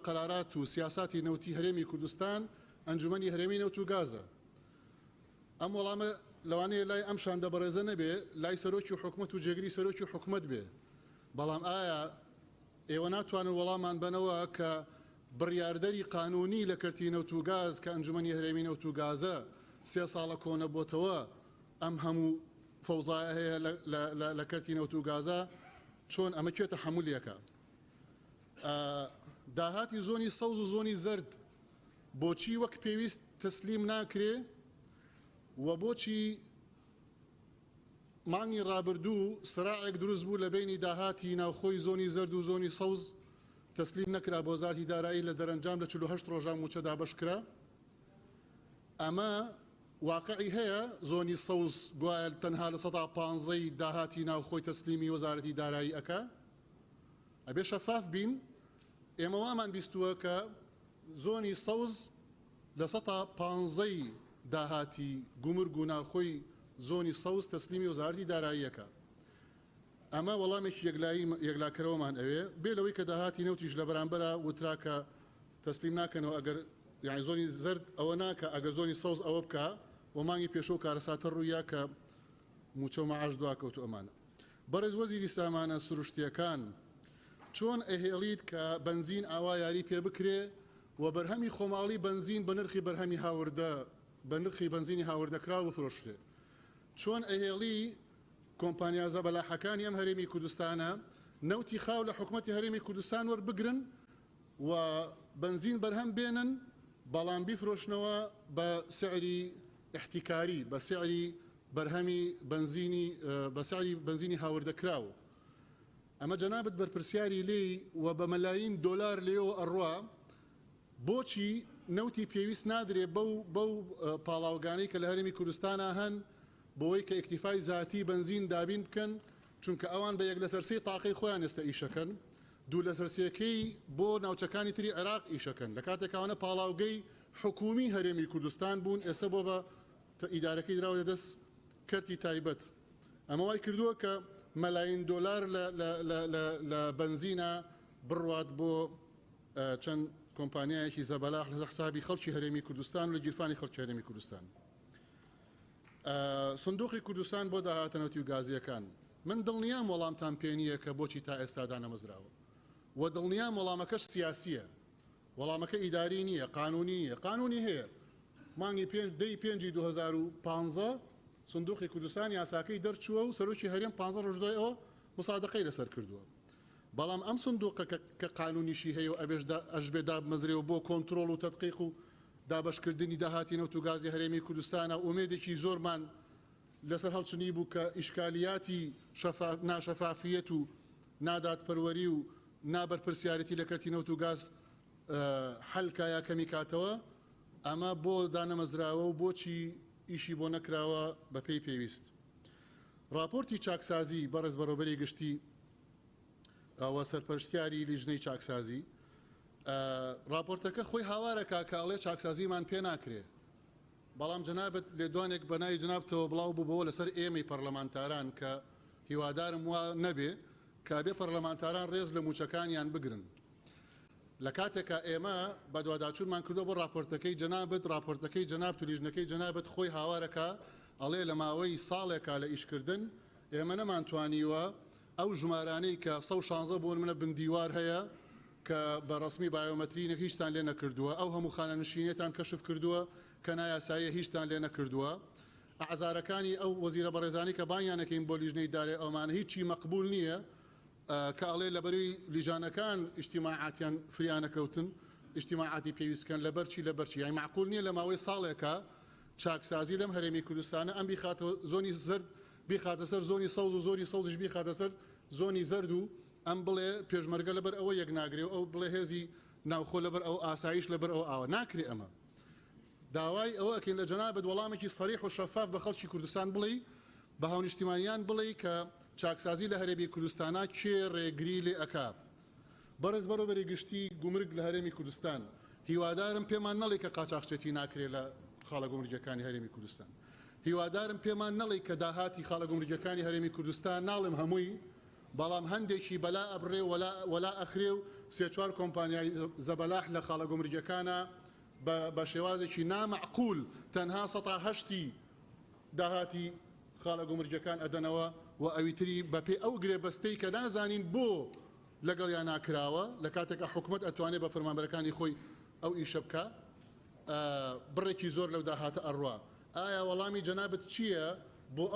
قەرارات و سیاساتی نەوتی هەرێمی کوردستان ئەنجومەنی هەرێمی نەوت و گازە. ئەم وەڵامە لەوانەیە لای ئەم شاندە بەڕێزە نەبێ، لای سەرۆکی حکومەت و جێگری سەرۆکی حکومەت بێ. بەڵام ئایا ئێوە ناتوانن وەڵامان بنەوە کە بڕیاردەری قانونی لە کەرتی نەوت و گاز کە ئەنجومەنی هەرێمی نەوت و گازە 3 ساڵە کۆنە بۆتەوە ئەم هەموو فەوزایە هەیە لە کەرتی نەوت و گازە چۆن ئەمە کوێتە حمولیەکە. داهاتی زۆنی سەوز و زۆنی زرد بۆچی وەک پێویست تەسلیم ناکرێ و بۆچی مانگی ڕابردوو سراعێک دروست بوو لە بینی داهاتی ناوخۆی زۆنی زرد و زۆنی سەوز تەسلیم نەکرا بۆ وەزارەتی دارایی لە دەرەنجام لە 48 ڕۆژان موچە دابەش کرا. ئەمە واقعی هەیە زۆنی سەوز گوایە تەنها لە 115 داهاتی ناوخۆی تەسلیمی وەزارەتی دارایی ئەکا. ئەبێ شەفاف بین. ئێمە وامان بیستووە کە زۆنی سەوز لە 115 داهاتی گومرگ و ناوخۆی زۆنی سەوز تەسلیمی وەزارەتی داراییەکە. ئەمە وەڵامێکی یەکلاکەرەوەمان ئەوێ بێ لەوەی کە داهاتی نەوتیش لە بەرامبەرە وترا کە تەسلیم ناکەنەوە ئەگەر یعنی زۆنی زرد ئەوە ناکە ئەگەر زۆنی سەوز ئەوە بکە و مانگی پێشەوە کارەساتە ڕوویە کە موچە و مەعاش دواکەوت ئەمانە. بەڕێز وەزیری سامانە سروشتیەکان چۆن ئەهێڵیت کە بنزین ئاوا یاری پێ بکرێ و بەرهەمی خۆماڵی بنزین بە نرخی بەرهەمی هاوردە بە نرخی بنزینی هاوردەکرا بفرۆشتێ؟ چۆن ئەهێڵی کۆمپانیازە بەلاحەکانی ئەم هەرێمی کوردستانە نەوتی خاو لە حکوومەتی هەرێمی کوردستان وەربگرن و بنزین بەرهەم بێنن بەڵام بیفرۆشنەوە بە سعری احتیکاری بە سعری بەرهەمی بنزینی بە سعری بنزینی هاوردەکراوە. ئەمە جەنابەت بەرپرسیاری لێی و بە مەلاین دۆلار لێەوە ئەڕوا بۆچی نەوتی پێویست نادرێ بەو پاڵاوگانەی کە لە هەرێمی کوردستانە هەن بۆی کە ئیکتیفای ذاتی بنزین دابین بکەن چونکە ئەوان بە یەک لە سەرسەی تاقەی خۆیان ئێستا ئیشەکەن دوو لە سەرسیەکەی بۆ ناوچەکانی تری عێراق ئیشەکەن لە کاتێکاوانە پاڵاوگەی حکومی هەرێمی کوردستان بوون ئێستا بۆ بە ئیدارەکەی دراوە دەست کەرتی تایبەت. ئەمە وای کردووە کە مەلاین دۆلار لە بنزینە بڕوات بۆ چەند کۆمپانیایەکی زەبەلاح لە حسابی خەڵکی هەرێمی کوردستان و لە گیرفانی خەڵکی هەرێمی کوردستان. سندوقی کوردستان بۆ داهاتنەوتی و گازیەکان من دڵنیام وەڵامتان پێ نییە کە بۆچی تا ئێستادا نەمەزراوە و دڵنیام وەڵامەکەش سیاسیە، وەڵامەکە ئیداری نییە، قانونی نییە. قانونی هەیە مانگی 5/2015 سندوقی کوردستان یاساکەی دەرچووە و سەرۆکی هەرێم 15 ڕۆژ دوای ئەوە مسادقەی لەسەر کردووە. بەڵام ئەم سندوقە کە قانونیشی هەیە و ئەش بێ دابمەزرێەوە بۆ کۆنتترۆل و تەدقیق و دابشکردنی داهاتی نەوت و گازی هەرێمی کوردستانە ئومێدێکی زۆرمان لەسەر هەڵچنی بوو کە ئیشکالیاتی ناشەفافیەت و ناداتپەروەری و نابەرپرسیارەتی لە کەرتی نەوت و گاز حەلکایە کەمی کاتەوە. ئەمە بۆ دانەمەزراوە و بۆچی ئیشی بۆ نەکراوە بە پێی پێویست. راپۆرتی چاکسازی بەڕێز بەڕێوەبەری گشتی ئەوە سەرپەرشتیاری لیژنەی چاکسازی راپۆرتەکە خۆی هاوارەکە کاڵێ چاکسازیمان پێ ناکرێ، بەڵام جەنابەت لێدوانێک بەناوی جنابتەوە بڵاو بووبەوە لەسەر ئێمەی پەرلەمانتاران کە هیوادارم وا نەبێ کە بێ پەرلەمانتاران ڕێز لە موچەکانیان بگرن. لە کاتێکە ئێمە بە دوواداچوونمان کردو بۆ راپۆرتەکەی جەنابەت ڕاپۆرتەکەی جەنابەت و لیژنەکەی جەنابەت خۆی هاوارەکە ئەڵێ لە ماوەی ساڵێکا لە ئیشکردن ئێمە نەمانتوانیوە ئەو ژمارانەی کە 116 بۆ منە بندیوار هەیە کە بە ڕسمی بایۆمەترینە هیچتان لێ نەکردووە، ئەو هەموو خانەنشینێتان کەشف کردووە کە نایاساییە هیچتان لێ نەکردووە. ئەعزارەکانی ئەو وەزیرە بەڕێزانی کە بانیانەکەین بۆ لیژنەی دارێ ئەومانە هیچی مەقبول نییە کە ئەڵێ لەبەروی لیژانەکان ئیجتیماعاتیان فریانەکەوتن ئیجتیماعاتی پێویستکەن لەبەرچی لەبەرچی یانی معقول نییە لە ماوەی ساڵێکە چاکسازی لەم هەرێمی کوردستانە ئەم بیخاتە زۆنی زرد بیخاتە سەر زۆنی سەوز و زۆری سەوزش بیخاتە سەر زۆنی زرد و ئەم بڵێ پێشمەرگە لەبەر ئەوە یەک ناگرێ و ئەو بڵێ هێزی ناوخۆ لەبەر ئەو ئاسایش لەبەر ئەو ئاوە ناکرێ. ئەمە داوای ئەوە ئەکەین لە جەنابەت وەڵامێکی سەریح و شەفاف بە خەڵکی کوردستان بڵێ بە هاونیشتیمانیان بڵێ کە چاکسازی لە هەرێمی کوردستانە کێ ڕێگری لێ ئەکا. بەڕێز بەڕێوەبەری گشتی گومرگ لە هەرێمی کوردستان هیوادارم پێمان نەڵێ کە قاچاقچێتی ناکرێت لە خاڵە گومرگەکانی هەرێمی کوردستان. هیوادارم پێمان نەڵێ کە داهاتی خاڵە گومرگەکانی هەرێمی کوردستان ناڵم هەمووی بەڵام هەندێکی بەلا ئەبڕێ وەلا ئەخرێ و سێ چوار کۆمپانیای زەبەلاح لە خاڵە گومرگەکانە بە شێوازێکی نامەعقول تەنها 180 داهاتی خاڵە گومرگەکان ئەدەنەوە و ئەویتری بەپێ ئەو گرێبەستەی کە نازانین بۆ لەگەڵیان ناکراوە لە کاتێکە حکوومەت ئەتوانێت بە فەرمانبەرەکانی خۆی ئەو ئیشە بکە بڕێکی زۆر لەو داهاتە ئەڕوا. ئایا وەڵامی جەنابەت چییە بۆ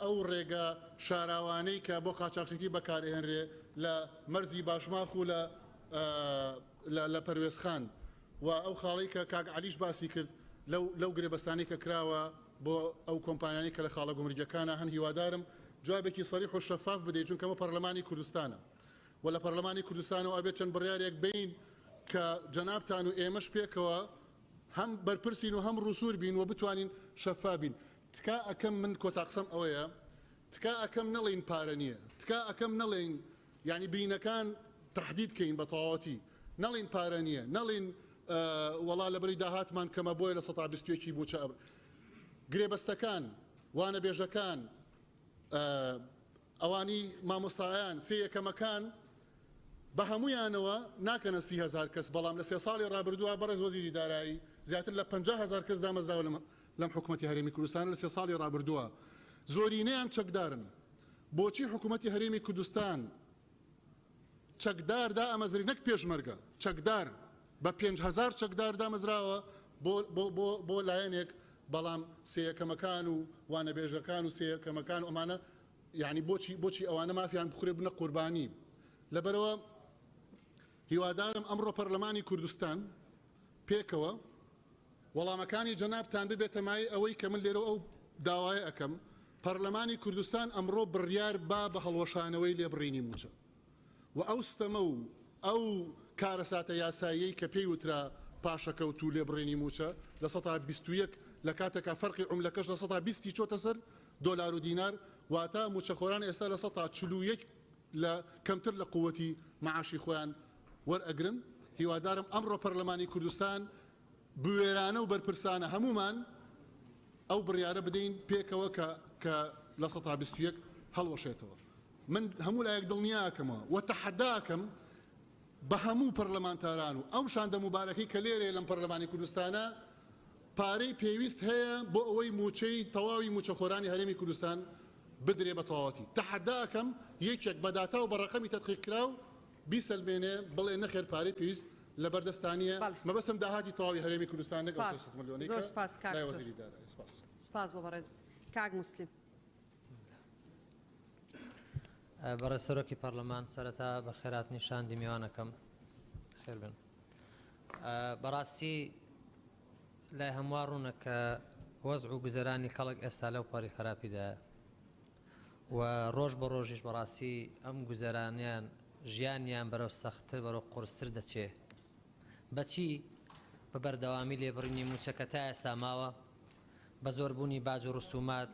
ئەو ڕێگە شاراوانەی کە بۆ قاچاقچێتی بەکارهێنرێ لە مەرزی باشماخ و لە پەروێزخان و ئەو خاڵی کە کاک عەلیش باسی کرد لەو گرێبەستانی کە کراوە بۆ ئەو کۆمپانیانی کە لە خاڵە گومرگەکانە هەن هیوادارم جوابێکی سەریح و شەفاف بدەیت چونکە ئەمە پەرلەمانی کوردستانە و لە پەرلەمانی کوردستانەوە ئەبێت چەند بڕیارێک بین کە جەنابتان و ئێمەش پێکەوە هەم بەرپرسین و هەم ڕوسور بین و بتوانین شەفاف بین. تکا ئەەکەم من کۆتاقسەم ئەوەیە تکا ئەەکەم نەڵێن پارە نییە تکا ئەەکەم نەڵێن یعنی بینەکان تهدیدکەین بە تەواوەتی نەڵێن پارە نییە نەڵێن وەڵا لەبەری داهاتمان کەمە بۆیە لە 120 بووچە گرێبەستەکان وانە بێژەکان ئەوانی مامۆستایان سێ یەکەمەکان بە هەمویانەوە ناکەنە 30,000 کەس بەڵام لە 3 ساڵی ڕابردووە بەڕێز وەزیری دارایی زیاتر لە 50,000 کەس دامەزراوە لەم حکوومەتی هەرێمی کوردستان لە 3 ساڵی ڕابردووە زۆرینەیان چەکدارن. بۆچی حکوومەتی هەرێمی کوردستان چەکدار دامەزری نەک پێشمەرگە چەکدار بە 5,000 چەکدار دامەزراوە بۆ لایەنێک بەڵام سێیەکەمەکان و وانەبێژەکان و سێیەکەمەکان ئەمانە یعنی بۆچی ئەوانە مافیان بخورێ بنە قوربانی. لەبەرەوە هیوادارم ئەمڕۆ پەرلەمانی کوردستان پێکەوە وەڵامەکانی جەنابتان ببێتە مای ئەوەی کە من لێرە ئەو داوای ئەەکەم پەرلەمانی کوردستان ئەمڕۆ بڕیار با بە هەڵوەشانەوەی لێبڕینی موچە و ئەو ستەمە و ئەو کارەساتە یاساییەی کە پێی وترا پاشەکەوت و لێبڕینی موچە لە 121 لە کاتێکا فەرقی عوملەکەش لە 120 چۆتە سەر دۆلار و دینار واتە موچەخۆران ئێستا لە 141 لە کەمتر لە قووەتی معاشی خۆیان وەرئەگرن. هیوادارم ئەمڕۆ پەرلەمانی کوردستان بوێرانە و بەرپرسانە هەمومان ئەو بڕیارە بدەین پێکەوە کە لە 121 هەڵوەشێتەوە. من هەموو لایەک دڵنیاکەمەوە و تەحەداکەم بە هەموو پەرلەمانتاران و ئەو شاندە مبارەکەی کە لێرێ لەم پەرلەمانی کوردستانە پارەی پێویست هەیە بۆ ئەوەی موچەی تەواوی موچەخۆرانی هەرێمی کوردستان بدرێ بە تەواوەتی. تەحەداکەم یەکێک بە داتا و بە ڕەقەمی تەدقیقکراو بیسەلمێنێ بڵێ نەخێر پارەی پێویست لە بەردەستانیە مەبەستم داهاتی تەواوی هەرێمی کوردستان لەگەڵ 6 ملیۆنەی زۆر سپاس کاک وەزیری دارایی. سپاس بۆ بەڕێز کاک موسلیم. بەڕێز سەرۆکی پەرلەمان سەرەتا بە خێرات نیشاندی میوانەکەم خێر بن. بەڕاستی لای هەموار ڕوونە کە وەزع و گوزەرانی خەڵک ئێستا لەو پەڕی خراپیدایە و ڕۆژ بە ڕۆژیش بەڕاستی ئەم گوزەرانیان ژیانیان بەرەو سەختتر بەرەو قورستر دەچێ. بەچی بە بەردەوامی لێبڕینی موچەکە تا ئێستا ماوە بە زۆربوونی باج و ڕسومات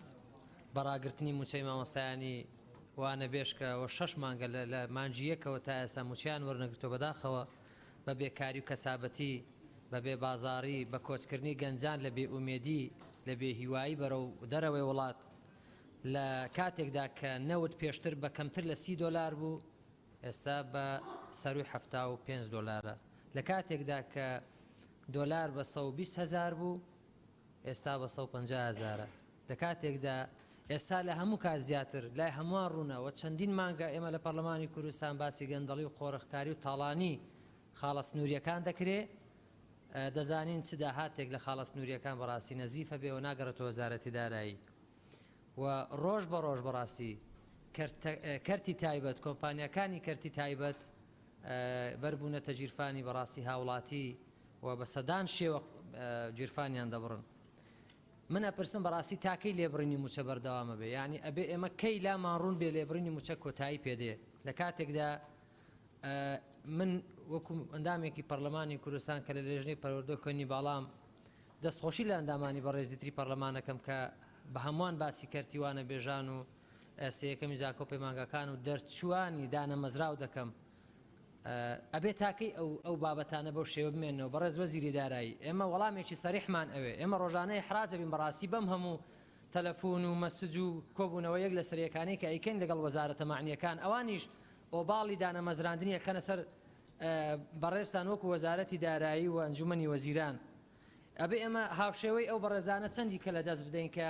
بەڕاگررتنی موچەی مامۆسایانی وانە بێشکەوە 6 مانگە لە مانجیەکەوە تا ئێستا موچیان وەرنەگرتۆ بەداخەوە بە بێکاری و کەسابەتی بە بێ بازاری بە کۆچکردنی گەنجان لە بێ ئومێدی لە بێ هیوایی بەرەو دەرەوەی وڵات لە کاتێکدا کە نەوت پێشتر بە کەمتر لە 30 دلار بوو ئێستا بە سەروی 75 دلارە لە کاتێکدا کە دلار بە 120,000 بوو ئێستا بە 150,000 لە کاتێکدا ئێستا لە هەموو کات زیاتر لای هەمووان ڕوونەوە چەندین مانگە ئێمە لە پەرلەمانی کوردستان باسی گەندەڵی و قۆڕەخکاری و تاڵانی خاڵە سنووریەکان دەکرێت دەزانین چ داهاتێک لە خاڵە سنووریەکان بەڕاستی نەزیفە بێ و ناگەڕێتەوە وەزارەتی دارایی و ڕۆژ بە ڕۆژ بەڕاستی کەرتی تایبەت کۆمپانیەکانی کەرتی تایبەت بەربوونەتە گیرفانی بەڕاستی هاوڵاتی و بە سەدان شێوە گیرفانیان دەبڕن. من ئەپرسم بەڕاستی تاکەی لێبڕینی موچە بەردەوامە بێ یعنی ئەبێ ئێمە کەی لامان ڕوون بێ لێبڕینی موچە کۆتایی پێدێ لە کاتێکدا من وەکو ئەندامێکی پەرلەمانی کوردستان کە لە لێژنەی پەروەردە خوێنی باڵام دەستخۆشی لە ئەندامانی بەڕێزیتری پەرلەمانەکەم کە بە هەمووان باسی کەرتیوانە بێژان و سەیەکەمی زاکۆ پەیمانگەکان و دەرچوانی دانەمەزراو دەکەم ئەبێ تاکەی ئەو بابەتانە بەو شێوە بمێنەوە. بەڕێز وەزیری دارایی ئێمە وەڵامێکی سەریحمان ئەوێ ئێمە ڕۆژانەی حراجە بین بەڕاستی بەم هەموو تەلەفۆن و مەسج و کۆبوونەوە یەک لە سەرەکانی کە ئەیکەن لەگەڵ وەزارەتە معنیەکان ئەوانیش ئۆباڵی دانەمەزراندنیە خەنە سەر بەڕێستان وەکو وەزارەتی دارایی و ئەنجومەنی وەزیران ئەبێ ئێمە هاوشێوەی ئەو بەڕێزانە چەندی کە لە دەست بدەین کە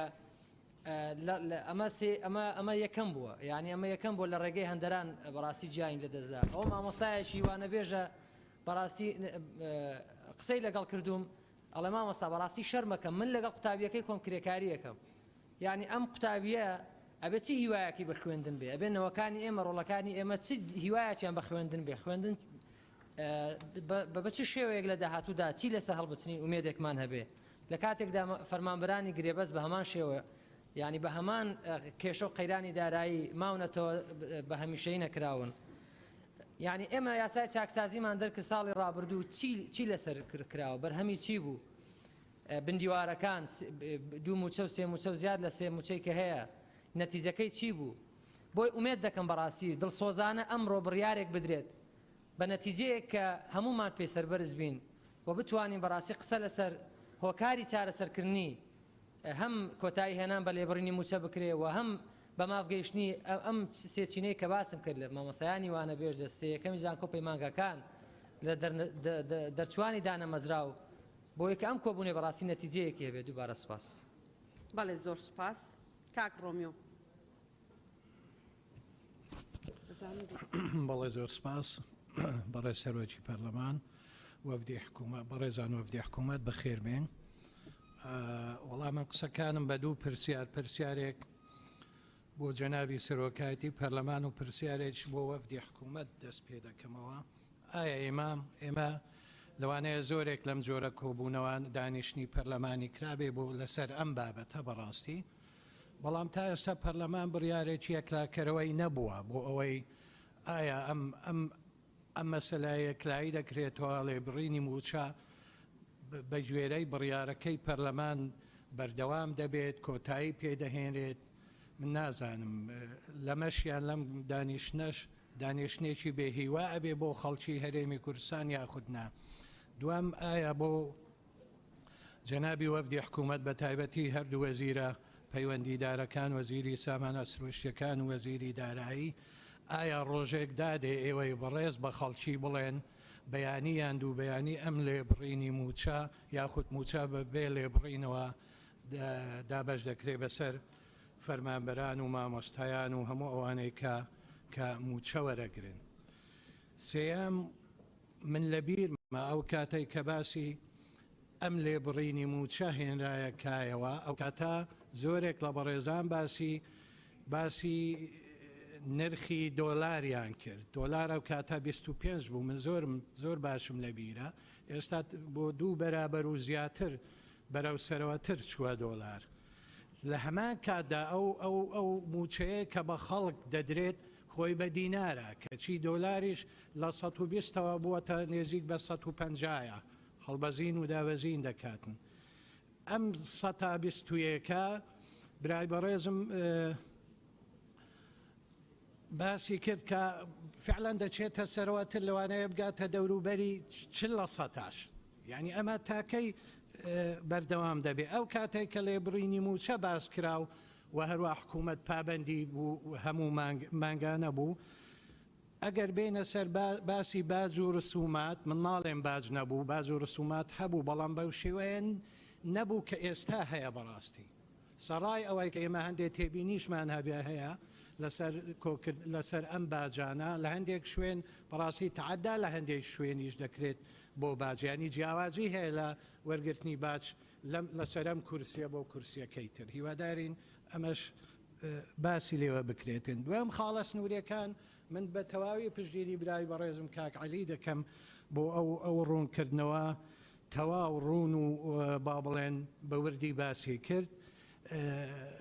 ئەمە یەکەم بووە یعنی ئەمە یەکەم بۆ لە ڕێگەی هەندەران بەڕاستی جیاین لە دەستدا ئەو مامۆستایەکی وانە بێژە بەڕاستی قسەی لەگەڵ کردوم ئەڵێ مامۆستا بەڕاستی شەرمەکەم من لەگەڵ قوتابیەکەی کۆنکرێکاریەکەم یعنی ئەم قوتابیە ئەبێ چی هیوایەکی بە خوێندن بێ ئەبێ نەوەکانی ئێمە ڕۆڵەکانی ئێمە چ هیوایەکیان بە خوێندن بێ خوێندن بە چ شێوەیەک لە داهاتوودا چی لەسەر هەڵبچنی ئومێدێکمان هەبێ لە کاتێکدا فەرمانبەرانی گرێبەست بە هەمان شێوە یعنی بە هەمان کێشە و قەیرانی دارایی ماونەتەوە بە هەمیشەی نەکراون یعنی ئێمە یاسای چاکسازیمان دەرکرد ساڵی ڕابردوو چی لەسەر کراوە بەرهەمی چی بوو بندیوارەکان دوو موچە و سێ موچە و زیاد لە سێ موچەی کە هەیە نەتیجەکەی چی بوو بۆی ئومێد دەکەم بەڕاستی دڵسۆزانە ئەمڕۆ بڕیارێک بدرێت بە نەتیجەیەک کە هەمومان پێ سەربەرز بین و بتوانین بەڕاستی قسە لەسەر هۆکاری چارەسەرکردنی هەم کۆتایی هێنان بە لێبڕینی موچە بکرێ و هەم بە مافگەیشتنی ئەم سێچینەی کە باسم کرد لە مامۆسایانی وانە بێژ لە سێیەکەمی زانکۆ پەیمانگەکان لە دەرچوانی دانەمەزراو بۆ یەکە ئەم کۆبوونێ بەڕاستی نەتیجەیەکی هەبێت دووبارە سپاس بەڵێ زۆر سوپاس کاک ڕۆمیۆ بەڵێ زۆر سپاس بەڕێز سەرۆکی پەرلەمان وەفدی حکوومەت بەڕێزان وەفدی حکوومەت بەخێر بێن وەڵام من قسەکانم بە دوو پرسیارێک بۆ جەنابی سەرۆکایەتی پەرلەمان و پرسیارێک بۆ وەفدی حکوومەت دەست پێ دەکەمەوە ئایا ئێمە لەوانەیە زۆرێک لەم جۆرە کۆبوونەوەن دانیشتنی پەرلەمانی کرابێ بۆ لەسەر ئەم بابەتە بەڕاستی بەڵام تا ئێستا پەرلەمان بڕیارێکی یەکلاکەرەوەی نەبووە بۆ ئەوەی ئایا ئەم مەسەلای یەکلایی دەکرێتەوە لێبڕینی موچە بە گوێرەی بڕیارەکەی پەرلەمان بەردەوام دەبێت کۆتایی پێدەهێنرێت من نازانم لەمەشیان لەم دانیشتێکی بێهیوا ئەبێ بۆ خەڵکی هەرێمی کوردستان یاخودنا دوام ئایا بۆ جەنابی وەفدی حکوومەت بە تایبەتی هەردوو وەزیرە پەیوەندیدارەکان وەزیری سامانە سروشتیەکان و وەزیری دارایی ئایا ڕۆژێک دادێ ئێوەی بەڕێز بە خەڵکی بڵێن بەیانیان دوو بەیانی ئەم لێبڕینی موچە یاخود موچە بێ لێبڕینەوە دابەش دەکرێت بەسەر فەرمانبەران و مامۆستایان و هەموو ئەوانەی کە موچە وەرەگرن سێیام من لەبیرمە ئەو کاتەی کە باسی ئەم لێبڕینی موچە هێنرایە کایەوە ئەو کاتە زۆرێک لە بەڕێزان باسی نرخی دۆلاریان کرد دۆلار ئەو کاتە 25 بوو من زۆر باشم لە بیرە ئێستا بۆ دوو بەرابەر و زیاتر بەرەو سەرەوەتر چووە دۆلار لە هەمان کاتدا ئەو موچەیە کە بە خەڵک دەدرێت خۆی بە دینارە کەچی دۆلاریش لە 120ەوە بووەتە نێزیک بە 150 هەڵبەزین و دابەزین دەکاتن ئەم 121ەکە برای بەڕێزم باسی کرد کە فعلا دەچێتە سەرەوەتر لەوانەیە بگاتە دەوروبەری 40 یعنی ئەمە تاکەی بەردەوام دەبێت ئەو کاتێک کە لێبڕینی موچە باس کراو و هەروە حکوومەت پابەندی بوو هەموو مانگانە بوو ئەگەر بینە سەر باسی باج و ڕسومات من ناڵێن باج نەبوو باج و ڕسومات هەبوو بەڵام بەو شێوەیە نەبوو کە ئێستا هەیە بەڕاستی سەڕای ئەوەی کە ئێمە هەندێک تێبینیشمان هەبێ هەیە لەسەر ئەم باجانە لە هەندێک شوێن بەڕاستی تعەدا لە هەندێک شوێنیش دەکرێت بۆ باجیانی جیاوازی هەیە لە وەرگرتنی باج لەسەر ئەم کورسیە بۆ کورسیەکەی تر هیوادارین ئەمەش باسی لێوە بکرێتن دوام خاڵە سنووریەکان من بە تەواوی پشتگیری برای بەڕێزم کاک عەلی دەکەم بۆ ئەو ڕوونکردنەوە تەواو ڕوون و با بڵێن بە وردی باسی کرد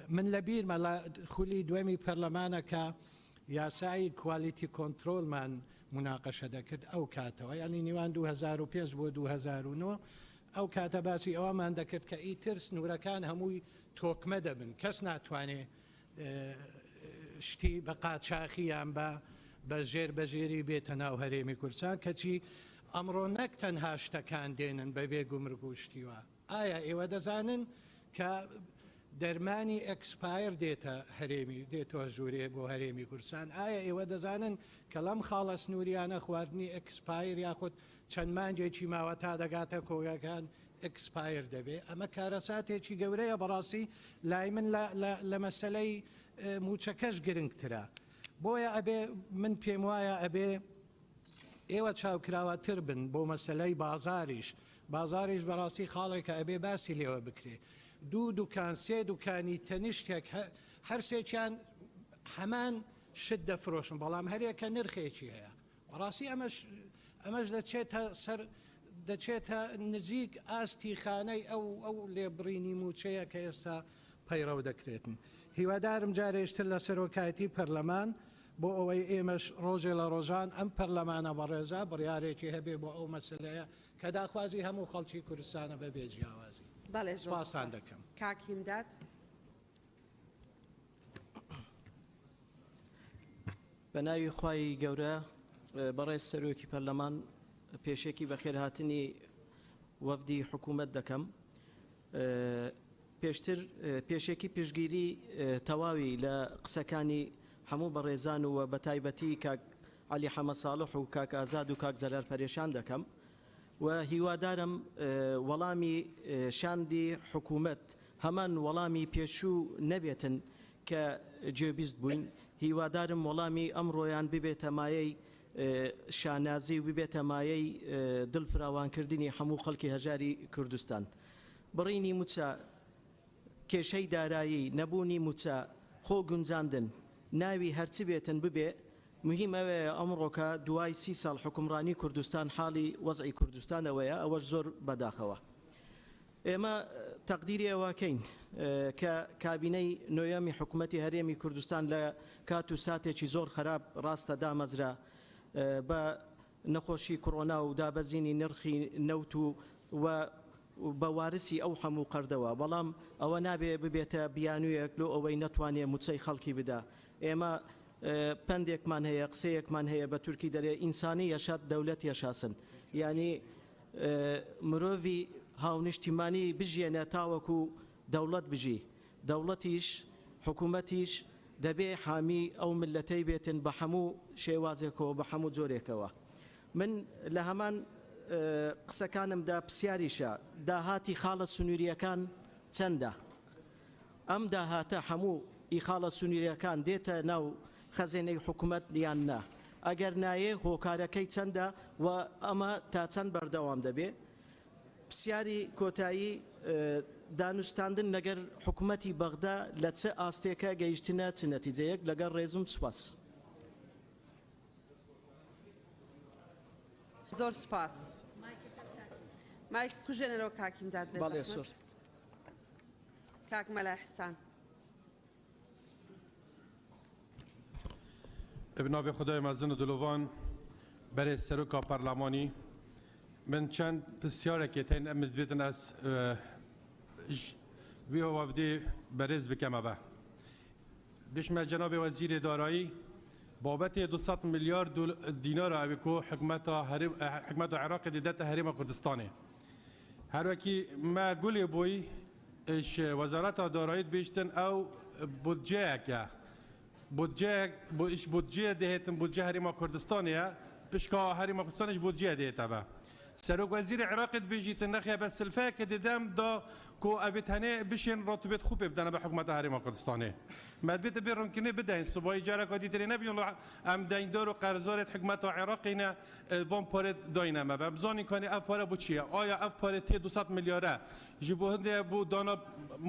من لە بیرمە لە خولی دوێمی پەرلەمانەکە یاسایی کوالیتی کۆنتترۆلمان مناقەشە دەکرد ئەو کاتەوە ینی نێوان 2005 بۆ 2009 ئەو کاتە باسی ئەوەمان دەکرد کە ئیتر سنوورەکان هەمووی تۆکمە دەبن کەس ناتوانێت شتی بە قاچاقییان بە ژێری بێتە ناو هەرێمی کوردستان کەچی ئەمڕۆ نەک تەنها شتەکان دێنن بە بێ گومرگ و شتیوە ئایا ئێوە دەزانن کە دەرمانی ئەکسپایر دێتە هەرێمی دێتەوە ژوورێ بۆ هەرێمی کوردستان ئایا ئێوە دەزانن کە لەم خاڵە سنووریانە خواردنی ئەکسپایر یاخود چەند مانجێکی ماوە تا دەگاتە کۆگەکان ئەکسپایر دەبێ ئەمە کارەساتێکی گەورەیە بەڕاستی لای من لە مەسلەی موچەکەش گرنگترە بۆیە ئەبێ من پێم وایە ئەبێ ئێوە چاوکراوەتر بن بۆ مەسلەی بازاریش بەڕاستی خاڵێکە ئەبێ باسی لێوە بکرێ دوو دوکان سێ دوکانی تەنیشتێک هەر سێکیان هەمان شت دەفرۆشن بەڵام هەرێکە نرخێکی هەیە بەڕاستی ئەمەش دەچێتە نزیک ئاستی خانەی ئەو لێبڕینی موچەیە کە ئێستا پەیڕەو دەکرێتن هیوادارم جارێشتر لە سەرۆکایەتی پەرلەمان بۆ ئەوەی ئێمەش ڕۆژێ لە ڕۆژان ئەم پەرلەمانە بەڕێزا بڕیارێکی هەبێ بۆ ئەو مەسلەیە کە داخوازی هەموو خەڵکی کوردستانە بەبێ جیاوازی بەڵێ سپاسان دەکەم کاکیمداد بە ناوی خوای گەورە بەڕێز سەرۆکی پەرلەمان پێشێکی بەخێرهاتنی وەفدی حکوومەت دەکەم پێشتر پێشێکی پشگیری تەواوی لە قسەکانی هەموو بەڕێزان و بە تایبەتی کاک عەلی حەمە ساڵح و کاک ئازاد و کاک جەلال پەرێشان دەکەم و هیوادارم وەڵامی شاندی حکوومەت هەمان وەڵامی پێشوو نەبێتن کە جێبیست بووین هیوادارم وەڵامی ئەمڕۆیان ببێتە مایەی شانازی و ببێتە مایەی دڵفراوانکردنی هەموو خەڵکی هەژاری کوردستان بڕینی موچە کێشەی دارایی نەبوونی موچە خۆ گونجاندن ناوی هەرچی بێتن ببێ مهم ئەوەیە ئەمڕۆکە دوای 30 ساڵ حکومڕانی کوردستان حاڵی وەزعی کوردستانەوەیە ئەوەش زۆر بەداخەوە ئێمە تەقدیری ئەوەکەین کە کابینەی نۆیەمی حکوومەتی هەرێمی کوردستان لە کات و ساتێکی زۆر خراپ ڕاستە دامەزرا بە نەخۆشی کۆڕۆنا و دابەزینی نرخی نەوت و بە وارسی ئەو هەموو قەردەوە بەڵام ئەوە نابێ ببێتە بیانوویەک لۆ ئەوەی نەتوانێت موچەی خەڵکی بدا ئێمە پندێکمان هەیە قسەیەکمان هەیە بە تورکی دەرێ ئینسانی یەشات دەولەت یەشاسن یعنی مرۆڤی هاونیشتیمانی بژێنە تاوەکو دەوڵەت بژی دەوڵەتیش حکوومەتیش دەبێ حامی ئەو ملەتەی بێتن بە هەموو شێوازێکەوە بە هەموو جۆرێکەوە من لە هەمان قسەکانمدا پرسیاریشە داهاتی خاڵە سنووریەکان چەندە ئەم داهاتە هەموو ئیخاڵە سنووریەکان دێتە ناو خەزێنەی حکوومەت یان نا ئەگەر نایە هۆکارەکەی چەندە و ئەمە تا چەند بەردەوام دەبێ پرسیاری کۆتایی دانوستاندن لەگەر حکوومەتی بەغدا لە چه ئاستێکە گەیشتنە چ نەتیجەیەک لەگەر ڕێزم سوپاس زۆر سپاس مایک کوژێنەرەوە کاکیمداد باڵێ سۆر کاک مەلا حسان بنابێ خدای مەزن و دلۆڤان بەرێ سەرۆکا پەرلەمانی من چەند پرسیارێکی تێن ئەم دوێتن ئەس وی وەفدێ بەرز بکەمەوە بشمە جەنابێ وەزیرێ دارایی بابەتێ 200 میلیارد دینار ئەوێ کۆ حکومەت عێراقی دێدەتە هەرێمە کوردستانê هەروەکی ما گولێ بووی وەزارەتا داراییت بێشتن ئەو بودجەیەکە بودجێ دەهێتن بودجە هەرێمە کوردستانەیە پشکا هەرێمە کوردستانیش بودجێ دێتەوە سەرۆک وەزیری عێراقیت بێژیتن نەخێ بە سلفەیەکە دێدەم دا کۆ ئەبێت هەنێ بشێن ڕاتبێت خوب بدەنە بە حکوومەتە هەرێمە کوردستانê مەدبێتە بێ ڕوونکردنێ بدەین سبایی جارێک دیترێ نەبیون ئەم دەیندار و قەرزارێت حکوومەتە عێراقینە وان پارێت داینەمە بە بزانین کانی ئەف پارە بۆ چییە ئایا ئەف پارێت تێ 200 میلیارە ji بۆ هەندێ بۆ دانا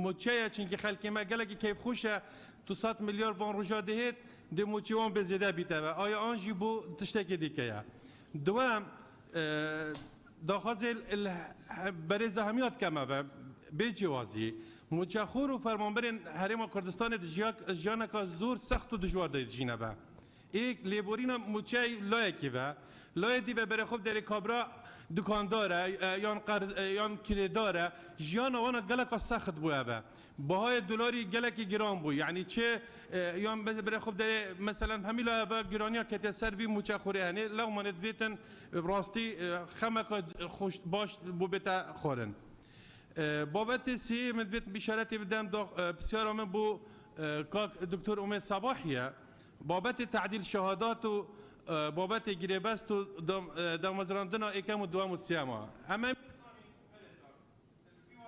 موچەیە چینکی خەلکێمە gelekî keyfxûş e 200 milyar van rûja dihêt di moçî wan bê zêde bîteve aya an jî bû tiştekê dîke ye duem daxwazê berê zehmiyat kemeve bê cîwazî moçexûr û fermanberên herêma Kurdistanê di jiyaneka zor sext û dijwar de dijîne ve êk lêborîna moçey layekî ve layê dîve berexwe derê kabra dukandar e yan kirêdar e jiyana wana geleka sext bûye ve bahayê dolarî gelekî giran bû yanî çê yan berexwe derê meselen hemî laya ve giraniya ketiye ser vî moçexûrê henê lewmanê divêtin rastî xemeka baş bû bête xwarin بابت سي من بيت بشارتي بدم بسيارة من بو دكتور أميد صباحية بابت تعديل شهاداته بابت جريباستو دم مزراندنا إيكام الدوام السيامة أما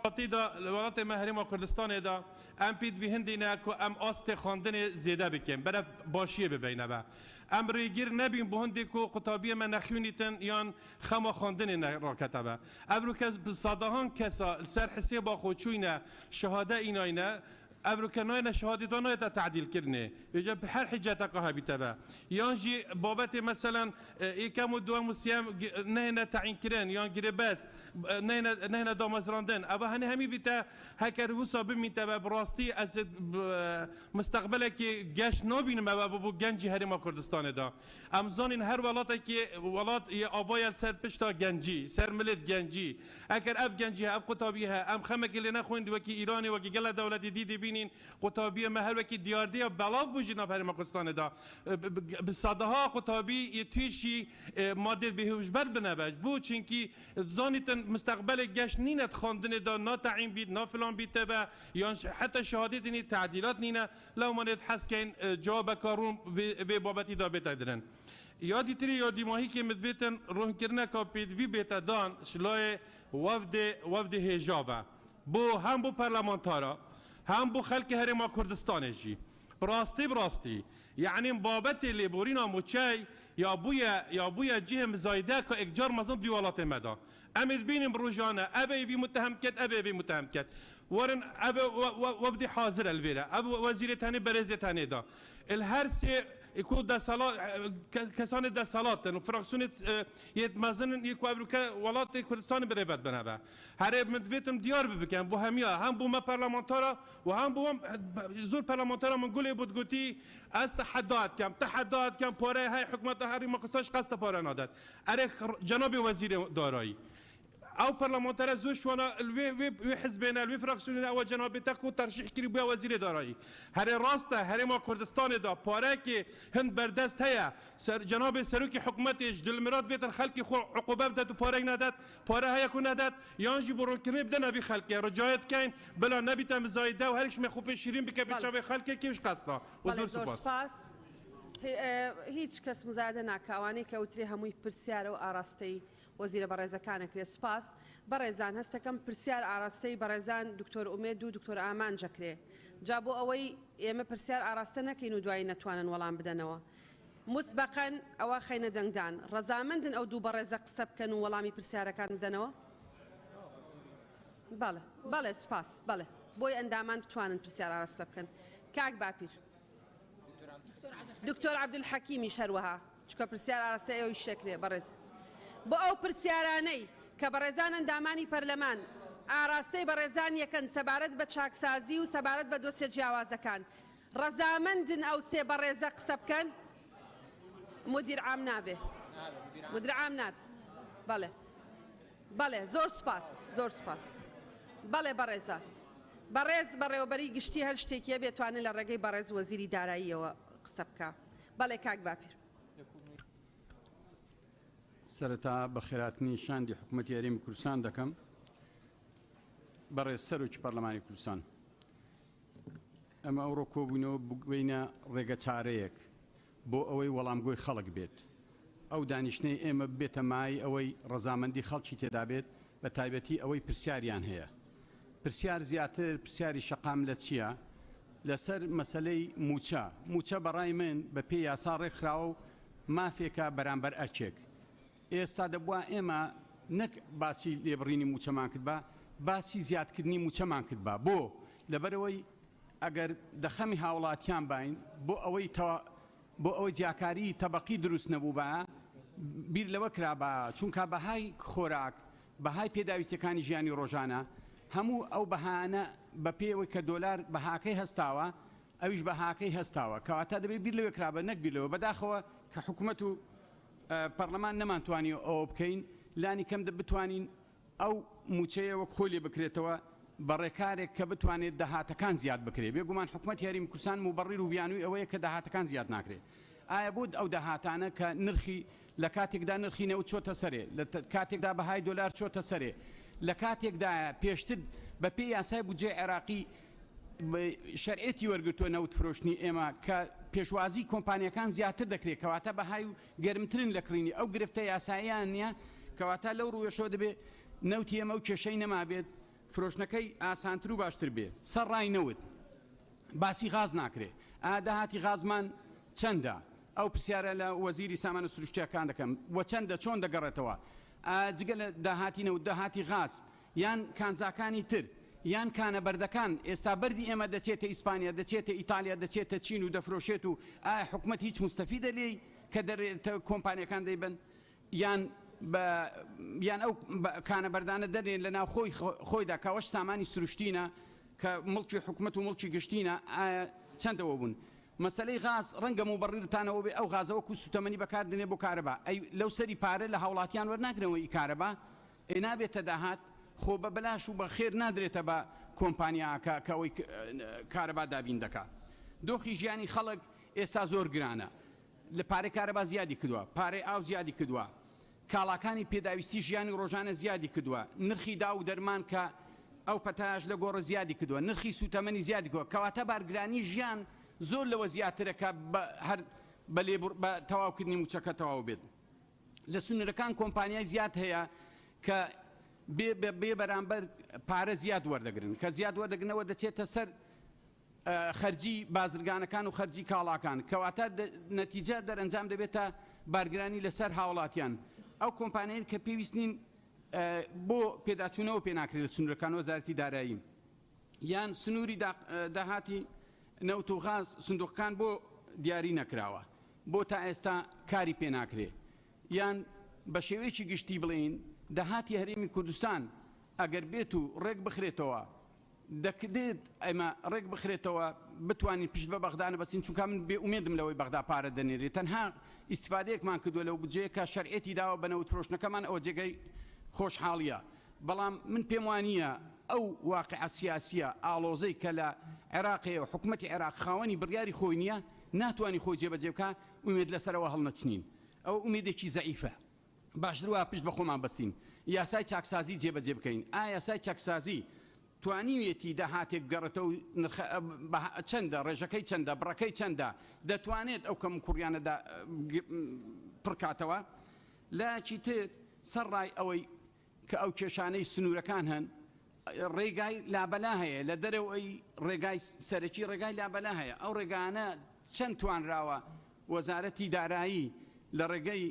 الولايات المتحدة كردستان دا ام بيد في هندنا كو ام است خواندن زیاده بکن برای باشیه ببینه با ام ریگیر نبین به هندی کو قطابیه من نخونیتن یان خما خواندن راکته با ابرو کس بصادهان کسا سر حسی با خودشوینه شهاده ایناینه ابرو کناینه شهادی دانای تعدیل کرنه یجا به هر حجت که هبیته با یان جی بابت مثلا یکم دو مسیم نه تعیین کردن یان گریباس نه دامزراندن اما هنی همی بیته هکر وسا بمیته با براستی از مستقبل که گشت نبینم با بو گنجی هرما کردستان دا امزانین هر ولاتی که ولات یه آبای سر پشتا گنجی سر ملت گنجی اگر اف گنجی اف قطابیه ام خمک اللي نخوند وکی ایرانی وکی گله دولتی دیدی بینین قطابیه مهر وکی دیاردی بلاف بوجی نفر مکستان دا بصاده ها قطابی یتیشی ماده بهوش بد بنبج بو چونکی زانیتن مستقبل گشت نینت خواندن دا نا تعیین بید نا فلان بید تبا یا حتی شهادت نی تعدیلات نینه لو منت حس کن جواب کارون و بابتی دا بتدرن یادی تری یادی ماهی که مدویتن روح کرنه که پیدوی بتدان شلای وفد هجاوه بو هم بو پارلمانتارا هم بو خلق هرما کردستان جی براستی یعنی بابت اللي بورينا موچای یا بویا جهم زایده که اکجار مزند في ولات مدا امر بینیم روجانه ابي في متهم كت ورن ابي وفد حاضر الفيرا ابي وزير تاني برز تاني دا الهرسي يكون ده صلاة كسان ده صلاة إنه فراكسونة يتمازن يكون أبروكا ولات كردستان بريبات بنابا هرب مدفيتم ديار ببكن بو هميا هم بو ما برلمانتارا وهم بو زور برلمانتارا من قولي بودقوتي از تحدات كم پاره هاي حكومت هاري ما قصاش قصد پاره نادت أريك جناب وزير دارایی او پارلمانتر زوش وانا الوی حزبنا الوی فراکسیون او جناب تکو ترشیح کری بیا وزیر دارایی هر راسته هر ما کردستان دا پاره که هند بردست هيا جناب سروکی حکومتش دلمراد ویتن خلقی خو عقوبه بدد و پاره نداد پاره هيا کو نداد یانجی برون کنه بدن اوی خلقی رجایت کین بلا نبیتم زایده و هرش مخوف شیرین بک بچاوی خلقی کیش قصدا وزور سپاس هیچ کس مزاده ناکاوانی که اوتری هموی پرسیار و آراستی وزير برزكان كري سباس برزان هستكم برسيار عراستي برزان دكتور أميد ودكتور آمان جكري جابوا أوي يما برسيار عراستنا كينو دواي نتوانا ولان بدنوا مسبقا أو خينا دندان رزامندن أو دو برزق سبكن ولامي برسيار كان بدنوا بله سباس بله بوي اندامان بتوانن برسيار عراستبكن كاك بابير دكتور عبد الحكيم يشروها شكو برسيار عراستي أو الشكري برز بۆ ئەو پرسیارانەی کە بەڕێزان ئەندامانی پەرلەمان ئاراستەی بەڕێزان یەکەن سەبارەت بە چاکسازی و سەبارەت بە دۆسیە جیاوازەکان ڕەزامەندن ئەو سێ بەڕێزە قسە بکەن مدیر عام نابێ بەڵێ زۆر سپاس بەڵێ بەڕێزە بەڕێز بەڕێوەبەری گشتی هەر شتێکیە بێتوانێت لە ڕێگەی بەڕێز وەزیری داراییەوە قسە بکە بەڵێ کاک باپیر سرتا بخيراتني شاندي حكومة ياريم كردستان دكم برای سەرۆکی پەرلەمانی کوردستان ئەمە ئەوڕۆ کۆبوونەوە بگوێنە ڕێگە چارەیەک بۆ ئەوەی وەڵامگۆی خەڵک بێت ئەو دانیشتەی ئێمە بێتە مای ئەوەی ڕەزامەندی خەڵکی تێدا بێت بە تایبەتی ئەوەی پرسیاریان هەیە پرسیار زیاتر پرسیاری شەقام لە چییە لەسەر مەسەلەی موچە بەڕای من بە پێی یاسا ڕێکخراوە و مافێکە بەرامبەر ئەرچێک ئێستا دەبووە ئێمە نەک باسی لێبڕینی موچەمان کرد بە باسی زیادکردنی موچەمان کرد بە بۆ لەبەرەوەی ئەگەر دەخەمی هاوڵاتیان باین بۆ ئەوەی جیاکاری تەبەقی دروست نەبوو بە بیر لەوە کرا بە چونکە بەهای خۆراک بەهای پێداویستەکانی ژیانی ڕۆژانە هەموو ئەو بەهانە بە پێوەی کە دۆلار بەهاکەی هەستاوە ئەویش بەهاکەی هەستاوە کەواتە دەبێت بیر لەوە کرا بە نەک بیرەوە بەداخەوە کە حکوومەت و پەرلەمان نەمانتوانی ئەوە بکەین لانی کەم بتوانین ئەو موچەیە وەک خۆلی بکرێتەوە بە ڕێکارێک کە بتوانێت دەهاتەکان زیاد بکرێت بێگومان حکوومەت یاریمی کوردستان مبەڕیر و بیانووی ئەوەیە کە دەهاتەکان زیاد ناکرێت ئایا بۆ ئەو دەهاتانە کە نرخی لە کاتێکدا نرخی نەوت چۆتە سەرێ لە کاتێکدا بەهای دۆلار چۆتە سەرێ لە کاتێکدا پێشتر بە پێی یاسای بودجێ عێراقی شەرعێتی وەرگرتووە نەوت فرۆشتنی ئێمە کە پێشوازی کۆمپانیەکان زیاتر دەکرێت کەواتە بەهای و گەرمترن لە کڕینی ئەو گرفتە یاساییان نییە کەواتە لەو ڕوێشەوە دەبێت نەوتی ئێمە و کێشەی نەمابێت فرۆشتنەکەی ئاسانتر و باشتر بێ سەر ڕای نەوت باسی غاز ناکرێت داهاتی غازمان چەندە ئەو پرسیارە لە وەزیری سامانە سروشتیەکان دەکەم وە چەندە چۆن دەگەڕێتەوە جگە لە داهاتی نەوت داهاتی غاز یان کانزاکانی تر یان کانە بەردەکان ئێستا بەردی ئێمە دەچێتە ئیسپانیا دەچێتە ئیتالیا دەچێتە چین و دەفرۆشێت و ئایا حکومەت هیچ مستەفیدە لێی کە دەرێتە کۆمپانیەکان دەیبن یان ئەو کانە بەردانە دەرێن لە ناو خۆیدا کاوەش سامانی سروشتینە کە مڵکی حکومەت و مڵکی گشتینە چەندەوە بوون مەسلەی غاز ڕەنگە مەبەڕیرتانەوە بێ ئەو غازەوەکو سوتەمەنی بەکاردێنێ بۆ کارەبا ئەی لەو سەری پارە لە هاوڵاتیان وەرناگرنەوەی کارەبا نابێتە داهات خۆ بە بەلاش و بە خێر نادرێتە بە کۆمپانیاکە کەەوەی کارەبا دابین دەکات دۆخی ژیانی خەڵک ئێستا زۆر گرانە لە پارەی کارەبا زیادی کردووە پارەی ئاو زیادی کردووە کاڵاکانی پێداویستی ژیانی ڕۆژانە زیادی کردووە نرخی دا و دەرمان کە ئەو پەتاش لە گۆڕە زیادی کردووە نرخی سوتەمەنی زیادی کردووە کەواتە بارگرانی ژیان زۆر لەوە زیاترەکە هەر بە تەواوکردنی موچەکە تەواو بێت لە سنوورەکان کۆمپانیای زیاد هەیە کە بێ بەرامبەر پارە زیاد وەردەگرن کە زیاد وەردەگرنەوە دەچێتە سەر خەرجی بازرگانەکان و خەرجی کاڵاکان کەواتە نەتیجە دەرەنجام دەبێتە بارگرانی لەسەر هاوڵاتیان ئەو کۆمپانیای کە پێویستنین بۆ پێداچوونەوە پێ ناکرێت لە سنوورەکان وەزارەتی دارایی یان سنووری داهاتی نەوت و غاز سندوقەکان بۆ دیاری نەکراوە بۆ تا ئێستا کاری پێ ناکرێت یان بە شێوەیەکی گشتی بڵێن داهاتی هەرێمی کوردستان ئەگەر بێت و ڕێک بخرێتەوە دەکرێت ئەمە ڕێک بخرێتەوە بتوانین پشت بە بەغدانە بەچین چونکە من بێ ئومێدم لەوەی بەغدا پارە دەنێرێت تەنها ئیسفادەیەکمان کردووە لەو بجەیە کە شەرعێتی داوە بە نەوت فرۆشتنەکەمان ئەوە جێگەی خۆشحاڵیە بەڵام من پێم وانییە ئەو واقعە سیاسیە ئاڵۆزەی کە لە عێراقی و حکوومەتی عێراق خاوەنی بڕیاری خۆی نییە ناتوانانی خۆی جێبەجێ بکە ئومێد لەسەرەوە هەڵنەچنین ئەو ئومێدێکی زەعیفە باشتروا پشت بە خۆمان بەستین یاسای چاکسازی جێبەجێ بکەین ئایا یاسای چاکسازی توانیوێتی داهاتێک گەڕێتەوە چەندە ڕێژەکەی چەندە بڕەکەی چەندە دەتوانێت ئەو کەم کوڕیانەدا پڕکاتەوە لاچی تر سەرڕای ئەوەی کە ئەو کێشانەی سنوورەکان هەن ڕێگای لابەلا هەیە لە دەرەوەی ڕێگای سەرەکی ڕێگای لابەلا هەیە ئەو ڕێگانە چەند توانراوە وەزارەتی دارایی لە ڕێگەی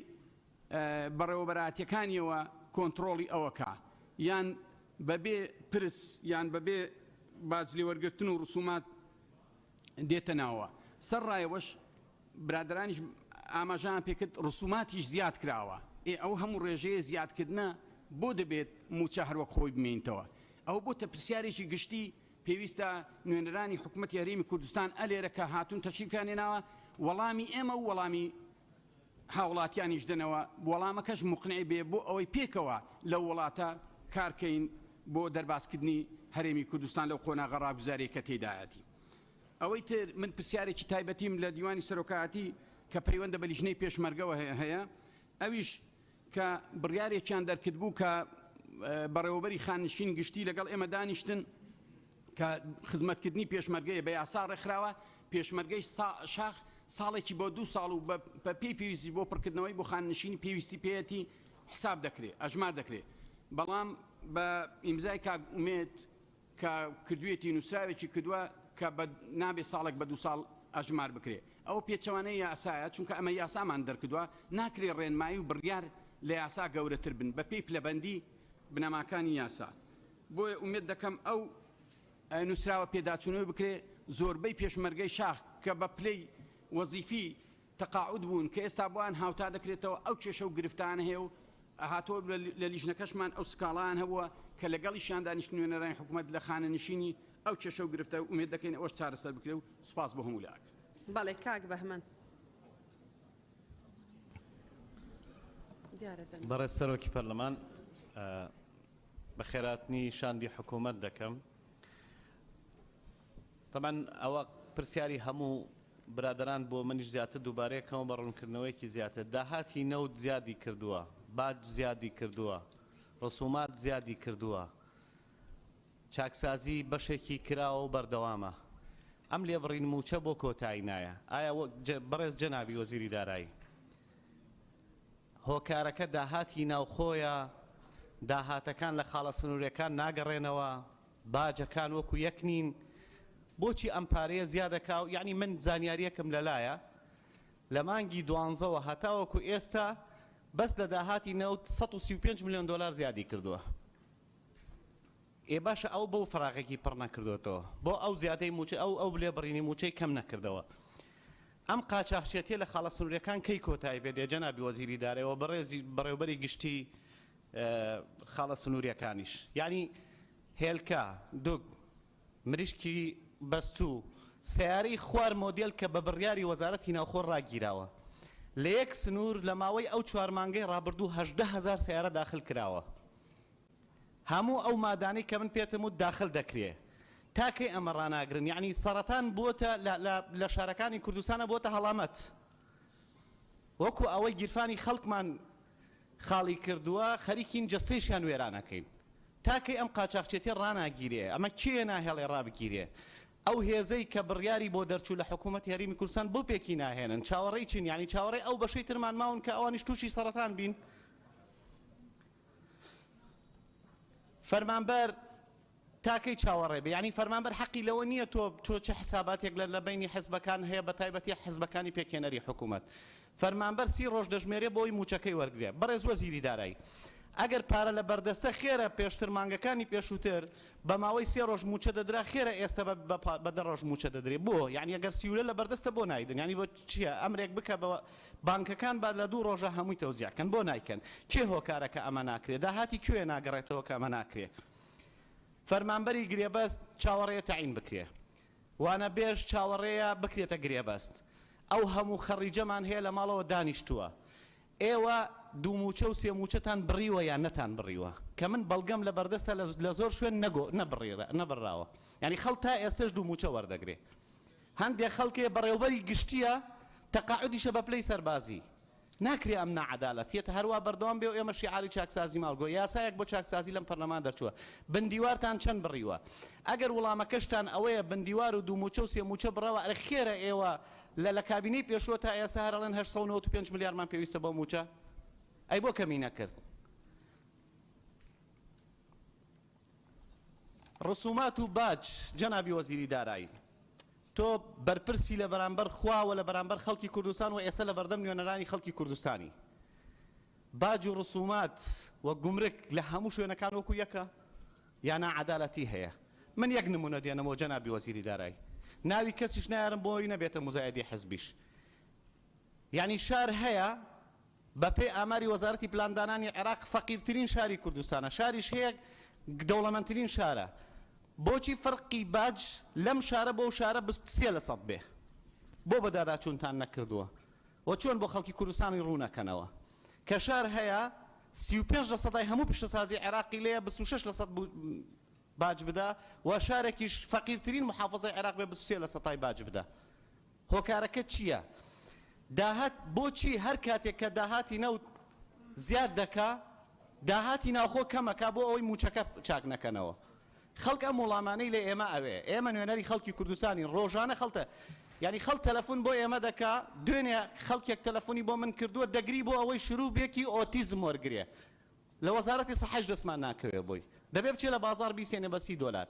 بەڕێوەبەراتیەکانیەوە کۆنتترۆڵی ئەوەکە یان بەبێ پرس یان بەبێ بازلی وەرگرتن و ڕسومات دێتە ناوە سەرڕایەوەش برادرانیش ئاماژان پێکرد ڕسوماتیش زیاد کراوە ئەو هەموو ڕێژەیە زیادکردنە بۆ دەبێت موچە هەروەک خۆی بمێنیتەوە ئەو بۆتە پرسیارێکی گشتی پێویستە نوێنەرانی حکوومەتی هەرێمی کوردستان ئەلێرە کە هاتوون تەشریفیانێناوە وەڵامی ئێمە و وەڵامی هاوڵاتیانیش دەنەوە وەڵامەکەش مقنعی بێ بۆ ئەوەی پێکەوە لەو وڵاتە کارکەین بۆ دەرباسکردنی هەرێمی کوردستان لەو قۆناغە ڕاگوزارێک کە تێدایەتی ئەوەی تر من پرسیارێکی تایبەتیم لە دیوانی سەرۆکایەتی کە پەیوەندە بە لیژنەی پێشمەرگەوە هەیە ئەویش کە بڕیارێکیان دەرکرد بوو کە بەڕێوەبەری خانشین گشتی لەگەڵ ئێمە دانیشتن کە خزمەتکردنی پێشمەرگەیە بە یاسا ڕێکخراوە پێشمەرگەی شاخ ساڵێکی بۆ 2 ساڵ و بە پێی پێویستی بۆ پڕکردنەوەی بۆ خاننشینی پێویستی پێەتی حساب دەکرێت ئەژمار دەکرێت بەڵام بە ئیمزای کاگومێت کە کردوێتی نووسراوێکی کردووە کە نابێ ساڵێک بە 2 ساڵ ئەژمار بکرێت ئەو پێچەوانەی یاسایە چونکە ئەمە یاسامان دەرکردووە ناکرێ ڕێنمایی و بڕیار لە یاسا گەورەتر بن بە پێی پلەبەندی بنەماکانی یاسا بۆیە ئومێد دەکەم ئەو نووسراوە پێداچوونەوە بکرێ زۆربەی پێشمەرگەی شاخ کە بە پلەی وەزیفی تەقاعود بوون کە ئێستا بووان هاوتا دەکرێتەوە ئەو کێشە و گرفتانە هەیە و هاتۆ لە لیژنەکەشمان ئەو سکاڵان هەبووە کە لەگەڵیشیان دانیشت نوێنەرانی حکوومەت لە خانەنشینی ئەو کێشە و گرفتە و ئومێد دەکەین ئەوەش چارەسەر بکرێ و سوپاس بۆ هەموو لاک بەڵێ کاک بەهمەن بەڕێز سەرۆکی پەرلەمان بە خێراتنی شاندی حکوومەت دەکەم طبعا ئەوە پرسیاری هەموو برادران بۆ منیش زیاتر دووبارەیەکەوە بە ڕوونکردنەوەیکی زیاتر داهاتی نەوت زیادی کردووە باج زیادی کردووە ڕسومات زیادی کردووە چاکسازی بەشێکی کراوە و بەردەوامە ئەم لێبڕین موچە بۆ کۆتایی نایە ئایا بەڕێز جەنابی وەزیری دارایی هۆکارەکە داهاتی ناوخۆیە داهاتەکان لە خاڵە سنوورەکان ناگەڕێنەوە باجەکان وەکو یەک نین بۆچی ئەم پارەیە زیادەکاو یعنی من زانیاریەکەم لەلایە لە مانگی دوانزەوە هەتاوەکو ئێستا بەس لە داهاتی نەوت 135 میلیۆن دلار زیادی کردووە باشە ئەو بەو فراغێکی پڕ نەکردوێتەوە بۆ ئەو زیادەی موچە ئەو بڵێبڕینی موچەی کەم نەکردەوە ئەم قاچاقچێتیە لە خاڵە سنوورەکان کەی کۆتایی بێت جەنابی وەزیری دارەوە بەڕێوەبەری گشتی خاڵە سنووریەکانیش یعنی هێلکە دوگ مریشکی بەستوو سیارەی خوار مۆدێل کە بە بڕیاری وەزارەتی ناوخۆ ڕاگیراوە لە یەک سنوور لە ماوەی ئەو 4 مانگەی ڕابردوو 18,000 سیارە داخل کراوە هەموو ئەو مادانەی کە من پێتم و داخل دەکرێ تاکەی ئەمە ڕناگرن یعنی سەرەتان بۆتە لە شارەکانی کوردستانە بۆتە هەڵامەت وەکو ئەوەی گیرفانی خەڵکمان خاڵی کردووە خەریکین جەستەیشیان وێرانەکەین تاکەی ئەم قاچاقچێتی ڕناگیرێ ئەمە کێ ناهێڵێ ڕابگیرێ ئەو هێزەی کە بڕیاری بۆ دەرچوو لە حکوومەت یاریمی کوردستان بۆ پێکی ناهێنن چاوەڕێی چین یعنی چاوەڕێی ئەو بەشەی ترمان ماون کە ئەوانیش تووشی سەرەتان بین فەرمانبەر تاکەی چاوەڕێ بێ یعنی فەرمانبەر حەقی لەوە نییە تۆ چه حساباتێک لە بینی حزبەکان هەیە بە تایبەتی حزبەکانی پێکێنەری حکوومەت فەرمانبەر 30 ڕۆژ دەژمێرێ بۆی موچەکەی وەرگێ بەڕێز وەزیری دارایی ئەگەر پارە لە بەردەستە خێرە پێشتر مانگەکانی پێشووتر بە ماوەی 3 ڕۆژ موچە دەدرا خێرە ئێستا بە 10 ڕۆژ موچە دەدرێ بۆ یعنی ئەگەر سیولە لە بەردەستە بۆ نایدن یعنی بۆ چییە ئەمرێک بکە بە بانکەکان با لە 2 ڕۆژە هەمووی تەوزیعکەن بۆ نایکەن کێ هۆکارەکە ئەمە ناکرێت داهاتی کوێ ناگەڕێتەوە کە ئەمە ناکرێت فەرمانبەری گرێبەست چاوەڕێیە تەعین بکرێ وانە بێژ چاوەڕێیە بکرێتە گرێبەست ئەو هەموو خەڕیجەمان هەیە لە ماڵەوە دانیشتووە ئێوە دوو موچە و سێ موچەتان بڕیوە یان نەتان بڕیوە کە من بەڵگەم لە بەردەستە لە زۆر شوێن نەبڕاوە یعنی خەڵک تا ئێستش دوو موچە وەردەگرێ هەندێک خەڵکێ بەڕێوەبەری گشتیە تەقاعودیشە بە پلەی سەربازی ناکرێ ئەم نەعەدالەتیەتە هەروە بەردەوام بێ و ئێمە شیعاری چاکسازی ماڵگۆ یاسایەک بۆ چاکسازی لەم پەرلەمان دەرچووە بندیوارتان چەند بڕیوە ئەگەر وڵامەکەشتان ئەوەیە بندیوار و دوو موچە و سێ موچە بڕەوە ئەرە خێرە ئێوە لە کابینەی پێشوە تا ئێستا هەرەڵێن 895 ملیارمان پێویستە بۆ موچە ئەی بۆ کەمی نەکرد ڕسومات و باج جەنابی وەزیری دارایی تۆ بەرپرسی لە بەرامبەر خواوە لە بەرامبەر خەڵکی کوردستان و ئێستا لە بەردەم نوێنەرانی خەڵکی کوردستانی باج و ڕسومات وە گومرک لە هەموو شوێنەکان وەکو یەکە یا نەعەدالەتی هەیە من یەک نمونە دێنەوە جەنابی وەزیری دارایی ناوی کەسیش نایارم بۆی نەبێتە مزایەدی حزبیش یعنی شار هەیە بەپێی ئاماری وەزارەتی پلاندانانی عێراق فەقیرترین شاری کوردستانە شاریش هەیە دەوڵەمەندترین شارە بۆچی فەرقی باج لەم شارە بۆ شارە 3% بێ بۆ بەداداچوونتان نەکردووە و چۆن بۆ خەڵکی کوردستانی ڕوونەکەنەوە کە شار هەیە 35% هەموو پیشەسازی عێراقی لێە 26% باج بدا و شارێکیش فەقیرترین محافظەی عێراق بێ 23% باج بدا هۆکارەکە چییە داهات بۆچی هەر کاتێک کە داهاتی نەوت زیاد دەکا داهاتی ناوخۆ کەمەکە بۆ ئەوەی موچەکە چاک نەکەنەوە خەڵک ئەم وڵامانەی لە ئێمە ئەوێ ئێمە نوێنەری خەڵکی کوردستانی ڕۆژانە خەڵتە یعنی خەڵک تەلەفۆن بۆ ئێمە دەکا دوێنێ خەڵکێک تەلەفۆنی بۆ من کردووە دەگری بۆ ئەوەی شروع بێکی ئۆتیزم وەرگێ لە وەزارەتی سەحەش دەستمان ناکەوێ بۆی دەبێ بچێ لە بازار بیسێنێ بە $30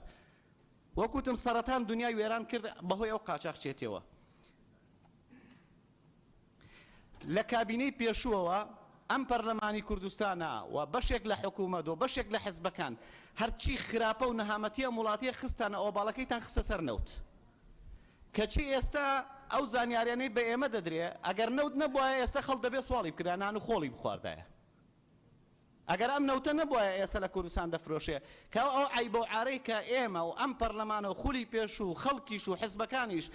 وەکوتم سەرەتان دنیای وێران کرد بەهۆی ئەو قاچاقچێتیەوە لە کابینەی پێشووەوە ئەم پەرلەمانی کوردستانە و بەشێک لە حکوومەت و بەشێک لە حزبەکان هەرچی خراپە و نەهامەتیە وڵاتیە خستانە ئۆباڵەکەیتان خستە سەر نەوت کەچی ئێستا ئەو زانیاریانەی بە ئێمە دەدرێ ئەگەر نەوت نەبووە ئێستا خەڵک دەبێ سواڵی بکرا نان و خۆڵی بخواردایە ئەگەر ئەم نەوتە نەبووە ئێستا لە کوردستان دەفرۆشێ کە ئەو عیب و عارەی کە ئێمە و ئەم پەرلەمانە و خولی پێش و خەڵکیش و حزبەکانیش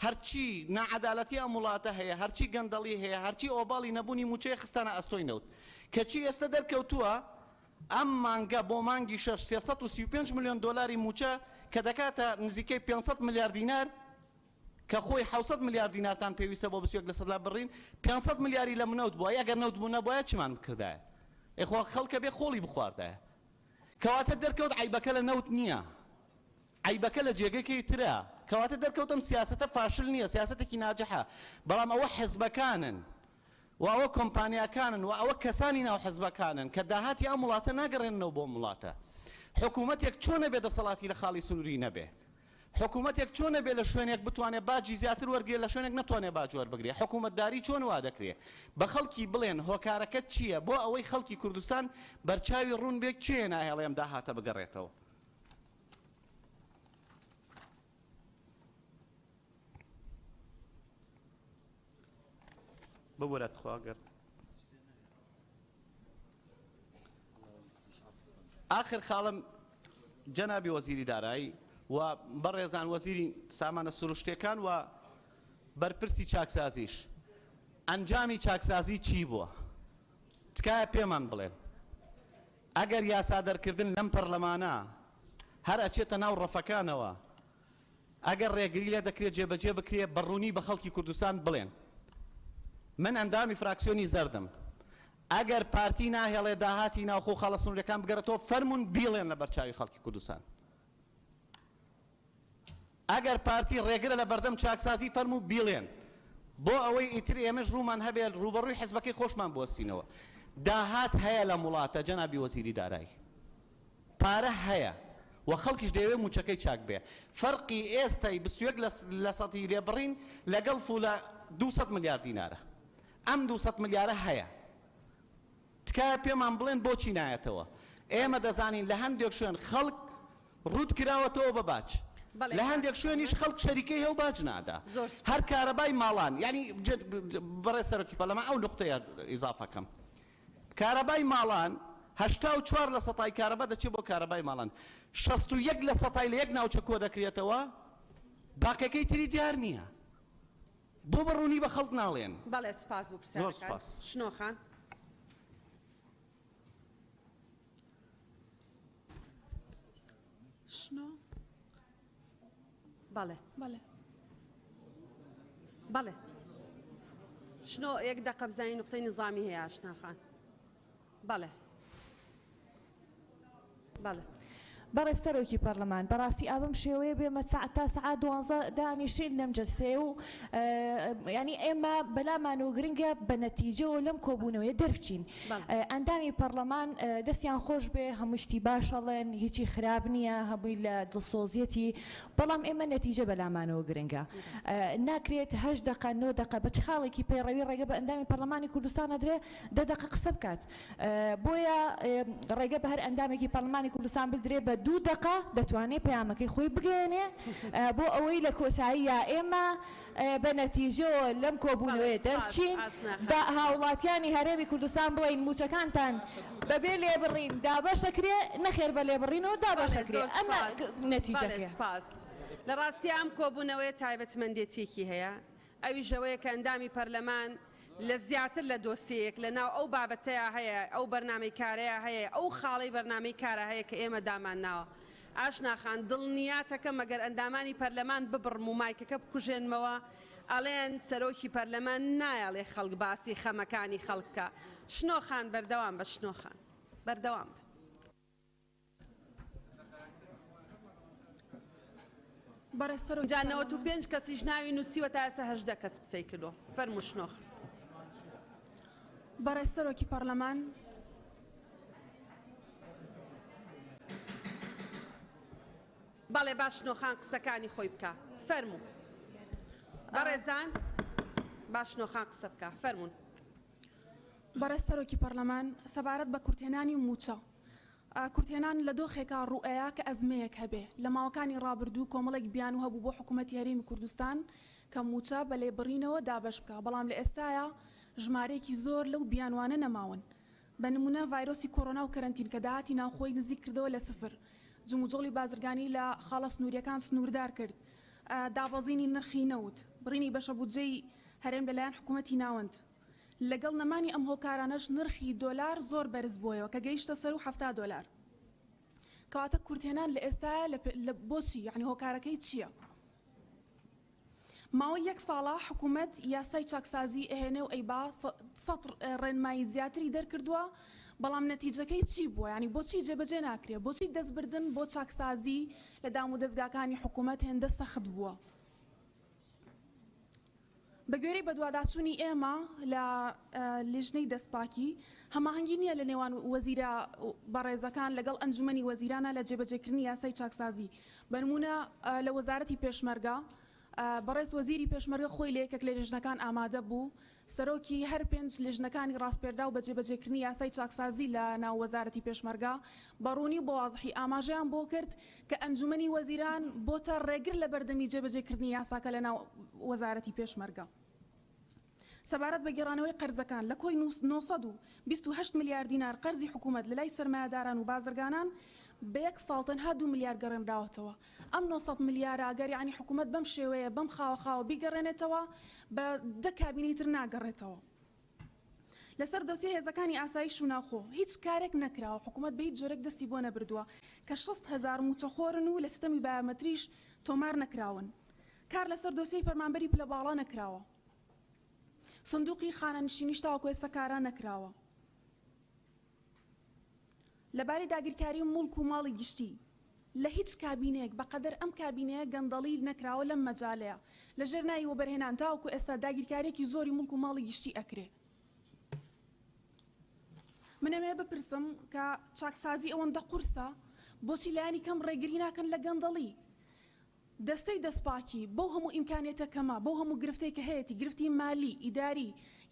هەرچی نەعەدالەتی ئەم وڵاتە هەیە هەرچی گەندەڵی هەیە هەرچی ئۆباڵی نەبوونی موچەیە خستانە ئەستۆی نەوت کەچی ئێستا دەرکەوتووە ئەم مانگە بۆ مانگی 335 ملیۆن دۆلاری موچە کە دەکاتە نزیکەی 500 ملیار دینار کە خۆی 700 ملیار دینارتان پێویستە بۆ بسیۆک لە سەدلا بڕین 500 ملیاری لە منەوت بووە ئەگەر نەوت بوو نەبووە چمان کردایە ئێخوا خەڵکە بێ خۆڵی بخواردایە کەواتە دەرکەوت عیبەکە لە نەوت نییە عیبەکە لە جێگەکەی ترە کەواتە دەرکەوتم سیاسەتە فاشل نییە سیاسەتێکی ناجحە بەڵام ئەوە حزبەکانن و ئەوە کۆمپانیاکانن و ئەوە کەسانی ناو حزبەکانن کە داهاتی ئەم وڵاتە ناگەڕێنەوە بۆ وڵاتە حکوومەتێک چۆنە بێ دەسەڵاتی لە خاڵی سنووری نەبێ حکوومەتێک چۆنە بێ لە شوێنێک بتوانێت باجی زیاتر وەرگێ لە شوێنێک ناتوانێت باج وەربگرێ حکوومەتداری چۆن وا دەکرێت بە خەڵکی بڵێن هۆکارەکەت چییە بۆ ئەوەی خەڵکی کوردستان بەرچاوی ڕوون بێ کێ ناهێڵێم داهاتە بگەڕێتەوە ببورەت خواگەر آخر خاڵم جەنابی وەزیری دارایی و بەڕێزان وەزیری سامانە سروشتەکان و بەرپرسی چاکسازیش ئەنجامی چاکسازی چی بووە تکایە پێمان بڵێن ئەگەر یاسادەرکردن لەم پەرلەمانە هەر ئەچێتە ناو ڕەفەکانەوە ئەگەر ڕێگری لێ دەکرێت جێبەجێ بکرێت بەڕوونی بە خەڵکی کوردستان بڵێن من ئەندامی فراکسیۆنی زەردم ئەگەر پارتی ناهێڵێ داهاتی ناوخۆ خاڵە سنووریەکان بگەڕێتەوە فەرمون بیڵێن لە بەرچاوی خەڵکی کوردستان ئەگەر پارتی ڕێگرە لە بەردەم چاکسازی فەرموو بیڵێن بۆ ئەوەی ئیتر ئێمەش ڕوومان هەبێت ڕوبەڕووی حیزبەکەی خۆشمان بوەستینەوە داهات هەیە لە وڵاتە جەنابی وەزیری دارایی پارە هەیە و خەڵکیش دەیەوێت موچەکەی چاک بێ فەرقی ئێستای 21 لە سەدی لێبڕین لەگەڵ فولە 200 ملیار دینارە ئەم 200 ملیارە هەیە تکایە پێمان بڵێن بۆچی نایەتەوە ئێمە دەزانین لە هەندێک شوێن خەڵک ڕوت کراوەتەوە بە باج لە هەندێک شوێنیش خەڵک شەریکەی هەو باج نادا هەر کارەبای ماڵان یعنی بەڕێ سەرۆکی پەرلەمان ئەو نقطەیە ئیزافەکەم کارەبای ماڵان 84 لە سەتای کارەبا دەچێت بۆ کارەبای ماڵان 61 لە سەتای لە یەک ناوچە کۆ دەکرێتەوە باقیەکەی تری دیار نییە بۆ بەڕوونی بە خەڵک ناڵێن بەڵێ سپاس بۆ پرسیارەکان شنۆخان شنو؟ بەڵێ بله بەڵێ شنۆ یەک دەقە بزانین نقطەی نظامی هەیە ئاشناخان بەڵێ بەڵێ بەڕێ سەرۆکی پەرلەمان بەڕاستی ئابم شێوەیە بێمە تا سەعات 12 دانیشین لەم جەلسەیە و ینی ئێمە بەلامان و گرنگە بە نەتیجەوە لەم کۆبوونەوەی دەربچین ئەندامی پەرلەمان دەستیان خۆش بێ هەمووشتی باشەڵێن هیچی خراپ نییە هەمووی لە دڵسۆزیەتی بەڵام ئێمە نەتیجە بەلامانەوە گرنگە ناکرێت 8 دقە 9 دقە بە چ خاڵێکی پەیڕەوی ڕێگە بە ئەندامی پەرلەمانی کوردستان ئەدرێ 10 دقە قسە بکات بۆیە ڕێگە بە هەر ئەندامێکی پەرلەمانی کوردستان بدرێ بە 2 دقە دەتوانێت پەیامەکەی خۆی بگەێنێ بۆ ئەوەی لە کۆتاییە ئێمە بە نەتیجەوە لەم کۆبوونەوەی دەرچین بە هاوڵاتیانی هەرێمی کوردستان بڵین موچەکانتان بەبێ لێبڕین دابەشەکرێ نەخێر بە لێبڕینەوە دابەشەکرێ ئەمە نەتیجەکە لە ڕاستی ئەم کۆبوونەوەی تایبەتمەندێتێکی هەیە ئەوی ژەوەیە کە ئەندامی پەرلەمان لە زیاتر لە دۆستەیەک لە ناو ئەو بابەتەیە هەیە ئەو بەرنامەی کارەیە هەیە ئەو خاڵی بەرنامەی کارە هەیە کە ئێمە دامان ناوە ئاشناخان دڵنیاتەکە مەگەر ئەندامانی پەرلەمان ببڕم و مایکەکە بکوژێنمەوە ئەڵێن سەرۆکی پەرلەمان نایەڵێ خەڵک باسی خەمەکانی خەڵکە شنۆخان بەردەوام بە شنۆخان بەردەوام جانەوە تو 5 کەسیش ناوی نووسیوە تا ئێستا 18 کەس قسەی کردووە فەرموو شنۆخ بەڕێ سەرۆکی پەرلەمان بەڵێ باش نۆخان قسەکانی خۆی بکە فەرموو بەڕێزان باش نۆخان قسە بکە فەرموون بەڕێ سەرۆکی پەرلەمان سەبارەت بە کورتێنانی موچە کورتێنان لە دۆخێکا ڕوئەیە کە ئەزمەیەک هەبێ لە ماوەکانی ڕابردوو کۆمەڵێک بیان و هەبوو بۆ حکوومەتی هەرێمی کوردستان کە موچە بە لێبڕینەوە دابەش بکە بەڵام لە ئێستاە ژمارەیەکی زۆر لەو بیانوانە نەماون بە نمونە ڤایرۆسی کۆڕۆنا و کەرەنتین کە داهاتی ناوخۆی نزیک کردەوە لە سفر جموجۆڵی بازرگانی لە خاڵە سنووریەکان سنووردار کرد دابەزینی نرخی نەوت بڕینی بەشە بودجەی هەرێم لەلایەن حکوومەتی ناوەند لەگەڵ نەمانی ئەم هۆکارانەش نرخی دۆلار زۆر بەرز بوویەوە کە گەیشتە سەر و 70 دۆلار کەواتە کورتێنان لە ئێستا لە بۆچی یعنی هۆکارەکەی چییە؟ ماوەی 1 ساڵە حکوومەت یاسای چاکسازی ئەهێنێ و ئەیبا 100 ڕێنمایی زیاتری دەرکردووە بەڵام نەتیجەکەی چی بووە؟ ینی بۆچی جێبەجێ ناکرێت؟ بۆچی دەستبردن بۆ چاکسازی لە دام و دەستگاکانی حکوومەت هێندە سەخت بووە؟ بەگوێرەی بەدواداچوونی ئێمە لە لیژنەی دەستپاکی هەماهەنگی نییە لە نێوان وەزیرە بەڕێزەکان لەگەڵ ئەنجومەنی وەزیرانە لە جێبەجێکردنی یاسای چاکسازی. بەنمونە لە وەزارەتی پێشمەرگە بەڕێز وەزیری پێشمەرگە خۆی لە یەکێک لە لیژنەکان ئامادە بوو سەرۆکی هەر 5 لیژنەکانی ڕاستپێردا و بە جێبەجێکردنی یاسای چاکسازی لە ناو وەزارەتی پێشمەرگە بەڕوونی بۆ وازحی ئاماژەیان بۆ کرد کە ئەنجومەنی وەزیران بۆتە ڕێگر لە بەردەمی جێبەجێکردنی یاساکە لە ناو وەزارەتی پێشمەرگە. سەبارەت بە گێڕانەوەی قەرزەکان لە کۆی 928 میلیارد دینار قەرزی حکوومەت لە لای سەرمایه‌داران و بازرگانان بە یەک ساڵ تەنها 2 میلیارد گەڕێنراوەتەوە. ئەم 900 میلیارە ئەگەر یعنی حکوومەت بەم شێوەیە بەم خاوە بیگەڕێنێتەوە بە 10 کابینەی تر ناگەڕێتەوە. لەسەر دۆسیە هێزەکانی ئاسایش و ناوخۆ هیچ کارێک نەکراوە، حکوومەت بە هیچ جۆرێک دەستی بۆ نەبردووە کە 6,000 موچەخۆرن و لە سیستەمی بایۆمەتریش تۆمار نەکراون. کار لەسەر دۆسیەی فەرمانبەری پلە باڵا نەکراوە. سندوقی خانەنشینیش تاوەکو ئێستا کاران نەکراوە. لەبارەی داگیرکاری و موڵک و ماڵی گشتی لە هیچ کابینەیەک بەقەدەر ئەم کابینەیە گەندەڵی نەکراوە لەم مەجالەیە لە ژێر ناوی وەبەرهێنان تاوەکو ئێستا داگیرکارێکی زۆری موڵک و ماڵی گشتی ئەکرێ. منەمێ بپرسم کە چاکسازی ئەوەندە قورسە بۆچی لایانی کەم ڕێگری ناکەن لە گەندەڵی؟ دەستەی دەستپاکی بەو هەموو ئیمکانێتە کەمە بەو هەموو گرفتەی کە هەیەی گرفتی مالی، ئیداری،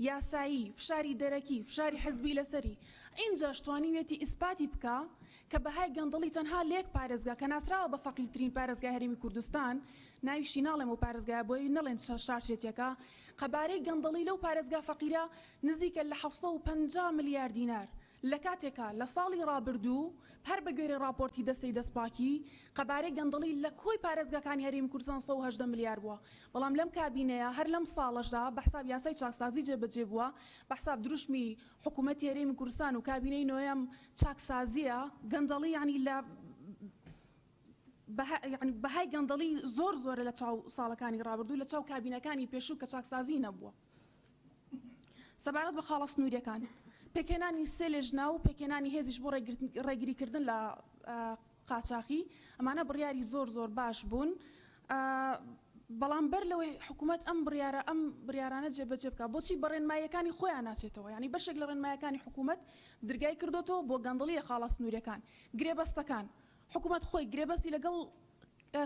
یاسایی، فشاری دەرەکی، فشاری حزبی لەسەری اینجا شتوانیوێتی ئیسپاتی بکە کە بەهای گەندەڵی تەنها لێک پارێزگا کە ناسراوە بە فەقیرترین پارێزگای هەرێمی کوردستان ناویشی ناڵێم و پارێزگای بۆی نەڵێن شارچێتیەکە قەبارەی گەندەڵی لەو پارێزگا فەقیرە نزیکە لە 750 میلیارد دینار لە کاتێکە لە ساڵی ڕابردوو هەر بە گوێرەی راپۆرتی دەستەی دەستپاکی قەبارەی گەندەڵی لە کۆی پارێزگاکانی هەرێمی کوردستان 180 میلیارد بووە. بەڵام لەم کابینەیە هەر لەم ساڵەشدا بە حساب یاسای چاکسازی جێبەجێ بووە، بە حساب دروشمی حکوومەتی هەرێمی کوردستان و کابینەی نۆیەم چاکسازیە گەندەڵی یعنی لە بەهای گەندەڵی زۆرە لە چاو ساڵەکانی ڕابردوو لە چاو کابینەکانی پێشوو کە چاکسازی نەبووە. سەبارەت بە خاڵە سنووریەکان پێکێنانی سێ لێژنا و پێکێنانی هێزیش بۆ ڕێگریکردن لە قاچاقی ئەمانە بڕیاری زۆر باش بوون. بەڵام بەر لەوەی حکوومەت ئەم بڕیارانە جێبەجێ بکە بۆچی بەڕێنمایەکانی خۆیان ناچێتەوە؟ ینی بەشێک لە ڕێنمایەکانی حکوومەت دەرگای کردوتەوە بۆ گەندەڵی لە خاڵە سنووریەکان. گرێبەستەکان حکوومەت خۆی گرێبەستی لەگەڵ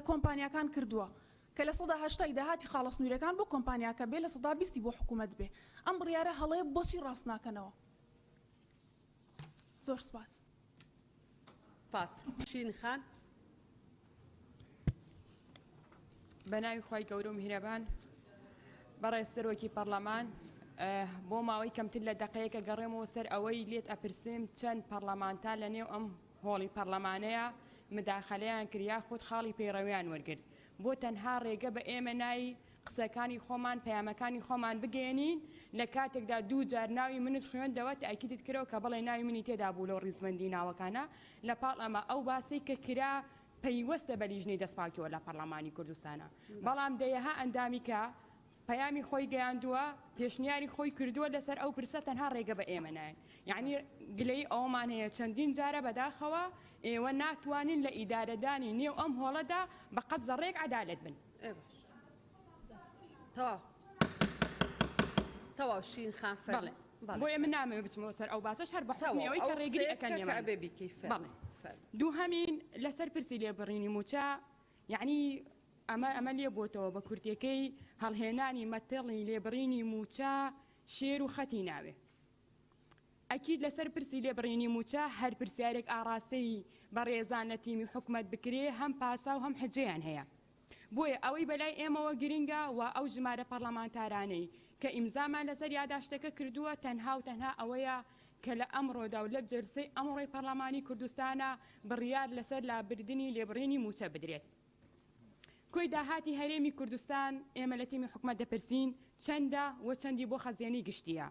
کۆمپانیاکان کردووە کە لە 180 داهاتی خاڵە سنووریەکان بۆ کۆمپانیاکە بێ لە 120 بۆ حکوومەت بێ. ئەم بڕیارە هەڵەیە بۆچی ڕاست ناکەنەوە؟ زۆر سپاس. شین خان بەناوی خی گەورە و میهرەبان بەڕێز سەرۆکی پەرلەمان بۆ ماوەی کەمتر لە دەقەیەکە گەڕێمەوە سەر ئەوەی لێت ئەپرسیم چەند پەرلەمانتان لە نێو ئەم هۆڵی پەرلەمانەیە مداخەلەیان کریا خۆت خاڵی پەیڕەویان وەرگرت بۆ تەنها ڕێگە بە ئێمە نایی قسەکانی خۆمان پەیامەکانی خۆمان بگەێنین لە کاتێکدا 2 جار ناوی منت خوێندەوە تاکیدت کرەوە کە بڵێ ناوی منی تێدا بوو لەو ڕیزبەندی ناوەکانە لە پاڵ ئەمە ئەو باسی کە کرا پەیوەستە بە لیژنەی دەستپاکیەوە لە پەرلەمانی کوردستانە بەڵام دەیەها ئەندامی کە پەیامی خۆی گەیاندووە پێشنیاری خۆی کردووە لەسەر ئەو پرسە تەنها ڕێگە بە ئێمە نایەن یعنی گلەی ئەومان هەیە چەندین جارە بەداخەوە ئێوە ناتوانین لە ئیدارەدانی نێو ئەم هۆڵەدا بە قەت زەڕێک عەدالەت بن. تەواو شین خان فەرمێ بۆیە من نامەوێ بچمەوە سەر ئەو باسەش هەر بە حکمی ئەوەی کە ڕێگری ئەەکەن ئێمە. دووهەمین لەسەر پرسی لێبڕینی موچە یعنی ئەمە لێ بۆتەوە بە کورتەکەی هەڵهێنانی مەتەڵی لێبڕینی موچە شێر و خەتی ناوێ. ئەکید لەسەر پرسی لێبڕینی موچە هەر پرسیارێک ئاراستەی بە ڕێزان لە تیمی حکومەت بکرێ هەم پاسا و هەم حجەیان هەیە. بۆیە ئەوەی بەلای ئێمەوە گرنگە و ئەو ژمارە پەرلەمانتارانەی کە ئیمزامان لەسەر یاداشتەکە کردووە تەنها و تەنها ئەوەیە کە لە ئەمڕۆدا و لە جلسەی ئەمڕۆی پەرلەمانی کوردستانە بڕیار لەسەر لابردنی لێبڕینی موچە بدرێت. کۆی داهاتی هەرێمی کوردستان ئێمە لە تیمی حکومەت دەپرسین چەندە و چەندی بۆ خەزیێنی گشتیە.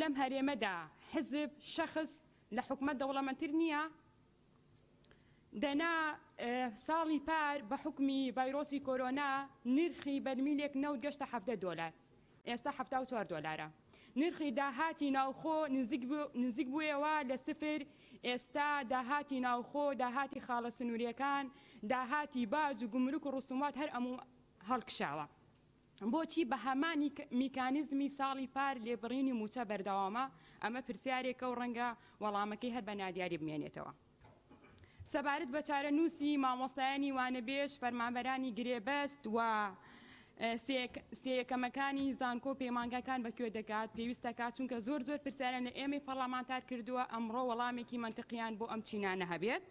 لەم هەرێمەدا حزب شەخص لە حکومەت دەوڵەمەندتر نییە. دەنا ساڵی پار بە حکمی ڤایرۆسی کۆرۆنا نرخی بەرمیلێک نەوت گەشتە $70 ئێستا $74. نرخی داهاتی ناوخۆ نزیک بوویەوە لە سفر. ئێستا داهاتی ناوخۆ، داهاتی خاڵە سنووریەکان، داهاتی باج و گومرک و ڕسومات هەر ئەموو هەڵکشاوە. بۆچی بە هەمانی میکانیزمی ساڵی پار لێبڕینی موچە بەردەوامە؟ ئەمە پرسیارێکە و ڕەنگە وەڵامەکەی هەر بە نادیاری بمێنێتەوە. سەبارەت بە چارەنووسی مامۆستایانی وانەبێژ، فەرمانبەرانی گرێبەست و سێیەکەمەکانی زانکۆ پەیمانگاکان بەکوێ دەکات پێویستە کات، چونکە زۆر پرسیارە لە ئێمەی پەرلەمانتار کردووە ئەمڕۆ وەڵامێکی منتقیان بۆ ئەم چینانە هەبێت.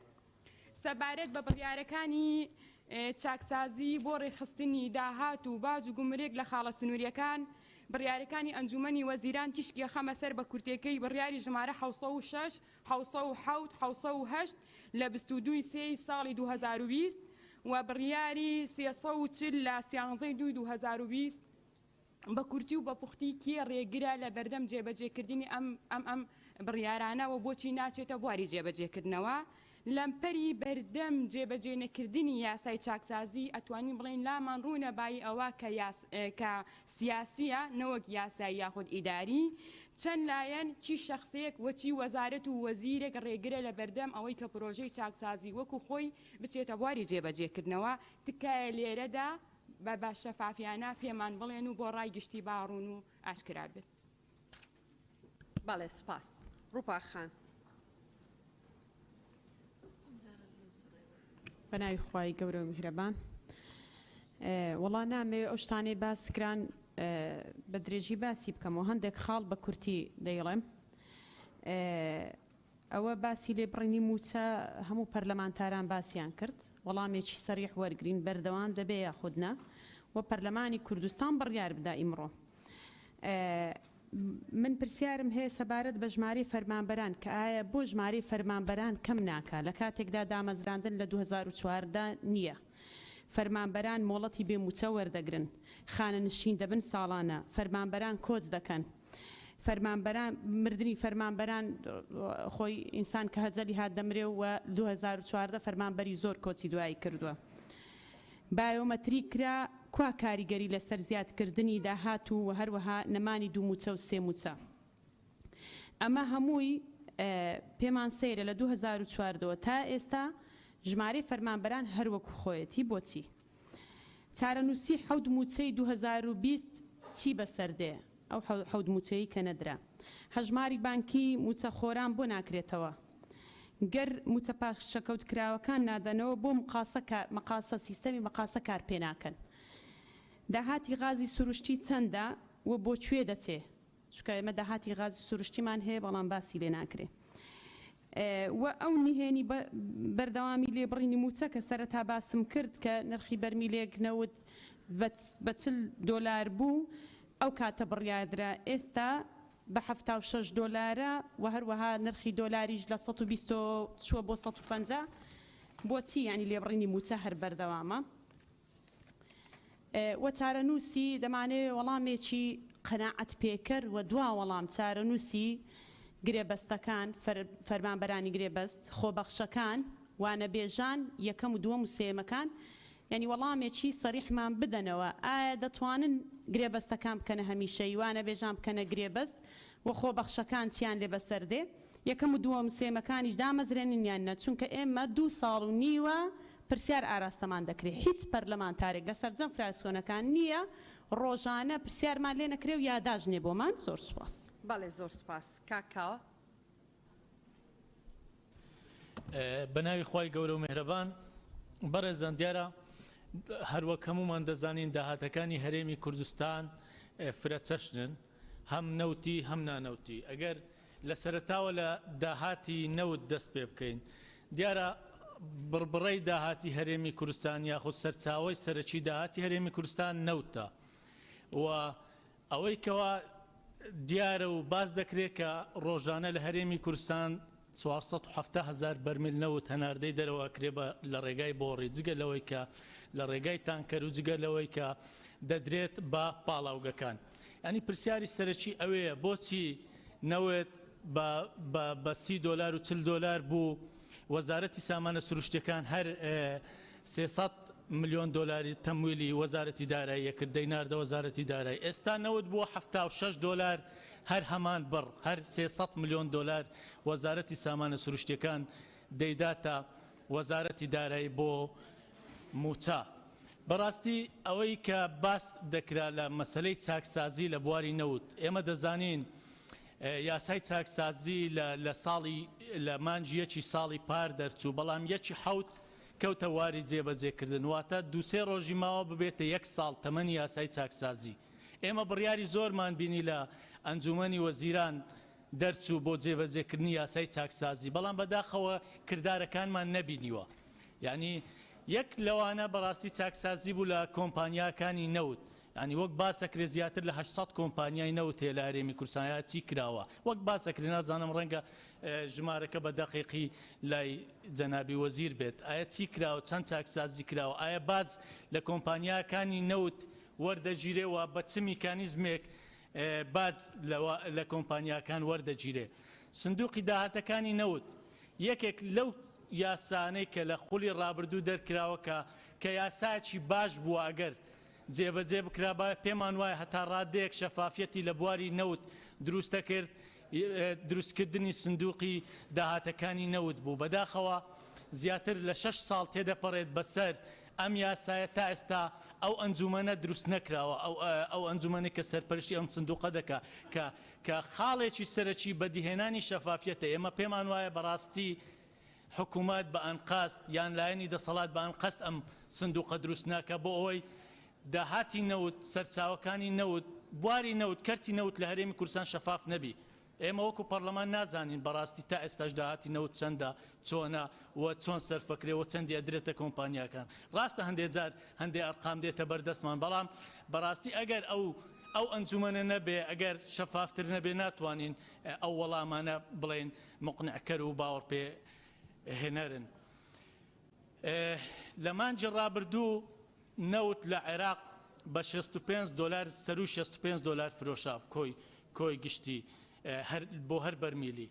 سەبارەت بە بڕیارەکانی چاکسازی بۆ ڕێخستنی داهات و باج و گومرێک لە خاڵە سنووریەکان، بڕیارەکانی ئەنجومەنی وەزیران تیشکی خەمە سەر بە کورتەکەی بڕیاری ژمارە 6 7 لە 22 سێی ساڵی 2020 و بڕیاری 340 لە 13/2/2020 بە کورتی و بە پوختی کێ ڕێگرە لە بەردەم جێبەجێکردنی ئەم بڕیارانەوە بۆچی ناچێتە بواری جێبەجێکردنەوە. لەمپەری بەردەم جێبەجێ نەکردنی یاسای چاکسازی ئەتوانین بڵێن لامان ڕوونە بای ئەوە کە سیاسیە نەوەک یاسای یاخود ئیداری، چەند لایەن چی شخصەیەک وەچی وەزارەت و وەزیرێک ڕێگرە لە بەردەم ئەوەی کە پرۆژەی چاکسازی وەکو خۆی بچێتە بواری جێبەجێکردنەوە. تکایە لێرەدا بە شەفافیانە پێمان بڵێن و بۆ ڕای گشتی باڕون و ئاشکرا بێت. بەڵێ سوپاس. ڕووپاخان. بەناوی خوای گەورە و میهرەبان. وەڵا نامەوێ ئەو شتانەی باسکران بە درێژی باسی بکەمەوە. هەندێک خاڵ بە کورتی دەیڵێم. ئەوە باسی لێبڕینی موچە هەموو پەرلەمانتاران باسییان کرد، وەڵامێکی سەریح وەرگرین بەردەوام دەبێ یاخودنا و پەرلەمانی کوردستان بڕیار بدا ئیمڕۆ. من پرسیارم هەیە سەبارەت بە ژمارەی فەرمانبەران کە ئایا بۆ ژمارەی فەرمانبەران کەم ناکا لە کاتێکدا دامەزراندن لە 2014 نییە. فەرمانبەران مۆڵەتی بێموچە وەردەگرن، خانە نشین دەبن ساڵانە، فەرمانبەران کۆچ دەکەن. فەرمانبەران مردنی فەرمانبەران خۆی ئینسان کە هەجەلی هات دەمرێ و 2014 فەرمانبەری زۆر کۆچی دوایی کردووە. بایۆمەتری کرا کوا کاریگەری لەسەر زیادکردنی داهات و هەروەها نەمانی دوو موچە و سێ موچە. ئەمە هەمووی پێمان سەیرە لە 2014 تا ئێستا ژمارەی فەرمانبەران هەروەکو خۆیەتی. بۆچی؟ چارەنووسی حەوت موچەی 2020 چی بەسەردێ؟ ئەو حەوت موچەیی کە نەدرا. هەژماری بانکی موچە خۆران بۆ ناکرێتەوە. گەر موچە پاشەکەوت کراوەکان نادەنەوە بۆ مەقاسە سیستەمی مەقاسە کار پێ ناکەن. داهاتی غازی سروشتی چەندە و بۆ کوێ دەچێ؟ چونکە ئێمە داهاتی غازی سروشتیمان هەیە بەڵام باسی لێ ناکرێ. و ئەو نهێنی بەردەوامی لێبڕینی موچە کە سەرەتا باسم کرد کە نرخی بەرمیلێک نەوت بە $40 بوو، ئەو کاتە بڕیادرا. ئێستا بە $76 و هەروەها نرخی دۆلاریش لە 120 چووە بۆ 150. بۆچی ینی لێبڕینی موچە هەر بەردەوامە؟ و چارەنووسی دەمانێت وەڵامێکی قەناعەت پێکەر و دوا وەڵام چارەنووسی گرێبەستەکان، فەرمانبەرانی گرێبەست، خۆبەخشەکان، وانەبێژان، یەکەم و دووەم و سێمەکان، ینی وەڵامێکی سەریحمان بدەنەوە. ئایا دەتوانن گرێبەستەکان بکەنە هەمیشەی، وانەبێژان بکەنە گرێبەست و خۆبەخشەکان چیان لێ بەسەردێ؟ یەکەم و دووەم و سێمەکانیش دامەزرێنیان نە، چونکە ئێمە 2 ساڵ و نیوە پرسیار ئاراستەمان دەکرێت. هیچ پەرلەمانتارێک لەسەر جەم فراسۆنەکان نییە ڕۆژانە پرسیارمان لێ نەکرێ و یاداژنێ بۆمان. زۆر سوپاس. بەڵێ زۆر سوپاس. کاکاوە. بەناوی خوای گەورە و میهرەبان. بەڕێزان دیارە هەروەک هەمومان دەزانین داهاتەکانی هەرێمی کوردستان فرەچەشنن، هەم نەوتی هەم نانەوتی. ئەگەر لە سەرەتاوە لە داهاتی نەوت دەست پێ بکەین، دیارە بڕبڕەی داهاتی هەرێمی کوردستان یاخود سەرچاوەی سەرەکی داهاتی هەرێمی کوردستان نەوتە و ئەوەی کەوا دیارە و باز دەکرێت کە ڕۆژانە لە هەرێمی کوردستان 470,000 بەرمیل نەوت هەناردەی دەرەوە کرێ لە ڕێگای بۆڕی، جگە لەوەی کە لە ڕێگای تانکەر و جگە لەوەی کە دەدرێت بە پاڵاوگەکان. ینی پرسیاری سەرەکی ئەوەیە بۆچی نەوێت بە $30 و $40 بوو وەزارەتی سامانە سروشتەکان هەر $300 ملیۆن تەمویلی وەزارەتی دارایی یەکرد دەیناردە وەزارەتی دارایی. ئێستا نەوت بووە $76 هەر هەمان بڕ هەر 300 میلیۆن دلار وەزارەتی سامانە سروشتیەکان دەیداتە وەزارەتی دارایی بۆ موچە. بەڕاستی ئەوەی کە باس دەکرا لە مەسلەی چاکسازی لە بواری نەوت ئێمە دەزانین یاسای چاکسازی لە ساڵی لە مانجی یەکی ساڵی پار دەرچوو بەڵام یەکی حەوت کەوتە واری جێبەجێکردن واتە دووسێ ڕۆژی ماوە ببێتە 1 ساڵ تەمەنی یاسای چاکسازی. ئێمە بڕیاری زۆرمان بینی لە ئەنجومەنی وەزیران دەرچوو بۆ جێبەجێکردنی یاسای چاکسازی بەڵام بەداخەوە کردارەکانمان نەبینیوە. یعنی یەک لەوانە بەڕاستی چاکسازی بوو لە کۆمپانیاکانی نەوت ینی وەک باسەکرێ زیاتر لە 800 کۆمپانیای نەوت هەیە لە هەرێمی کوردستان چی کراوە وەک باسەکرێ نازانم ڕەنگە ژمارەکە بە دەقیقی لای جەنابی وەزیر بێت ئایا چی کراوە چەند چاکسازی کراوە ئایا باج لە کۆمپانیاکانی نەوت وەردەگیرێەوە بە چ میکانیزمێک باج لە کۆمپانیاکان وەردەگیرێ. سندوقی داهاتەکانی نەوت یەکێک لەو یاسانەی کە لە خولی ڕابردوو دەرکراوە کە یاساکی باش بووە ئەگەر جێبەجێ بکرا پێمان وایە هەتا ڕادەیەک شەفافەتی لە بواری نەوت دروستە کرد دروستکردنی سندوقی داهاتەکانی نەوت بوو. بەداخەوە زیاتر لە 6 ساڵ تێدەپەڕێت بەسەر ئەم یاسایە تا ئێستا ئەو ئەنجومەنە دروست نەکراوە ئەو ئەنجومەنی کە سەرپەرشتی ئەم سندوقە دەکا کە خاڵێکی سەرەکی بەدیهێنانی شەفافەتە. ئێمە پێمان وایە بەڕاستی حکوومەت بە ئەنقاست یان لایەنی دەسەڵات بە ئەنقەست ئەم سندوقە دروست ناکە بۆ ئەوەی داهاتی نەوت سەرچاوەکانی نەوت بواری نەوت کەرتی نەوت لە هەرێمی کوردستان شەفاف نەبی. ئێمە وەکو پەرلەمان نازانین بەڕاستی تا ئێستاش داهاتی نەوت چەندە چۆنە و چۆن سەرفەکرێەوە چەندی ئەدرێتە کۆمپانیاکان. ڕاستە هەندێک جار هەندێک ئەرقام دێتە بەردەستمان بەڵام بەڕاستی ئەگەر ئەو ئەنجومەنە نەبێ ئەگەر شەفافتر نەبێ ناتوانین ئەو وەڵامانە بڵێن مقنعکەر و باوەڕ پێ هێنەرن. لە مانجی ڕابردوو نەوت لە عێراق بە 65 دلار سەر و 65 دلار فرۆشاب کۆی گشتی بۆ هەر بەرمیلی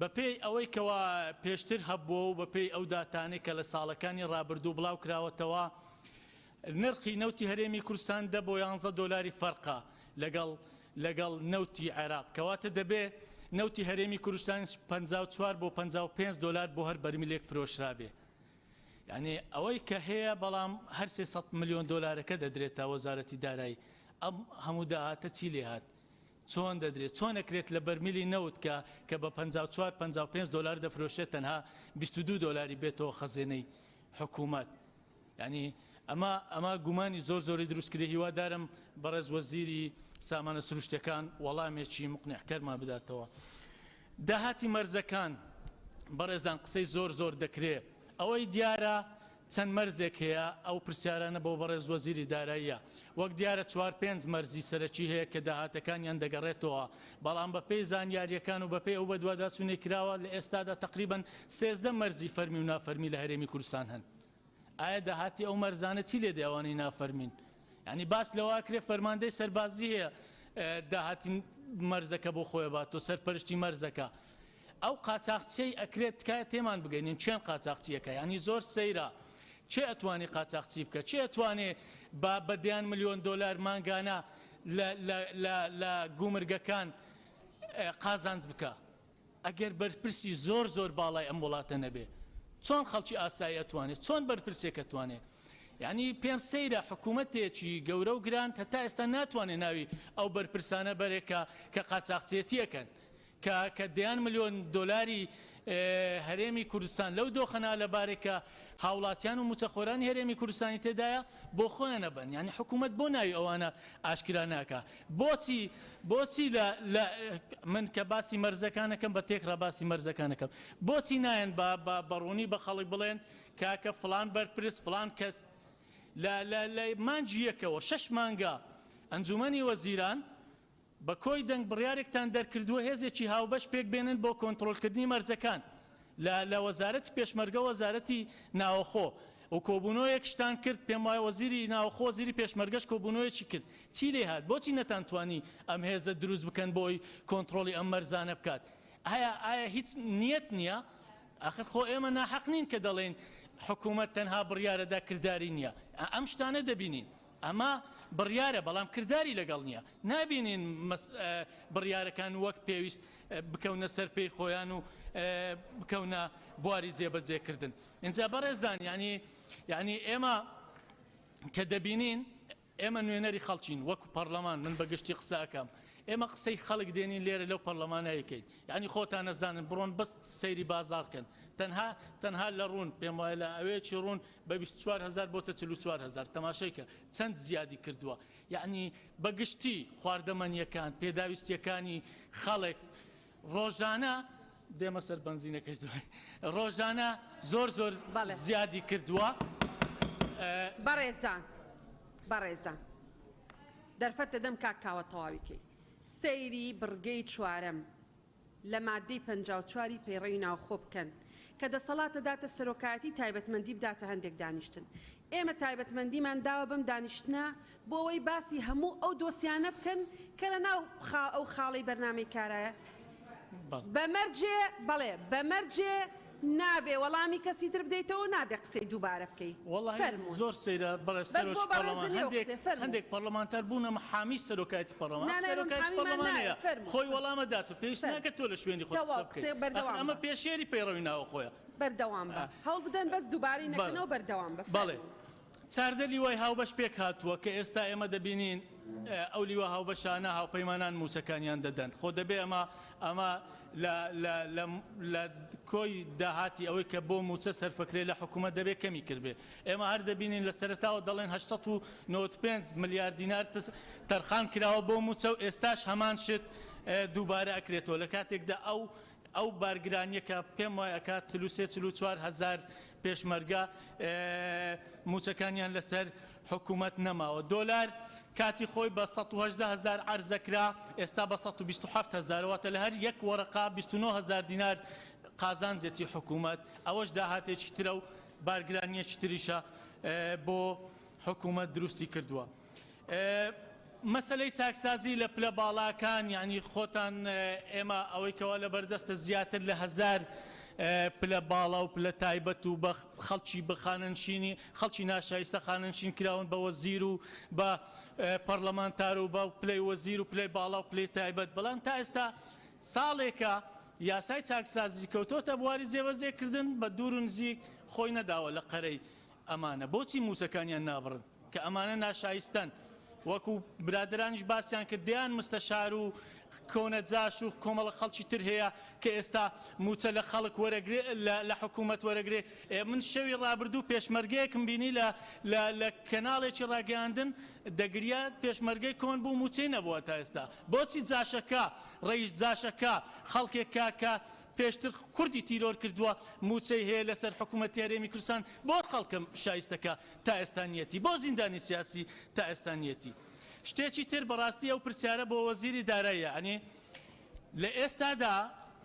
بەپێی ئەوەی کەوا پێشتر هەبووە و بەپێی ئەو داتانەی کە لە ساڵەکانی ڕابردوو بڵاو کراوەتەوە نرخی نەوتی هەرێمی کوردستان دە بۆ 11 دلاری فەرقا لەگەڵ نەوتی عێراق کەواتە دەبێ نەوتی هەرێمی کوردستان 54 بۆ 55 دلار بۆ هەر بەرمیلێک فرۆشرابێ. یعنی ئەوەی کە هەیە بەڵام هەر 300 میلیۆن دلارەکە دەدرێت تا وەزارەتی دارایی ئەم هەموو داهاتە چی لێ هات چۆن دەدرێت چۆن ئەکرێت لە بەرمیلی نەوت کە بە 54-55 دلار دەفرۆشێت تەنها 22 دلاری بێتەوە خەزێنەی حکوومەت. ینی ئەمە گومانی زۆری دروستکرێ هیوادارم بەڕێز وەزیری سامانە سروشتەکان وەڵامێکی مقنعکەرمان بداتەوە. داهاتی مەرزەکان بەڕێزان قسەی زۆر دەکرێت ئەوەی دیارە چەند مەرزێک هەیە ئەو پرسیارانە بۆ بەڕێز وەزیری داراییە وەک دیارە 4-5 مەرزی سەرەکی هەیە کە داهاتەکانیان دەگەڕێتەوە بەڵام بەپێی زانیاریەکان و بەپێی ئەو بەدواداچوونی کراوە لە ئێستادا تقریباً 13 مەرزی فەرمی و نافەرمی لە هەرێمی کوردستان هەن. ئایا داهاتی ئەو مەرزانە چی لێ دەوانەی نافەرمین؟ ینی باس لەوە کرێ فەرماندەی سەربازی هەیە داهاتی مەرزەکە بۆ خۆی باتۆ سەرپەرشتی مەرزەکە. ئەو قاچاقچیەی ئەکرێت تکایە تێمان بگەینین چێن قاچاقچیەکە ینی زۆر سەیرە چێ ئەتوانی قاچاقچی بکە چێ ئەتوانێ بە 10 میلیۆن دلار مانگانە لە گومرگەکان قازانج بکە ئەگەر بەرپرسی زۆر باڵای ئەم وڵاتە نەبێ چۆن خەڵکی ئاسایی ئەتوانێت چۆن بەرپرسێک ئەتوانێت. یعنی پێم سەیرە حکوومەتێکی گەورە و گران هەتا ئێستا ناتوانێت ناوی ئەو بەرپرسانە بەرێکە کە قاچاقچیەتیەکەن کە 10 میلیۆن دلاری هەرێمی کوردستان لەو دۆخەنا لەبارێکە هاوڵاتیان و موچەخۆرانی هەرێمی کوردستانی تێدایە بۆ خۆیان نەبن. یعنی حکوومەت بۆ ناوی ئەوانە ئاشکرا ناکە. بۆچی من کە باسی مەرزەکانەکەم بە تێکڕا باسی مەرزەکانەکەم بۆچی نایەن بەڕوونی بە خەڵک بڵێن کاکە فلان بەرپرس فلان کەس لە مانجی یەکەوە 6 مانگا ئەنجومەنی وەزیران بە کۆی دەنگ بڕیارێکتان دەرکردووە هێزێکی هاوبەش پێک بێنن بۆ کۆنتڕۆلکردنی مەرزەکان لە وەزارەتی پێشمەرگە وەزارەتی ناوەخۆ و کۆبوونەوەیەک شتان کرد پێم وایە وەزیری ناوەخۆ وەزیری پێشمەرگەش کۆبوونەوەیەکی کرد چی لێ هات بۆچی نەتانتوانی ئەم هێزە دروست بکەن بۆی کۆنتڕۆلی ئەم مەرزانە بکات. ئایا هیچ نیەت نییە؟ ئاخر خۆ ئێمە ناحەق نین کە دەڵێن حکوومەت تەنها بڕیارەدا کردداری نییە ئەم شتانە دەبینین ئەمە بڕیارە بەڵام کردداری لەگەڵ نییە نابینین بڕیارەکان وەک پێویست بکەونە سەر پێی خۆیان و بکەونە بواری جێبەجێکردن اینجا بەڕێزان یعنی ئێمە کە دەبینین ئێمە نوێنەری خەڵکین وەکو پەرلەمان من بەگشتی قساکەم ئێمە قسەی خەڵک دێنین لێرە لەو پەرلەمانایەکەین یعنی خۆتان نەزانن بڕۆن بەست سەیری بازارکەن تەنها لە ڕوون پێم وایە لە ئەوەیەکی ڕوون بە 24,000 بۆتە 44,000 تەماشەیکە چەند زیادی کردووە یعنی بەگشتی خواردەمەنیەکان پێداویستیەکانی خەڵک ڕۆژانە دێمە سەر بنزینەکەش دوای ڕۆژانە زۆر زیادی کردووە بەڕێزان دەرفەت دەدەم کاکاوە تەواویکەی سەیری بڕگەی چوارەم لە مادەی 54 پەیڕەوی ناوخۆ بکەن کە دەسەڵاتە داتە سەرۆکایەتی تایبەتمەندی بداتە هەندێک دانیشتن ئێمە تایبەتمەندیمان داوە بەم دانیشتنە بۆ ئەوەی باسی هەموو ئەو دۆسیانە بکەن کە لە ناو ئەو خاڵی بەرنامەی کارایە بەمەرجێ نابێ وەڵامی کەسی تر بدەیتەوە نابێ قسەی دووبارە بکەی زۆر سەیرە بەڕێز هەندێک پەرلەمانتار بوونە حامی سەرۆکایەتی پەرلەمانەیە خۆی وەڵامە دات و پێویست ناکە تۆ لە شوێنی خۆت ئەمە پێشێری پەیڕەوی ناوە خۆیە بەردەوام بە هەوڵ بدەن بەس دووباری نەکەنەوە بەردەوام بە بەڵێ چاردەلی وای هاوبەش پێک هاتووە کە ئێستا ئێمە دەبینین ئەو لیوە هاوبەشانە هاوپەیمانان موچەکانیان دەدەن خۆ دەبێ ئەمە لە کۆی داهاتی ئەوەی کە بۆ موچە سەرفەکرێ لە حکوومەت دەبێت کەمی کردبێ ئێمە هەر دەبینین لە سەرتاوە دەڵێن 895 ملیارد دینار تەرخان کراوە بۆ موچە و ئێستاش هەمان شت دووبارە ئەکرێتەوە لە کاتێکدا ئەو بارگرانیە کە پێم وایە ئەکات 43-44 هزار پێشمەرگە موچەکانیان لەسەر حکوومەت نەماوە دۆلار کاتی خۆی بە 180,000 عرزەکرا ئێستا بە 127,000 واتە لە هەر یەک وەرەقا 29,000 دینار قازانجێتی حکوومەت ئەوەش داهاتێکی ترە و بارگرانیەکی تریشە بۆ حکوومەت دروستی کردووە مەسلەی چاکسازی لە پلە باڵاکان یعنی خۆتان ئێمە ئەوەی کەوا لە بەردەستە زیاتر لە 1000 پلە باڵا و پلە تایبەت و بە خەڵکی بخاننشینی خەڵکی ناشایستە خاننشین کراون بە وەزیر و بە پەرلەمانتار و بە پلەی وەزیر و پلەی باڵا و پلەی تایبەت بەڵام تا ئێستا ساڵێکە یاسای چاکسازی کەوتۆتە بواری جێوەجێکردن بە دوور و نزیک خۆی نەداوە لە قەرەی ئەمانە بۆچی موسەکانیان نابڕن کە ئەمانە ناشایستەن وەکو برادرانیش باسییان کرد دیان مستەشار و کۆنەجاش و کۆمەڵە خەڵکی تر هەیە کە ئێستا موچە لە خەڵک وەرەگرێ لە حکوومەت وەرەگرێ من شەوی ڕابردوو پێشمەرگەیەکم بینی لە کەناڵێکی ڕاگەاندن دەگریا پێشمەرگەی کۆن بوو موچەی نەبووە تا ئێستا بۆچی جاشەکە ڕئیس جاشەکە خەڵکێکا کە پێشتر کوردی تیرۆر کردووە موچەی هەیە لەسەر حکوومەتی هەرێمی کوردستان بۆ خەڵکم شایستەکە تا ئێستانیەتی بۆ زیندانی سیاسی تا ئێستانیەتی شتێکی تر بەڕاستی ئەو پرسیارە بۆ وەزیری داراییە ئەنێ لە ئێستادا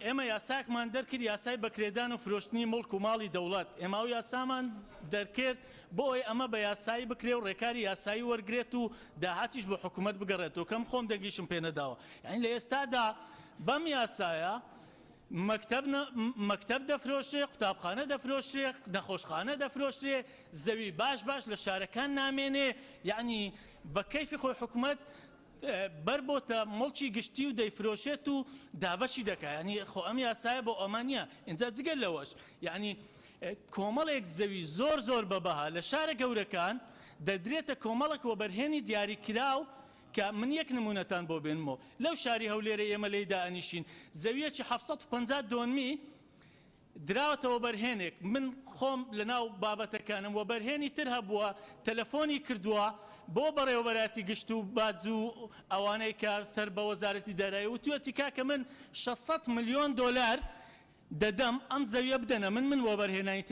ئێمە یاساکمان دەرکرد یاسای بەکرێدان و فرۆشتنی مڵک و ماڵی دەوڵەت ئێمە ئەو یاسامان دەرکرد بۆ ئەوەی ئەمە بە یاسایی بکرێ و ڕێکاری یاسایی وەرگێت و داهاتیش بۆ حکوومەت بگەڕێتەوە کەم خۆم دەگیشم پێ نەداوە یعنی لە ئێستادا بەم یاسایە مەکتەب دەفرۆشێ قوتابخانە دەفرۆشێ نەخۆشخانە دەفرۆشێ زەوی باش لە شارەکان نامێنێ یعنی بە کەیفی خۆی حکوومەت بەر بۆتە مڵکی گشتی و دەیفرۆشێت و دابەشی دەکات ینی خۆ ئەم یاسایە بۆ ئەمانە اینجا جگەل لەوەش یعنی کۆمەڵێک زەوی زۆر بەبەها لە شارە گەورەکان دەدرێتە کۆمەڵک وەبەرهێنی دیاریکراو کە من یەک نمونەتان بۆ بێنمەوە لەو شاری هەولێرە ئێمە لێیدا ئەنیشین زەویەکی 750 دۆنمی دراوەتەوە بەرهێنێک من خۆم لە ناو بابەتەکانم وە بەرهێنی تر هەبووە تەلەفۆنی کردووە بۆ بەڕێوەبەراتی گشت و باج و ئەوانەی کە سەر بە وەزارەتی دارایی وتوەتی کاکە من 600 ملیۆن دۆلار دەدەم ئەم زەویە بدەنە من وەبەرهێنانی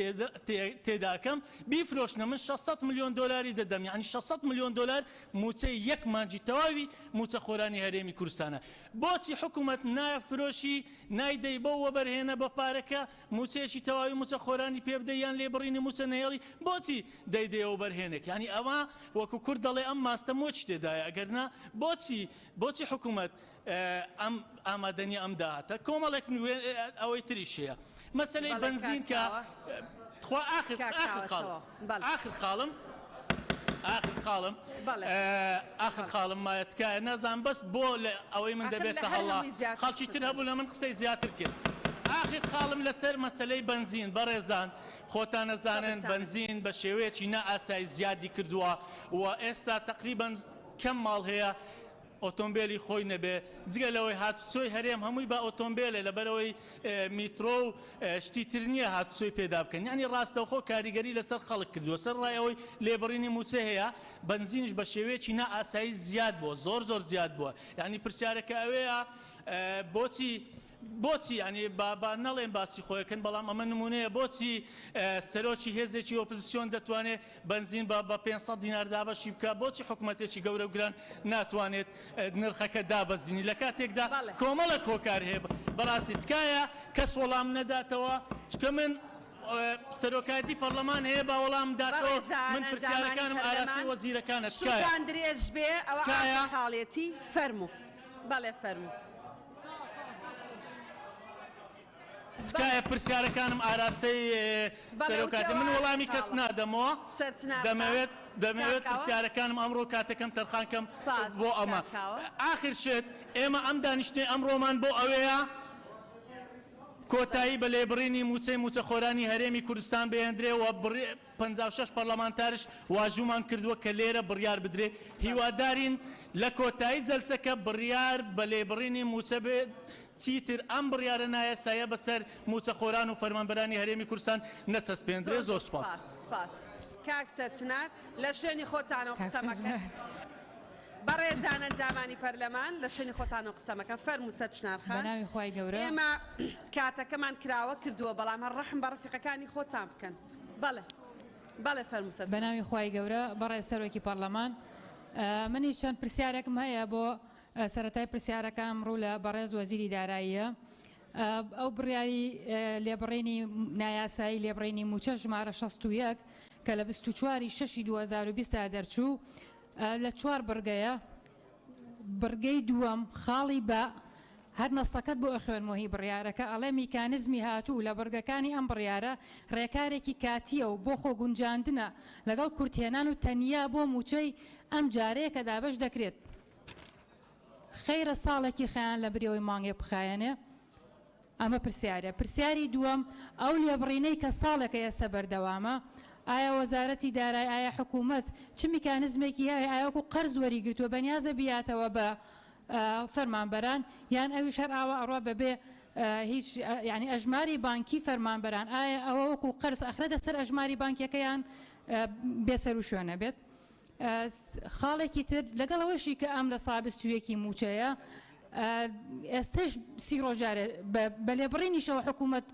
تێداکەم بیفرۆشنە من 600 ملیۆن دۆلاری دەدەم یعنی 600 ملیۆن دۆلار موچەی یەک مانجی تەواوی موچە خۆرانی هەرێمی کوردستانە بۆچی حکوومەت نایفرۆشی نایدەی بۆ وەبەرهێنە بە پارەکە موچەیەکی تەواوی موچە خۆرانی پێ بدەی یان لێبڕینی موچە نەهێڵی بۆچی دەیدەیەوە بەرهێنێک ینی ئەوە وەکو کورد دەڵێ ئەم ماستە مۆچ تێدایە ئەگەرنا بۆچی حکوومەت ئەم ئامادەنی ئەم داهاتە کۆمەڵێک ئەوەی تریشەیە مەسەلەی بنزین کە آخر خاڵم آخر خاڵم تکایە نازان بەس بۆ ئەوەی من دەبێتە هەڵا خەڵکی تر هەبوو لە من قسەی زیاتر کرد آخر خاڵم لەسەر مەسلەی بنزین بەڕێزان خۆتان نەزانن بنزین بە شێوەیەکی نائاسایی زیادی کردووە و ئێستا تقریبا کەم ماڵ هەیە ئۆتۆمبیلی خۆی نەبێ جگە لەوەی هاتوچۆی هەرێم هەمووی بە ئۆتۆمبیلێ لەبەرەوەی میترۆ و شتی نییە هاتوچۆی پێدا بکەن ینی ڕاستەوخۆ کاریگەری لەسەر خەڵک کردووە سەر ڕایەوەی لێبڕینی موچە هەیە بنزینش بە شێوەیەکی نائاسایی زیاد بووە زۆر زیاد بووە یعنی پرسیارەکە ئەوەیە بۆچی ینی با نەڵێن باسی خۆیەکەن بەڵام ئەمە نمونەیە بۆچی سەرۆکی هێزێکی ئۆپۆزیسیۆن دەتوانێت بنزین بە 500 دینار دابەشی بکە بۆچی حکوومەتێکی گەورە و گران ناتوانێت نرخەکە دابەزینی لە کاتێکدا کۆمەڵە کۆکار هەیە بەڕاستی تکایە کەس وەڵام نەداتەوە چکە من سەرۆکاتی پەرلەمان هەیە با وەڵام داتەوە من پرسیارەکانم ئاراستی وەزیرەکانە شوتان درێژ بێ ئەوە خاڵێتی فەرموو بەڵێ فەرموو تکایە پرسیارەکانم ئاراستەی سەرۆکاتی من وەڵامی کەس نادەمەوە دەمەوێت پرسیارەکانم ئەمڕۆ کاتەکەم تەرخانکەم بۆ ئەمە ئاخر شێت ئێمە ئەم دانیشتێ ئەمڕۆمان بۆ ئەوەیە کۆتایی بە لێبڕینی موچەخۆرانی هەرێمی کوردستان بهێنرێەوە 56 پەرلەمانتارش واژوومان کردووە کە لێرە بڕیار بدرێ هیوادارین لە کۆتایی جەلسەکە بڕیار بە لێبڕینی موچە بێت چیتر ئەم بڕیارە نایەسایە بەسەر موچەخۆران و فەرمانبەرانی هەرێمی کوردستان نەچەسپێندرێ زۆر سوپاس کاک سەرچنار لە شوێنی خۆتانەوە قسەمەکەن بەڕێزان ئەنجامانی پەرلەمان لە شوێنی خۆتانەوە قسەمەکەن فەرموو سەرچنار خان بەناوی خوای گەورە ئێمە کاتەکەمان کراوە کردووە بەڵام ڕەحم بە ڕەفیقەکانی خۆتان بکەن بەڵێ فەرموو سەرچنار بەناوی خوای گەورە بەڕێز سەرۆکی پەرلەمان منی چەند پرسیارێکم هەیە بۆ سەرەتای پرسیارەکەم ڕوو لە بەڕێز وەزیری داراییە ئەو بڕیاری لێبڕینی نایاسایی لێبڕینی موچە ژمارە 61 کە لە 24 6 2020 دەرچوو لە 4 بڕگەیە بڕگەی دووەم خاڵی بە هەر نەسەکەت بۆ ئەخوێنمەوەی بڕیارەکە ئەڵێ میکانزمی هاتوو لە بڕگەکانی ئەم بڕیارە ڕێکارێکی کاتیە و بۆ خۆ گونجاندنە لەگەڵ کورتێنان و تەنیا بۆ موچەی ئەم جارەیە کە دابش دەکرێت خەیرە ساڵێکی خەیان لە برەوەی مانگێ بخایەنێ ئەمە پرسیاری دووەم ئەو لێبڕینەی کە ساڵێکە ئێستا بەردەوامە ئایا وەزارەتی دارایی ئایا حکوومەت چ میکانزمێکی هەیە ئایاکو قەرز وەریگرتووە بەنیازە بیاتەوە بە فەرمانبەران یان ئەویش هەر ئاوا ئەڕوا بەبێ هیچ ینی ئەژماری بانکی فەرمانبەران ئایا ئەوە وەکو قەرز ئەخرێتە سەر ئەژماری بانکیەکەیان بێسەر و شوێنە بێت خاڵێکی تر لەگەڵەوەشی کە ئەم لە سابستویەکی موچەیە ئێستش سی ڕۆژارێ بە لێبڕینیشەوە حکوومەت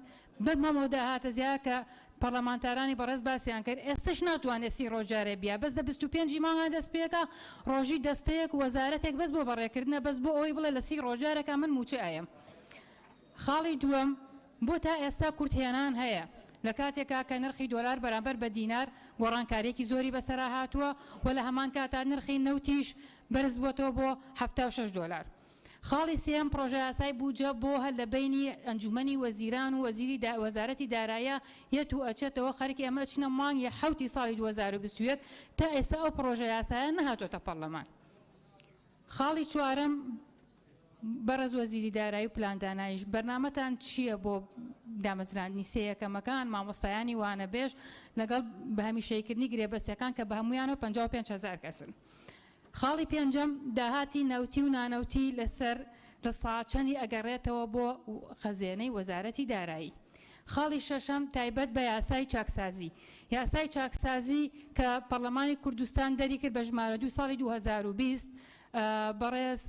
بەمەمەوە هاتە زیاد کە پەرلەمانتارانی بەڕێز باسییان کرد ئێستش ناتوانێت سی ڕۆژارێ بیا بەس لە 25 مانگان دەست پێەکە ڕۆژی دەستەیەک وەزارەتێک بەس بۆ بەڕێکردنە بەس بۆ ئەوەی بڵێ لە سی ڕۆژارێکە من موچە ئایم خاڵی دووەم بۆ تا ئێستا کورتێنان هەیە لە کاتێکا کە نرخی دۆلار بەرامبەر بە دینار گۆڕانکاریەکی زۆری بەسەرا هاتووە و لە هەمان کاتا نرخی نەوتیش بەرز بۆتەوە بۆ 76 دۆلار خاڵی سێم پرۆژە یاسای بوجە بۆ هەر لە بینی ئەنجومەنی وەزیران و وەزارەتی داراییە یەت و ئەچێتەوە خەرکی ئەمە چنە مانگی حوتی ساڵی 2021 تا ئێستا ئەو پرۆژە یاسایە نەهاتۆتە پەرلەمان خاڵی چوارەم بەڕێز وەزیری دارایی و پلانداناییش بەرنامەتان چییە بۆ دامەزراندنی سەیەکەمەکان مامۆستایانی وانەبێژ لەگەڵ بەهەمیشەیکردنی گرێبەستیەکان کە بە هەمویانەوە 55,000 کەسن خاڵی پێنجەم داهاتی نەوتی و نانەوتی لەسەر لە ساچەندی ئەگەڕێتەوە بۆ خەزێنەی وەزارەتی دارایی خاڵی شەشەم تایبەت بە یاسای چاکسازی یاسای چاکسازی کە پەرلەمانی کوردستان دەری کرد بە ژمارە 2 ساڵی 2020 بەڕێز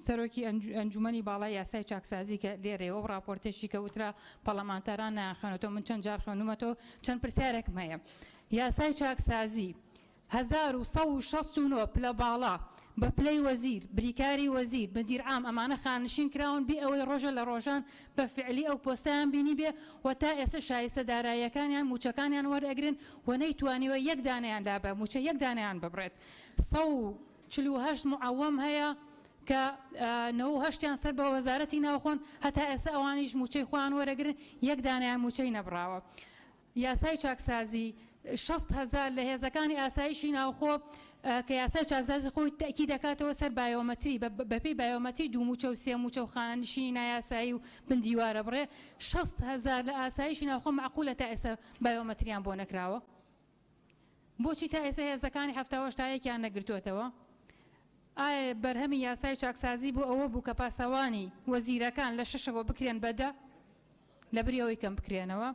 سەرۆکی ئەنجومەنی باڵای یاسای چاکسازی کە لێرەوە و راپۆرتێکی کە وترا پەرلەمانتاران نایخوێنێتەوە من چەند جار خوێنومەتەوە چەند پرسیارێکم هەیە یاسای چاکسازی 1169 پلە باڵا بە پلەی وەزیر بریکاری وەزیر بەدیر عام ئەمانە خانشین کراون بێ ئەوەی ڕۆژە لە ڕۆژان بە فعلی ئەو پۆستیان بینی بێ و تا ئێستا شایستە داراییەکانیان موچەکانیان وەرئەگرن و نەیتوانیوە یەک دانەیان لا بە موچە یەک دانەیان ببڕێت 148 معەوەم هەیە کە 98یان سەر بە وەزارەتی ناوخۆن هەتا ئێستا ئەوانیش موچەی خۆیان وەرەگرن یەک دانیان موچەی نەبراوە یاسای چاکسازی 600,000 لە هێزەکانی ئاسایشی ناوخۆ کە یاسای چاکسازی خۆی تاکی دەکاتەوە سەر بایۆمەتری بەپێی بایۆمەتری دووموچە و سێموچە و خانشی نایاسایی و بندیوارە بڕێ 600,000 لە ئاسایشی ناوخۆ معقولە تا ئێستا بایۆمەتریان بۆ نەکراوە بۆچی تا ئێستا هێزەکانی هەفتاوەشتایەکیان نەگرتوێتەوە ئایا بەرهەمی یاسای چاکسازی بۆ ئەوە بوو کە پاسەوانی وەزیرەکان لە 6ەوە بکرێن بەدە لە بریەوەی کەم بکرێنەوە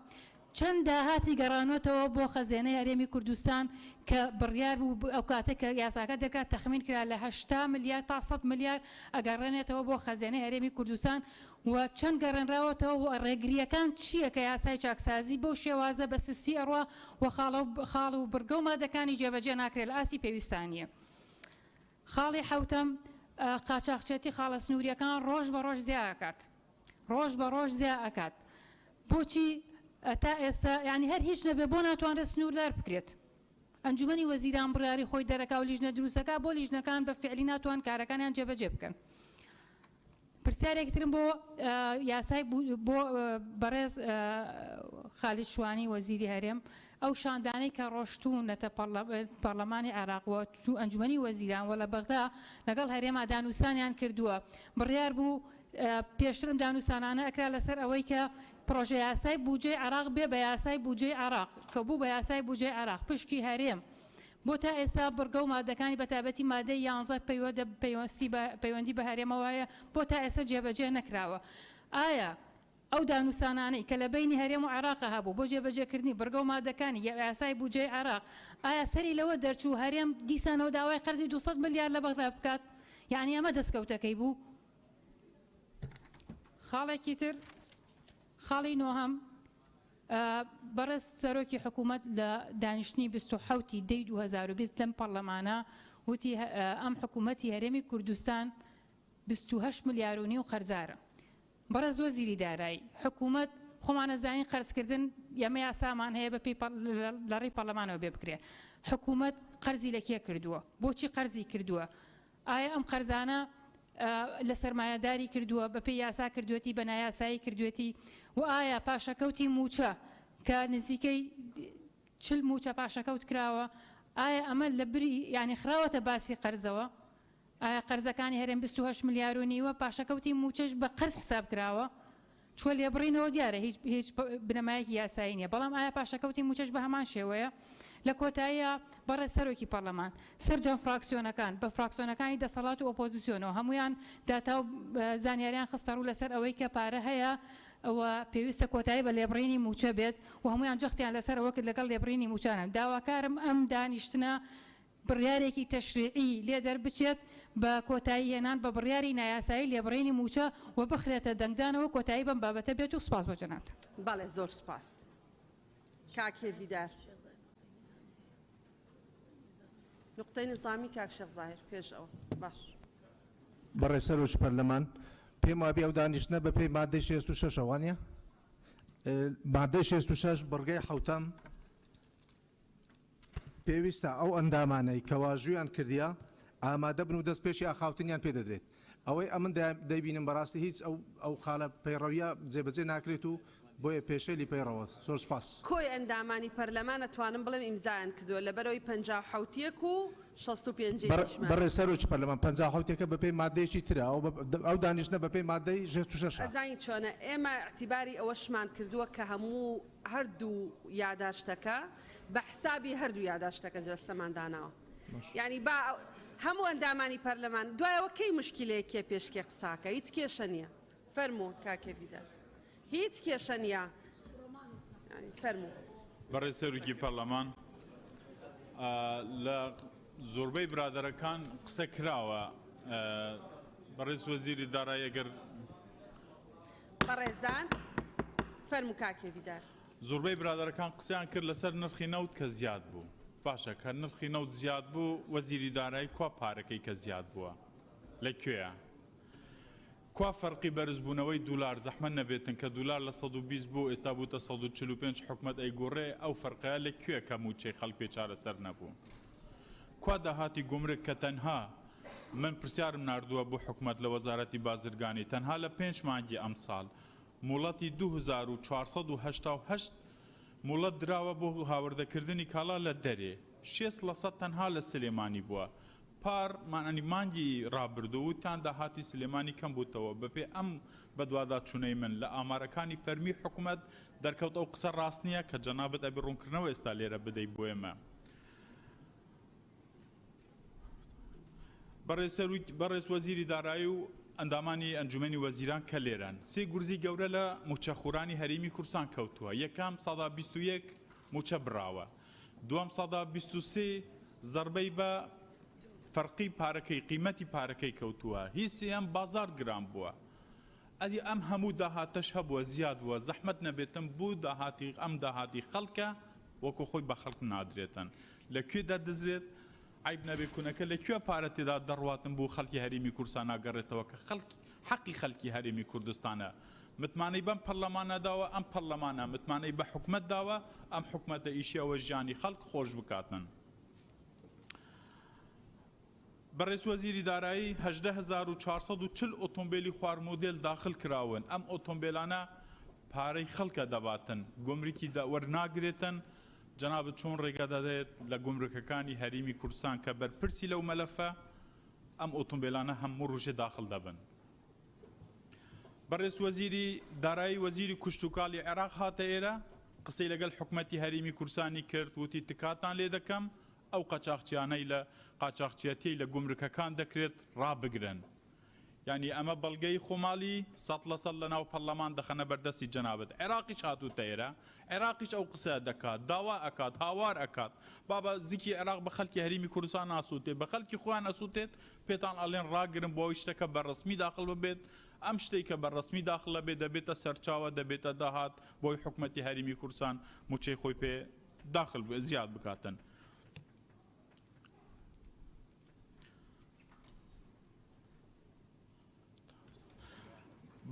چەند داهاتی گەڕانەوەتەوە بۆ خەزێنەی هەرێمی کوردستان کە بڕیار بوو ئەو کاتە کە یاساکە دەکات تەخمین کرا لە 80 ملیار تا 100 ملیار ئەگەڕێنێتەوە بۆ خەزێنەی هەرێمی کوردستان و چەند گەڕێنراوەتەوە و ڕێگریەکان چییە کە یاسای چاکسازی بەو شێوازە بە سسی ئەڕوا و خاڵ و بڕگە و مادەکانی جێبەجێ ناکرێت لە ئاسی پێویستانیە خاڵی حوتەم قاچاقچێتی خاڵە سنووریەکان ڕۆژ بە ڕۆژ زیاد ئەکات ڕۆژ بە ڕۆژ زیاد ئەکات بۆچی تا ئێستا ینی هەر هیچ نەبێ بۆ ناتوانرێت سنووردار بکرێت ئەنجومەنی وەزیران بڕیاری خۆی دەرەکا و لیژنە دروستەکە بۆ لیژنەکان بە فعلی ناتوان کارەکانیان جێبەجێ بکەن پرسیارێکترم بۆ یاسای بۆ بەڕێز خالید شوانی وەزیری هەرێم ئەو شاندانەی کە ڕۆشتوونەتە پەرلەمانی عێراقەوە چوو ئەنجومەنی وەزیران وە لە بەغدا لەگەڵ هەرێما دانووسانیان کردووە بڕیار بوو پێشترم دانووسانانە ئەکرا لەسەر ئەوەی کە پرۆژە یاسای بودجێ عێراق بێ بە یاسای بودجێ عێراق کە بوو بە یاسای بودجێ عێراق پشکی هەرێم بۆ تا ئێستا بڕگە و مادەکانی بەتابەتی مادەی 11 پەیوەندی بە هەرێمەوەیە بۆ تا ئێستا جێبەجێ نەکراوە ئایا ئەو دانووسانانەی کە لە بینی هەرێم و عێراقە هەبوو بۆ جێبەجێکردنی بڕگە و مادەکانی یاسای بودجێ عێراق ئایا سەری لەوە دەرچوو هەرێم دیسانەوە داوای قەرزی 200 ملیار لە بەغدا بکات یعنی ئەمە دەستکەوتەکەی بوو خاڵێکی تر خاڵی نۆهەم بەڕێز سەرۆکی حکوومەت لە دانیشتنی 27 دەی 2020 لەم پەرلەمانە وتی ئەم حکوومەتی هەرێمی کوردستان 28 ملیار و قەرزارە بەڕێز وەزیری دارایی حکوومەت خۆمانە زانین قەرزکردن یەمە یاسامان هەیە بە پێی لە ڕێی پەرلەمانەوە بێ بکرێ حکوومەت قەرزی لە کێ کردووە بۆچی قەرزی کردووە ئایا ئەم قەرزانە لە سەرمایەداری کردووە بە پێی یاسا کردوێتی بە نایاسایی کردوێتی و ئایا پاشەکەوتی موچە کە نزیکەی 40 موچە پاشەکەوت کراوە ئایا ئەمە لە بری یعنی خراوەتە باسی قەرزەوە ئایا قەرزەکانی هەرێم 28 ملیار و نیوە پاشەکەوتی موچەش بە قەرز حساب کراوە چوە لێبڕینەوە دیارە هیچ بنەمایەکی یاسایی نییە بەڵام ئایا پاشەکەوتی موچەش بە هەمان شێوەیە لە کۆتاییە بەڕێز سەرۆکی پەرلەمان سەرجەم فراکسیۆنەکان بە فراکسیۆنەکانی دەسەڵات و ئۆپۆزیسیۆنەوە هەمویان داتا و زانیاریان خستە ڕوو لەسەر ئەوەی کە پارە هەیە ئەوە پێویستە کۆتایی بە لێبڕینی موچە بێت و هەمویان جەختیان لەسەر ئەوە کرد لەگەڵ لێبڕینی موچانە داواکارم ئەم دانیشتنە بڕیارێکی تەشریعی لێ دەربچێت بە کۆتایی هێنان بە بڕیاری نایاسایی لێبڕینی موچە و بخرێتە دەنگدانەوە کۆتایی بەم بابەتە بێت و سپاس بۆ جەناب بەڵێ زۆر سپاس کاکێویدار نقطەی نظامی کاک شێخ زاهیر پێش ئەوە باش بەڕێز سەرۆکی پەرلەمان پێم وابێ ئەو دانیشتنە بە پێی مادەی 66 وانە مادەی 66 بڕگەی حوتەم پێویستە ئەو ئەندامانەی کە واژویان کردیا ئامادە بن و دەست پێشی ئاخاوتنیان پێ دەدرێت ئەوەی ئەمن دەیبینم بەڕاستی هیچ ئەو خاڵە پەیڕەویە جێبەجێ ناکرێت و بۆیە پێشەلی پەیڕەوە زۆر سپاس کۆی ئەندامانی پەرلەمان ئەتوانم بڵێم ئیمزایان کردووە لەبەرەوەی 57 و 65 بەڕێز سەرۆکی پەرلەمان 57ەکە بە پێی مادەیەکی ترە ئەو دانیشتنە بە پێی مادەی 66 ئەزانی چۆنە ئێمە اعتیباری ئەوەشمان کردووە کە هەموو هەردوو یاداشتەکە بە حسابی هەردوو یاداشتەکە جلسەمانداناوە یعنی با هەموو ئەندامانی پەرلەمان دوایەوە کەی مشکلەیەکێ پێشکێ قساکە هیچ کێشە نییە فەرموو کاکێویدە هیچ کێشە نییە فەرموو بەڕێز سەرۆکی پەرلەمان لە زۆربەی برادەرەکان قسە کراوە بەڕێز وەزیری دارایی ئەگەر بەڕێزان فەرموو کاکێویدار زۆربەی برادەرەکان قسەیان کرد لەسەر نرخی نەوت کە زیاد بوو باشە کە نرخی نەوت زیاد بوو وەزیری دارایی کوا پارەکەی کە زیاد بووە لەکوێیە کوا فەرقی بەرزبوونەوەی دولار زەحمە نەبێتن کە دولار لە 120 بوو ئێستا بووتە 145 حکومەت ئەیگۆڕێ ئەو فەرقەیە لەکوێ کە موچەی خەڵک پێ چارەسەر نەبوو کوا داهاتی گومرک کە تەنها من پرسیارم ناردووە بۆ حکومەت لە وەزارەتی بازرگانی تەنها لە 5 مانگی ئەم ساڵ موڵەتی 2488 مڵەت دراوە بۆ هاوردەکردنی کاڵا لە دەرێ 6% تەنها لە سلێمانی بووە پار مانانی مانگی ڕابردووتان داهاتی سلێمانی کەم بووتەوە بەپێ ئەم بەدوادا چونەی من لە ئامارەکانی فەرمی حکوومەت دەرکەوت ئەو قسە ڕاست نییە کە جەنابەت ئەبێ ڕوونکردنەوە ئێستا لێرە بدەی بۆ ئێمە بەڕێز وەزیری دارایی و ئەندامانی ئەنجومەنی وەزیران کە لێران سێ گورزی گەورە لە موچەخورانی هەرێمی کورسان کەوتووە یەکەم 121 موچە براوە دوام 123 زەربەی بە فەرقی پارەکەی قیمەتی پارەکەی کەوتووە هیچیان بازار گران بووە ئەدی ئەم هەموو داهاتەش هەبووە زیاد بووە زەحمەت نەبێتم بوو داهاتی ئەم داهاتی خەڵکە وەکو خۆی بە خەڵک نادرێتن لەکوێدا دەزرێت عیب نەبێ کوونەکە لەکوێ پارە تێدا دەڕواتن بوو خەڵکی هەرێمی کورسان ناگەڕێتەوە کە حەقی خەڵکی هەرێمی کوردستانە متمانەی بەم پەرلەمانە داوە ئەم پەرلەمانە متمانەی بە حکومەت داوە ئەم حکومەتە ئیشیەوە ژیانی خەڵک خۆش بکاتن بەڕێز وەزیری دارایی 18440 ئۆتۆمبیلی خوار مۆدێل داخل کراون ئەم ئۆتۆمبیلانە پارەی خەڵکە دەباتن گۆمرکی وەرناگرێتن جەنابەت چۆن ڕێگە دەدێت لە گۆمرکەکانی هەرێمی کوردستان کە بەرپرسی لەو مەلەفە ئەم ئۆتۆمبیلانە هەموو ڕۆژێ داخل دەبن بەڕێز وەزیری دارایی وەزیری کوشتوکاڵی عێراق هاتە ئێرە قسەی لەگەڵ حکومەتی هەرێمی کوردستانی کرد وتی تکاتان لێ دەکەم ئەو قاچاقچیانەی لە قاچاقچیەتی لە گومرکەکان دەکرێت ڕابگرن یعنی ئەمە بەڵگەی خۆماڵی 100% لە ناو پەرلەمان دەخەنە بەردەستی جەنابەت عێراقیش هاتووتە ئێرە عێراقیش ئەو قسە دەکات داوا ئەکات هاوار ئەکات بابە زیکی عێراق بە خەڵکی هەرێمی کوردستان ناسووتێت بە خەڵکی خۆیان نەسووتێت پێتان ئەڵێن ڕاگرن بۆ ئەوی شتەکە بەڕسمی داخل ببێت ئەم شتێک کە بەڕسمی داخل بێت دەبێتە سەرچاوە دەبێتە داهات بۆی حکومەتی هەرێمی کوردستان موچەی خۆی پێ داخل زیاد بکاتن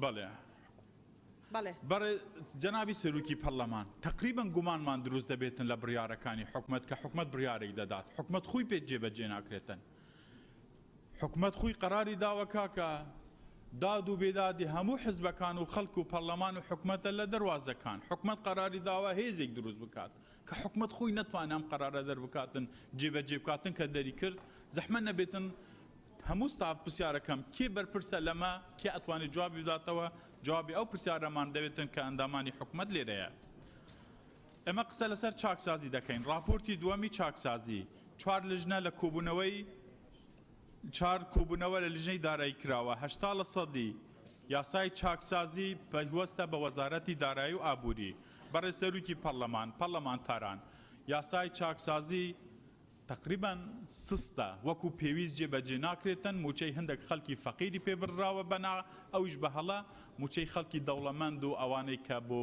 بەڵێ جەنابی سەرۆکی پەرلەمان تقریبا گومانمان دروست دەبێتن لە بڕیارەکانی حکومەت کە حکومەت بڕیارێک دەدات حکومەت خۆی پێ جێبەجێ ناکرێتن حکومەت خۆی قەراری داوە کاکە داد و بێدادی هەموو حزبەکان و خەڵک و پەرلەمان و حکومەتە لە دەواازەکان حکومەت قەراری داوە هێزێک دروست بکات کە حکومەت خۆی نەتوانێت ئەم قەرارە دەربکاتن جێبەجێ بکاتن کە دەری کرد زەحمە نەبێتن هەموو ستاف پرسیارەکەم کێ بەرپرسە لەمە کێ ئەتوانێت جوابی بداتەوە جوابی ئەو پرسیارەمان دەوێتن کە ئەندامانی حکومەت لێرەیە ئێمە قسە لەسەر چاکسازی دەکەین راپۆرتی دووەمی چاکسازی 4 لژنە لە کۆبوونەوەی 4 کۆبوونەوە لە لژنەی دارایی کراوە 80% یاسای چاکسازی پەیوەستە بە وەزارەتی دارایی و ئابووری بەڕێز سەرۆکی پەرلەمانتاران یاسای چاکسازی تقریبا سستە وەکو پێویست جێبەجێ ناکرێتن موچەی هەندێک خەڵکی فەقیری پێبڕاوە بەنا ئەویش بە هەڵە موچەی خەڵکی دەوڵەمەند و ئەوانەی کە بۆ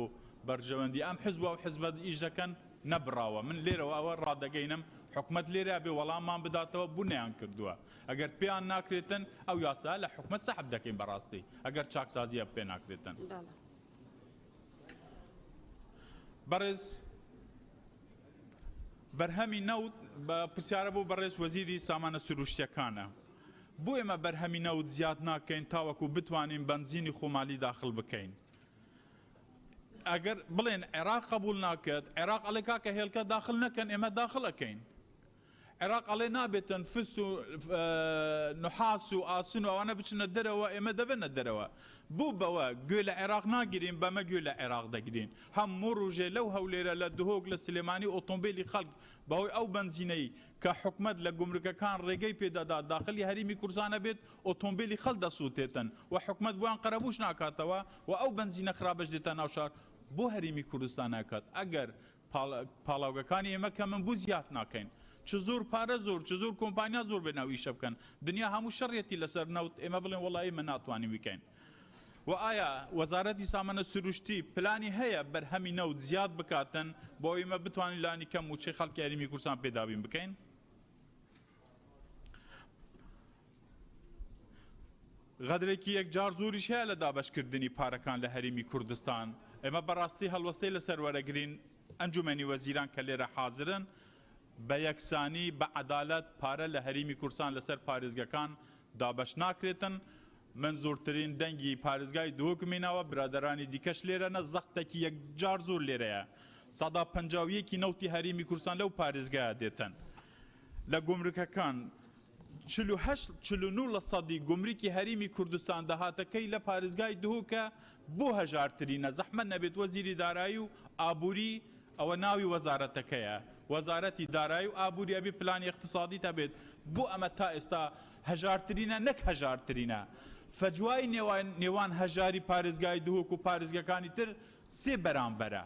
بەرژەوەندی ئەم حزب و حزبەت ئیش دەکەن نەبراوە من لێرەوە ئەوە ڕادەگەینم حکومەت لێرە بێ وەڵاممان بداتەوە بوونیان کردووە ئەگەر پێیان ناکرێتن ئەو یاسا لە حکومەت سەحب دەکەین بەڕاستی ئەگەر چاکسازیە پێ ناکرێتن بەڕێز بەرهەمی نەوت بە پرسیارە بۆ بەڕێز وەزیری سامانە سروشتیەکانە بۆ ئێمە بەرهەمی نەوت زیاد ناکەین تاوەکو بتوانین بنزینی خۆمالی داخل بکەین ئەگەر بڵێن عێراق قبول ناکات عێراق ئەڵێ کاکە هێلکە داخل نەکەن ئێمە داخڵەکەین عێراق ئەڵێ نابێتن فس و نحاس و ئاسن و ئەوانە بچنە دەرەوە ئێمە دەبێنە دەرەوە بوو بەوە گوێ لە عێراق ناگیرین بەمە گوێ لە عێراق دەگرین هەموو ڕۆژێ لەو هەولێرە لە دهۆک لە سلێمانی ئۆتۆمبیلی خەڵک بەهۆی ئەو بنزینەی کە حکومەت لە گومرگەکان ڕێگەی پێدەدا داخلی هەرێمی کوردستانە بێت ئۆتۆمبیلی خەڵک دەسووتێتن و حکومەت بۆیان قەرەبوش ناکاتەوە و ئەو بنزینە خراپەش دێتە ناو شار بۆ هەرێمی کوردستان ناکات ئەگەر پاڵاوگەکانی ئێمە کە من بوو زیاد ناکەین چ زۆر پارە زۆر چ زۆر کۆمپانیا زۆر بێناو ئیشە بکەن دنیا هەموو شەڕێتی لەسەر نەوت ئێمە بڵێن وەڵی من ناتوانین بکەین و ئایا وەزارەتی سامانە سروشتی پلانی هەیە بەرهەمی نەوت زیاد بکاتن بۆ ئێمە بتوانین لانی کەم موچەی خەڵکی هەرێمی کوردستان پێداوین بکەین غەدرێکی یەکجار زۆریش هەیە لە دابەشکردنی پارەکان لە هەرێمی کوردستان ئێمە بەڕاستی هەڵوەستەی لەسەر وەرەگرین ئەنجومەنی وەزیران کە لێرە حازرن بە یەکسانی بە عەدالەت پارە لە هەرێمی کوردستان لەسەر پارێزگەکان دابەش ناکرێتن من زۆرترین دەنگی پارێزگای دۆکمینەوە برادەرانی دیکەش لێرەنە زەختێکی یەکجار زۆر لێرەیە سەدا پەنجاویەکی نەوتی هەرێمی کوردستان لەو پارێزگایە دێتن لە گۆمرکەکان 49% گمرکی هەرێمی کوردستان داهاتەکەی لە پارێزگای دهۆکە بۆ هەژارترینە زەحمەت نەبێت وەزیری دارایی و ئابووری ئەوە ناوی وەزارەتەکەیە وەزارەتی دارایی و ئابووری ئەبێ پلانی اقتصادی تەبێت بۆ ئەمە تا ئێستا هەژارترینە نەک هەژارترینە فەجوای نێوان هەژاری پارێزگای دهۆک و پارێزگەکانی تر سێ بەرامبەرە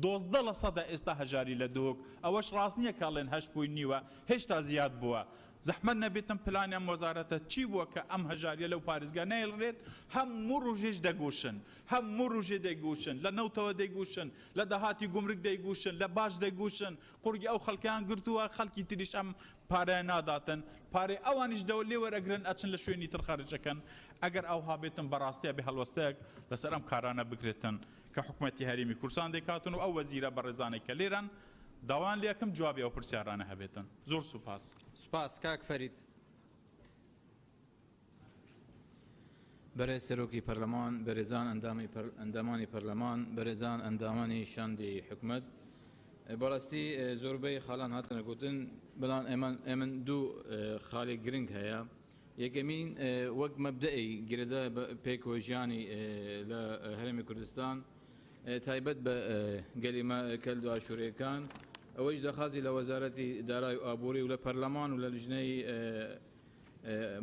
12% ئێستا هەژاری لە دهۆک ئەوەش ڕاست نییە کاڵێن 8.9 هێشتا زیاد بووە زەحمەت نەبێتم پلانیان وەزارەتە چی بووە کە ئەم هەژاریە لەو پارێزگا نەیڵڕێت هەموو ڕۆژێش دەگوشن هەموو ڕۆژێ دەیگوشن لە نەوتەوە دەیگوشن لە داهاتی گومرگ دەیگوشن لە باش دەیگوشن قورگی ئەو خەڵکیان گرتووە خەڵکی تریش ئەم پارەیە ناداتن پارەی ئەوانیش دەوە لێ وەرەگرن ئەچن لە شوێنی تر خەرجەکەن ئەگەر ئەوها بێتن بەڕاستیە بێ هەڵوەستەیەک لەسەر ئەم کارانە بکرێتن کە حکوومەتی هەرێمی کوردستان دەکاتن و ئەو وەزیرە بەڕێزانێک کە لێران داوان لێکم جوابی ئەو پرسیارانە هەبێتن زۆر سوپاس سوپاس کاک فەرید بەرێز سەرۆکی پەرلەمان بەرێزان ئەندامانی پەرلەمان بەرێزان ئەندامانی شاندی حکومەت بەڕاستی زۆربەی خاڵان هاتنە گوتن بەڵام ئێمە دوو خاڵی گرنگ هەیە یەکەمین وەک مەبدەئی گرێدە پێکۆژیانی لە هەرێمی کوردستان تایبەت بە گەلیمە کەل و ئاشوورەکان ئەوەیش دەخوازی لە وەزارەتی دارایی و ئابووری و لە پەرلەمان و لە لیژنەی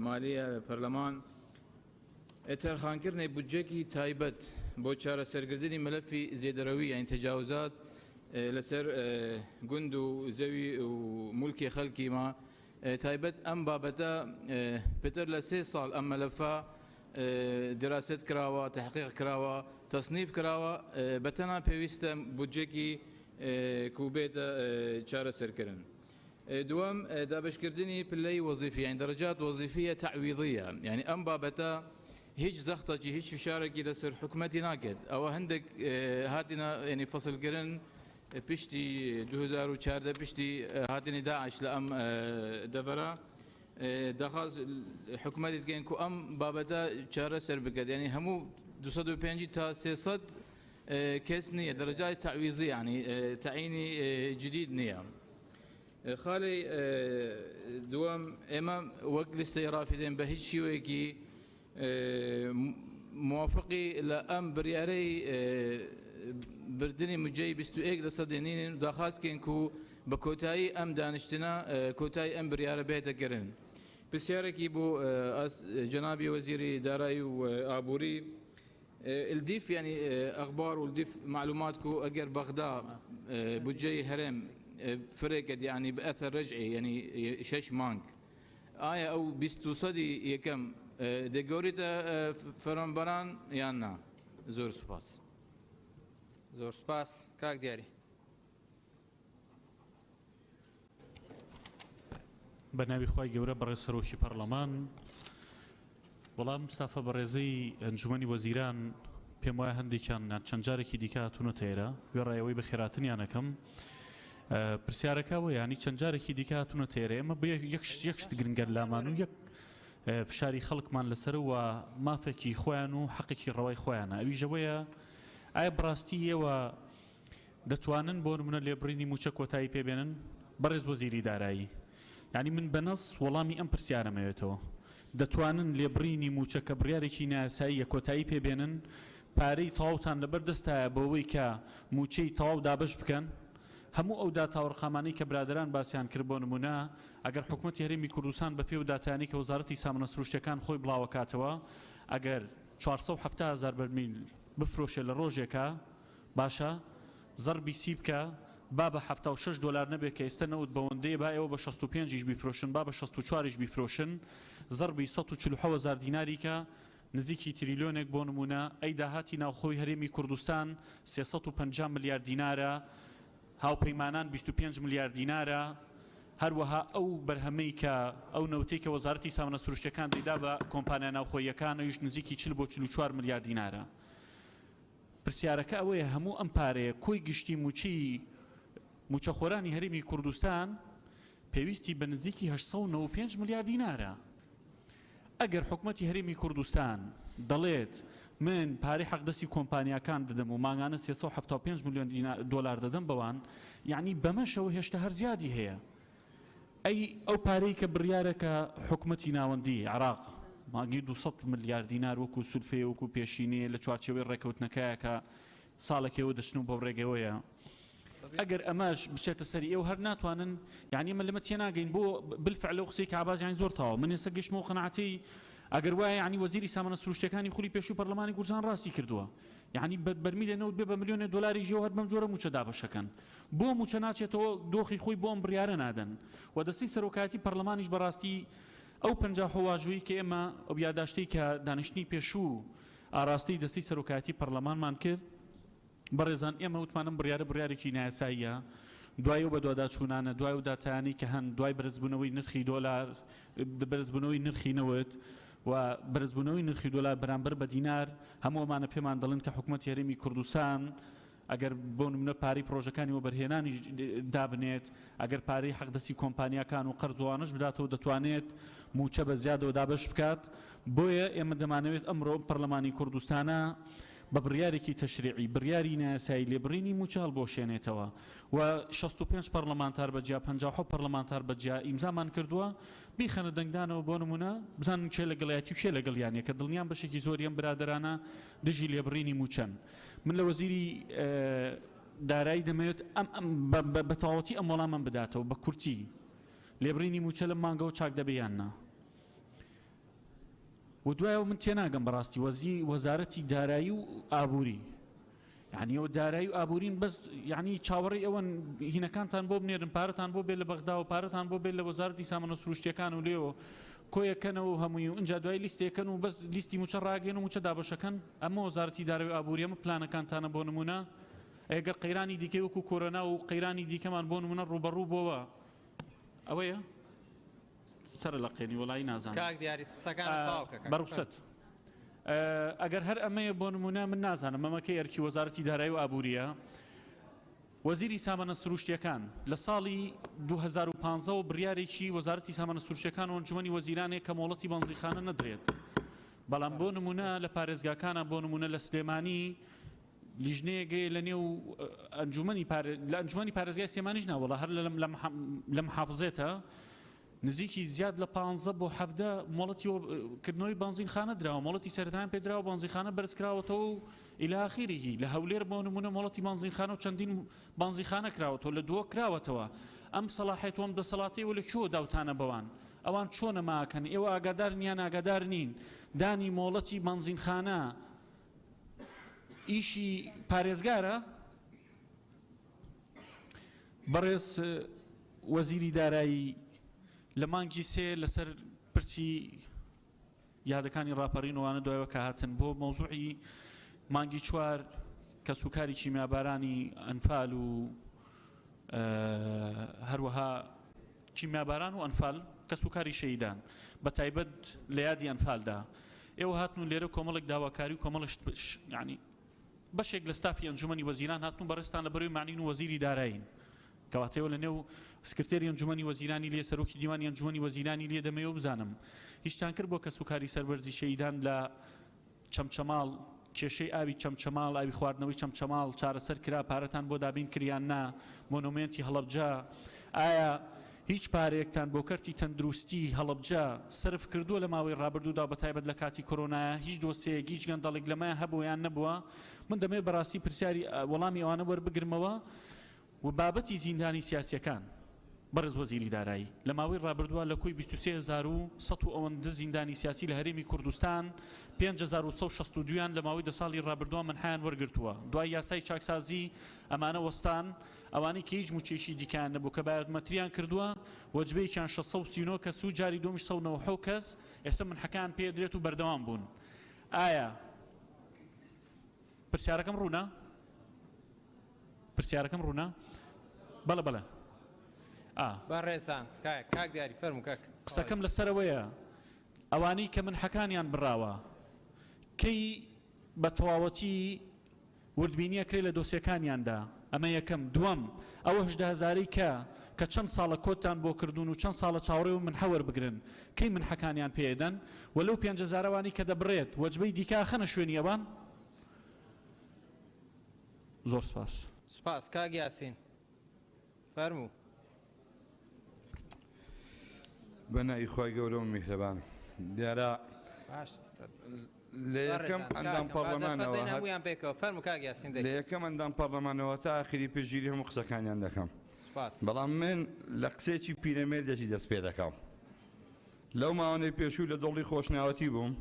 مالیە پەرلەمان تەرخانکردنی بودجێکی تایبەت بۆ چارەسەرکردنی مەلەفی زێدەرەوی یان تەجاوزات لەسەر گوند و زەوی و مولکی خەڵکی ما تایبەت ئەم بابەتە پتر لە 3 ساڵ ئەم مەلەفە دراست کراوە تحقیق کراوە تصنیف کراوە بەتەنها پێویستە بودجێکی کوبێتە چارەسەرکردن دووەم دابشکردنی پلەی وەزیفی یان دەرەجات وەزیفیە تعویضیە یعنی ئەم بابەتە هیچ زەختێکی هیچ فشارێکی لەسەر حکوومەتی ناکرێت ئەوە هەندێک هاتینە ینی فەسڵکردن پشتی 2014 پشتی هاتنی داعش لە ئەم دەڤەرە دەخواست حکوومەتی بکەین و ئەم بابەتە چارەسەر بکات ینی هەموو 250 تا 300 کەس نییە دەرەجای تعویزی ینی تعینی جدید نییە خاڵی دووەم ئێمە وەک لیستەی ڕافیدێن بە هیچ شیوەیەکی موافقی لە ئەم بریارەی بردننی مجێی 21 لە سەدێنین داخوازکەین و بە کۆتایی ئەم دانیشتنە کۆتایی ئەم بریارە بێتەگەرن پرسیارێکی بۆ جەنابی وەزیری دارایی و ئابووری الدیف ینی ئەخبار و الدیف معلومات و ئەگەر بەغدا بودجەی هەرێم فرێکت ینی بە ئەثەر ڕەجعی ینی 6 مانگ ئایا ئەو 20 یەکەم دەگەوریتە فەرمانبەران یان نا زۆر سوپاس زۆر سوپاس کاک دیاری بە ناوی خی گەورە بەڕێز سەرۆکی پەرلەمان وەڵام مستافە بەڕێزەی ئەنجومەنی وەزیران پێم وایە هەندێکیان چەند جارێکی دیکە هاتوونە تێرە گوێڕایەوەی بە خێراتنیانەکەم پرسیارەکە وە ینی چەند جارێکی دیکە هاتوونە تێرە ئێمە بە یەکشت گرنگەر لامان و یەک فشاری خەڵکمان لەسەرەوە مافێکی خۆیان و حەقێکی ڕەوای خۆیانە ئەویژەوەیە ئایا بڕاستی ئێوە دەتوانن بۆ نمونە لێبڕینی موچە کۆتایی پێبێنن بەڕێز وەزیری دارایی ینی من بەنەس وەڵامی ئەم پرسیارەمەوێتەوە دەتوانن لێبڕینی موچە کە بڕیارێکی ناسایی کۆتایی پێبێنن پارەی تەواوتان لەبەر دەستایە بۆەوەی کە موچەی تەواو دابش بکەن هەموو ئەو داتاوەڕخامانەی کە برادران باسییان کرد بۆ نمونە ئەگەر حکوومەتی هەرێمی کوردستان بە پێ و داتانی کە وەزارەتی سامانە سروشتەکان خۆی بڵاوەکاتەوە ئەگەر 470,000 بەرمیل بفرۆشێ لە ڕۆژێکە باشە زەربی سی بکە با بە 76 دلار نەبێت کە ئێستا نەوت بەوەندەیە با ئێوە بە 65 بیفرۆشن با بە 64 بیفرۆشن زەربی 140,000 دیناری کە نزیکی تریلیۆنێک بۆ نمونە ئەی داهاتی ناوخۆی هەرێمی کوردستان 350 میلیارد دینارە هاوپەیمانان 25 میلیارد دینارە هەروەها ئەو بەرهەمەی کە ئەو نەوتەی کە وەزارەتی سامانە سروشتەکان دەیدا بە کۆمپانیا ناوخۆیەکانەویش نزیکی 40 بۆ 44 میلیارد دینارە پرسیارەکە ئەوەیە هەموو ئەم پارەیە کۆی گشتی موچەخۆرانی هەرێمی کوردستان پێویستی بە نزیکی 895 میلیارد دینارە ئەگەر حکوومەتی هەرێمی کوردستان دەڵێت من پارەی حەقدەستی کۆمپانیاکان دەدەم و ماگانە 375 میلیۆن دۆلار دەدەم بەوان یعنی بەمەشەوە هێشتا هەر زیادی هەیە ئەو پارەی کە بڕیارە کە حکومەتی ناوەندی عراق ماگی 200 ملیار دینار وەکو سولفێ وەکو پێشینێ لە چوارچێوەی ڕێکەوتنەکەیە کە ساڵێکەوە دەچن و بەو ڕێگەوەیە ئەگەر ئەمەش بچێتە سەری ئێوە هەر ناتوانن یعنی من لەمە تێناگەین بۆ بالفعل لەو قسەی کە عباس یانی زۆر تەواو من ێستا گەشتمەوە قەناعەتی ئەگەر وایە یعنی وەزیری سامانە سروشتەکانی خولی پێشووی پەرلەمانی کوردستان ڕاستی کردووە یعنی بەرمیلە نەوت بێ بە ملیۆنە دۆلاری ژێوە هەر بەم جۆرە موچە دابەشەکەن بۆ موچە ناچێتەوە دۆخی خۆی بۆ ئەم بڕیارە نادەن و دەستی سەرۆکایەتی پەرلەمانیش بەڕاستی ئەو پەنجا هەواژووی کە ئێمە ئەو یادداشتەی کە دانیشتنی پێشوو ئاراستی دەستی سەرۆکایەتی پەرلەمانمان کرد بەڕێزان ئێمە وتمانم بڕیارێکی نایاساییە دوای و بە دوواداچوونانە دوای و داتایانی کە هەن دوای بەرزبوونەوەی نرخی دۆلار بەرزبوونەوەی نرخی نەوت و بەرزبوونەوەی نرخی دۆلار بەرامبەر بە دینار هەمووەمانە پێمان دەڵێن کە حکوومەت هێرێمی کوردستان ئەگەر بۆ نمونە پارەی پرۆژەکانی وەبەرهێنانی دابنێت ئەگەر پارەی حەقدەستی کۆمپانیاکان و قەرزوانش بداتەوە دەتوانێت موچە بە زیادەوە دابەش بکات بۆیە ئێمە دەمانەوێت ئەمڕۆ پەرلەمانی کوردستانە بە بڕیارێکی تەشریعی بڕیاری نایاسایی لێبڕینی موچە هەڵبۆشێنێتەوە و 65 پەرلەمانتار بەجیا 57 پەرلەمانتار بەجیا ئیمزامان کردووە بیخەنە دەنگدانەوە بۆ نمونە بزانن کێ لەگەڵایەتی و کێ لەگەڵیانە کە دڵنیان بەشێکی زۆریان برادرانە دژی لێبڕینی موچەن من لە وەزیری دارایی دەمەوێت بە تەواوەتی ئەم وەڵامان بداتەوە بە کورتی لێبڕینی موچە لە مانگەوە چاک دەبێیاننا و دوایەوە من تێناگەم بەڕاستی وەزارەتی دارایی و ئابووری یعنی ئەوە دارایی و ئابوورین بەس یعنی چاوەڕێی ئەوەن هینەکانتان بۆ بنێرن پارەتان بۆ بێت لە بەغدا و پارەتان بۆ بێت لە وەزارەتی سامانە سروشتیەکان و لێەوە کۆیەکەنەوە هەمووی و اینجا دوای لیستێکەن و بەس لیستی موچە ڕاگەن و موچە دابەشەکەن ئەمە وەزارەتی دارایی و ئابووری ئەمە پلانەکانتانە بۆ نمونە ئەگەر قەیرانی دیکەی وەکو کۆرۆنا و قەیرانی دیکەمان بۆ نمونە ڕوبەڕوو بۆەوە ئەوەیە سەر لە قێنی وڵی نازان بەڕوسەت ئەگەر هەر ئەمەیە بۆ نمونە من نازانم ئەمەکە یەرکی وەزارەتی دارایی و ئابووریە وەزیری سامانە سروشتیەکان لە ساڵی 2015 و بڕیارێکی وەزارەتی سامانە سروشتیەکان و ئەنجومەنی وەزیرانێک کە مۆڵەتی بەنزیخانە نەدرێت بەڵام بۆ نمونە لە پارێزگاکانە بۆ نمونە لە سلێمانی لیژنەیەگەی لە نێو ئەنجومەنی پارێزگای سلێمانیش ناوەڵە هەر لە محافزێتە نزیکی زیاد لە 15 بۆ 17 مۆڵەتیکردنەوەی بنزینخانە درراوە مۆڵەتی سەردان پێدراوە بنزیخانە بەرزکراوەتەوە و إلى آخره لە هەولێر بۆ نمونە مۆڵەتی بنزینخانە و چەندین بنزیخانە کراوەتەوە لە دووە کراوەتەوە ئەم سەلاحیەت و ئەم دەسەڵاتی و لە کۆ داوتانە بەوان ئەوان چۆنە ماکەن ئێوە ئاگادارن یان ئاگادار نین دانی مۆڵەتی بنزینخانە ئیشی پارێزگارە بەڕێز وەزیری دارایی لە مانگی سێ لەسەر پرسی یادەکانی ڕاپەڕینەوەوانە دوایەوە کە هاتن بۆ مۆزوعی مانگی چوار کە سوکاری کیمیابارانی ئەنفال و هەروەها کیمیاباران و ئەنفال کە سوکاری شەیدان بە تایبەت لە یادی ئەنفالدا ئێوە هاتن و لێرە کۆمەڵێک داواکاری و کۆمەڵش ینی بەشێک لە ستافی ئەنجومەنی وەزیران هاتن بەڕێستان لە بەروی معنین و وەزیری دارایین کەواتەوە لە نێو سکرتێری ئەنجومەنی وەزیرانی لێ سەرۆکی دیوانی ئەنجومەنی وەزیرانی لێ دەمەوێ بزانم هیچتان کرد بۆ کە سوکاری سەربەرزی شەیدان لە چەمچەماڵ کێشەی ئاوی چەمچەماڵ ئاوی خواردنەوەی چەمچەماڵ چارەسەر کرا پارەتان بۆ دابین کریان نا مۆنومنتی هەڵەبجا ئایا هیچ پارەیەکتان بۆ کەرتی تەندروستی هەڵەبجا سرف کردووە لە ماوەی ڕابردوودا بەتایبەت لە کاتی کۆرۆنایە هیچ دۆسەیەک هیچ گەندەڵێک لەمایە هەبوو یان نەبووە من دەمێ بەڕاستی پرسیاری وەڵامی ئەوانە وەربگرمەوە و بابەتی زیندانی سیاسیەکان بەڕێز وەزیری دارایی لە ماوەی ڕابردووە لە کۆی 23100 ئەوەندە زیندانی سیاسی لە هەرێمی کوردستان 5162 لە ماوەی 10 ساڵی ڕابردووە منحیان وەرگرتووە دوای یاسای چاکسازی ئەمانە وەستان ئەوانەی کە هیچ موچێشی دیکان نەبوو کە بایەتمەتریان کردووە وەجبەیەکیان 639 کەس و جاری دومیش 190 کەس ئێستا منحەکان پێدرێت و بەردەوام بوون ئایا پرسیارەکەم ڕوونا پرسیارەکەم ڕوونا بەڵە بەڵە بەڕێزان کاک دیاری فەرموو کاک قسەکەم لەسەرەوەیە ئەوانەی کە منحەکانیان بڕاوە کەی بە تەواوەتی وردبینیە کرێ لە دۆسیەکانیاندا ئەمە یەکەم دووەم ئەوە 18 هزارەی کە کە چەند ساڵە کۆتان بۆ کردوون و چەند ساڵە چاوەڕێ و من حەوەر بگرن کەی من حەکانیان پێدەن و لەو 5,000وانی کە دەبڕێت وەجبەی دیکە خەنە شوێنی ئەوان زۆر سپاس. سپاس کاک یاسین فەرموو. بەناوی خۆی گەورە و میهرەبان دیارە لە یەکەم ئەندام پەرلەمانەوە لە یەکەم ئەندام پەرلەمانەوە تا ئاخری پێشگیری هەموو قسەکانیان دەکەم بەڵام من لە قسێکی پیرەمێردێکی دەست پێ دەکەم لەو ماوەی پێشوو لە دڵی خۆشناوەتی بووم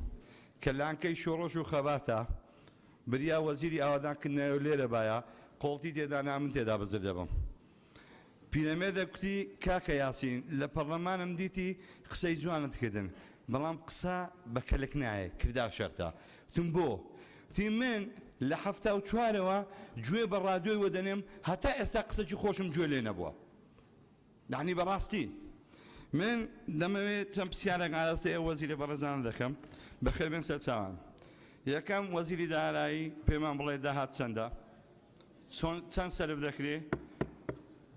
کە لانکەی شۆڕۆژ و خەباتە بریا وەزیری ئاوادانکردنەوە لێرە باە قۆڵتی تێدا نامن تێدا بەزر دەبم پیرەمێردە کوتی کاکە یاسین لە پەرلەمانم دیتی قسەی جوانت کردن بەڵام قسە بە کەلک نایە کردار شەرتە وتم بۆ وتی من لە 74ەوە گوێ بە ڕادیۆی وەدەنێم هەتا ئێستا قسەی خۆشم گوێ لێ نەبووە یعنی بەڕاستی من دەمەوێت چەند پرسیارێک ئاراستەی ئەو وەزیرە بەڕێزانە دەکەم بەخێربێن سەرچاوان یەکەم وەزیری دارایی پێمان بڵێ داهات چەندە چەند سەرف دەکرێ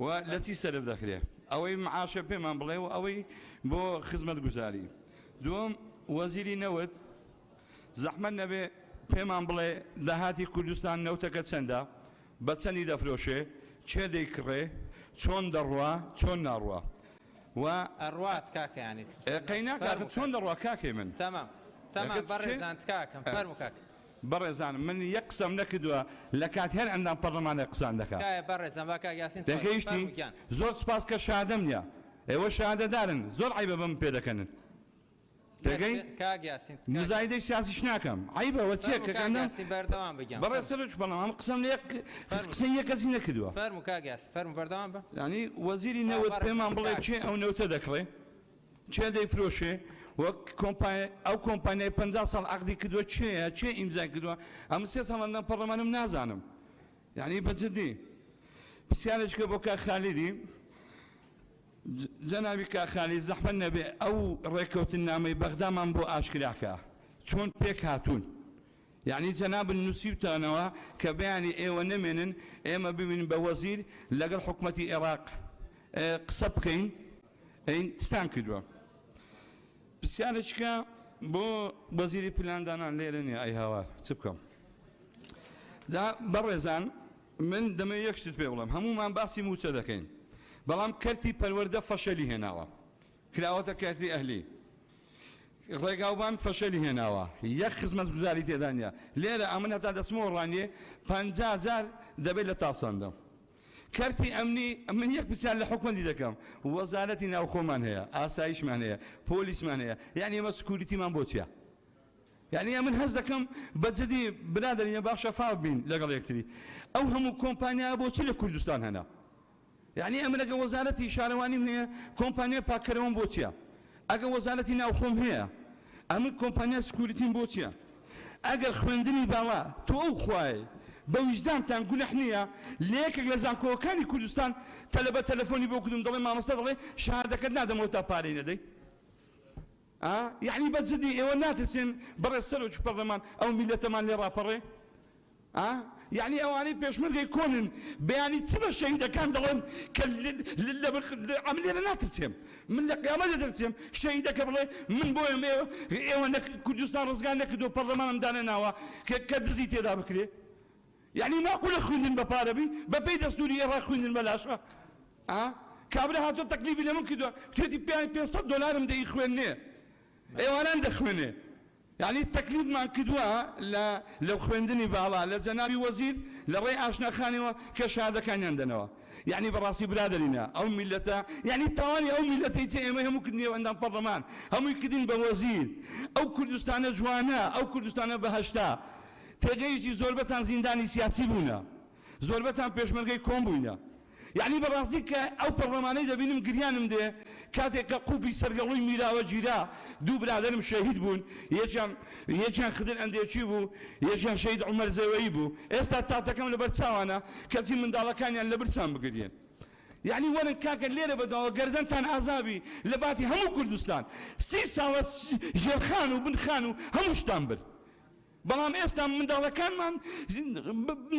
و لە چی سەرف دەکرێ ئەوەی معاشە پێمان بڵێ و ئەوەی بۆ خزمەت گوزاری دووەم وەزیری نەوت زەحمەت نەبێ پێمان بڵێ داهاتی کوردستان نەوتەکە چەندە بە چەندی دەفرۆشێ چێ دەیکڕێ چۆن دەڕوا چۆن ناڕوا و ئەڕوات کاکەیانی قەینا کاکە چۆن دەڕوا کاکەی من تەمام بەڕێزان کاکەم فەرموو کاک بەڕێزان من یەک قسەم نەکردووە لە کات هەر ئەندام پەرلەمانە قسان دەکات بەڕێزان با کاک یاسین دەگەیشتی زۆر سپاس کە شادەم نییە ئێوە شادەدارن زۆر عیبە بەم پێ دەکەنن دەگەین مزایدەی سیاسیش ناکەم عیبەوە چیە کەکەندم بەڕێ سەرچ بەڵام ئەم قسەم لە قسەی یەک کەسی نەکردووە فەرموو کاک یاسین فەرموو بەردەوام بە ینی وەزیری نەوت پێمان بڵێ چێ ئەو نەوتە دەکڕێ چێ دەیفرۆشێ وەک ئەو کۆمپانیای 50 ساڵ عەقدی کردووە چێە چێ ئیمزای کردووە ئەم 3 ساڵ ئەندام پەرلەمانم نازانم یعنی بەجددی پرسیارێکە بۆ کاک خالیدی جەنابی کاک خالید زەحمەت نەبێ ئەو ڕێکەوتن نامەی بەغدامان بۆ ئاشکراکە چۆن پێک هاتوون یعنی جەنابن نووسیوتانەوە کە بەیانی ئێوە نەمێنن ئێمە ببینین بە وەزیر لەگەڵ حکوومەتی عێراق قسە بکەین ئەین ستان کردووە پرسیارێکە بۆ وەزیری پلاندانان لێرە نیە ئەی هاوار چ بکەم بەڕێزان من دەمەوێت یەک شت پێ بڵێم هەمومان باسی موچە دەکەین بەڵام کەرتی پەروەردە فەشەلی هێناوە کراوەتە کارتی ئەهلی ڕێگاوبان فەشەلی هێناوە یەک خزمەت گوزاری تێدا نیە لێرە ئەمن هەتا دەسمەوە ڕانیێ 50,000 دەبێت لە تاسەندە کارتی ئەمنی من یەک پرسیار لە حکومەتی دەکەم وەزارەتی ناوخۆمان هەیە ئاسایشمان هەیە پۆلیسمان هەیە یعنی ئێمە سکوریتیمان بۆ چییە یعنی من هەست دەکەم بەجددی برادەرینە با شەفاف بین لەگەڵ یەکتری ئەو هەموو کۆمپانیا بۆچی لە کوردستان هەنا یعنی ئەمە لەگە وەزارەتی شارەوانیم هەیە کۆمپانیا پاکەرەوەم بۆ چییە ئەگە وەزارەتی ناوخۆم هەیە ئەمە کۆمپانیا سکوریتیم بۆ چییە ئەگەر خوێندنی باڵا تۆ ئەو خوای بە ویژدانتان گونەح نییە لە یەکێک لە زانکۆوەکانی کوردستان تەلەبە تەلەفۆنی بۆ کردم دەڵێ مامۆستا دەڵێ شەهادەکەت نادەمەوە تا پارەی نەدەی یعنی بەجددی ئێوە ناترسێن بەڕێ سەرۆکی پەرلەمان ئەو میلەتەمان لێ ڕاپەڕێ یعنی ئەوانەی پێشمەرگەی کۆنن بەیانی چ بە شەهیدەکان دەڵێن کە لێرە ناترسێم من لە قیامەت دەترسێم شەهیدەکە بڵێ من بۆیم ئێوە کوردستان ڕزگار نەکردو پەرلەمانم دانەناوە کە دزی تێدا بکرێ یعنی ماقولە خوێندن بە پارەبی بە پێی دەستوری ئێڕا خوێندن بەلاشە کابرا هاتۆ تەکلیفی لە من کردووە توێتی $500 دەی خوێنێ ئێوانان دەخوێنێ یعنی تەکلیفمان کردووە لە خوێندنی باڵا لە جەنابی وەزیر لە ڕێی ئاشناخانەوە کە شادەکانیان دەنەوە یعنی بەڕاستی برادەرینە ئەو میلەتە یعنی تاوانی ئەو میلەتەی چێ ئێمە هەموو کردنیەوە ئەندام پەرلەمان هەمووی کردین بە وەزیر ئەو کوردستانە جوانە ئەو کوردستانە بەهەشتا تێگەیشی زۆربەتان زیندانی سیاسی بوونە زۆربەتان پێشمەرگەی کۆم بووینە یعنی بەڕاستی کە ئەو پەرلەمانەی دەبینم گریانم دێ کاتێک کە قوپی سەرگەڵووی میراوە گیرا دوو برادرم شەهید بوون یەکیان خدر ئەندێکی بوو یەکیان شەهید عومەر زەوەیی بوو ئێستا تاتەکەم لەبەر چاوانە کەچی منداڵەکانیان لە برسان بگرێن یعنی وەرن کاکە لێرە بەداوە گەردەنتان ئازابی لە باتی هەموو کوردستان 30 ساڵە ژێرخان و بنخان و هەموو شتان برد بەڵام ئێستا منداڵەکانمان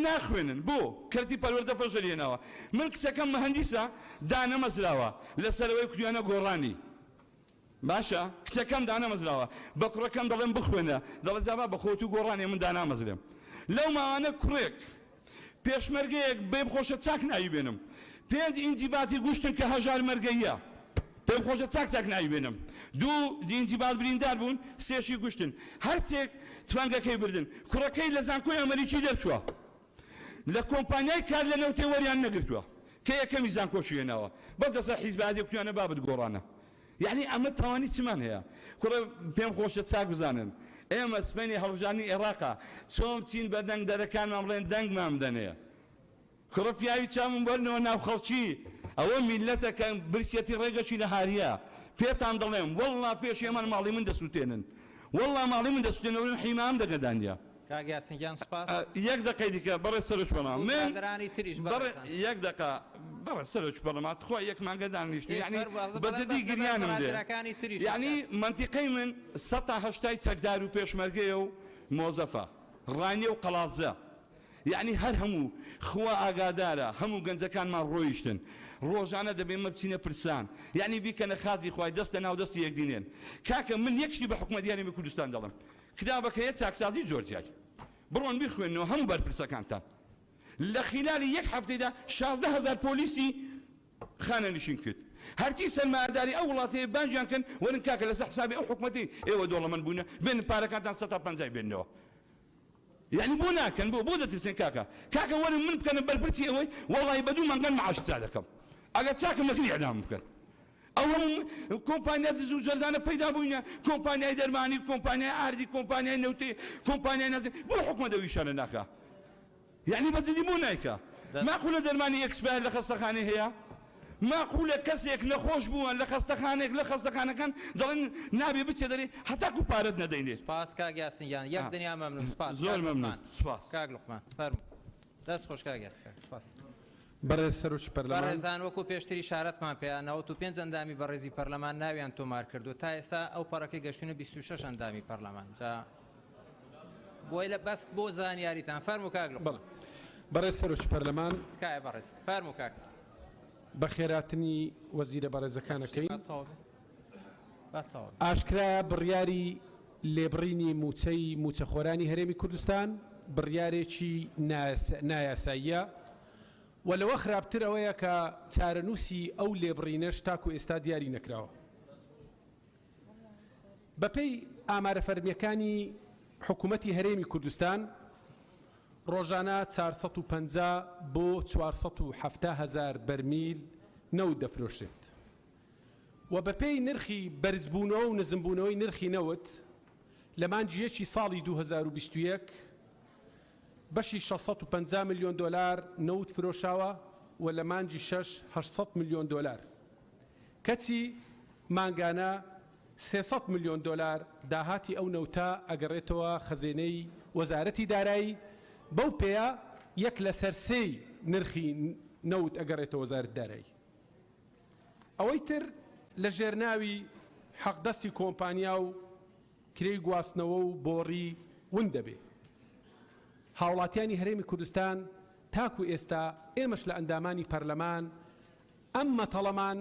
ناخوێنن بۆ کەرتی پەروەردە فەژەلێنەوە من کچەکەم مەهەندیسە دانەمەزراوە لەسەرەوەی کوتیانە گۆڕانی باشە کچەکەم دانەمەزراوە بە کوڕەکەم دەڵێم بخوێنە دەڵێ جابا بە خۆت و گۆڕانی من دانامەزرێم لەو ماوانە کوڕێک پێشمەرگەیەک بێ بخۆشە چاک نایبێنم 5 ئینجیباتی گوشتن کە هەژار مەرگەیە پێم خۆشە چاک نایبێنم 2 ئینجیبات بریندار بوون 3 گوشتن هەرچێک تفەنگەکەی بردن کوڕەکەی لە زانکۆی ئەمریکی دەرچووە لە کۆمپانیای کار لە نەوتێ وەریان نەگرتووە کە یەکەمی زانکۆشیێنەوە بەس دەسە حیزبادی کوتیانە بابت گۆڕانە یعنی ئەمە تاوانی چمان هەیە کوڕە پێم خۆشە چاک بزانن ئێمە سپێنی هەڵبژارنی عێراقا چۆن چین بە دەنگ دەرەکانمان بڵێن دەنگمان بدەنێ کوڕە پیاوی چاوم بەرنەوە ناو خەڵکی ئەوە میلەتە کە برسێتی ڕێگەچی لە هاریە پێتان دەڵێم وەڵڵا پێش ئێمان ماڵی من دەسووتێنن وەڵڵا ماڵی من دەسووتێنەوە حیمام دەگەدانیا کاگیاسنگیان سوپاس یەک دقەی دیکە بەڕێ سەرش بەڵام من تریش یەک دقە بەڕێ سەرش بەڵامات خۆ یەک مانگە دانیشتی یعنی بەجددی گریانم دێ یعنی منتیقەی من 180 چەکدار و پێشمەرگەیە و مۆزەفە ڕانیە و قەڵازە یعنی هەر هەموو خوا ئاگادارە هەموو گەنجەکانمان ڕۆیشتن ڕۆژانە دەبێ مە بچینە پرسان یعنی بیکەنە خاتی خوای دەستە ناو دەستی یەکدینێن کاکە من یەکشتی بە حکومەت یاریمی کوردستان دەڵم کتابەکەیە چاکسازی جۆرجیای بڕۆن بیخوێنەوە هەموو بەرپرسەکانتان لە خلالی یەک هەفتەیدا 16,000 پۆلیسی خانەنشین کرد هەرچی سەرمایهداری ئەو وڵاتەیە بانجیان کەن وەرن کاکە لەسەر حسابی ئەو حکومەتی ئێوە دۆڵەمەند بوونە بێن پارەکانتان 150 بێنەوە یعنی بۆ ناکەن بۆ دەترسێن کاکە وەرن من بکەنە بەرپرسی ئەوەی وەڵی بەدوو مانگەن معاشتا دەکەم ئەگەر چاکم نەکردی ئەعدام بکەن ئەو هەموو کۆمپانیا دز و جەردانە پەیدا بووینە کۆمپانیای دەرمانی کۆمپانیای ئاردی کۆمپانیای نەوتێ کۆمپانیای نازێ بۆ حکومەت ئەوی شانە ناکە یعنی بەجددی بۆ نایکە ماقولە دەرمانی ئەکسپایر لە خەستەخانەی هەیە ماقولە کەسێک نەخۆش بووە لە خەستەخانێک لە خەستەخانەکان دەڵێن نابێ بچێ دەرێ هەتاکو پارەت نەدەینێ سپاس کاگیاسنگیان یەک دنیا مەمنون سپاس زۆر مەمنون سپاس کاک لوقمان فەرموو دەست خۆش کاگیاسنگیان سپاس بەڕێز سەرۆکی پەرلەمان بەڕێزان وەکو پێشتری شارەتمان پێیە 95 ئەندامی بەڕێزی پەرلەمان ناویان تۆمار کردو تا ئێستا ئەو پەڕەکەی گەشتونە 26 ئەندامی پەرلەمان جا بۆی لە بەست بۆ زانیاریتان فەرموو کاک لوقمان بەڕێز سەرۆکی پەرلەمان تکایە بەڕێز فەرموو کاک بە خێراتنی وەزیرە بەڕێزەکانەکەین ئاشکرا بڕیاری لێبڕینی موچەخۆرانی هەرێمی کوردستان بڕیارێکی نایاساییە و لەوە خراپتر ئەوەیە کە چارەنووسی ئەو لێبڕینەش تاکو ئێستا دیاری نەکراوە بەپێی ئامارە فەرمیەکانی حکوومەتی هەرێمی کوردستان ڕۆژانە 450 بۆ 470,000 بەرمیل نەوت دەفرۆشێت و بەپێی نرخی بەرزبوونەوە و نزمبوونەوەی نرخی نەوت لە مانجیەکی ساڵی 2021 بەشی 650 میلیۆن دلار نەوت فرۆشاوە و لە مانجی 800 میلیۆن دلار کەچی مانگانە 300 میلیۆن دلار داهاتی ئەو نەوتە ئەگەڕێتەوە خەزێنەی وەزارەتی دارایی بەو پێەیە یەک لە سەرسەی نرخی نەوت ئەگەڕێتەوە وەزارەت دارایی ئەوەی تر لە ژێرناوی حەقدەستی کۆمپانیا و کرێی گواستنەوە و بۆڕی ون دەبێ هاوڵاتیانی هەرێمی کوردستان تاکو ئێستا ئێمەش لە ئەندامانی پەرلەمان ئەم مەتەڵەمان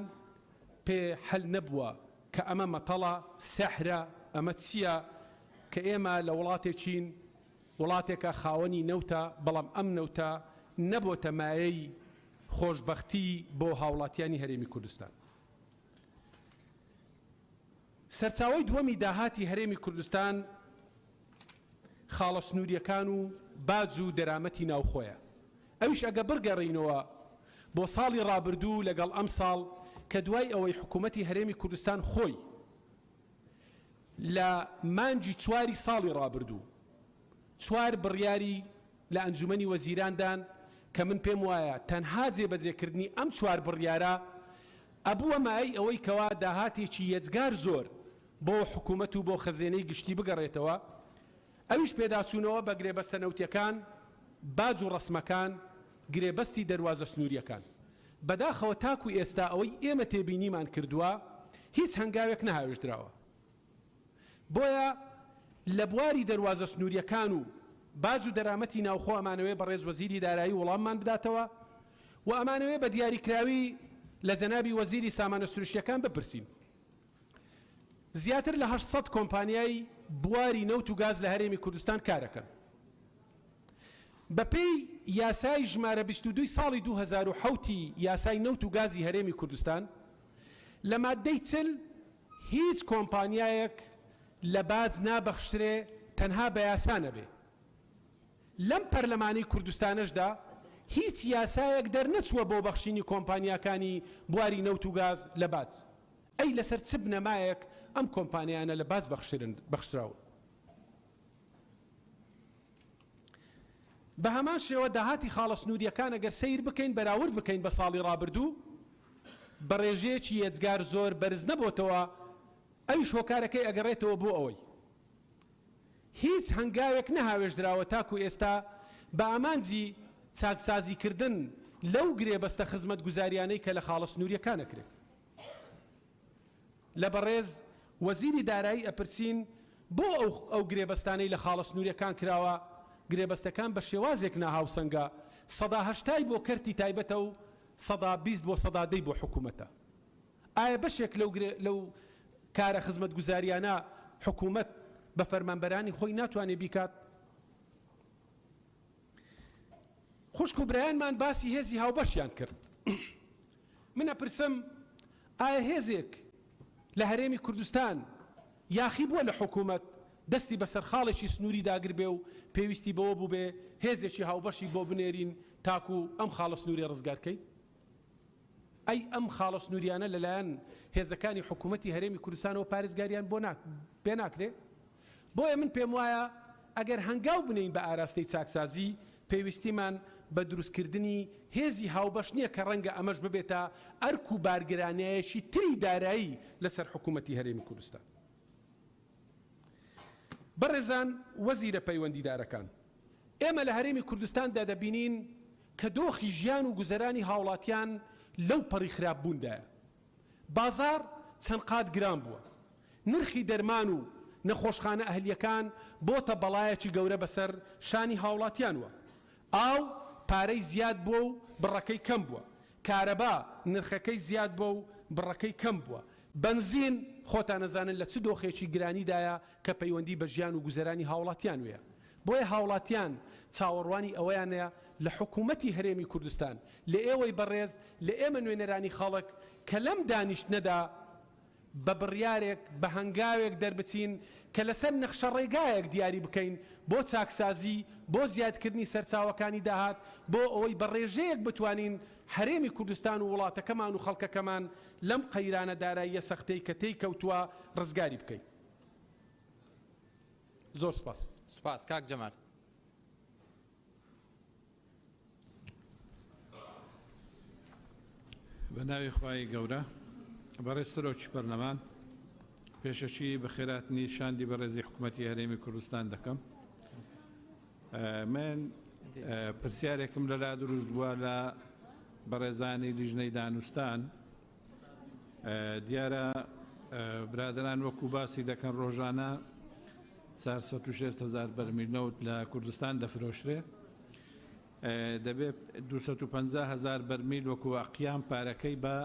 پێ هەل نەبووە کە ئەمە مەتەڵە سەحرە ئەمە چییە کە ئێمە لە وڵاتێکین وڵاتێکە خاوەنی نەوتە بەڵام ئەم نەوتە نەبووە مایەی خۆشبەختی بۆ هاوڵاتیانی هەرێمی کوردستان سەرچاوەی دووەمی داهاتی هەرێمی کوردستان خاڵە سنووریەکان و باج و دەرامەتی ناوخۆیە ئەویش ئەگە بڕگەڕینەوە بۆ ساڵی ڕابردوو لەگەڵ ئەم ساڵ کە دوای ئەوەی حکوومەتی هەرێمی کوردستان خۆی لە مانجی 4 ساڵی ڕابردوو 4 بڕیاری لە ئەنجومەنی وەزیراندان کە من پێم وایە تەنها جێبەجێکردنی ئەم 4 بڕیارە ئەبووە مای ئەوەی کەوا داهاتێکی یەجگار زۆر بۆ حکوومەت و بۆ خەزێنەی گشتی بگەڕێتەوە ئەویش پێداچوونەوە بە گرێبەستە نەوتیەکان باج و ڕسمەکان گرێبەستی دەواازە سنووریەکان بەداخەوە تاکو ئێستا ئەوەی ئێمە تێبینیمان کردووە هیچ هەنگاوێک نەهاوێژراوە بۆیە لە بواری دەواازە سنووریەکان و باج و دەرامەتی ناوخۆ ئەمانەوەی بەڕێز وەزیری دارایی وەڵاممان بداتەوە و ئەمانەوەی بە دیاریکراوی لە جەنابی وەزیری سامانە سروشتیەکان بپرسین. زیاتر لە 800 کۆمپانیای بواری نەوت و گاز لە هەرێمی کوردستان کارەکەن. بەپێی یاسای ژمارە 22 ساڵی 2007 یاسای نەوت و گازی هەرێمی کوردستان لە مادەی چل هیچ کۆمپانیایەک لە باج نابەخشرێ تەنها بە یاسا نەبێ. لەم پەرلەمانی کوردستانەشدا هیچ یاسایەک دەرنەچووە بۆ بەخشینی کۆمپانیاکانی بواری نەوت و گاز لە باج. ئەی لەسەر چ بنەمایەک ئەم کۆمپانیانە لە باج بەخشراون. بە هەمان شێوە داهاتی خاڵە سنووریەکان ئەگەر سیر بکەین بەراورد بکەین بە ساڵی ڕابردوو بە ڕێژەیەکی ێجگار زۆر بەرز نەبووتەوە، ئەویش هۆکارەکەی ئەگەڕێتەوە بۆ ئەوەی هیچ هەنگاوێک نەهاوێژدراوە تاکو ئێستا بە ئامانجی چاکسازیکردن لەو گرێبەستە خزمەت گوزاریانەی کە لە خاڵە سنووریەکان ئەکرێت. لە بەڕێز وەزیری دارایی ئەپرسین بۆ ئەو گرێبەستانەی لە خاڵە سنووریەکان کراوە گرێبەستەکان بە شێوازێک ناهاوسەنگە 180 بۆ کەرتی تایبەتە و 120 بۆ 110 بۆ حکوومەتە. ئایا بەشێک لەو کارە خزمەت گوزاریانە حکوومەت بە فەرمانبەرانی خۆی ناتوانێت بیکات؟ خوشک و برایانمان باسی هێزی هاوبەشیان کرد. من ئەپرسم ئایا هێزێک لە هەرێمی کوردستان یاخی بووە لە حکوومەت دەستی بەسەر خاڵێکی سنووری داگر بێ و پێویستی بەوە بوو بێ هێزێکی هاوبەشی بۆ بنێرین تاکو ئەم خاڵە سنووری ڕزگارکەی؟ ئەی ئەم خاڵە سنووریانە لەلایەن هێزەکانی حکوومەتی هەرێمی کوردستانەوە پارێزگاریان بێ ناکرێ؟ بۆیە من پێم وایە ئەگەر هەنگاو بنین بە ئاراستەی چاکسازی پێویستیمان بە دروستکردنی هێزی هاوبەش نییە کە ڕەنگە ئەمەش ببێتە ئەرک و بارگرانایەشی تری دارایی لەسەر حکوومەتی هەرێمی کوردستان. بەڕێزان وەزیرە پەیوەندیدارەکان، ئێمە لە هەرێمی کوردستاندا دەبینین کە دۆخی ژیان و گوزەرانی هاوڵاتیان لەو پەڕی خراپبووندایە. بازار چەند قات گران بووە، نرخی دەرمان و نەخۆشخانە ئەهلیەکان بۆتە بەڵایەکی گەورە بەسەر شانی هاوڵاتیانوە. ئاو پارەی زیاد بووە و بڕەکەی کەم بووە، کارەبا نرخەکەی زیاد بووە و بڕەکەی کەم بووە، بنزین خۆتان نەزانن لە چ دۆخێکی گرانیدایە کە پەیوەندی بە ژیان و گوزەرانی هاوڵاتیان وەیە. بۆیە هاوڵاتیان چاوەڕوانی ئەوەیانەیە لە حکوومەتی هەرێمی کوردستان، لە ئێوەی بەڕێز، لە ئێمە نوێنەرانی خەڵک کە لەم دانیشتنەدا بە بڕیارێک بە هەنگاوێک دەربچین کە لەسەر نەخشە ڕێگایەک دیاری بکەین بۆ چاکسازی، بۆ زیادکردنی سەرچاوەکانی داهات، بۆ ئەوەی بە ڕێژەیەک بتوانین هەرێمی کوردستان و وڵاتەکەمان و خەڵکەکەمان لەم قەیرانە داراییە سەختەی کە تێی کەوتووە ڕزگاری بکەین. زۆر سپاس. سپاس کاک جەمال. بە ناوی خوای گەورە، بەڕێز سەرۆکی پەرلەمان، پێشەچی بە خێراتنی شاندی بەڕێزی حکوومەتی هەرێمی کوردستان دەکەم. من پرسیارێکم لەلا دروست بووە لە بەڕێزانی لیژنەی دانوستان. دیارە برادران وەکو باسی دەکەن ڕۆژانە 460,000 بەرمیل نەوت لە کوردستان دەفرۆشرێ، دەبێت 250,000 بەرمیل وەکو ئەقیام پارەکەی بە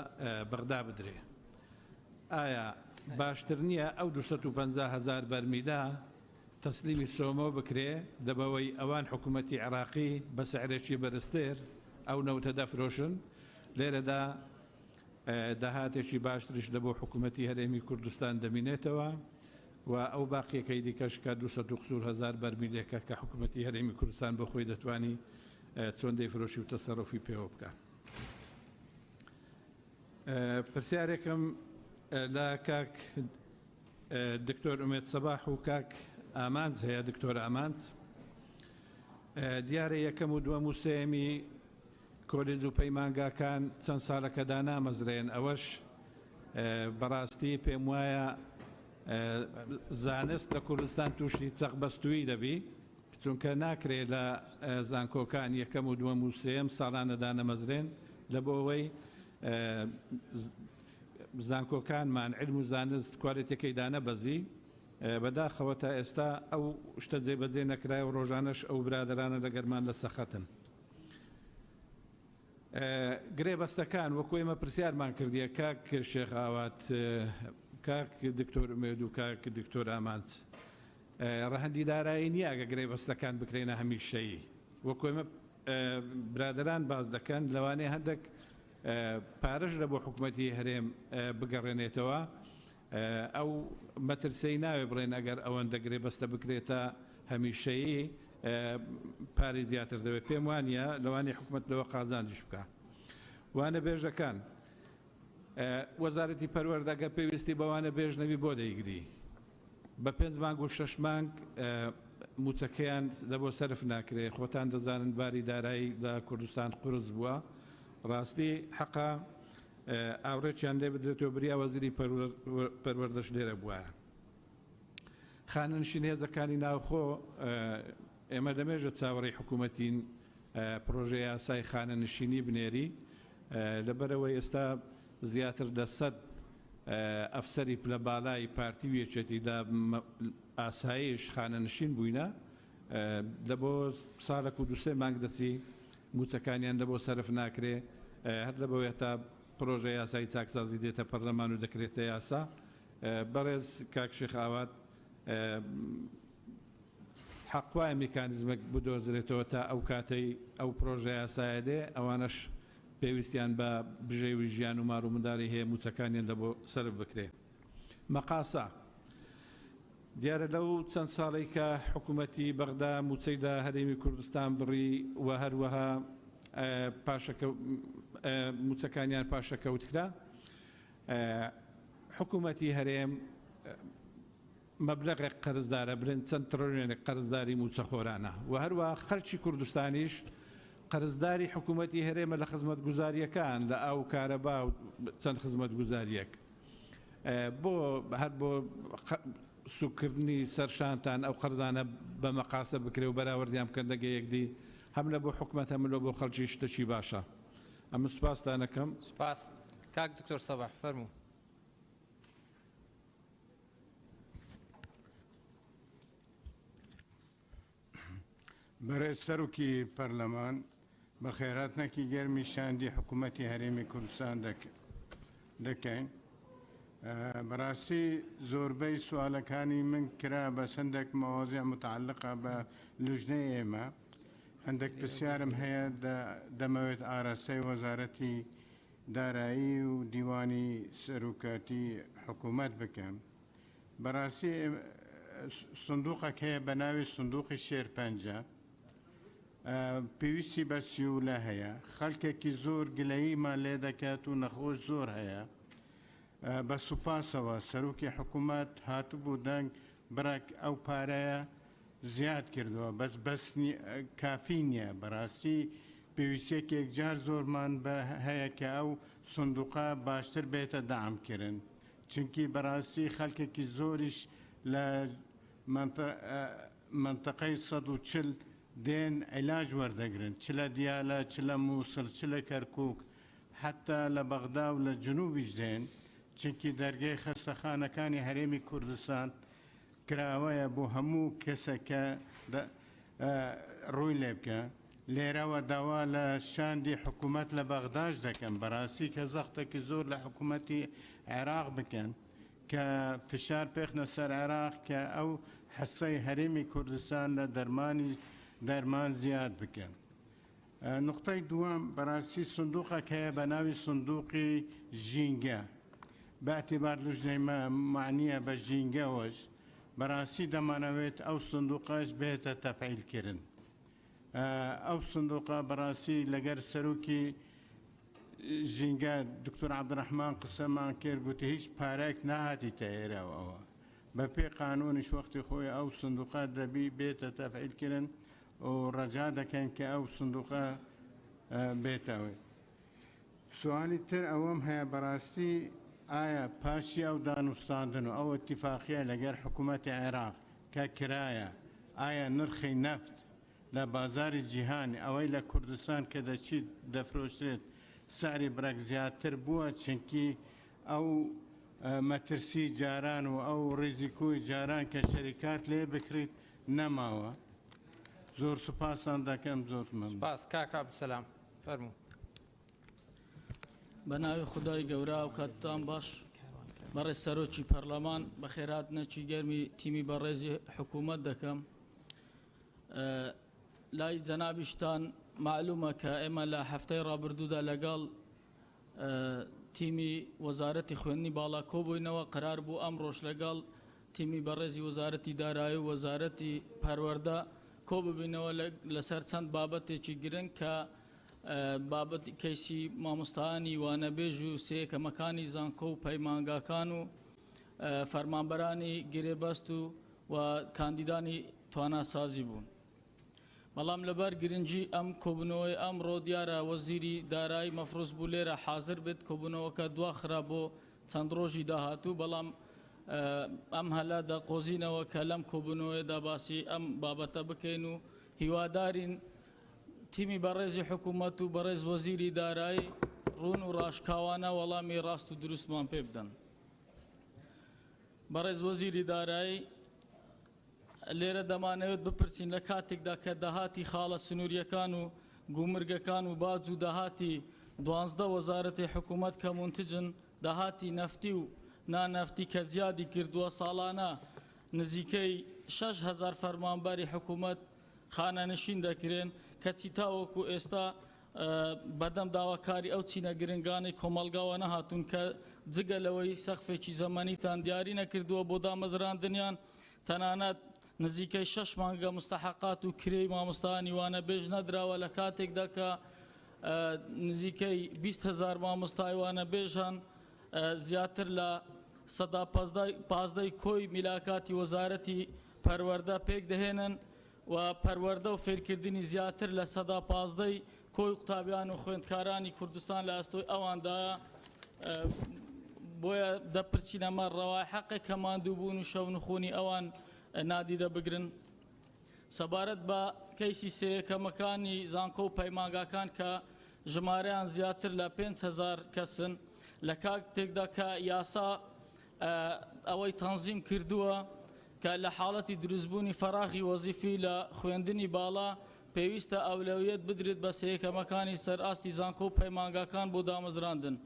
بەغدا بدرێ. ئایا باشتر نییە ئەو 250,000 بەرمیلە تەسلیمی سۆمۆ بکرێ دەبەوەی ئەوان حکوومەتی عێراقی بە سعرێکی بەرزتر ئەو نەوتە دەفرۆشن؟ لێرەدا داهاتێکی باشترش لە بۆ حکوومەتی هەرێمی کوردستان دەمینێتەوە و ئەو باقیەکەی دیکەش کە 240,000 بەرمیلێکە کە حکوومەتی هەرێمی کوردستان بە خۆی دەتوانی چۆن دەیفرۆشی و تەسەڕۆفی پێوە بکە. پرسیارێکم لە کاک دکتۆر ئومێد سەباح و کاک ئامانج هەیە. دکتۆر ئامانج، دیارە یەکەم و دووەم و سێمی کۆلێج و پەیمانگاکان چەند ساڵەکەدا نامەزرێن. ئەوەش بەڕاستی پێم وایە زانست لە کوردستان تووشی چەقبەستووی دەبی، چونکە ناکرێت لە زانکۆکان یەکەم و دووەم و سێم ساڵانەدا نەمەزرێن لە بۆەوەی زانکۆکانمان علم و زانست کوالێتەکەی دانەبەزی بەداخەوە تا ئێستا ئەو شتە جێبەجێ نەکرای و ڕۆژانەش ئەو برادرانە لە گەرمان لە سەخەتن. گرێبەستەکان وەکو ئێمە پرسیارمان کردیە کاک شێخ ئاوات، کاک دکتۆر ئومێد و کاک دکتۆر ئامانچ، ڕەهەندی دارایی نییە ئەگە گرێبەستەکان بکرێنە هەمیشەیی. وەکو ئێمە برادران باز دەکەن لەوانەیە هەندێک پارەش لە بۆ حکوومەتی هەرێم بگەڕێنێتەوە، ئەو مەترسەی ناوێ بڕێن ئەگەر ئەوەندە گرێبەستە بکرێتە هەمیشەیی پارەی زیاتر دەوێت. پێم وانە لەوانەیە حکوومەت لەوە قازانجیش بکە. وانە بێژەکان وەزارەتی پەروەردەگە پێویستی بەوانە بێژنەوی بۆ دەیگری بە 5 مانگ و 6 مانگ موچەکەیان لە بۆ سەرف ناکرێت. خۆتان دەزانن باری دارایی لە کوردستان قورس بووە، ڕاستی حەقا ئاوڕێکیان لێ بدرێتەوە بریا وەزیری پەروەردەش لێرە بووە. خانەنشین هێزەکانی ناوخۆ ئێمە دەمێژە چاوەڕێی حکوومەتین پرۆژەی یاسای خانەنشینی بنێری، لەبەرەوەی ئێستا زیاتر لە 100 ئەفسەری پلە باڵای پارتی وێچێتی لە ئاسایش خانەنشین بووینە، لە بۆ ساڵێک و 2 مانگ دەچی موچەکانیان لە بۆ سەرف ناکرێ، هەر لەبەوەیە تا پرۆژە یاسایی چاکسازی دێتە پەرلەمان و دەکرێتە یاسا. بەڕێز کاک شێخ ئاوات حەقوای میکانیزمێک بدۆزرێتەوە تا ئەو کاتەی ئەو پرۆژە یاسایە دێ، ئەوانەش پێویستیان بە بژێوی ژیان و مار و منداڵی هەیە موچەکانیان لە بۆ سەرف بکرێ. مەقاسە دیارە لەو چەند ساڵی کە حکوومەتی بەغدا موچەی لە هەرێمی کوردستان بڕی و هەروەها موچەکانیان پاشەکەوت کرا، حکوومەتی هەرێم مەبلەغێک قەرزدارە، برن چەند تڕۆنێک قەرزداری موچەخۆرانە و هەروە خەڵکی کوردستانیش قەرزداری حکوومەتی هەرێمە لە خزمەت گوزاریەکان لە ئاو کارەبا و چەند خزمەت گوزاریەک. بۆ هەر بۆ سوکردنی سەرشانتان ئەو قەرزانە بە مەقاسە بکرێ و بەراوردیان بکەن لەگە یەکدی، هەم لە بۆ حکوومەت هەم لە بۆ خەڵکی شتەکی باشە. ئەم سوپاسدانەکەم. سوپاس. کاک دکتۆر سەباح فەرموو. بەڕێز سەرۆکی پەرلەمان بە خێراتنەکی گەرمی شاندی حکوومەتی هەرێمی کوردستان دەکەین. بەڕاستی زۆربەی سوالەکانی من کرا بە سندێک مەوازیع متعلقە بە لوژنەی ئێمە. هەندێک پرسیارم هەیە دەمەوێت ئاراستەی وەزارەتی دارایی و دیوانی سەرۆکاتی حکوومەت بکەم. بەڕاستی سندوقێک هەیە بە ناوی سندوقی شێرپەنجە، پێویستی بە سیولە هەیە، خەڵکێکی زۆر گلەییمان لێ دەکات و نەخۆش زۆر هەیە. بە سوپاسەوە سەرۆکی حکوومەت هاتوبوو دەنگ بڕێک ئەو پارەیە زیاد کردەوە، بەسنی کافی نییە. بەڕاستی پێویستێکێک جار زۆرمان هەیە کە ئەو سندوقە باشتر بێتە دامکردن، چونکی بەڕاستی خەڵکێکی زۆریش لە منطقەی 140 دێن عیلاج وەردەگرن، چ لە دیالە، چ لە مووسڵ، چ لە کەرکووک، حتا لە بەغدا و لە جنوبیش دێن، چونکی دەرگای خەستەخانەکانی هەرێمی کوردستان کراوەیە بۆ هەموو کەسێکە ڕووی لێ بکە. لێرەوە داوا لە شاندی حکوومەت لە بەغداش دەکەن، بەڕاستی کە زەختێکی زۆر لە حکوومەتی عێراق بکەن کە فشار پێخنە سەر عێراق کە ئەو حەسەی هەرێمی کوردستان لە دەرمان زیاد بکەن. نقطەی دووەم بەڕاستی سندوقێک هەیە بە ناوی سندوقی ژینگە، باعتیبار لوژنەی معنیە بە ژینگەوەش بەڕاستی دەمانەوێت ئەو سندوقەش بێتە تەفعیلکردن. ئەو سندوقە بەڕاستی لەگەر سەرۆکی ژینگە دکتۆر عەبدوڕەحمان قسەمان کرد، گوتی هیچ پارێک ناهاتیتە ئێرەوە، بە پێ قانونیش وەختی خۆی ئەو سندوقە دەبی بێتە تەفعیلکردن و ڕەجا دەکەن کە ئەو سندوقە بێتەوە. سوالی تر ئەوەم هەیە بەڕاستی ئایا پاشی ئەو دانوستاندن و ئەو اتفاقیە لەگەر حکوومەتی عێراق کە کرایە، ئایا نرخی نەفت لە بازاری جیهانی ئەوەی لە کوردستان کە دەچیت دەفرۆشرێت سعری برەک زیاتر بووە، چونکی ئەو مەترسی جاران و ئەو ڕیزیکۆی جاران کە شەریکات لێ بکریت نەماوە زۆر سوپاسان دەکەم زۆر من سپاس کاک عەبدولسەلام فەرموو بە ناوی خودای گەورە و کاتتان باش بەڕێز سەرۆکی پەرلەمان بە خێرات نەچی گەرمی تیمی بەڕێزی حکوومەت دەکەم لای جەنابیشتان معلومە کە ئێمە لە هەفتەی ڕابردوودا لەگەڵ تیمی وەزارەتی خوێندنی باڵا کۆبووینەوە قرار بوو ئەم ڕۆژ لەگەڵ تیمی بەڕێزی وەزارەتی دارایی و وەزارەتی پەروەردە کۆ ببینەوە لەسەر چەند بابەتێکی گرنگ کە بابەت کەیسی مامۆستایانی وانەبێژ و سێکەمەکانی زانکۆ و پەیمانگاکان و فەرمانبەرانی گرێبەست و کاندیدانی تواناسازی بوون. بەڵام لەبەر گرنگی ئەم کۆبوونەوەی ئەمڕۆ دیارە وەزیری دارایی مەفروز بوو لێرە حاضر بێت کۆبوونەوەکە دواخرا بۆ چەند ڕۆژی داهاتوو بەڵام ئەم هەلا دەقۆزینەوە کە لەم کۆبوونەوەیدا باسی ئەم بابەتە بکەین و هیوادارین تیمی بەڕێزی حکوومەت و بەڕێز وەزیری دارایی ڕوون و ڕاشکاوانە وەڵامی ڕاست و دروستمان پێ بدەن. بەڕێز وەزیری دارایی لێرە دەمانەوێت بپرسین لە کاتێکدا کە داهاتی خاڵە سنووریەکان و گومرگەکان و باج و داهاتی 12 وەزارەتی حکوومەت کە منتجن داهاتی نەفتی و نانەفتی کە زیادی کردووە ساڵانە نزیکەی 6,000 فەرمانبەری حکوومەت خانەنشین دەکرێن کەچی تاوەکو ئێستا بەدەم داواکاری ئەو چینە گرنگانی کۆمەلگاوە نەهاتوون کە جگە لەوەی سەقفێکی زەمانیتان دیاری نەکردووە بۆ دامەزراندنیان تەنانەت نزیکەی 6 مانگە مستحقات و کرێی مامۆستایانی وانەبێژ نەدراوە لە کاتێکدا کە نزیکەی 20,000 مامۆستای وانەبێژان زیاتر لە 115 کۆی میلاکاتی وەزارەتی پەروەردە پێک دەهێنن و پەروەردە و فێرکردنی زیاتر لە 115 کۆی قوتابیان و خوێندکارانی کوردستان لە ئەستۆی ئەواندایە بۆیە دەپرسینەمە ڕەوای حەقێک کە ماندوو بوون و شەو نخۆنی ئەوان نادیدە بگرن سەبارەت بە کەیسی سێیەکەمەکانی زانکۆ و پەیمانگاکان کە ژمارەیان زیاتر لە 5,000 کەسن لە کاتێکدا کە یاسا ئەوەی تەنزیم کردووە کە لە حاڵەتی دروستبوونی فەراغی وەزیفی لە خوێندنی باڵا پێویستە ئەولەویەت بدرێت بە سێیەکەمەکانی سەرئاستی زانکۆ و پەیمانگاکان بۆ دامەزراندن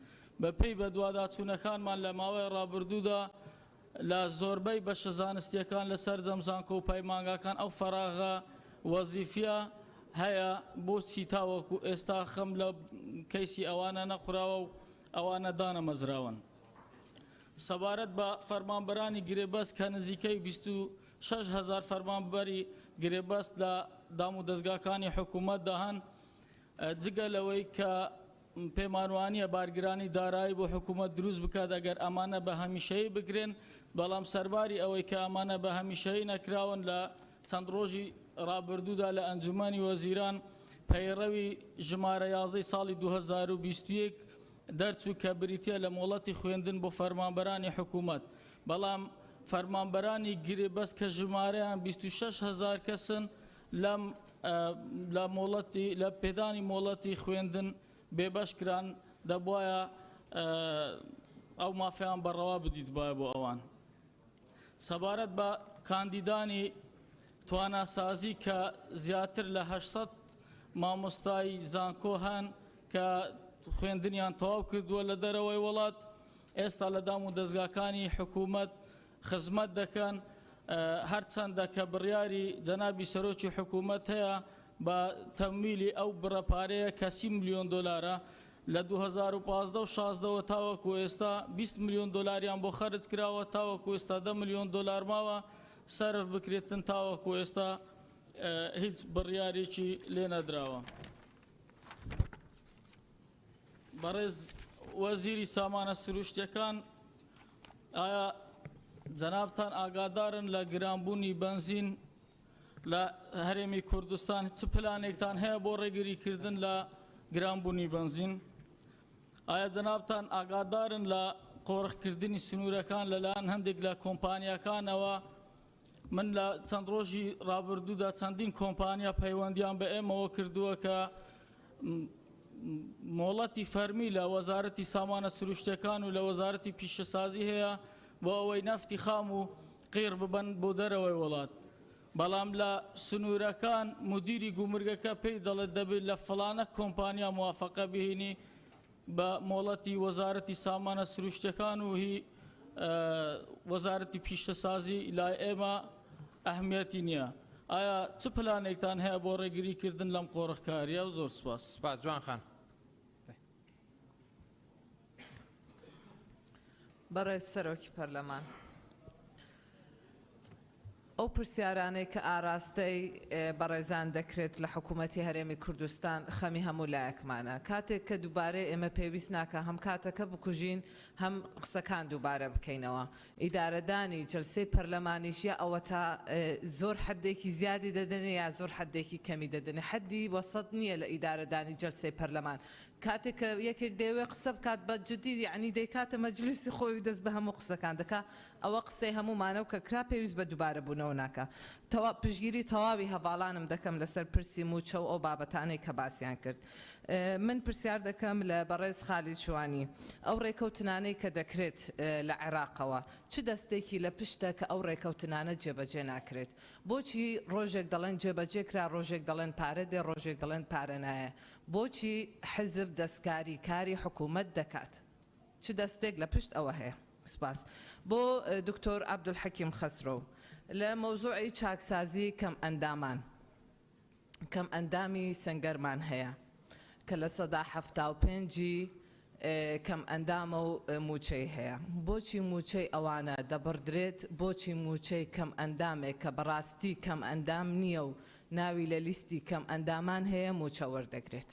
بەپێی بەدواداچوونەکانمان لە ماوەی ڕابردوودا لە زۆربەی بەشە زانستیەکان لەسەر جەمزانکۆ و پەیمانگاکان ئەو فەراغە وەزیفە هەیە بۆچی تاوەکو ئێستا خەم لە کەیسی ئەوانە نەخوراوە و ئەوانە دانەمەزراون. سەبارەت بە فەرمانبەرانی گرێبەست کە نزیکەی 26,000 فەرمانبەری گرێبەست لە دام و دەستگاکانی حکوومەتدا هەن جگە لەوەی کە پێمانوانیە بارگرانی دارایی بۆ حکوومەت دروست بکات ئەگەر ئەمانە بە هەمیشەیی بگرێن بەڵام سەرباری ئەوەی کە ئەمانە بە هەمیشەیی نەکراون لە چەند ڕۆژی ڕابردوودا لە ئەنجومەنی وەزیران پەیڕەوی ژمارە 11 ساڵی 2021 دەرچوو کە بریتە لە مۆڵەتی خوێندن بۆ فەرمانبەرانی حکوومەت بەڵام فەرمانبەرانی گرێبەست کە ژمارەیان 26,000 کەسن لە پێدانی مۆڵەتی خوێندن بێبەشکران دەبواە ئەو مافیان بەڕەوا بدیت باە بۆ ئەوان. سەبارەت بە کاندیدانی تواناسازی کە زیاتر لە 800 مامۆستای زانکۆ هەن کە خوێندنیان تەواو کردووە لە دەرەوەی وڵات ئێستا لە دام و دەستگاکانی حکوومەت خزمەت دەکەن هەرچەندە کە بڕیاری جەنابی سەرۆکی حکوومەت هەیە بە تەمویلی ئەو بڕەپارەیە کە 30 ملیۆن دۆلارە لە 2015 و 16 تاوەکو ئێستا 20 ملیۆن دۆلاریان بۆ خەرج کراوە تاوەکو ئێستا 10 ملیۆن دۆلار ماوە سەرف بکرێتن تاوەکو ئێستا هیچ بڕیارێکی لێ نەدراوە. بەڕێز وەزیری سامانە سروشتیەکان ئایا جەنابتان ئاگادارن لە گرانبوونی بنزین لە هەرێمی کوردستان چ پلانێکتان هەیە بۆ ڕێگریکردن لە گرانبوونی بنزین؟ ئایا جەنابتان ئاگادارن لە قۆڕخکردنی سنوورەکان لەلایەن هەندێک لە کۆمپانیەکانەوە؟ من لە چەند ڕۆژی ڕابردوودا چەندین کۆمپانیا پەیوەندیان بە ئێمەوە کردووە کە مۆڵەتی فەرمی لە وەزارەتی سامانە سروشتەکان و لە وەزارەتی پیشەسازی هەیە بۆ ئەوەی نەفتی خام و قیر ببەن بۆ دەرەوەی وڵات. بەڵام لە سنوورەکان مدیری گومرگەکە پێی دەڵێت دەبێت لە فڵانە کۆمپانیا موافقە بهێنی بە مۆڵەتی وەزارەتی سامانە سروشتەکان و هی وەزارەتی پیشەسازی لای ئێمە ئەهمیەتی نییە. ئایا چ پلانێکتان هەیە بۆ ڕێگریکردن لەم قۆڕەکاریە و زۆر سپاس. سپاس جوان خان. بەڕێز سەرۆکی پەرلەمان، ئەو پرسیارانەی کە ئاراستەی بەڕێزان دەکرێت لە حکوومەتی هەرێمی کوردستان خەمی هەموو لایەکمانە. کاتێک کە دووبارەی ئێمە پێویست ناکە هەم کاتەکە بکوژین هەم قسەکان دووبارە بکەینەوە. ئیدارەدانی جەلسەی پەرلەمانیشیە ئەوە تا زۆر حدێکی زیادی دەدەنێ یا زۆر حدێکی کەمی دەدەنێ. حەدی وەسەط نییە لە ئیدارەدانی جەلسەی پەرلەمان. کاتێک کە یەکێک دەیەوێ قسە بکات بە جدی یعنی دەیکاتە مەجلیسی خۆی دەست بە هەموو قسەکان دەکا. ئەوە قسەی هەمومانە و کە کرا پێویست بە دووبارە بوونەوە ناکە. پشگیری تەواوی هەواڵانم دەکەم لەسەر پرسی موچە و ئەو بابەتانەی کە باسییان کرد. من پرسیار دەکەم لە بەڕێز خالید شوانی ئەو ڕێکەوتنانەی کە دەکرێت لە عێراقەوە چ دەستێکی لە پشتە کە ئەو ڕێکەوتنانە جێبەجێ ناکرێت؟ بۆچی ڕۆژێک دەڵێن جێبەجێ کرا، ڕۆژێک دەڵێن پارە دێ، ڕۆژێک دەڵێن پارە نایە؟ بۆچی حزب دەستکاری کاری حکوومەت دەکات؟ چ دەستێک لە پشت ئەوە هەیە؟ سپاس. بۆ دکتۆر عەبدولحەکیم خەسرۆ لە مەوزوعی چاکسازی کەم ئەندامان، کەم ئەندامی سەنگەرمان هەیە کە لە سەدا 75 کەم ئەندامە و موچەی هەیە. بۆچی موچەی ئەوانە دەبڕدرێت؟ بۆچی موچەی کەم ئەندامێک کە بەڕاستی کەم ئەندام نییە و ناوی لە لیستی کەم ئەندامان هەیە موچە وەردەگرێت؟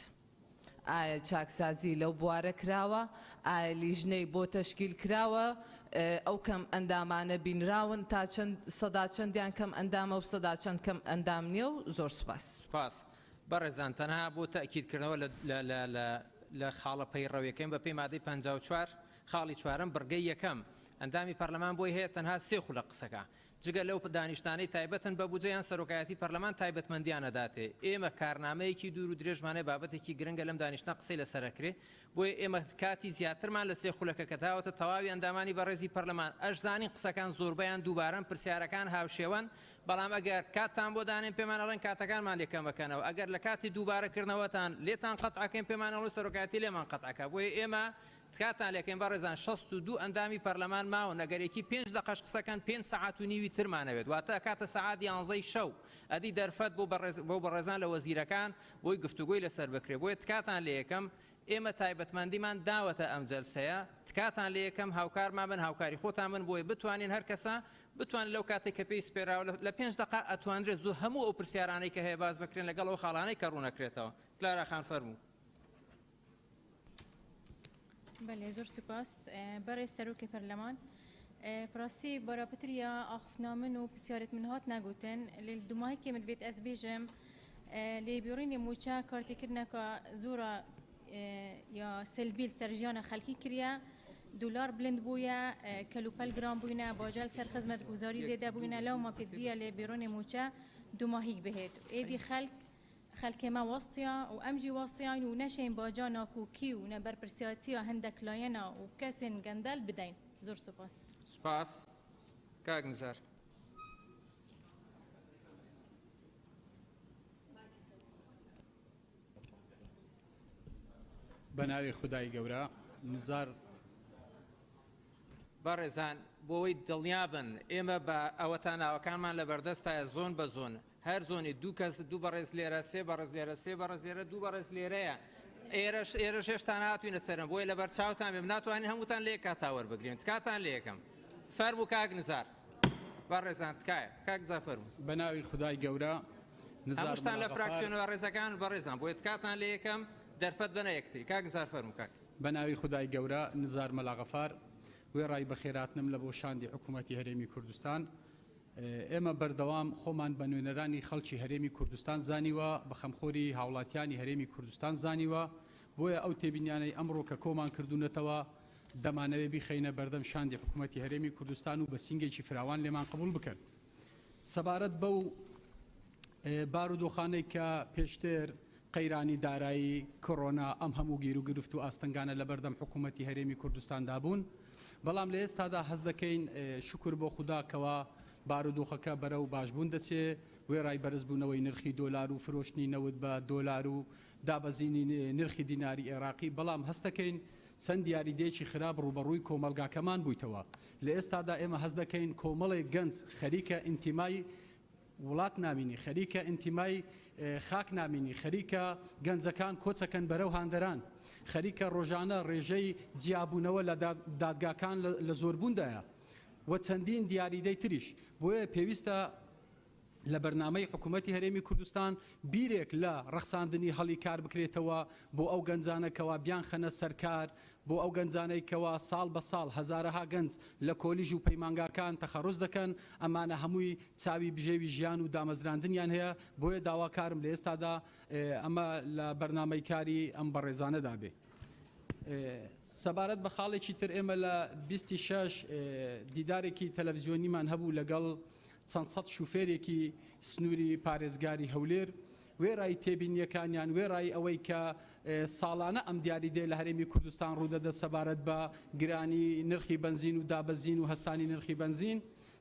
ئایا چاکسازی لەو بوارە کراوە؟ ئایا لیژنەی بۆ تەشکیل کراوە؟ ئەو کەم ئەندامانە بینراون تا چەند سەدا چەندیان کەم ئەندامە و سەدا چەند کەم ئەندام نییە و زۆر سپاس. سپاس. بەڕێزان تەنها بۆ تەکیدکردنەوە لە خاڵە پەیڕەویەکەم بە پێی مادەی 54 خاڵی چوارەم بڕگەی یەکەم ئەندامی پەرلەمان بۆی هەیە تەنها 3 خولە قسەکە. جگە لەو دانیشتانەی تایبەتن بە بودجەیان سەرۆکایەتی پەرلەمان تایبەتمەندیانەداتێ. ئێمە کارنامەیەکی دوور و درێژمانەی بابەتێکی گرنگە لەم دانیشتە قسەی لەسەرەکرێ، بۆیە ئێمە کاتی زیاترمان لە 3 خولەکە کە تاوەتە تەواوی ئەندامانی بەڕێزی پەرلەمان. ئەشزانین قسەکان زۆربەیان دووبارەن، پرسیارەکان هاوشێوەن، بەڵام ئەگەر کاتتان بۆ دانێن پێمان ئەڵێن کاتەکانمان لێکەم بکەنەوە. ئەگەر لە کاتی دووبارەکردنەوەتان لێتان قەتعەکەین پێمان ئەڵێ سەرۆکایەتی لێمان قەتعەکە. بۆیە ئێمە کاتان لێکەین بەڕێزان 62 ئەندامی پەرلەمان ماوە نەگەرێکی 5 دقەش قسەکەن 5 سەعات و نیوی ترمانەوێت، واتە کاتە سەعات 11 شەو ئەدی دەرفەت بۆ بەڕێزان لە وەزیرەکان بۆی گفتوگۆی لەسەر بکرێ. بۆیە تکاتان لە یەکەم ئێمە تایبەتمەندیمان داوەتە ئەم جەلسەیە، تکاتان لە یەکەم هاوکارمان بن، هاوکاری خۆتان من بۆیە بتوانین هەر کەسە بتوان لەو کاتێک کە پێی سپێراوە لە 5 دقە ئەتوانرێت زوو هەموو ئەو پرسیارانەی کە هەیە باز بکرێن لەگەڵ ئەو خاڵانەی کە ڕوونەکرێتەوە. کلارا خان فەرموو. بله زۆر سوپاس. بەڕێز سەرۆکی پەرلەمان، پڕاستی بەراپتریا ئاخفنامن و پرسیارت من هات نەگوتن لێ دوماهێکی من دەبێت ئەس بێژم لێ بیرۆینی موچە کارتیکردنەکە زۆرە یا سلبیل سەرژیانە خەلکی کریە، دلار بلند بووە، کەلوپەل گران بووینە، باجال سەر خزمەت گوزاری زێدە بووینە، لەو ماپێتبیە لێ بیرۆنی موچە دوماهیک بهێت. ئێدی خەلکێمە وەستیا و ئەمجی وەستیان و نەشین باجا ناکوکی و نەبەرپرسیاتیە هەندێک لایەنە و کەسێن گەندەل بدەین. زۆر سوپاس. سپاس. کاک نزار. بەناوی خودای گەورە نزار. بەڕێزان بۆەوەی دڵنیابن ئێمە بە ئەوەتان ناوەکانمان لە بەردەستایە زۆن بە زۆن، هەر زۆنی دوو کەس دوو بەڕێز لێرە، سێ بەڕێز لێرە، سێ بەڕێز لێرە، دوو بەڕێز لێرەیە. ئێرە هێشتا ناتوینە سەرم، بۆیە لەبەر چاوتان بێم ناتوانین هەمووتان لێ کاتاوە بگرین. تکاتان لێ یەکەم. فەرموو کاک نزار. بەڕێزان تکایە کاک نزار فەرموو. بەناوی خودای گەورە نزار هەمووشتان لە فراکسیۆنەوە ڕێزەکان بەڕێزان بۆیە تکاتان لێ یەکەم دەرفەت بنە یەکتری. کاک نزار فەرموو کاک. بەناوی خودای گەورە نزار مەلاغەفار وێ ڕای بەخێراتنم لە بۆ شاندی حکوومەتی هەرێمی کوردستان. ئێمە بەردەوام خۆمان بە نوێنەرانی خەڵکی هەرێمی کوردستان زانیوە، بە خەمخۆری هاوڵاتیانی هەرێمی کوردستان زانیوە، بۆیە ئەو تێبینیانەی ئەمڕۆ کە کۆمان کردوونەتەوە دەمانەوێ بیخەینە بەردەم شاندی حکوومەتی هەرێمی کوردستان و بە سینگێکی فراوان لێمان قبول بکەن. سەبارەت بەو بارودۆخانەی کە پێشتر قەیرانی دارایی کۆڕۆنا ئەم هەموو گیر و گرفت و ئاستەنگانە لە بەردەم حکوومەتی هەرێمی کوردستاندا بوون بەڵام لە ئێستادا هەز دەکەین شکر بۆ خودداکەوە بارودۆخەکە بەرەو باشبوون دەچێت وێڕای بەرزبوونەوەی نرخی دۆلار و فرۆشتنی نەوت بە دۆلار و دابەزینی نرخی دیناری عێراقی بەڵام هەستەکەین چەند دیاریدەیەکی خراپ ڕوبەڕووی کۆمەلگاکەمان بوویتەوە لە ئێستادا ئێمە هەز دەکەین کۆمەڵێک گەنج خەریکە ئینتیمای وڵات نامینی خەریکە ئینتیمای خاک نامینی خەریکە گەنجەکان کۆچەکەن بەرەو هاندەران خەریکە ڕۆژانە ڕێژەی جیابوونەوە لە دادگاکان لە زۆربووندایە و چەندین دیاریدەی تریش بۆیە پێویستە لە بەرنامەی حکوومەتی هەرێمی کوردستان بیرێک لە ڕەخساندنی هەڵی کار بکرێتەوە بۆ ئەو گەنجانەکەەوە بیان خەنە سەرکار بۆ ئەو گەنجانەیەکەوە ساڵ بە ساڵ هەزارەها گەنج لە کۆلیژ و پەیمانگاکان تەخەڕوز دەکەن ئەمانە هەمووی چاوی بژێوی ژیان و دامەزراندنیان هەیە بۆیە داواکارم لە ئێستادا ئەمە لە بەرنامەی کاری ئەم بەڕێزانەدا بێ. سەبارەت بە خاڵێکی تر ئێمە لە 26 دیدارێکی تەلەڤیزیۆنیمان هەبوو لەگەڵ چەند سەد شوفێرێکی سنووری پارێزگاری هەولێر وێڕای تێبینیەکانیان وێڕای ئەوەی کە ساڵانە ئەم دیاریدێ لە هەرێمی کوردستان ڕوودەدە سەبارەت بە گرانی نرخی بنزین و دابەزین و هەستانی نرخی بنزین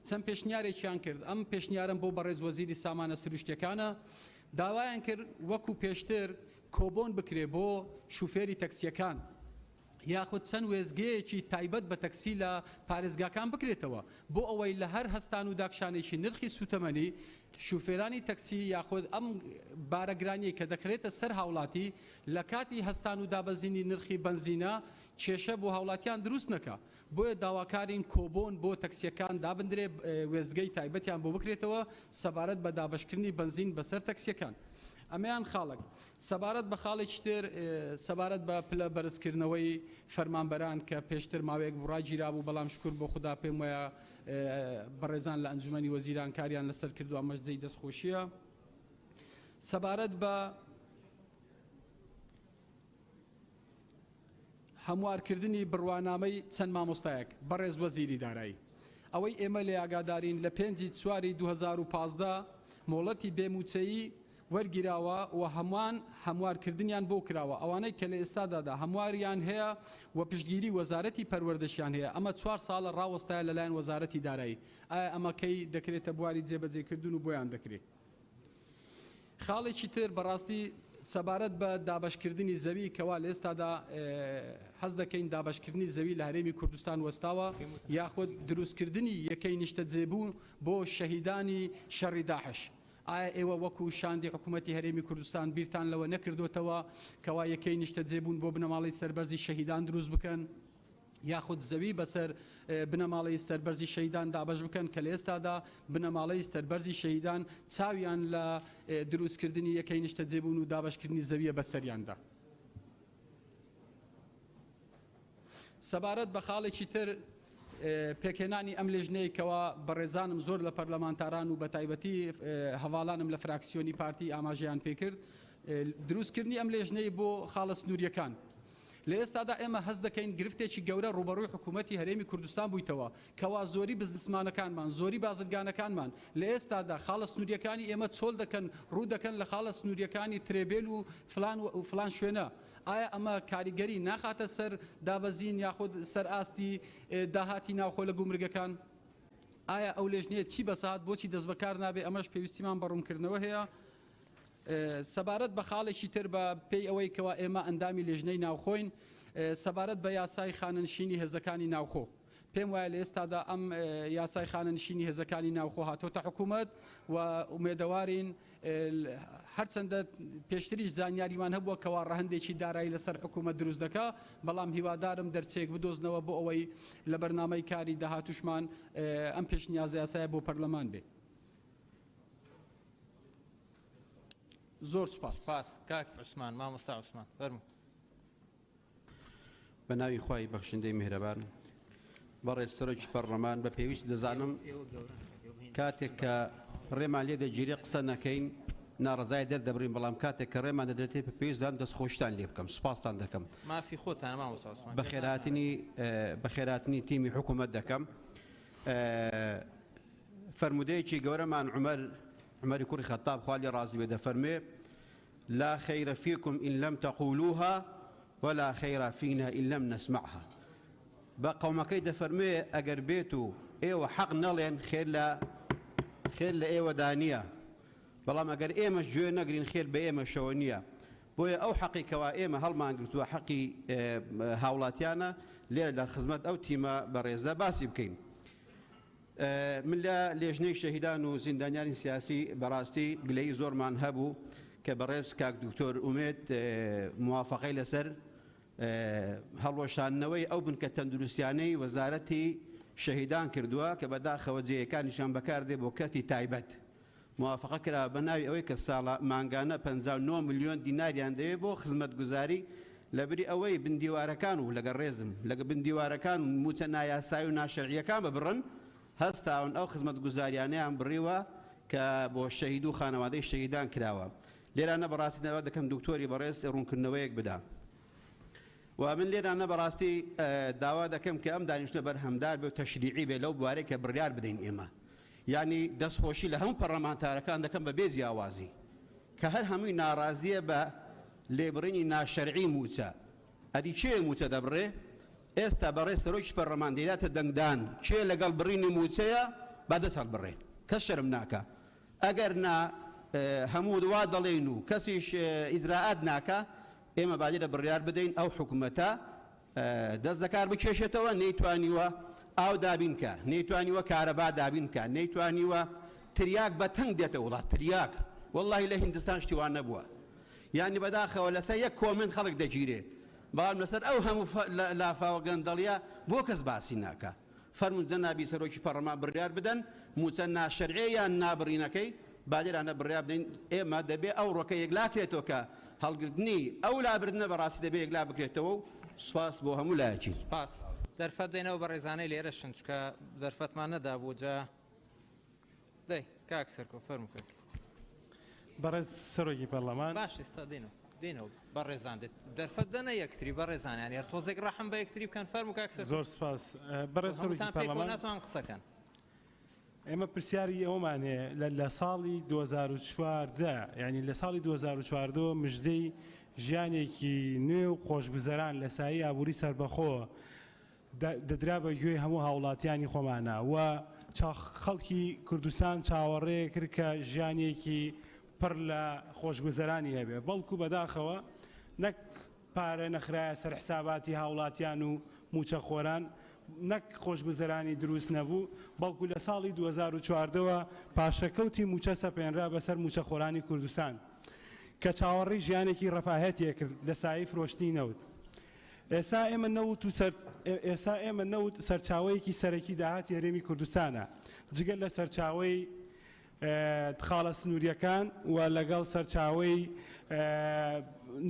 چەند پێشنیارێکیان کرد ئەم پێشنیارم بۆ بەڕێز وەزیری سامانە سروشتیەکانە داوایان کرد وەکو پێشتر کۆبۆن بکرێ بۆ شوفێری تەکسیەکان یاخود چەند وێزگەیەکی تایبەت بە تەکسی لە پارێزگاکان بکرێتەوە بۆ ئەوەی لە هەر هەستان و داکشانێکی نرخی سوتەمەنی شوفێرانی تەکسی یاخود ئەم بارەگرانی کە دەکرێتە سەر هاوڵاتی لە کاتی هەستان و دابەزینی نرخی بنزینە کێشە بۆ هاوڵاتیان دروست نەکە بۆیە داواکارین کۆبۆن بۆ تەکسیەکان دابدرێ وێزگەی تایبەتیان بۆ بکرێتەوە سەبارەت بە دابشکردنی بنزین بەسەر تەکسیەکان. ئەمەیان خاڵک سەبارەت بە خاڵێکی تر سەبارەت بە پلە بەرزکردنەوەی فەرمانبەران کە پێشتر ماوەیەک ڕاگیرا بوو بەڵام شکر بۆ خوددا پێم وایە بەڕێزان لە ئەنجومەنی وەزیران کاریان لەسەر کردو ئەمەش دەستخۆشیە سەبارەت بە هەموارکردنی بڕوانامەی چەند مامۆستایەک بەڕێز وەزیری دارایی ئەوەی ئێمە لە یاگادارین لە 5 سواری 2015 مۆڵەتی بێموچەیی وەرگیراوە و هەموارکردنیان بۆ کراوە ئەوانەی کە لە ئێستادادا هەمواریان هەیە و پشتگیری وەزارەتی پەروەردەشیان هەیە ئەمە 4 ساڵە ڕاوەستایە لەلایەن وەزارەتی دارایی ئایا ئەمەکەی دەکرێتە بواری جێبەجێکردن و بۆیان دەکرێت خاڵێکی تر بەڕاستی سەبارەت بە دابشکردنی زەوی کەوا لە ئێستادا حەز دەکەین دابشکردنی زەوی لە هەرێمی کوردستان وەستاوە یاخود دروستکردنی یەکەی نیشتە جێبوو بۆ شەهیدانی شەڕی داعش ئایا ئێوە وەکو شاندی حکوومەتی هەرێمی کوردستان بیرتان لەوە نەکردوتەوە کەوا یەکەی نیشتە جێبوون بۆ بنەماڵی سەربەرزی شەهیدان دروست بکەن یاخود زەوی بەسەر بنەماڵی سەربەرزی شەهیدان دابەش بکەن کە لە ئێستادا بنەماڵی سەربەرزی شەهیدان چاویان لە دروستکردنی یەکەی نیشتە جێبوون و دابشکردنی زەویە بەسەریاندا. سەبارەت بە خاڵێکی تر پێکێنانی ئەم لێژنەیەکەوە بەڕێزانم زۆر لە پەرلەمانتاران و بە تایبەتی هەواڵانم لە فراکسیۆنی پارتی ئاماژەیان پێکرد دروستکردنی ئەم لێژنەی بۆ خاڵە سنووریەکان لە ئێستادا ئێمە هەست دەکەین گرفتێکی گەورە ڕوبەڕووی حکوومەتی هەرێمی کوردستان بوویتەوە کەوا زۆری بزنسمانەکانمان زۆری بازرگانەکانمان لە ئێستادا خاڵە سنووریەکانی ئێمە چۆل دەکەن ڕوو دەکەن لە خاڵە سنووریەکانی ترێبێل و فلان شوێنە ئایا ئەمە کاریگەری ناخاتە سەر دابەزین یاخود سەر ئاستی داهاتی ناوخۆ لە گومرگەکان ئایا ئەو لێژنەیە چی بەسات بۆچی دەست بەکار نابێ ئەمەش پێویستیمان بەڕوونکردنەوە هەیە سەبارەت بە خاڵێکی تر بە پێی ئەوەی کەوا ئێمە ئەندامی لێژنەی ناوخۆین سەبارەت بە یاسای خانەنشینی هێزەکانی ناوخۆ پێم وایە لە ئێستادا ئەم یاسای خانەنشینی هێزەکانی ناوخۆ هاتۆتە حکوومەت و ئومێدەوارین هەرچەندە پێشتریش زانیاریمان هەبووە کەوا ڕەهندێکی دارایی لەسەر حکوومەت دروست دەکا بەڵام هیوادارم دەرچێک بدۆزنەوە بۆ ئەوەی لە بەرنامەی کاری داهاتوشمان ئەم پێشنیازە یاسایە بۆ پەرلەمان بێ. زۆر سپاس. کاک عوسمان مامۆستا عوسمان فەرموو. بە ناوی خوای بەخشندەی میهرەبان بەڕێز سەرۆکی پەرلەمان بە پێویست دەزانم کاتێک کە ڕێمان لێ دەگیری قسە نەکەین ناڕزای دەردەبرین بەڵام کاتێک کە ڕێمان دەدرێتێ پێویستدان دەستخۆشتان لێ بکەم سوپاستان دەکەم مافی خۆتان مامۆستا عوسمان بە خێراتنی تیمی حکوومەت دەکەم فەرمودەیەکی گەورەمان عومەری کوڕی خەتاب خوا لێ ڕازی بێ دەفەرمێ لا خير فيكم إن لم تقولوها ولا خير فينا إن لم نسمعها. بقومكي دفرمي أجر بيتو إيوه حق نلين خير إيوه دانية بەڵام ئەگەر ئێمەش گوێ نەگرین خێر بە ئێمە شەوە نییە بۆیە ئەو حەقیکەوە ئێمە هەڵمانگرتووە حەقی هاوڵاتیانە لێرە لە خزمەت ئەو تیمە بەڕێزە باسی بکەین. من لە لێژنەی شەهیدان و زیندانیانی سیاسی بەڕاستی گلەی زۆرمان هەبوو کە بەڕێز کاک دکتۆر ئومێد موافقەی لەسەر هەڵوەشانەوەی ئەو بنکە تەندروستیانەی وەزارەتی شەهیدان کردووە کە بەداخەوە جێیەکانیشان بەکاردێ بۆ کەتی تایبەت. موافقە کرا بە ناوی ئەوەی کە ساڵە مانگانە 59 ملیۆن دیناریان دەوێت بۆ خزمەتگوزاری لەبری ئەوەی بندیوارەکان و لەگە ڕێزم لەگە بندیوارەکان و موچە نایاسایی و ناشەرعیەکان ببڕن هەستاون ئەو خزمەتگوزاریانەیان بڕیوە کە بۆ شەهید و خانەوادەی شەهیدان کراوە. لێرانە بەڕاستی داوا دەکەم دکتۆری بەڕێز ڕوونکردنەوەیەک بدا. و من لێرانە بەڕاستی داوا دەکەم کە ئەم دانیشتە بەرهەمدار بێ و تەشریعی بێ لەو بوارەی کە بڕیار بدەین ئێمە. یعنی دەستخۆشی لە هەموو پەرلەمانتارەکان دەکەم بە بێ جیاوازی کە هەر هەمووی ناڕازیە بە لێبڕینی ناشەرعی موچە. ئەدی چێ موچە دەبڕێ؟ ئێستا بەڕێ سەرۆکی پەرلەمان دەیداتە دەنگدان چێ لەگەڵ بڕینی موچەیە با دەست هەڵبڕێ کەس شەرم ناکە. ئەگەر نا هەموو دوا دەڵێن و کەسیش ئیزراعات ناکە ئێمە باجێرە بڕیار بدەین ئەو حکوومەتە دەست دەکار بکێشێتەوە نەیتوانیوە ئاو دابینکە نەیتوانیوە کارەبا دابینکە نەیتوانیوە تریاک بە تەنگ دێتە وڵات تریاک وەڵڵاهی لە هیندستان شتیوان نەبووە. یعنی بەداخەوە لەسەر یەک کۆمنت خەڵک دەگیرێ بەڵام لەسەر ئەو هەموو لافاوە گەندەڵیە بۆ کەس باسی ناکە. فەرموون جەنابی سەرۆکی پەرلەمان بڕیار بدەن موچە ناشەرعێ یان نابڕینەکەی باجێرانە بڕیار بدەین. ئێمە دەبێ ئەو ڕۆکە یەکلا کرێتەوە کە هەڵگرتنی ئەو لابردنە بەڕاستی دەبێ یەکلا بکرێتەوە و سوپاس بۆ هەموو لایەکی. سوپاس. دەرفەت دێنەوە بە ڕێزانەی لێرەشن چکە دەرفەتمان نەدا بوو جا دەی کاک سەرکۆ فەرمووکەت. بەڕێز سەرۆکی پەرلەمان باش ئێستا دێنەوە بە ڕێزان دەرفەت دەنە یەکتری بە ڕێزانیان هەر تۆزێک ڕەحم بە یەکتری بکەن فەرموو کاک سەرکۆ. زۆر سپاس. بەڕێز سەرۆکی پەرلەمان ناتوان قسەکەن. ئێمە پرسیاری ئەومانێ لە ساڵی 2014 ینی لە ساڵی 2014 مژدەی ژیانێکی نوێ و خۆشگوزەران لە سایی ئابووری سەربەخۆ دەدرا بە گوێی هەموو هاوڵاتیانی خۆمانە و خەڵکی کوردستان چاوەڕێ کرد کە ژیانێکی پڕ لە خۆشگوزەرانی هەبێ بەڵکو بەداخەوە نەک پارە نەخرایە سەر حساباتی هاوڵاتیان و موچە خۆران نەک خۆشگوزەرانی دروست نەبوو بەڵکو لە ساڵی 2014ەوە پاشەکەوتی موچە سەپێنرا بەسەر موچە خۆرانی کوردستان کە چاوەڕێی ژیانێکی ڕەفاهەتیە کرد لە سایی فرۆشتی نەوت. ئێستا ئێمە نەوت سەرچاوەیەکی سەرەکی داهاتی هەرێمی کوردستانە جگەل لە سەرچاوەی خاڵە سنووریەکان و لەگەڵ سەرچاوەی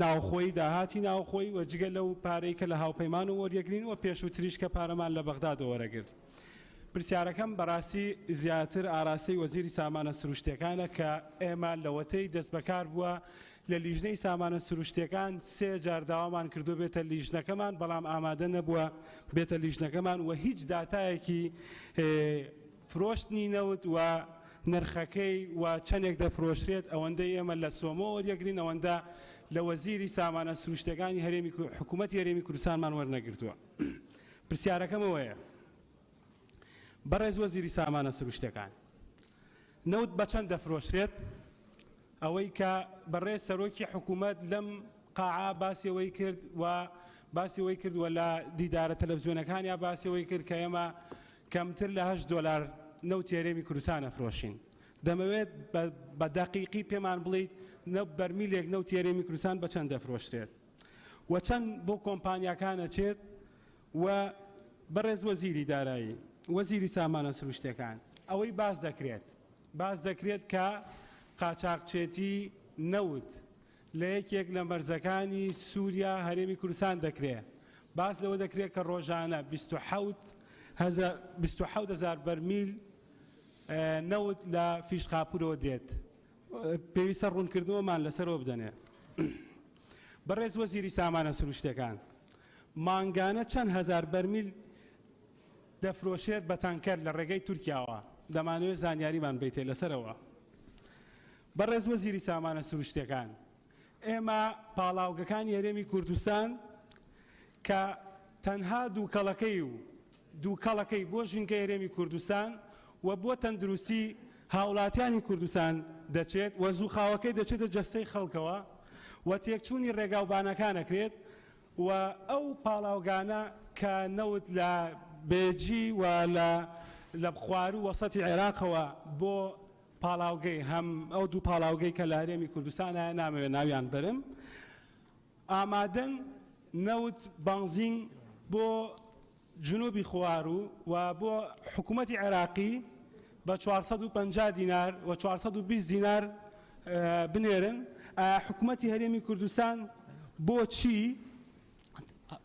ناوخۆی داهاتی ناوخۆی و جگەل لەو پارەی کە لە هاوپەیمان و وەریەگرین و پێشووتریش کە پارەمان لە بەغداد وەرەگرت. پرسیارەکەم بەڕاستی زیاتر ئاراستەی وەزیری سامانە سروشتیەکانە کە ئێمە لەوەتەی دەست بەکار بووە لە لیژنەی سامانە سروشتیەکان 3 جار داوامان کردو بێتە لیژنەکەمان بەڵام ئامادە نەبووە بێتە لیژنەکەمان و هیچ داتایەکی فرۆشتنی نەوت و نرخەکەی و چەندێک دەفرۆشرێت ئەوەندەی ئێمە لە سۆمۆ وەریەگرین ئەوەندە لە وەزیری سامانە سروشتەکانی حکوومەتی هەرێمی کوردستانمان وەرنەگرتووە. پرسیارەکەم ئەوەیە بەڕێز وەزیری سامانە سروشتەکان نەوت بە چەند دەفرۆشرێت ئەوەی کە بەڕێز سەرۆکی حکوومەت لەم قاعا باسیەوەی کرد و باسیەوەی کرد و لە دیدارە تەلەڤیزیۆنەکانیا باسیەوەی کرد کە ئێمە کەمتر لە $8 نەوتی هەرێمی کوردستان ئەفرۆشین. دەمەوێت بە دەقیقی پێمان بڵیت بەرمیلێک نەوتی هەرێمی کوردستان بە چەند دەفرۆشرێت و چەند بۆ کۆمپانیاکانە چێت و بەڕێز وەزیری دارایی وەزیری سامانە سروشتەکان ئەوەی باز دەکرێت کە قاچاقچێتی نەوت لە یەکێک لە مەرزەکانی سووریا هەرێمی کوردستان دەکرێت. باز لەوە دەکرێت کە ڕۆژانە 27,000 بەرمیل نەوت لە فیشقاپورەوە دێت. پێویستە ڕوونکردنەوەمان لەسەرەوە بدەنێ. بەڕێز وەزیری سامانە سروشتەکان مانگانە چەند هەزار بەرمیل دەفرۆشێت بە تانکەر لە ڕێگەی تورکیاوە دەمانوێت زانیاریمان بیتێ لەسەرەوە. بەڕێز وەزیری سامانە سروشتەکان ئێمە پاڵاوگەکانی هەرێمی کوردستان کە تەنها دووکەڵەکەی بۆ ژینگە هەرێمی کوردستان و بۆ تەندروستی هاوڵاتیانی کوردستان دەچێت و زووخاوەکەی دەچێتە جەستەی خەڵکەوە و تێکچوونی ڕێگاوبانەکانەکرێت و ئەو پاڵاوگانە کە نەوت لە بێجی و لە خوار و وەسەتی عێراقەوە بۆ پاڵاوگەی هەم ئەو دوو پاڵاوگەی کە لە هەرێمی کوردستانە نامەوێت ناویان برم ئامادەن نەوت بنزین بۆ جنوبی خوار و بۆ حکوومەتی عێراقی بە 450 دینار و 420 دینار بنێرن حکوومەتی هەرێمی کوردستان بۆچی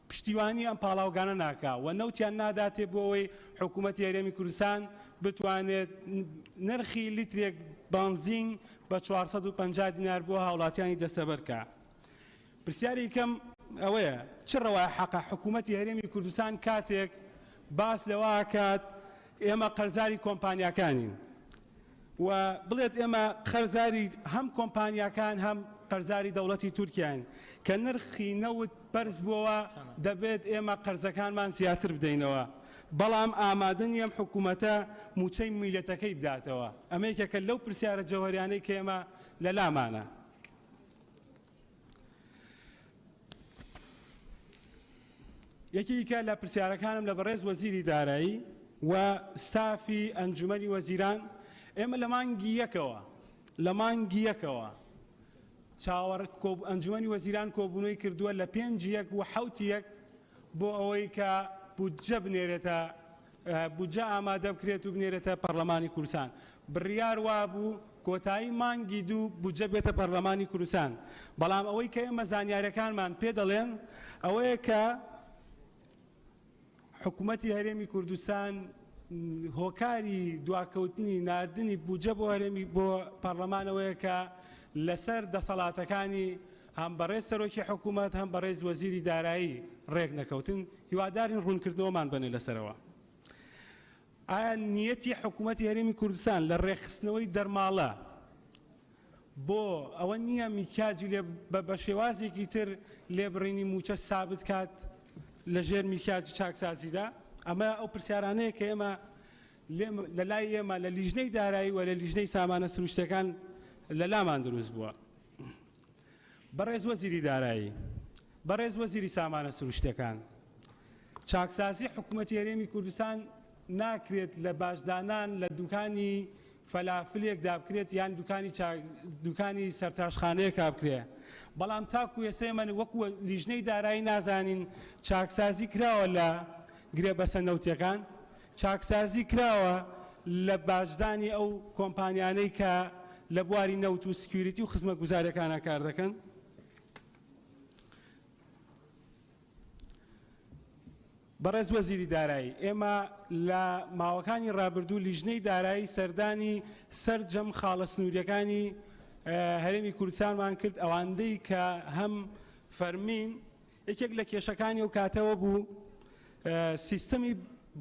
پشتیوانی ئەم پاڵاوگانە ناکا و نەوتیان ناداتێ بۆ ئەوەی حکوومەتی هەرێمی کوردستان بتوانێت نرخی لیترێک بنزین بە 450 دینار بۆ هاوڵاتیانی دەستەبەرکە. پرسیاری کەم ئەوەیە چ ڕەوای حەقە حکوومەتی هەرێمی کوردستان کاتێک باس لەوە کات ئێمە قەرزاری کۆمپانیاکانین و بڵێت ئێمە قەرزاری هەم کۆمپانیاکان هەم قەرزاری دەوڵەتی تورکیان کە نرخی نەوت بەرز بووەوە دەبێت ئێمە قەرزەکانمان زیاتر بدەینەوە بەڵام ئامادەنی ئەم حکوومەتە موچەی میلەتەکەی بداتەوە ئەمە یەکێکە لەو پرسیارە جەوهەریانەی کە ئێمە لە لامانە. یەکێکە لە پرسیارەکانم لە بەڕێز وەزیری دارایی و ستافی ئەنجومەنی وەزیران ئێمە لە مانگی یەکەوە چاوەڕ ئەنجومەنی وەزیران کۆبوونەوەی کردووە لە 5 و 7 بۆ ئەوەی کە بودجە بنێرێتە بودجە ئامادە بکرێت و بنێرێتە پەرلەمانی کوردستان بڕیار وابوو کۆتایی مانگی 2 بودجە بێتە پەرلەمانی کوردستان بەڵام ئەوەی کە ئێمە زانیاریەکانمان پێ دەڵێن ئەوەیە کە حکوومەتی هەرێمی کوردستان هۆکاری دواکەوتنی ناردنی بودجە بۆ هەرێمی بۆ پەرلەمانەوەیە کە لەسەر دەسەڵاتەکانی هەم بەڕێز سەرۆکی حکوومەت هەم بەڕێز وەزیری دارایی ڕێک نەکەوتن هیوادارین ڕوونکردنەوەمان بنێ لەسەرەوە. ئایا نیەتی حکوومەتی هەرێمی کوردستان لە ڕێخستنەوەی دەرماڵە بۆ ئەوە نییە میکاجی بە شێوازێکی تر لێبڕینی موچە سابت کات لە ژێر میکاجی چاکسازیدا ئەمە ئەو پرسیارانەیە کە ئێمە لە لای ئێمە لە لیژنەی دارایی و لە لیژنەی سامانە سروشتەکان لە لامان دروست بووە. بەڕێز وەزیری دارایی بەڕێز وەزیری سامانە سروشتەکان چاکسازی حکوومەتی هەرێمی کوردستان ناکرێت لە باشدانان لە دوکانی فەلافلێکدا بکرێت یان دوکانی سەرتاشخانەیەکا بکرێ بەڵام تاکو ێسێمە وەکو لیژنەی دارایی نازانین چاکسازی کراوە لە گرێبەسە نەوتیەکان چاکسازی کراوە لە باشدانی ئەو کۆمپانیانەی کە لە بواری نەوت و سکیوریتی و خزمەت گوزاریەکانە کار دەکەن. بەڕێز وەزیری دارایی ئێمە لە ماوەکانی ڕابردوو لیژنەی دارایی سەردانی سەرجەم خاڵە سنووریەکانی هەرێمی کوردستانمان کرد ئەوانەی کە هەم فەرمین یەکێک لە کێشەکانی و کاتەوە بوو سیستەمی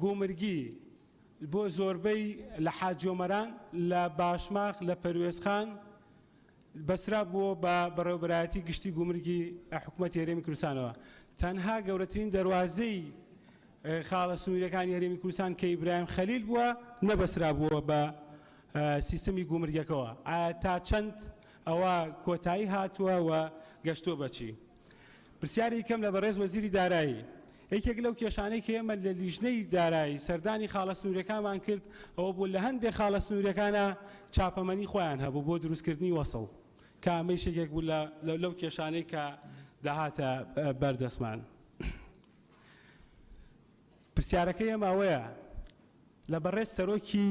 گۆمرگی بۆ زۆربەی لە حاجۆمەران لە باشماخ لە پەروێزخان بەسرا بووە بە بەڕێوەبەرایەتی گشتی گومرگی حکوومەتی هەرێمی کوردستانەوە تەنها گەورەترین دەواازەی خاڵە سنووریەکانی هەرێمی کوردستان کە ئیبراهیم خەلیل بووە نەبەسرا بووە بە سیستەمی گومرگەکەەوە تا چەند ئەوە کۆتایی هاتووە و گەشتۆ بەچی. پرسیاری کەم لە بەڕێز وەزیری دارایی یەکێک لەو کێشانەی کە ئێمە لە لیژنەی دارایی سەردانی خاڵە سنووریەکانمان کرد ئەوە بوو لە هەندێک خاڵە سنووریەکانە چاپەمەنی خۆیان هەبوو بۆ دروستکردنی وەسڵ کە ئەمەی شێکێک بوو لەو کێشانەی کە داهاتە بەردەستمان. پرسیارەکەی ئێمە ئەوەیە لە بەڕێز سەرۆکی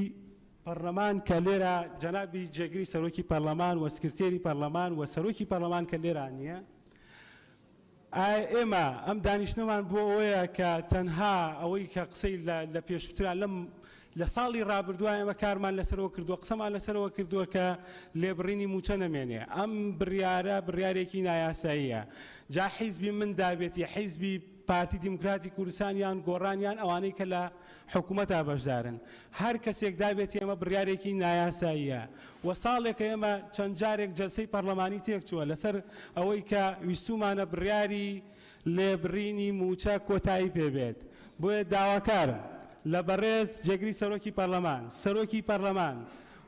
پەرلەمان کە لێرە جەنابی جێگری سەرۆکی پەرلەمان و سکرتێری پەرلەمان و سەرۆکی پەرلەمان کە لێرە نییە ئێمە ئەم دانیشتنەمان بۆ ئەوەیە کە تەنها ئەوەی کە قسەی لە پێشووترا لە ساڵی ڕابردووە ئێمە کارمان لەسەرەوە کردووە قسەمان لەسەرەوە کردووە کە لێبڕینی موچە نەمێنێ ئەم بڕیارێکی نایاساییە جا حیزبی من دابێتی حیزبی پارتی دیموکراتی کوردستانیان گۆڕانیان ئەوانەی کە لە حکوومەتا بەشدارن هەر کەسێک دابێت ئێمە بڕیارێکی نایاساییە و ساڵێکە ئێمە چەند جارێک جەلسەی پەرلەمانی تێک چووە لەسەر ئەوەی کە ویستومانە بڕیاری لێبڕینی موچە کۆتایی پێبێت بۆیە داواکارم لە بەڕێز جێگری سەرۆکی پەرلەمان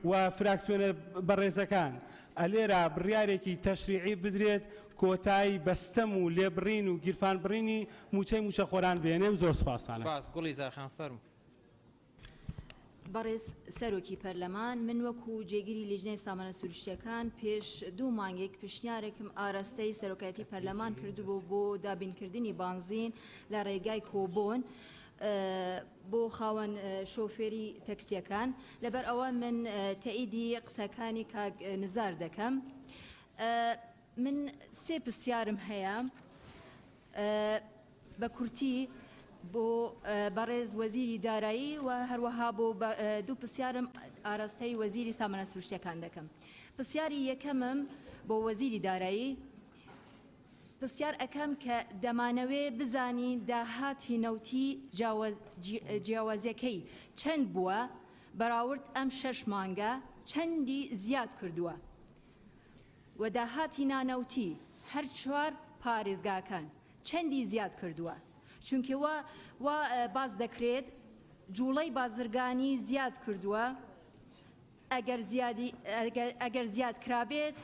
و فراکسیۆنە بەڕێزەکان ئەلێرە بڕیارێکی تەشریعی بدرێت کۆتایی بەستەم و لێبڕین و گیرفانبڕینی موچەی موچەخۆران بێنێ و زۆر سوپاسانە. گوڵی زارخان فەرموو. بەڕێز سەرۆکی پەرلەمان من وەکو جێگیری لیژنەی سامانە سروشتیەکان پێش 2 مانگێک پیشنیارێکم ئاراستەی سەرۆکایەتی پەرلەمان کردبوو بۆ دابینکردنی بانزین لە ڕێگای کۆبۆن بۆ خاوەن شۆفێری تەکسیەکان لەبەر ئەوە من تەئیدی قسەکانی کاک نزار دەکەم. من 3 پرسیارم هەیە بە کورتی بۆ بەڕێز وەزیری دارایی و هەروەها بۆ 2 پرسیارم ئاراستەی وەزیری سامانە سروشتیەکان دەکەم. پرسیاری یەکەمم بۆ وەزیری دارایی پرسیار ئەەکەم کە دەمانەوێ بزانی داهاتی نەوتی جیاوازیەکەی چەند بووە بەراورد ئەم 6 مانگە چەندی زیاد کردووە و داهاتی نانەوتی هەر 4 پارێزگاکان چەندی زیاد کردووە چونکە وا باز دەکرێت جوڵەی بازرگانی زیاد کردووە ئەگەر زیاد کرابێت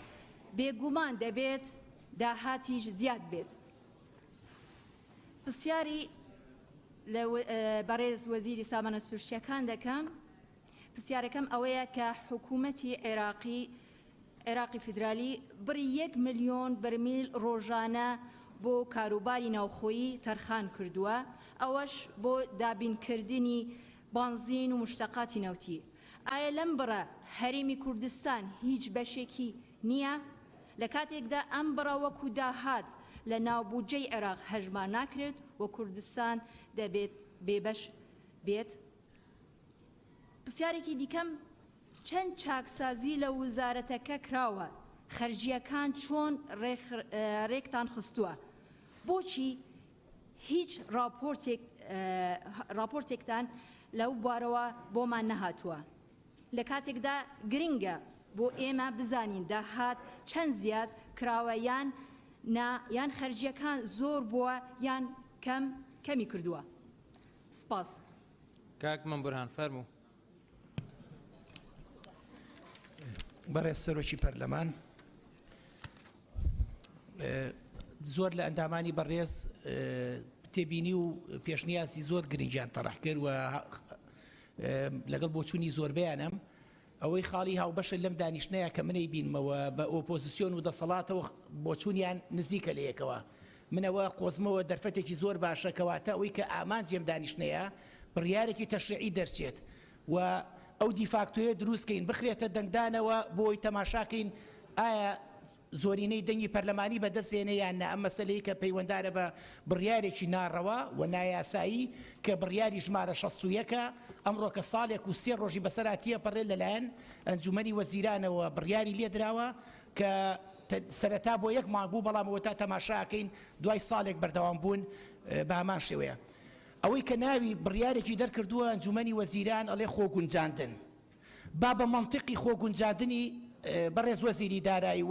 بێگومان دەبێت داهاتیش زیاد بێت. پرسیاری لە بەڕێز وەزیری سامانە سروشتیەکان دەکەم. پرسیارەکەم ئەوەیە کە حکوومەتی عێراقی فیدرالی بڕی 1 ملیۆن بەرمیل ڕۆژانە بۆ کاروباری ناوخۆیی تەرخان کردووە ئەوەش بۆ دابینکردنی بانزین و مشتەقاتی نەوتی. ئایا لەم بڕە هەرێمی کوردستان هیچ بەشێکی نییە؟ لە کاتێکدا ئەم بڕە وەکو داهات لە ناوبوجەی عێراق هەژمان ناکرێت و کوردستان دەبێت بێبەش بێت. پرسیارێکی دیکەم چەند چاکسازی لە وزارەتەکە کراوە خەرجیەکان چۆن ڕێکتان خستووە بۆچی هیچ راپۆرتێکتان لەو بوارەوە بۆمان نەهاتووە لە کاتێکدا گرنگە بۆ ئێمە بزانین داهات چەند زیاد کراوە یان خەرجیەکان زۆر بووە یان کەمی کردووە. سپاس. کاک من بورهان فەرموو. بەڕێز سەرۆکی پەرلەمان زۆر لە ئەندامانی بەڕێز تێبینی و پێشنیازی زۆر گرنگیان تەڕح کرد و لەگەڵ بۆچوونی زۆربیانم ئەوەی خاڵی هاوبەشە لەم دانیشتنەیە کە منەی بینمەوە بە ئۆپۆزیسیۆن و دەسەڵاتەوە بۆچوونیان نزیکە لە یەکەوە. منەوە قۆزمەوە دەرفەتێکی زۆر باشە کەواتە ئەوەی کە ئامانجێم دانیشتنەیە بڕیارێکی تەشریعی دەرچێت و ئەو دیفاکتۆیە دروستکەین بخرێتە دەنگدانەوە بۆی تەماشاکەین ئایا زۆرینەی دەنگی پەرلەمانی بەدەستێنە یان نە. ئەم مەسەلەی کە پەیوەنددارە بە بڕیارێکی ناڕەوا و نایاسایی کە بڕیاری ژمارە 61 ئەمڕۆ کە ساڵێک و 3 ڕۆژی بەسەراتیە پەڕێ لەلایەن ئەنجومەنی وەزیرانەوە بڕیاری لێدراوە کە سەرەتا بۆ 1 مانگ بوو بەڵامەوە تا تەماشاکەین دوای ساڵێک بەردەوام بوون بە هەمان شێوەیە. ئەوەی کە ناوی بڕیارێکی دەرکردووە ئەنجومەنی وەزیران ئەڵێ خۆگونجاندن با بە مەنتیقی خۆگونجاندنی بەڕێز وەزیری دارایی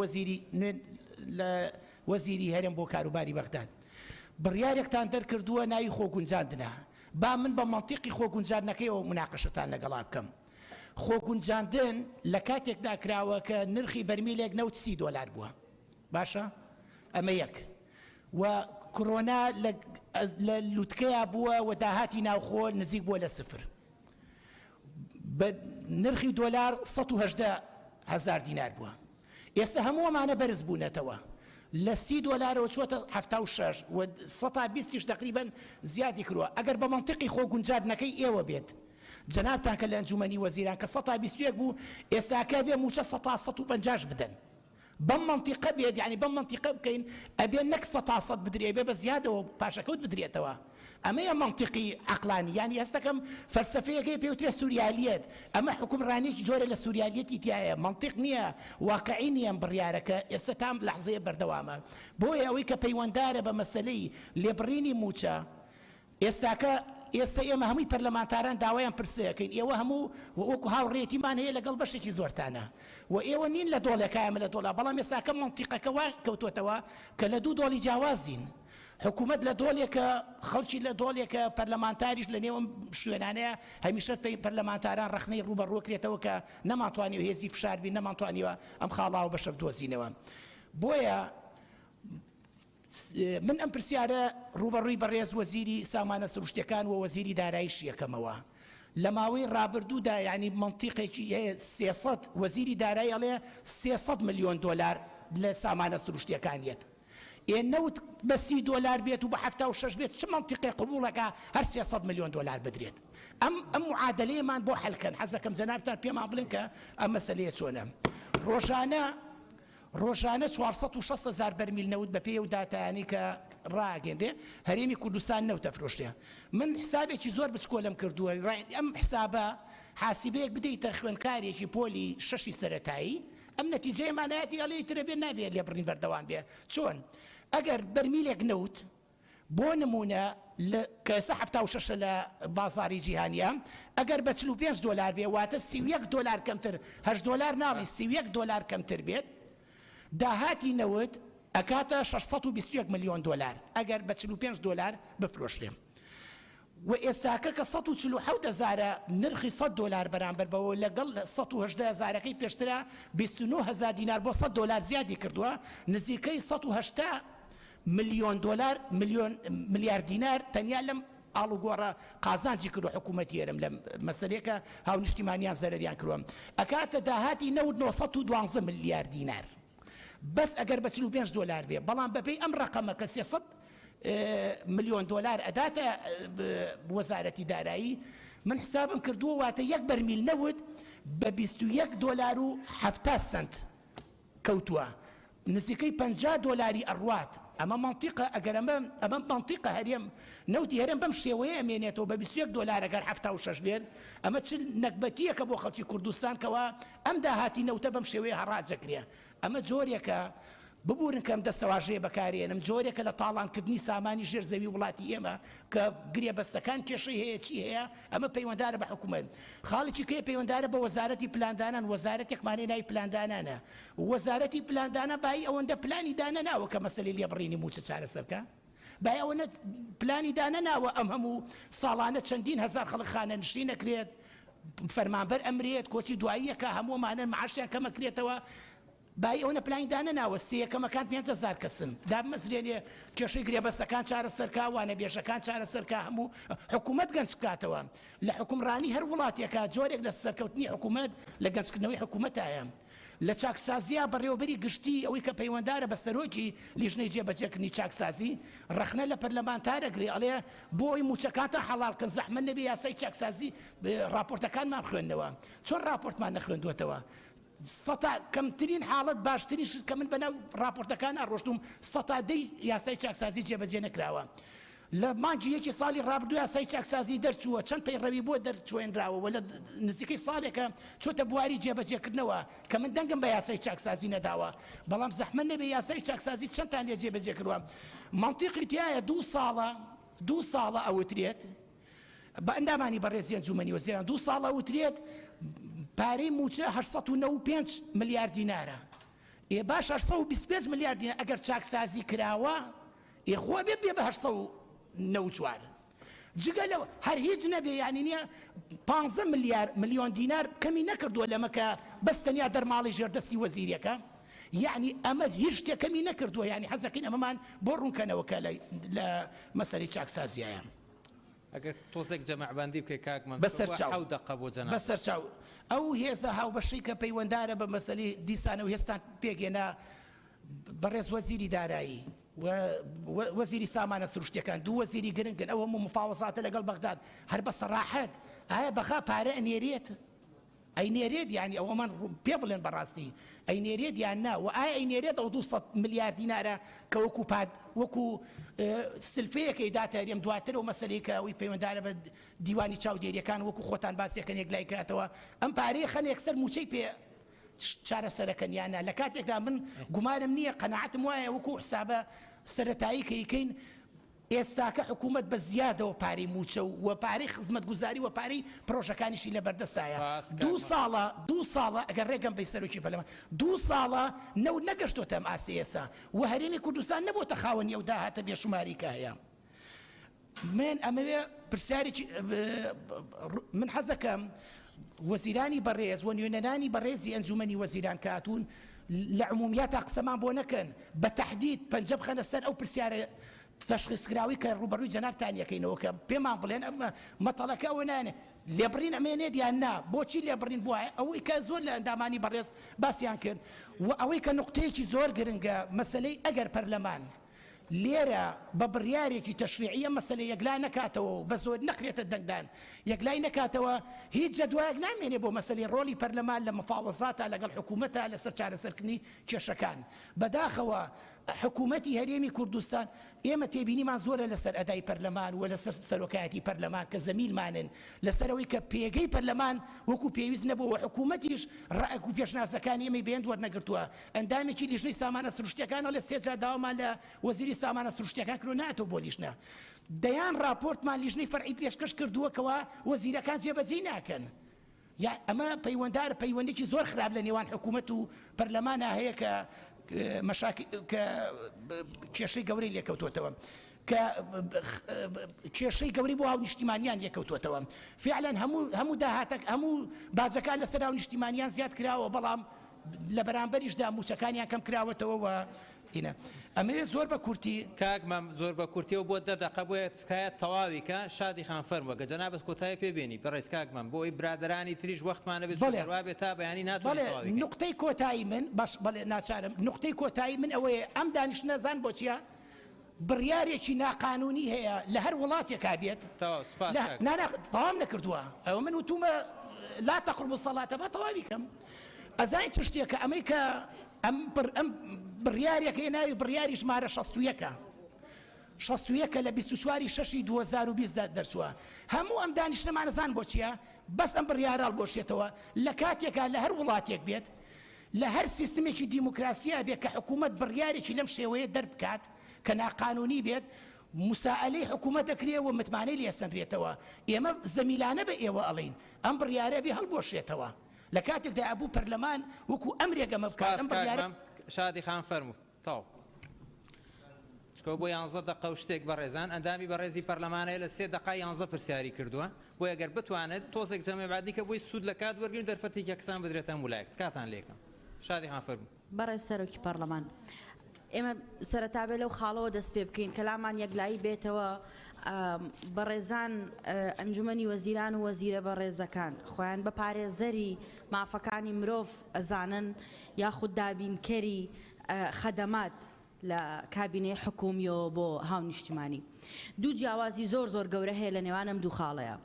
وەزیری هەرێم بۆ کاروباری بەغداد بڕیارێکتان دەرکردووە ناوی خۆگونجاندنە با من بە مەنتیقی خۆگونجاندنەکەیەوە مناقەشتان لەگەڵا بکەم. خۆگونجاندن لە کاتێکدا کراوە کە نرخی بەرمیلێک $90 بووە باشە ئەمە یەک و کۆرۆنا لە لووتکەیە بووە و داهاتی ناوخۆ نزیک بووە لە 0 بە نرخی دۆلار $118,000 بووە. ئێستا هەمووەمانە بەرز بوونەتەوە لە $30 چوەتە 76 و 120 تقریبا زیادی کردووە. ئەگەر بە مەنتیقی خۆگونجاندنەکەی ئێوە بێت جەنابتان کە لە ئەنجومەنی وەزیران کە 121 بوو ئێستاکە بێ موچە 150 بدەن بەم منتیقە بێت یعنی بەم منتیقە بکەین ئەبێ نەک 100% بدرێ بێ بە زیادەوە پاشەکەوت بدرێتەوە ئەمەیە منتیقی عقلانی یعنی هەستەکەم فەلسەفەیەکەی پێوترێ سووریالیەت ئەمە حکومڕانێکی جۆرە لە سووریالیەتی تایە منتیق نییە واقعی نییە بڕیارەکە ئێستا تام لەحزەیە بەردەوامە بۆیە ئەوەی کە پەیوەنددارە بە مەسەلەی لێبڕینی موچە ئێستا ئێمە هەمووی پەرلەمانتاران داوایان پرسەکەین ئێوە هەموو وەکو هاوڕێتیمان هەیە لەگەڵ بەشێکی زۆرتانە و ئێوە نین لە دۆڵەکایمە لە دۆڵە بەڵام ئێستاکە منتیقەکە وا کەوتوتەوە کە لە دوو دۆڵی جیاوازین حکوومەت لە دۆڵێکە خەڵکی لە دۆڵێکە پەرلەمانتاریش لە نێوم شوێنانەیە هەمیشە پەرلەمانتاران ڕخنەی ڕوبەڕوەکرێتەوە کە نەماتوانانی و هێزی فشاربی نەماتوانیوە ئەم خاڵاوە بەشە بدۆزینەوە بۆیە من ئەم پرسیارە ڕوبەڕووی بەڕێز وەزیری سامانە سروشتیەکان و وەزیری داراییش یەکەمەوە لە ماوەی ڕابردوودا یعنی منتیقێکی هەیە 300 وەزیری دارایی ئەڵێ 300 ملیۆن دۆلار لە سامانە سروشتیەکانیەت نەوت بە 30 دۆلار بێت و بە 76 بێت چ منتیقی قبوڵەکە هەر 300 ملیۆن دۆلار بدرێت ئەم معادلەیەمان بۆ حەلکەن حەزەکەم جەنابتان پێمان بڵێن کە ئەم مەسەلەیە چۆنە ڕۆژانە 460,000 بەرمیل نەوت بە پێی و داتایانی کە ڕاگەندێ هەرێمی کوردستان نەوتە فرۆشتێ من حسابێکی زۆر بچکۆلم کردووە ئەم حسابە حاسیبەیەک بدەیتە خوێندکارێکی پۆلی شەشی سەرەتایی ئەم نەتیجەیەمانایەتی ئەڵێ ترە بێ نابێت لێبڕین بەردەوام بێ چۆن ئەگەر بەرمیلێک نەوت بۆ نمونە کە ئێستا 76 لە بازاری جیهانیە ئەگەر بە 45 دۆلار بێ واتە 31 دۆلار کەمتر 8 دۆلار ناڵی 31 دۆلار کەمتر بێت داهاتی نەوت ئەکاتە 621 ملیۆن دۆلار ئەگەر بە 45 دۆلار بفرۆشرێم و ئێستاکە کە 147,000 نرخی 100 دۆلار بەرامبەر بەوە لەگەڵ 118,000ەکەی پێشترە 29,000 دینار بۆ 100 دۆلار زیادی کردووە نزیکەی 180 ملیۆن دۆلار ملیار دینار تەنیا لەم ئاڵوگۆڕە قازانجی کردو حکوومەتی ئێرم لە مەسەلەیەکە هاونیشتیمانیان زەرەریان کردووە ئەکاتە داهاتی نەوت 912 ملیار دینار بەس ئەگەر بە 45 دۆلار بێ بەڵام بەپێی ئەم ڕقەمە کە 300 ملیۆن دۆلار ئەداتە وەزارەتی دارایی من حسابم کردووە واتە یەک بەرمیل نەوت بە 21 دۆلار و 70 سنت کەوتووە نزیکەی 50 دۆلاری ئەڕوات ئەمە منتیقە ئەگەر ئەمە منتیقە هەرێم نەوتی هەرێم بەم شێوەیە ئەمێنێتەوە بە 21 دۆلار ئەگەر 76 بێت ئەمە چ نەکبەتیەکە بۆ خەڵکی کوردستان کەوا ئەم داهاتی نەوتە بەم شێوەیە هەڕاجەکرێ ئەمە جۆرێکە ببورن کەم دەستەواژەیە بەکارێنم جۆرێکە لە تاڵانکردنی سامانی ژێر زەوی وڵاتی ئێمە کە گرێبەستەکان کێشەی هەیە چی هەیە ئەمە پەیوەنددارە بە حکوومەت خاڵێکی کێ پەیوەنددارە بە وەزارەتی پلاندانان وەزارەتێکمانەی ناوی پلاندانانە وەزارەتی پلاندانە بای ئەوەندە پلانی دانە ناوە کە مەسەلەی لێبڕینی موچە چارەسەرکە بای ئەوەنە پلانی دانە ناوە ئەم هەموو ساڵانە چەندین هەزار خەڵک خانەنشین نەکرێت فەرمانبەر ئەمرێت کۆچی دواییەکە هەموومانە معاشیان کەمەکرێتەوە بای ئەوە پلانی دانە ناوە سیەکەمەکان 5,000 کەسن دامەزرێنێ کێشەی گرێبەستەکان چارەسەرکا وانە بێژەکان چارەسەرکا هەموو حکوومەت گەنج بکاتەوە لە حکومڕانی هەر وڵاتێکە جۆرێک لە سەرکەوتنی حکوومەت لە گەنجکردنەوەی حکوومەتایە لە چاکسازیە بەڕێوەبەری گشتی ئەوەی کە پەیوەنددارە بە سەرۆکی لیژنەی جێبەجێکردنی چاکسازی ڕەخنە لە پەرلەمانتارەگرێ ئەڵێ بۆی موچەکانتە حەڵالکەن زەحمەت نەبێ یاسای چاکسازی راپۆرتەکانمان خوێندنەوە چۆن راپۆرتمان نەخوێندوێتەوە کەمترین حاڵەت باشترین کە من بەناو راپۆرتەکان ئاڕۆشتوم 100 یاسای چاکسازی جێبەجێ نەکراوە لە مانگی یەکی ساڵی ڕابردوو یاسای چاکسازی دەرچووە چەند پەیڕەوی بۆ دەرچوێنراوە لە نزیکەی ساڵێکە چۆتە بواری جێبەجێکردنەوە کە من دەنگم بە یاسای چاکسازی نەداوە بەڵام زەحمەت نەبێ یاسای چاکسازی چەندتان لێ جێبەجێ کردووە منتیقی تایە 2 ساڵە ئەوترێت بە ئەندامانی بەڕێزی ئەنجومەنی وەزیران 2 ساڵە ئەوترێت پارەی موچە 895 ملیار دینارە باش 825 ملیار دینار ئەگەر چاکسازی کراوە خۆ بێ بە 894 جگە لەوە هەر هیچ نەبێ یعنی نییە 15 ملیۆن دینار کەمی نەکردووە لەمە کە بەستەنیا دەرماڵی ژێردەستی وەزیرەکە یعنی ئەمە هیچ شتێکەمی نەکردووە یعنی حەزەکەین ئەمەمان بۆ ڕوونکەنەوەکە لە مەسەری چاکسازیایە ئەگەر تۆزێک جەمەعباندی بکەی کاکمان بەسەر چاو ئەو هێزە هاوبەشەی کە پەیوەنددارە بە مەسەلی دیسانە و هێستان پێگەێنا بەڕێز وەزیری دارایی وەزیری سامانە سروشتیەکان دوو وەزیری گرنگن ئەو هەموو مفاوەزاتە لەگەڵ بەغداد هەر بە سەراحەت ئایا بەخا پارە ئەنێرێت ئەینێرێت یانی ئەوەمان پێ بڵێن بەڕاستی ئەینێرێت یان نا و ئایا ئەینێرێت ئەو 200 ملیار دینارە کە وەکو سلفەیەکەی داتە هەرێم دواتر و مەسەلەیەکە ئەوی پەیوەنددارە بە دیوانی چاودێریەکان وەکو خۆتان باسیەکەن یەکلای کاتەوە ئەم پارەیە خەن یەکسەر موچەی پێ چارەسەرەکەن یانە لە کاتێکدا من گومانم نییە قەنەعەتم وایە وەکو حسابە سەرەتایی کە ئیکەین ئێستاکە حکوومەت بە زیادەوە پارەی موچە و پارەی خزمەتگوزاری و پارەی پرۆژەکانیشی لە بەردەستایە دوو ساڵە ئەگەر ڕێگەم بەی سەرۆکی پەرلەمان 2 ساڵە نەوت نەگەشتۆتە ئەم ئاستی ئێستا و هەرێمی کوردستان نەبووتە خاوەنی ئەو داهاتە بێشوماری کە هەیە من ئەمەوێ پرسیارێکی من حەزەکەم وەزیرانی بەڕێز و نوێنەرانی بەڕێزی ئەنجومەنی وەزیران کاتون لە عمومیاتە قسەمان بۆ نەکەن بە تەحدید پەنجە بخەنە سەر ئەو پرسیارە تشخیصکراوی کە ڕوبەڕووی جەنابتان یەکەینەوە کە پێمان بڵێن ئەمە مەتەڵەکە ئەوە نانێ لێبڕین ئەمێنێت یان نا بۆچی لێبڕین بووە ئەوەی کە زۆر لە ئەندامانی بەڕێز باسییان کرد و ئەوەی کە نقطەیەکی زۆر گرنگە مەسلەی ئەگەر پەرلەمان لێرە بە بڕیارێکی تەشریعیە مەسلە یەکلای نەکاتەوە و بە زۆر نەخرێتە دەنگدان یەکلای نەکاتەوە هیچ جەدوایەک نامێنێ بۆ مەسلەی ڕۆلی پەرلەمان لە مفاوەزاتە لەگەڵ حکوومەتە لەسەر چارەسەرکردنی کێشەکان بەداخەوە حکوومەتی هەرێمی کوردستان ئێمە تێبینیمان زۆرە لەسەر ئەدای پەرلەمان و لەسەر سەرۆکایەتی پەرلەمان کە زەمیلمانن لەسەرەوەی کە پێگەی پەرلەمان وەکو پێویست نەبووە حکوومەتیش ڕائەک و پێشناسەکانی ئێمەی بێند وەرنەگرتووە ئەندامێکی لیژنەی سامانە سروشتیەکانە لە سێجا داوامان لە وەزیری سامانە سروشتیەکان کرۆ ناتەوە بۆ لیژنە دەیان راپۆرتمان لیژنەی فەرعی پێشکەش کردووەکەوە وەزیرەکان جێبەجێ ناکەن یان ئەمە پەیوەنددار پەیوەندێکی زۆر خراپ لە نێوان حکوومەت و پەرلەمانە هەیە کە کە کێشەی گەورەی لێکەوتوتەوە کە کێشەی گەوری بۆ هاو نیشتیمانیان لێکەوتوتەوە فعلا هەموو داهاتەک هەموو باجەکان لەسەر هاو نیشتیمانیان زیاد کراوە بەڵام لە بەرامبەریشدا موچەکانیان کەم کراوەتەوە هینە ئەمەوێ زۆر بە کورتی کاکمام زۆر بە کورتیەوە بۆ دەدەقە بۆیە تکایەت تەواویکە شادی خان فەرمووە گە جەنابەت کۆتایی پێبێنی بەڕێز کاکمام بۆ ئەوی برادرانی تریش وەختمانە بێت زۆروا بێت تا بەیانی ناتوانێت نقطەی کۆتایی من باش بەڵێ ناچارم نقطەی کۆتایی من ئەوەیە ئەم دانیشتنە زان بۆ چییە بڕیارێکی ناقانونی هەیە لە هەر وڵاتێکا بێت تەواو نەکردووە ئەوە من وتومە لا تقربوا الصلاة با تەواوی کەم ئەزای چ شتێکە ئەمەی کە ئەم بڕیارێک هێناوی بڕیاری ژمارە 61 لە 24/6/2020 دەرچووە هەموو ئەم دانیشتنەمانەزان بۆ چییە بەس ئەم بڕیارە بۆشێتەوە لە کاتێکا لە هەر وڵاتێک بێت لە هەر سیستمێکی دیموکراسیا بێت کە حکوومەت بڕیارێکی لەم شێوەیە دەربکات کە ناقانونی بێت مساءلەی حکوومەت دەکرێەوە متمانەی لێسەنرێتەوە ئێمە زەمیلانە بە ئێوە ئەڵین ئەم بڕیارە بێ هەڵبۆشێتەوە لە کاتێکدا ئەبوو پەرلەمان وەکو ئەمرێگەمە بکات ئەم بڕیارە شادی خان فەرموو تاو چکە بۆ 11 دقە و شتێک بەڕێزان ئەندامی بەڕێزی پەرلەمانەیە لە 3 دقە 11 پرسیاری کردووە بۆ ئەگەر بتوانێت تۆزێک جەمەعبادی کە بۆی سوود لە کات وەرگین دەرفەتی یەکسان بدرێتە وڵایەک کاتان لێکم شادی خان فەرموو بەڕێز سەرۆکی پەرلەمان ئێمە سەرەتابێ لەو خاڵەوە دەست پێ بکەین کەلامان یەکلایی بێتەوە بەڕێزان ئەنجومەنی وەزیران و وەزیرە بەڕێزەکان خۆیان بە پارێزەری مافەکانی مرۆڤ ئەزانن یاخود دابینکەری خەدەمات لە کابینەی حکومیەوە بۆ هاو نیشتیمانی دوو جیاوازی زۆر گەورە هەیە لە نێوانم دوو خاڵەیە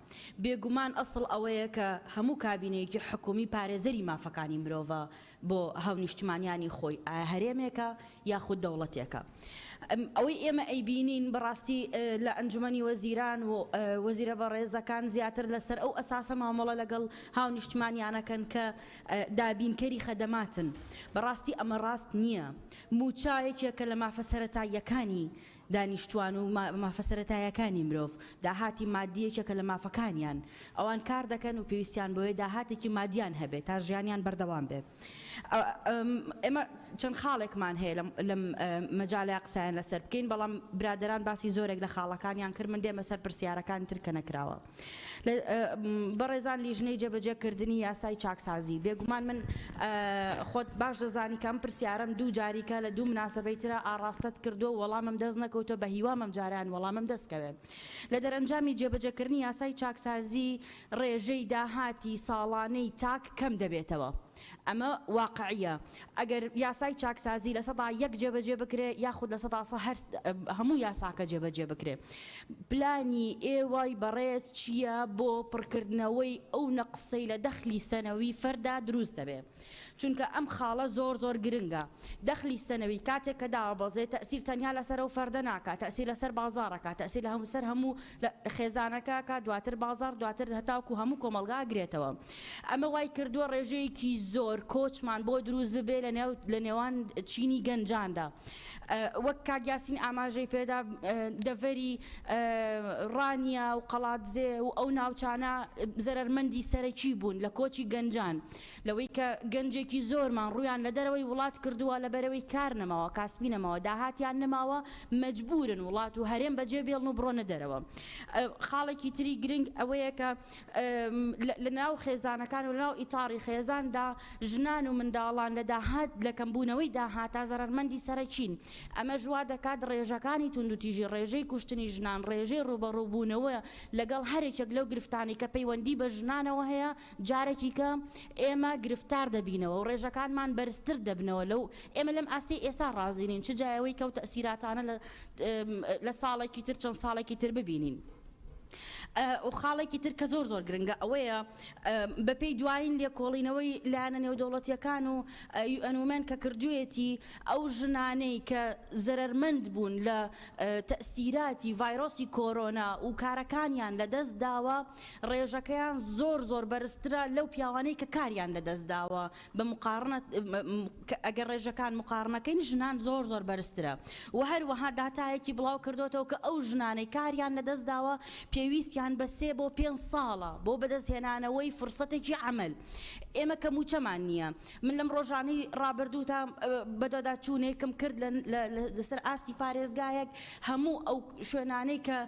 بێگومان ئەسڵ ئەوەیە کە هەموو کابینەیەکی حکومی پارێزەری مافەکانی مرۆڤە بۆ هاو نیشتیمانیانی خۆی هەرێمێکە یاخود دەوڵەتێکە ئەوەی ئێمە ئەیبینین بەڕاستی لە ئەنجومەنی وەزیران و وەزیرە بەڕێزەکان زیاتر لەسەر ئەو ئەساسە مامەڵە لەگەڵ هاو نیشتیمانیانەکەن کە دابینکەری خەدەماتن بەڕاستی ئەمە ڕاست نییە موچایەکێکە لە مافە سەرەتاییەکانی دانیشتوان و مافە سەرەتاییەکانی مرۆڤ داهاتی مادیەکێکە لە مافەکانیان ئەوان کار دەکەن و پێویستیان بۆیە داهاتێکی مادیان هەبێت تا ژیانیان بەردەوام بێت ئێمە چەند خاڵێکمان هەیە لەم مەجاالای قسایان لەسەر بکەین بەڵام برادران باسی زۆرێک لە خاڵەکانیان کرد من دێمە سەر پرسیارەکان تر کە نەکراوە بەڕێزان لیژنەی جێبەجێکردنی یاسای چاکسازی بێگومان من خۆت باش دەزانی کەم پرسیارم دوو جاریکە لە دوو مناسبەی ترە ئاڕاستەت کردو وەڵامم دەست نەکەوتە بە هیوامم جاران وەڵامم دەستکەوێت لە دەرەنجامی جێبەجێکردنی یاسای چاکسازی ڕێژەی داهاتی ساڵانەی تاک کەم دەبێتەوە ئەمە واقعیە ئەگەر یاسای چاکسازی لە سەدا یەک جێبەجێ بکرێ یاخود لە سەدا هەر هەموو یاساکە جێبەجێ بکرێ پلانی ئێوەی بەڕێز چییە بۆ پڕکردنەوەی ئەو نەقسەی لە دەخلی سەنەوی فەردا دروست دەبێ چونکە ئەم خاڵە زۆر گرنگە دەخلی سەنەوی کاتێک کە دابەزێت تەسیر تەنیا لەسەر ئەو فەردە ناکات تەسیر لەسەر بازارەکە تەسیر لە سەر هەموو خێزانەکە کە دواتر بازار دواتر هەتاوکو هەموو کۆمەلگا ئەگرێتەوە ئەمە وای کردووە ڕێژەیەکی زۆر کۆچمان بۆ دروست ببێ لە نێوان چینی گەنجاندا وەک کاگیاسین ئاماژەی پێدا دەڤەری ڕانیا و قەڵاتزێ و ئەو ناوچانە زەرمەندی سەرەکی بوون لە کۆچی گەنجان لەوەی کە گەنجێکی زۆرمان ڕویان لە دەرەوەی وڵات کردووە لە بەرەوەی کار نەماوە کاسبی نەماوە داهاتیان نەماوە مەجبورن وڵات و هەرێم بەجێ بێڵن و بڕۆنە دەرەوە خاڵێکی تری گرنگ ئەوەیە کە لە ناو خێزانەکان و لەناو ئیتاڕی خێزاندا ژنان و منداڵان لە داهات لە کەمبوونەوەی داهاتە زەرمەندی سەرەکین ئەمە ژوا دەکات ڕێژەکانی توندوتیژی ڕێژەی کوشتنی ژنان ڕێژەی ڕوبەڕووبوونەوە لەگەڵ هەرێکێک لەو گرفتانی کە پەیوەندی بە ژنانەوە هەیە جارێکی کە ئێمە گرفتار دەبینەوە و ڕێژەکانمان بەرزتر دەبنەوە لەو ئێمە لەم ئاستی ئێستا ڕازینین چ جایەوەی کەوت تەسیراتانە لە ساڵێکی تر چەند ساڵێکی تر ببینین و خاڵێکی تر کە زۆر گرنگە ئەوەیە بەپێی دوایین لێکۆڵینەوەی لایەنە نێودەوڵەتیەکان و ئەنومێن کە کردوێتی ئەو ژنانەی کە زەرمەند بوون لە تەسیراتی ڤایرۆسی کۆرۆنا و کارەکانیان لەدەست داوە ڕێژەکەیان زۆر بەرزترە لەو پیاوانەی کە کاریان لەدەست داوە بە مقارنەت ئەگەر ڕێژەکان مقارنەکەین ژنان زۆر بەرزترە و هەروەها داتایەکی بڵاو کردوێتەوە کە ئەو ژنانەی کاریان لەدەست داوە پێویستیان بە 3 بۆ 5 ساڵە بۆ بەدەستهێنانەوەی فرسەتێکی عمل ئێمە کە موچەمان نییە من لەم ڕۆژانەی ڕابردوو تا بەدەدا چوونێکم کرد لەسەر ئاستی پارێزگایەک هەموو ئەو شوێنانەی کە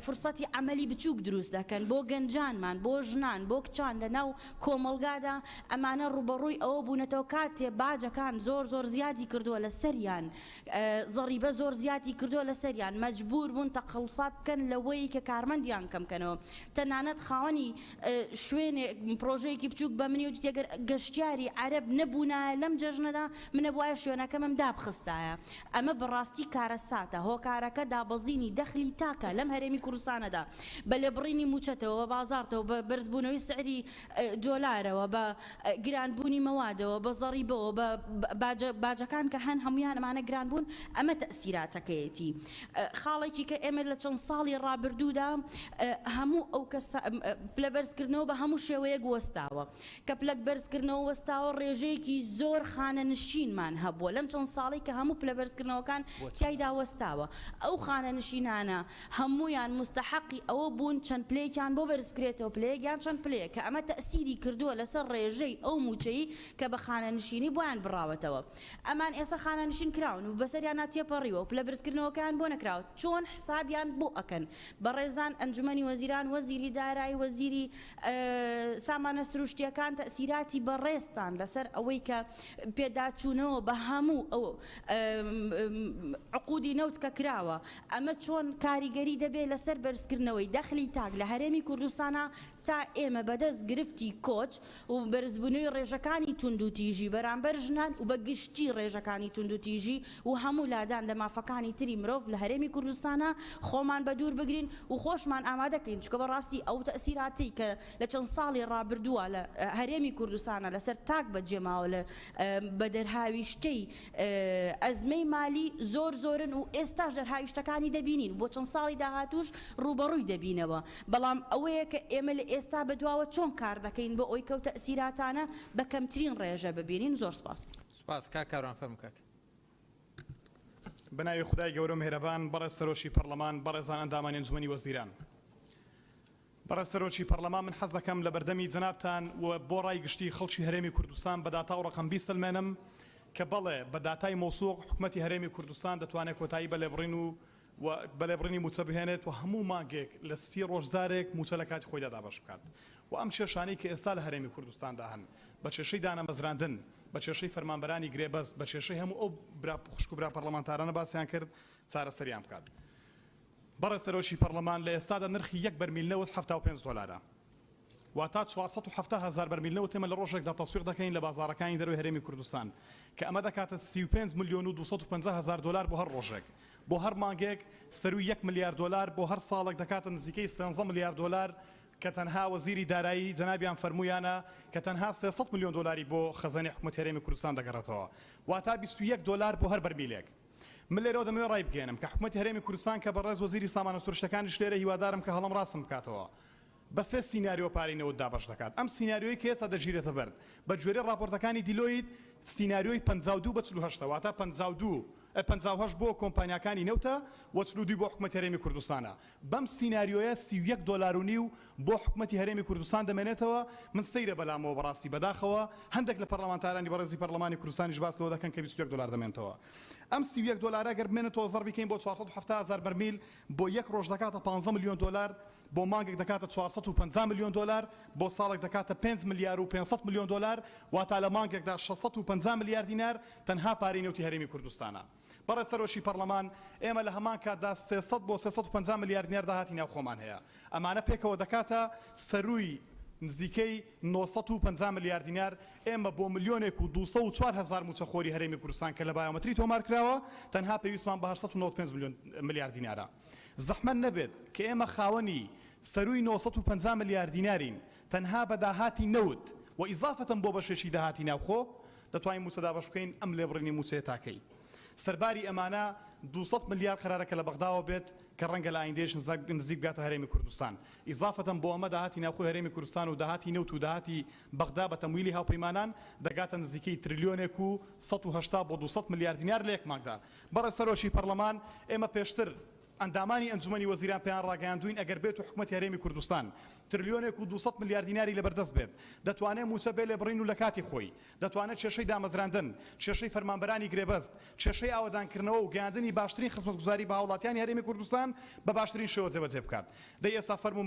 فرسەتی عملی بچووک دروست دەکەن بۆ گەنجانمان بۆ ژنان بۆ کچان لە ناو کۆمەلگادا ئەمانە ڕوبەڕووی ئەوە بوونەتەوە کاتێ باجەکان زۆر زیادی کردووە لە سەریان زەڕیبە زۆر زیادی کردووە لە سەریان مەجبور بوون تەقەڵسات بکەن لەوەی کە کارمەندیان کەمکەنەوە تەنانەت خاوەنی شوێنێ پرۆژەیەکی بچووک بە منی وتی ئەگەر گەشتیاری عەرەب نەبوونە لەم جەژنەدا منە بواە شوێنەکەمم دابخستایە ئەمە بەڕاستی کارەساتە هۆکارەکە دابەزینی دەخلی تاکە لەم هەرێمی کوردستانەدا بە لێبڕینی موچەتەوە بە بازارتەوە بە بەرزبوونەوەی سعری دۆلارەوە بە گرانبوونی مەوادەوە بە زەڕیبەوە بە باجەکان کە هەن هەمویان ئەمانە گران بوون ئەمە تەسیراتەکەیەتی خاڵێکی کە ئێمە لە چەند ساڵی ڕابردوودا هەموو ئەو کەس پلە بەرزکردنەوە بە هەموو شێوەیەک وەستاوە کە پلەک بەرزکردنەوە وەستاوە ڕێژەیەکی زۆر خانە نشینمان هەبووە لەم چەند ساڵی کە هەموو پلە بەرزکردنەوەکان تیایدا وەستاوە ئەو خانە نشینانە هەمویان مستحقی ئەوە بوون چەند پلەیەکیان بۆ بەرز بکرێتەوە پلەیەکیان چەند پلەیە کە ئەمە تەسیری کردووە لەسەر ڕێژەی ئەو موچەی کە بە خانە نشینی بۆیان بڕاوەتەوە ئەمان ئێستا خانە نشین کراون و بەسەریان ناتێپەڕیوە و پلە بەرزکردنەوەکان بۆ نەکراوە چۆن حسابیان بۆ ئەکەن بەڕێزان ئەنجومەنی وەزیران وەزیری دارایی وەزیری سامانە سروشتیەکان تەسیراتی بەڕێستان لەسەر ئەوەی کە پێداچوونەوە بە هەموو ئەو عقودی نەوت کە کراوە ئەمە چۆن کاریگەری دەبێت لەسەر بەرزکردنەوەی دەخلی تاک لە هەرێمی کوردستانە تا ئێمە بەدەست گرفتی کۆچ و بەرزبوونەوەی ڕێژەکانی توندوتیژی بەرامبەر ژنان و بە گشتی ڕێژەکانی توندوتیژی و هەموو لادان لە مافەکانی تری مرۆڤ لە هەرێمی کوردستانە خۆمان بە دوور بگرین و خۆشمان ئامادەکەین چکە بەڕاستی ئەو تەسیراتی کە لە چەند ساڵی ڕابردووە لە هەرێمی کوردستانە لەسەر تاک بەجێماوە بە دەرهاوی شتەی ئەزمەی مالی زۆرن و ئێستاش دەرهاوی شتەکانی دەبینین بۆ چەند ساڵی داهاتوش ڕوبەڕووی دەبینەوە بەڵام ئەوەیە کە ئێمە لە ئێستا بەدواوە چۆن کار دەکەین بۆ ئەوی کەوتە تەسیراتانە بە کەمترین ڕێژە ببینین زۆر سپاس کاکاوان فەرموو کاک بەناوی خودای گەورە مهرەبان بەڕێز سەرۆکی پەرلەمان بەڕێزان ئەندامانی ئەنجومەنی وەزیران بەڕێز سەرۆکی پەرلەمان من حەز دەکەم لە بەردەمی جەنابتان و بۆ ڕای گشتی خەڵکی هەرێمی کوردستان بە داتا و ڕقم بیستەلمێنم کە بەڵێ بە داتای مۆسوق حکوومەتی هەرێمی کوردستان دەتوانێت کۆتایی بەلێبڕین و بەلێبڕینی موچە بهێنێت و هەموو مانگێک لە 30 ڕۆژزارێک موچە لە کاتی خۆیدا دابەش بکات و ئەم کێشانەی کە ئێستا لە هەرێمی کوردستاندا هەن بە کێشەی دانەمەزراندن بە کێشەی فەرمانبەرانی گرێبەست بە کێشەی هەموو ئەو خوشک و برا پەرلەمانتارانە باسییان کرد چارەسەریان بکات بەڕێز سەرۆکی پەرلەمان لە ئێستادا نرخی 1 بەرمیل نەوت 75 دۆلارە واتە 470,000 بەرمیلەوە تێمە لە ڕۆژێکدا تەسویق دەکەین لە بازارەکانی دەروی هەرێمی کوردستان کە ئەمە دەکاتە 35 ملیۆن و 250,000 دلار بۆ هەر ڕۆژێک بۆ هەر مانگێک سەروی 1 ملیار دلار بۆ هەر ساڵێک دەکاتە نزیکەی 13 ملیار دلار کە تەنها وەزیری دارایی جەنابیان فەرمویانە کە تەنها 300 ملیۆن دلاری بۆ خەزانەی حکوومەتی هەرێمی کوردستان دەگەڕێتەوە واتە 21 دلار بۆ هەر بەرمیلێک من لێرەوە دەمەوێت ڕای بگەێنم کە حکوومەتی هەرێمی کوردستان کە بەڕێز وەزیری سامانە سروشتەکانیش لێرە هیوادارم کە هەڵم ڕاستم بکاتەوە بە سێ سیناریۆ پارینەوە دابەش دەکات ئەم سیناریۆی کە ئێستا دەگیرێتە بەرد بە گوێرەی راپۆرتەکانی دیلۆیت سیناریۆی 52 بە 48 واتە 58 بۆ کۆمپانیاکانی نەوتە و 42 بۆ حکوومەتی هەرێمی کوردستانە بەم سیناریۆیە 31 دلار و نیو بۆ حکوومەتی هەرێمی کوردستان دەمێنێتەوە من سەیرە بەلامەوە بەڕاستی بەداخەوە هەندێک لە پەرلەمانتارانی بەڕێزی پەرلەمانی کوردستانیش باس لەوە دەکەن کە 21 دلار دەمێنێتەوە ئەم 31 دلار ئەگەر بمێنێتەوە زەڕ بکەین بۆ 470,000 بەرمیل بۆ یەک ڕۆژ دەکاتە 15 ملیۆن دلار بۆ مانگێک دەکاتە 450 ملیۆن دلار بۆ ساڵێک دەکاتە 5 ملیار و 500 ملیۆن دلار واتە لە مانگێکدا 650 ملیار دینار تەنها پارەی نەوتی هەرێمی کوردستانە بەڕێز سەرۆشی پەرلەمان ئێمە لە هەمان کاتدا 300 بۆ 350 ملیار دینار داهاتی ناو خۆمان هەیە ئەمانە پێکەوە دەکاتە سەروی نزیکەی 950 ملیار دینار ئێمە بۆ ملیۆنێک و 204,000 موچەخۆری هەرێمی کوردستان کە لە بایۆمەتری تۆمار کراوە تەنها پێویستمان بە 895 ملیار دینارە زەحمەت نەبێت کە ئێمە خاوەنی سەروی 950 ملیار دینارین تەنها بە داهاتی نەوت و ئیزافەتەن بۆ بەشێکی داهاتی ناوخۆ دەتوانین موچەدا بەش بکەین ئەم لێبڕینی موچەیە تاکەی سەرباری ئەمانە 200 ملیار قەرارەکە لە بەغداوە بێت کە ڕەنگە لە ئایندێش نزیک بگاتە هەرێمی کوردستان ئیزافەتەن بۆ ئەمە داهاتی ناوخۆی هەرێمی کوردستان و داهاتی نەوت و داهاتی بەغدا بە تەمویلی هاوپەیمانان دەگاتە نزیکەی تریلیۆنێک و 180 بۆ 200 ملیار دینار لە یەک مانگدا بەڕێز سەرۆشی پەرلەمان ئێمە پێشتر ئەندامانی ئەنجومەنی وەزیران پێیان ڕاگەیاندوین ئەگەر بێت و حکوومەتی هەرێمی کوردستان تریلیۆنێک و 200 ملیار دیناری لەبەردەست بێت دەتوانێت موچە بێ لێ بڕین و لە کاتی خۆی دەتوانێت کێشەی دامەزراندن کێشەی فەرمانبەرانی گرێبەست کێشەی ئاوەدانکردنەوە و گەیاندنی باشترین خزمەتگوزاری بە هاوڵاتیانی هەرێمی کوردستان بە باشترین شێوە جێبەجێ بکات دەی ئێستا فەرمو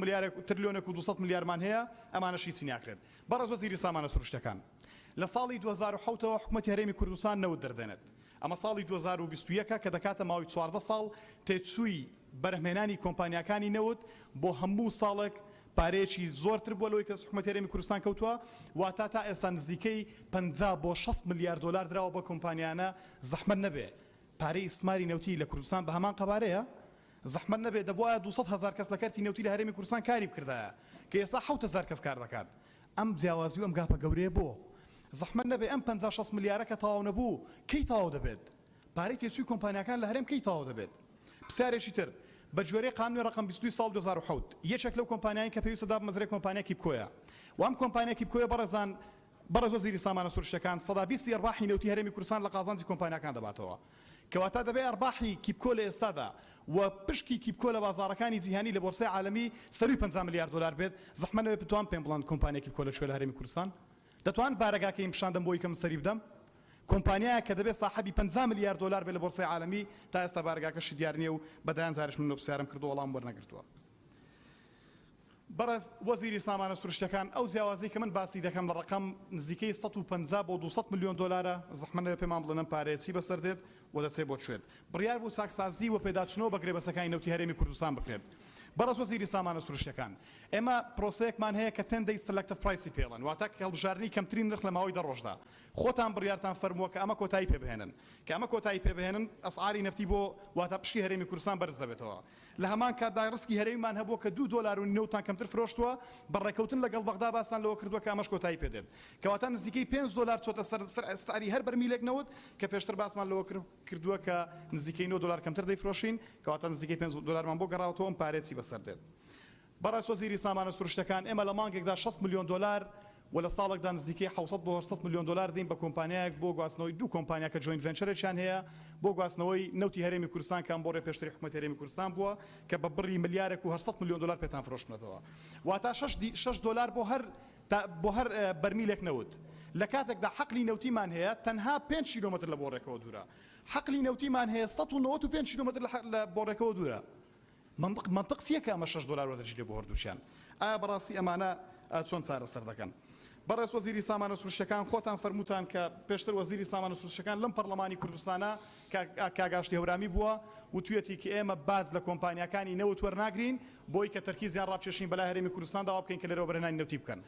تریلیۆنێک و 200 ملیارمان هەیە ئەمانەشی چی ناکرێت بەڕێز وەزیری سامانە سروشتەکان لە ساڵی 2007ەوە حکوومەتی هەرێمی کوردستان نەوت دەردێنێت ئەمە ساڵی 2021 کە دەکاتە ماوەی 14 ساڵ تێچووی بەرهمێنانی کۆمپانیاکانی نەوت بۆ هەموو ساڵێک پارەیەکی زۆرتر بۆ لەوەی کە حکوومەتی هەرێمی کوردستان کەوتووە واتە تا ئێستا نزیکەی 50 بۆ 6 ملیار دلار دراوە بۆ کۆمپانیانە زەحمەت نەبێ پارەی ئیسماری نەوتی لە کوردستان بە هەمان قەبارەیە زەحمەت نەبێ دەبوایە 200,000 کەس لە کەرتی نەوتی لە هەرێمی کوردستان کاری بکردایە کە ئێستا 7,000 کەس کار دەکات ئەم جیاوازی و ئەم گاپە گەورەیە بۆ زەحمەت نەبێ ئەم 56 ملیارە کە تەواو نەبوو کەی تەواو دەبێت پارەی تێچووی کۆمپانیاکان لە هەرێم کەی تەواو دەبێت پرسیارێکی تر بە گوێرەی قانونی ڕقم 22 ساڵ 2007 یەکێک لەو کۆمپانیایی کە پێویستە دابمەزرێ کۆمپانیا کیبکۆیە و ئەم کۆمپانیا کیبکۆیە بەڕێز وەزیری سامانە سروشتەکان 120 ئەرباحی نەوتی هەرێمی کوردستان لە قازانجی کۆمپانیاکان دەباتەوە کەواتە دەبێت ئەرباحی کیبکۆ لە ئێستادا و پشکی کیبکۆ لە بازارەکانی جیهانی لە بۆرسای عالەمی سەروی 50 ملیار دلار بێت زەحمەت نەبێت بتوان پێم بڵێن کۆمپانیا کیبکۆ لەکوێ لە هەرێمی کوردستان دەتوان بارەگاکەی پیشاندەم بۆی کەم سەری بدەم کۆمپانیایە کە دەبێت ساحەبی 50 ملیار دلار بێت لە بۆرسای عالەمی تا ئێستا بارگاکەشی دیار نییە و بەدایان زارش من پرسیارم کردو وەڵام وەرنەگرتووە بەڕێز وەزیری سامانە سروشتەکان ئەو جیاوازەی کە من باسی دەکەم لە ڕقم نزیکەی 150 بۆ 200 ملیۆن دلارە زەحمەت نەبێت پێمان بڵێن پارەیە چی بەسەر دێت و دەچێت بۆ کوێت بڕیار بوو چاکسازی و پێداچنەوە بە گرێبەسەکانی نەوتی هەرێمی کوردستان بکرێت بەڕێز وەزیری سامانە سروشتەکان ئێمە پرۆسەیەکمان هەیە کە تەندەی سلەکتیڤ پرایسی پێڵن واتە هەڵبژاردننی کەمترین نرخ لە ماوەی 10 ڕۆژدا خۆتان بڕیارتان فەرمووە کە ئەمە کۆتایی پێبهێنن کە ئەمە کۆتایی پێبهێنن ئەسعاری نەفتی بۆ واتە پشتی هەرێمی کوردستان بەرز دەبێتەوە لە هەمان کاتدا ڕسکی هەرێمیمان هەبووە کە 2 دلار و نەوتان کەمتر فرۆشتووە بەڕێکەوتن لەگەڵ بەغدا باستان لەوە کردووە کە ئەمەش کۆتایی پێدێت کەواتە نزیکەی 5 دلار چۆتە سەر ئەسعاری هەر بەرمیلێک نەوت کە پێشتر باسمان لەوە کردووە کە نزیکەی 9 دلار کەمتر دەیفرۆشین کەواتە نزیکەی 5 دلارمان بۆ گەڕاوەتەوە ئەم پارێکی بەسەر دێت بەڕێز وەزیری سامانە سروشتەکان ئێمە لە مانگێکدا 6 ملیۆن دلار و لە ساڵێکدا نزیکەی 700 بۆ 800 ملیۆن دلار دین بە کۆمپانیایەک بۆ گواستنەوەی دوو کۆمپانیا کە جوین ڤێنچەرێکیان هەیە بۆ گواستنەوەی نەوتی هەرێمی کوردستان کە بۆ ڕێپێشتری حکوومەتی هەرێمی کوردستان بووە کە بە بڕی ملیارێک و 800 ملیۆن دلار پێتان فرۆشتنەوە واتە 6 دلار بۆ هەر بەرمیلێک نەوت لە کاتێکدا حەقلی نەوتیمان هەیە تەنها 5 کیلۆمەتر لە بۆ ڕێکەوە دوورە حەقلی نەوتیمان هەیە 195 کیلۆمەتر لە بۆ ڕێکەوە دوورە منطق چییە کە ئەمە 6 دلار وەدەگیرێ بۆ هەردووچیان ئایا بەڕاستی ئەمانە چۆن چارەسەر دەکەن بەڕێز وەزیری سامانە سروشتەکان خۆتان فەرمووتان کە پێشتر وەزیری سامانە سروشتەکان لەم پەرلەمانی کوردستانە کاگاشتی هەورامی بووە و توێتی کە ئێمە باز لە کۆمپانیەکانی نەوت وەرناگرین بۆی کە تەرکیزیان ڕابچێشین بەلای هەرێمی کوردستان داوا بکەین کە لێرەوە بەرهێنانی نەوتی بکەن.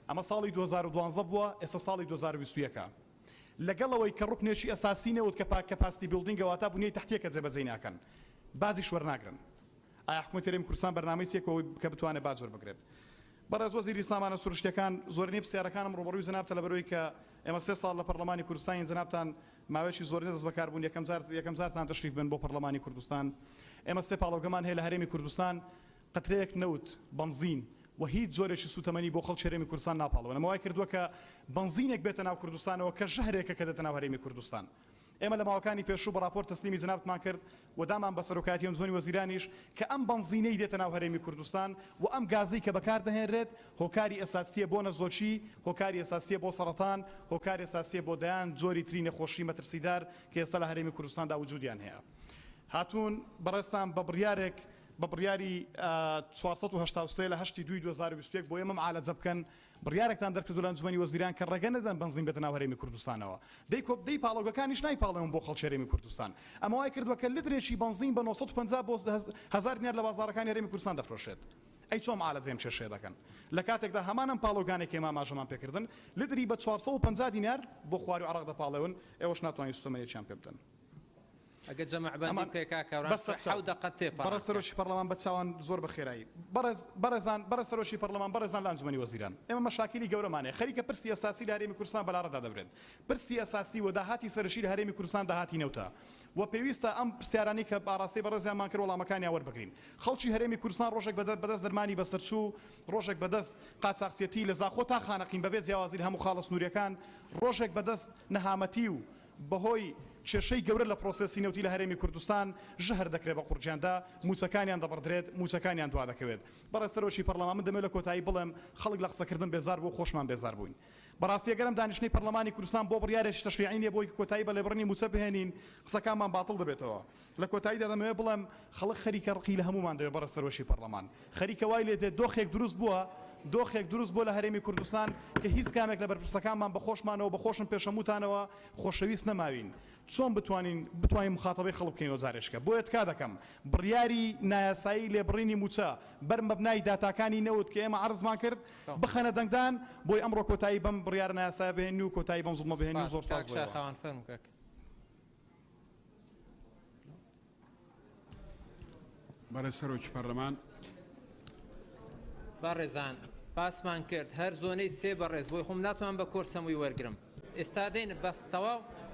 ئەمە ساڵی 2012 بووە، ئێستا ساڵی 2021 لەگەڵەوەی کە ڕوکنێکی ئەساسی نەوت کە پاستی بیلدینگەواتە بوونەی تەحتیەکە جێبەجێ ناکەن بازی وەرناگرن. ئایا حکوومەتی هەرێمی کوردستان بەرنامەی چیەکەوەی کە بتوانێت باز وەربگرێت؟ بەڕێز وەزیری سامانە سروشتەکان زۆرینەی پرسیارەکانم ڕوبەڕووی جەنابتە لەبەرەوەی کە ئێمە 3 ساڵ لە پەرلەمانی کوردستانی جەنابتان ماوەیەکی زۆرینە دەست بەکاربوون یەکەم جارتان تەشریف بن بۆ پەرلەمانی کوردستان. ئێمە 3 پاڵۆگەمان هەیە لە هەرێمی کوردستان قەترەیەک نەوت بنزین و هیچ زۆرێکی سوتەمەنی بۆ خەڵکی هەرێمی کوردستان ناپاڵەوە. ئەمە وای کردووە کە بنزینێک بێتە ناو کوردستانەوە کە ژەهرێکە کە دێتە ناو هەرێمی کوردستان. ئێمە لە ماوەکانی پێشوو بە راپۆرت تەسلیمی جەنابتمان کرد و دامان بە سەرۆکایەتی هەنجومی وەزیرانیش کە ئەم بنزینەی دێتە ناو هەرێمی کوردستان و ئەم گازەی کە بەکاردەهێنرێت هۆکاری ئەساسیە بۆ نەزۆچی، هۆکاری ئەساسیە بۆ سەرەتان، هۆکاری ئەساسیە بۆ دەیان جۆری تری نەخۆشی مەترسیدار کە ئێستا لە هەرێمی کوردستاندا وجودیان هەیە. هاتوون بەڕێستان بە بڕیارێک بە بڕیاری 483 لە 8/2/2021 بۆ ئێمە معالەجە بکەن بڕیارێکتان دەرکردو لە ئەنجومەنی وەزیران کە ڕێگە نەدەن بنزین بێتە ناو هەرێمی کوردستانەوە. دەی پاڵۆگەکانیش نایپاڵێون بۆ خەڵکی هەرێمی کوردستان. ئەمە وای کردووە کە لترێکی بنزین بە 950 بۆ 1000 دینار لە بازاڕەکانی هەرێمی کوردستان دەفرۆشێت. ئەی چۆن معالەجەم چێشێ دەکەن لە کاتێکدا هەمانم پاڵۆگانێک ئێمە ئاماژەمان پێکردن لتری بە 450 دینار بۆ خواری و عەرەق دەپاڵێون ئێوەش ناتوانین سوتەمەنیەکیان پێ بدەن. ئەگە جەمەعبەندی بکەی کاکاوڕان حەوت دەقەت تێپەڕێ. بەڕێز سەرۆکی پەرلەمان بە چاوان زۆر بەخێرایی. بەڕێز سەرۆکی پەرلەمان بەڕێزان لە ئەنجومەنی وەزیران ئێمە مەشاکیلی گەورەمانەیە خەریکە پرسی ئەساسی لە هەرێمی کوردستان بەلارەدا دەبرێت. پرسی ئەساسی و داهاتی سەرشی لە هەرێمی کوردستان داهاتی نەوتە و پێویستە ئەم پرسیارانی کە باڕاستی بەڕێزیانمان کرد وەڵامەکانیان وەربگرین. خەڵکی هەرێمی کوردستان ڕۆژێک بەدەست دەرمانی بەسەرچوو، ڕۆژێک بەدەست قاچاقچێتی لە زاخۆ تا خانەقین بەبێ جیاوازی لە هەموو خاڵە سنووریەکان، ڕۆژێک بەدەست نەهامەتی و بەهۆی کێشەی گەورە لە پرۆسێسی نەوتی لە هەرێمی کوردستان ژەهر دەکرێت بە قورجیاندا موچەکانیان دەبڕدرێت موچەکانیان دوا دەکەوێت. بەڕێز سەرۆکی پەرلەمان من دەمێت لە کۆتایی بڵێم خەڵک لە قسەکردن بێزار بوو خۆشمان بێزار بووین. بەڕاستی ئەگەرم دانیشتنی پەرلەمانی کوردستان بۆ بڕیارێکی تەشریعی نیە بۆی کۆتایی بە لێبڕنی موچە بهێنین قسەکانمان باتڵ دەبێتەوە. لە کۆتاییدا دەمەوێت بڵێم خەڵک خەریکە ڕقی لە هەمومان دەوێت بەڕێز سەرۆکی پەرلەمان خەریکە وای لێ دێت دۆخێک دروست بووە دۆخێک دروست بۆ لە هەرێمی کوردستان کە هیچ کامێک لە بەرپرسەکانمان بەخۆشمانەوە بەخۆشم پێشەموتانەوە خۆشەویست نەماوین. چۆن بتوانین مخاطبەی خەڵک بکەینەوە جارێشکە بۆیە تکا دەکەم بڕیاری نایاسایی لێبڕینی موچە بەر مەبنای داتاکانی نەوت کە ئێمە عەرزمان کرد بخەنە دەنگدان بۆی ئەمڕۆ کۆتایی بەم بڕیارە نایاسایە بهێنی و کۆتایی بەم زوڵمە بهێنی زۆر سپاس. بەڕێز سەرۆکی پەرلەمان بەڕێزان پاسمان کرد هەر زۆنەی سێ بەڕێز بۆی خۆم ناتوان بە کۆرسەمووی وەرگرم ئێستا دێن بەس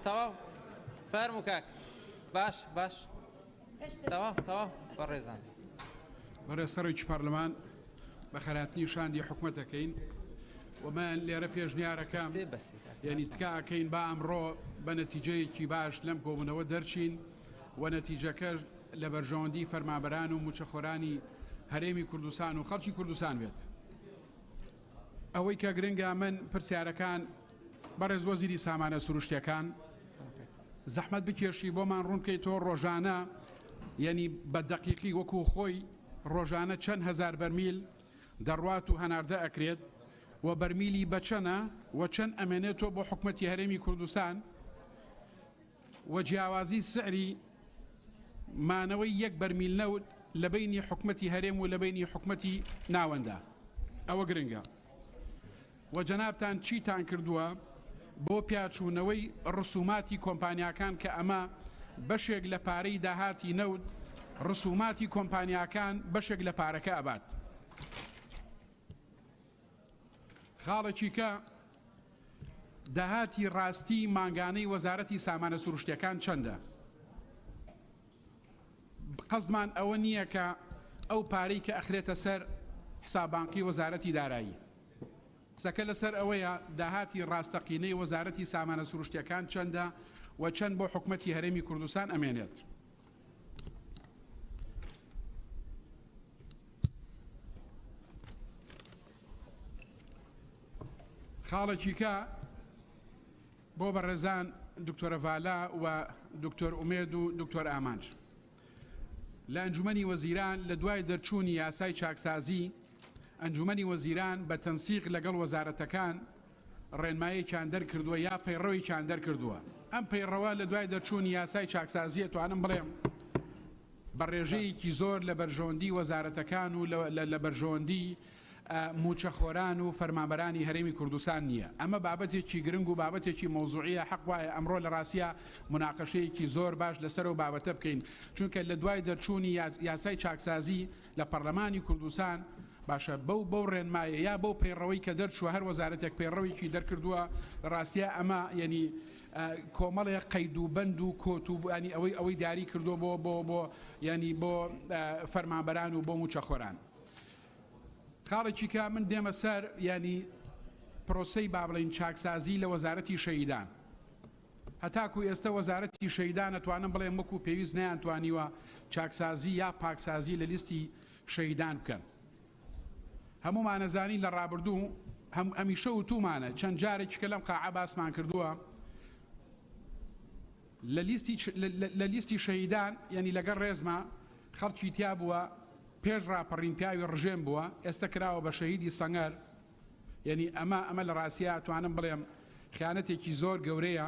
تەواو فەرموو کاک باش تەواو بەڕێزان. بەڕێز سەرۆکی پەرلەمان بە خەراتنی شاندی حکوومەتەکەین ومان لێرە پێشنیارەکەم یعنی تکاکەین با ئەمڕۆ بە نەتیجەیەکی باش لەم کۆبوونەوە دەرچین و نەتیجەکەش لە بەرژەوەندی فەرمانبەران و موچەخۆرانی هەرێمی کوردستان و خەڵکی کوردستان بێت. ئەوەی کە گرنگە من پرسیارەکان بەڕێز وەزیری سامانە سروشتیەکان زەحمەت بکێشی بۆمان ڕوونکەی تۆ ڕۆژانە یعنی بە دەقیقی وەکو خۆی ڕۆژانە چەند هەزار بەرمیل دەڕوات و هەناردە ئەکرێت و بەرمیلی بەچەنە و چەند ئەمێنێتەوە بۆ حکوومەتی هەرێمی کوردستان و جیاوازی سعری مانەوەی 1 بەرمیل نەوت لە بینی حکوومەتی هەرێم و لە بینی حکوومەتی ناوەندە ئەوە گرنگە و جەنابتان چیتان کردووە بۆ پیاچوونەوەی ڕسوماتی کۆمپانیاکان کە ئەمە بەشێک لە پارەی داهاتی نەوت ڕسوماتی کۆمپانیاکان بەشێک لە پارەکە ئەبات. خاڵێکی کە داهاتی ڕاستی مانگانەی وەزارەتی سامانە سروشتیەکان چەندە؟ قەزمان ئەوە نییە کە ئەو پارەی کە ئەخرێتە سەر حسابانقی وەزارەتی دارایی قسەکە لەسەر ئەوەیە داهاتی ڕاستەقینەی وەزارەتی سامانە سروشتیەکان چەندە و چەند بۆ حکوومەتی هەرێمی کوردستان ئەمێنێت. خاڵێکی کە بۆ بەڕێزان دکتۆرە ڤالا و دکتۆر ئومێد و دکتۆر ئامانج لە ئەنجومەنی وەزیران لە دوای دەرچوونی یاسای چاکسازی ئەنجومەنی وەزیران بە تەنسیق لەگەڵ وەزارەتەکان ڕێنماییان دەرکردووە یا پەیڕەویان دەرکردووە. ئەم پەیڕەوە لە دوای دەرچوونی یاسای چاکسازیە توانم بڵێم بە ڕێژەیەکی زۆر لە بەرژەوەندی وەزارەتەکان و لە بەرژەوەندی موچەخۆران و فەرمانبەرانی هەرێمی کوردستان نییە. ئەمە بابەتێکی گرنگ و بابەتێکی مۆزوعیە حەق وایە ئەمڕۆ لە ڕاستیە مناقەشەیەکی زۆر باش لەسەر و بابەتە بکەین چونکە لە دوای دەرچوونی یاسای چاکسازی لە پەرلەمانی کوردستان باشە بەو ڕێنمایە یا بەو پەیڕەوەی کە دەرچووە هەر وەزارەتێک پەیڕەوێکی دەرکردووە لە ڕاستیە ئەمە یعنی کۆمەڵێک قەید و بەند و کۆت و ینی ئەوەی داری کردو بۆ ینی بۆ فەرمانبەران و بۆ موچەخۆران. خاڵێکی کە من دێمە سەر ینی پرۆسەی با بڵین چاکسازی لە وەزارەتی شەیدان. هەتاکو ئێستا وەزارەتی شەیدان ئەتوانم بڵێم وەکو پێویست نەیانتوانیوە چاکسازی یا پاکسازی لە لیستی شەیدان بکەن. هەمومان نەزانی لە ڕابردوو هەمیشە و تومانە چەند جارێکی کە لەم قاعە باسمان کردووە لە لیستی شەیدان ینی لەگەڵ ڕێزمە خەڵکی تیا بووە پێش ڕاپەڕین پیاوی ڕژێم بووە ئێستا کراوە بە شەهیدی سەنگەر ینی ئەمە لە ڕاستیە توانم بڵێم خیانەتێکی زۆر گەورەیە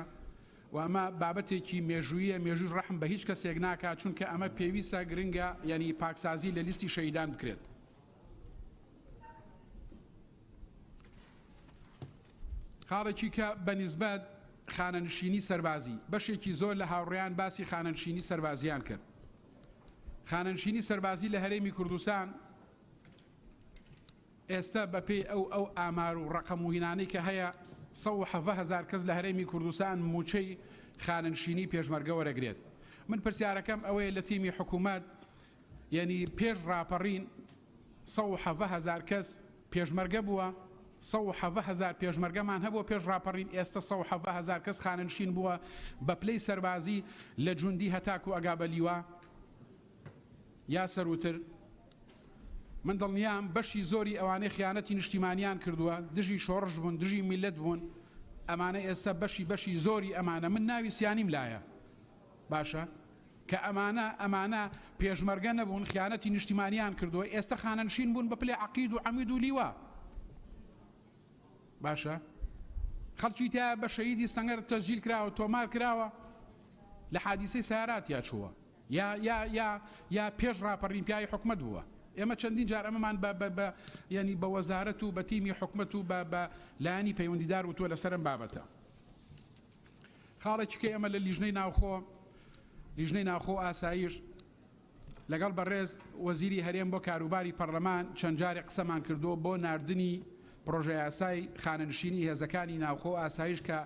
و ئەمە بابەتێکی مێژوویە مێژوو ڕەحم بە هیچ کەسێک ناکات چونکە ئەمە پێویستە گرنگە ینی پاکسازی لە لیستی شەیدان بکرێت. خاڵێکی کە بەنسبەت خانەنشینی سەربازی بەشێکی زۆر لە هاوڕێیان باسی خانەنشینی سەربازیان کرد. خانەنشینی سەربازی لە هەرێمی کوردستان ئێستا بەپێی ئەو ئامار و ڕقم و هینانەی کە هەیە 170,000 کەس لە هەرێمی کوردستان موچەی خانەنشینی پێشمەرگە وەرەگرێت. من پرسیارەکەم ئەوەیە لە تیمی حکوومەت یعنی پێش ڕاپەڕین 170,000 کەس پێشمەرگە بووە 170,000 پێشمەرگەمان هەبووە پێش ڕاپەڕین ئێستا 170,000 کەس خانەنشین بووە بە پلەی سەربازی لە جوندی هەتاکو ئەگا بەلیوە یا سەروتر. من دڵنیام بەشی زۆری ئەوانەی خیانەتی نیشتیمانیان کردووە دژی شۆڕژ بوون دژی میلەت بوون ئەمانە ئێستا بەشی زۆری ئەمانە من ناوی سیانیم لایە باشە کە ئەمانە پێشمەرگە نەبوون خیانەتی نیشتیمانیان کردووە ئێستا خانەنشین بوون بە پلەی عەقید و عەمید و لیوە باشە خەڵکی تا بە شەهیدی سەنگەر تەسجیل کراوە تۆمار کراوە لە حادیسەی سیاراتیا چووە یا پێش ڕاپەڕین پیاوی حکومەت بووە. ئێمە چەندین جار ئەمەمان ینی بە وەزارەت و بە تیمی حکومەت و بە لایانی پەیوەندیدار وتووە لەسەرم بابەتە. خاڵێکی کە ئێمە لە لیژنەی ناوخۆ ئاسایش لەگەڵ بەڕێز وەزیری هەرێم بۆ کاروباری پەرلەمان چەند جارێک قسەمان کردو بۆ ناردنی پرۆژە یاسای خانەنشینی هێزەکانی ناوخۆ ئاسایش کە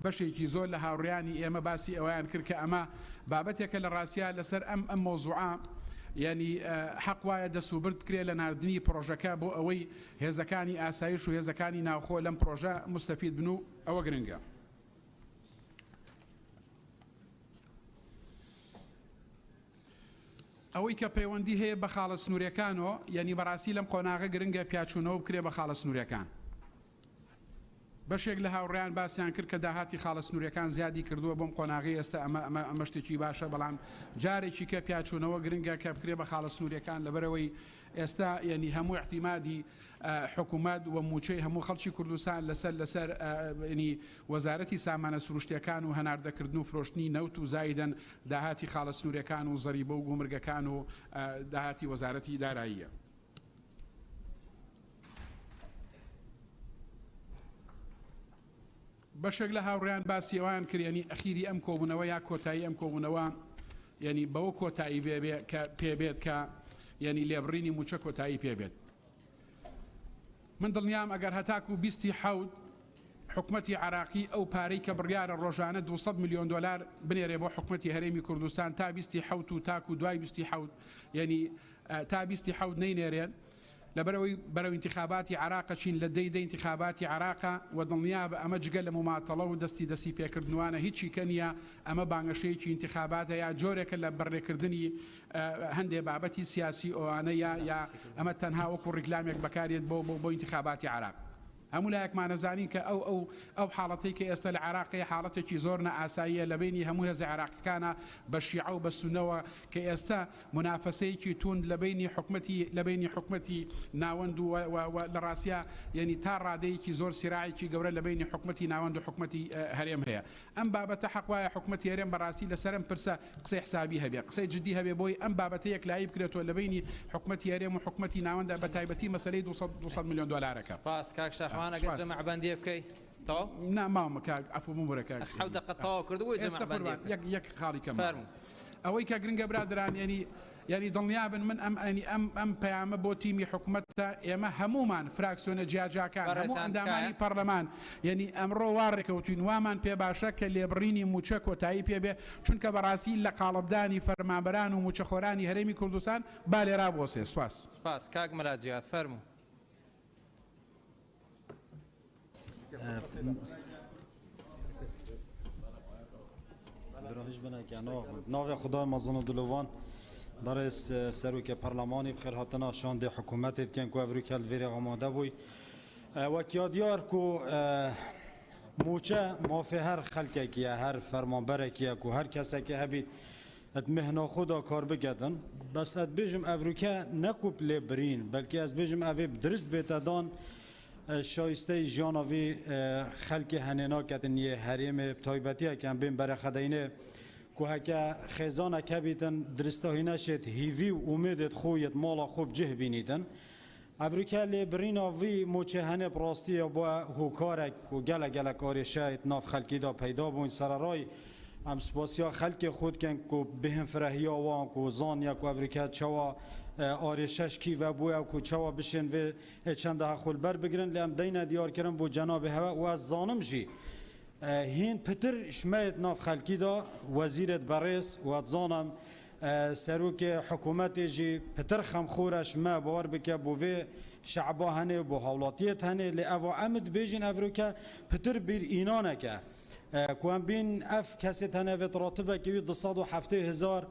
بەشێکی زۆر لە هاوڕێیانی ئێمە باسی ئەویان کرد کە ئەمە بابەتێکە لە ڕاستیە لەسەر ئەم مۆزوعە ینی حەق وایە دەسوبرد کرێت لە ناردنی پرۆژەکە بۆ ئەوەی هێزەکانی ئاسایش و هێزەکانی ناوخۆ لەم پرۆژە مستەفید بن و ئەوە گرنگە. ئەوەی کە پەیوەندی هەیە بە خاڵە سنووریەکانەوە ینی بەڕاستی لەم قۆناغە گرنگە پیاچوونەوە بکرێ بە خاڵە سنووریەکان. بەشێک لە هاوڕێیان باسییان کرد کە داهاتی خاڵە سنووریەکان زیادی کردووە بۆم قۆناغی ئێستا ئەمە شتێکی باشە بەڵام جارێکی کە پیاچوونەوە گرنگە کە بکرێ بە خاڵە سنووریەکان لەبەرەوەی ئێستا ینی هەموو احتیمادی حکوومەت و موچەی هەموو خەڵکی کوردستان لەسەر ینی وەزارەتی سامانە سروشتیەکان و هەناردەکردن و فرۆشتنی نەوت و زایدەن داهاتی خاڵە سنووریەکان و زەریبە و گومرگەکان و داهاتی وەزارەتی داراییە. بەشێک لە هاوڕێیان باسی ئەویان کرد ینی ئەخیری ئەم کۆبوونەوە یا کۆتایی ئەم کۆبوونەوە ینی بەوە کۆتایی پێبێت کە ینی لێبڕینی موچە کۆتایی پێبێت. من دڵنیام ئەگەر هەتاکو 27 حکومەتی عراقی ئەو پارەی کە بڕیارە ڕۆژانە 200 میلیۆن دلار بنێرێ بۆ حکومەتی هەرێمی کوردستان تا 27 و تاکو دوای 27 ینی تا 27 نەینێرێت لەبەرەوەی بەرەو انتخاباتی عراقە چین لە دەی انتخاباتی عراقە و دڵنیا بە ئەمە جگە لە مماتەڵە و دەستی پێکردنوانە هیچی کەنیە ئەمە بانگەشەیەکی انتخاباتە یا جۆرێکە لە بەڕێکردنی هەندێک بابەتی سیاسی ئەوانە یا ئەمە تەنها وەکو ڕیکلامێک بەکارێت بۆ انتخاباتی عراق. هەموو لایەکمانەزانین کە ئەو حاڵەتی کە ئێستا لە عێراقی حاڵەتێکی زۆر نەئاساییە لە بینی هەموو هێزە عێراقیەکانە بە شیعە و بە سونەوە کە ئێستا منافەسەیەکی توند لە بینی حکومەتی ناوەند و لە ڕاستیە یعنی تا ڕادەیەکی زۆر سیراعێکی گەورە لە بینی حکومەتی ناوەند و حکومەتی هەرێم هەیە ئەم بابەتە حەق وایە حکومەتی هەرێم بەڕاستی لەسەرم پرسە قسەی حسابی هەبێ قسەی جدی هەبێ بۆی ئەم بابەتە یەکلایی بکرێتەوە لە بینی حکومەتی هەرێم و حکومەتی ناوەندە بە تایبەتی مەسەلەی 200 میلیۆن دۆلارەکە. باس کاک شاخوان ئەگەر جەمع بەندی بکەی تەواو؟ نا ماوە کاک عەفو بموڕە کاک. 7 دقە تەواو کردبووی جەمع بەندی یەک خاڵی کەم. ئەوەی کە گرنگە برادران یعنی دڵنیابن من ئەم پەیامە بۆ تیمی حکومەتە ئێمە هەمومان فراکسیۆنە جیاجاکان هەموو ئەندامانی پەرلەمان یعنی ئەمڕۆ وارڕێکەوتوین وامان پێ باشە کە لێبڕینی موچە کۆتایی پێبێ چونکە بەڕاستی لە قاڵبدانی فەرمانبەران و موچەخۆرانی هەرێمی کوردستان با لێرا بۆسێ. سپاس کاک مەراجیات فەرموو. ناوی خدای مازن دلوان برای سروک پارلمانی بخیر هاتنا شانده حکومت کن که افریقا الویری آماده بوی و کیادیار که موچه مافی هر خلقه کیه هر فرمانبره کیه که هر کسی که هبید ات مهنا خدا کار بگدن بس ات بیجم افریقا نکوب لبرین بلکه از بیجم اوی درست بیتدان شایسته جانوی خلق هنینا کتن یه حریم تایبتی کن بین برای خداینه که هکا خیزان کبیتن درستاهی نشد هیوی و امیدت خویت مالا خوب جه بینیدن افریقا لیبرینا وی موچه هنه براستی با هوکارک و گله کاری شاید ناف خلقی دا پیدا بوین سرارای ام سپاسیا خلق خود کن که بهم فرهی آوان که زانیا که افریقا چوا آرشش کی و بویا که چوا بشن و چند ده خول بر بگیرن لیم دینه دیار کردن بو جناب هوا و از زانم جی هین پتر شمایت ناف خلقی دا وزیرت بریس و از زانم سروک حکومت جی پتر خمخورش ما باور بکه بو و شعبا هنه بو حولاتیت هنه لعوا عمد بیجین افریقا پتر بیر اینانه که کوان بین اف کسی تنویت راتبه که 270,000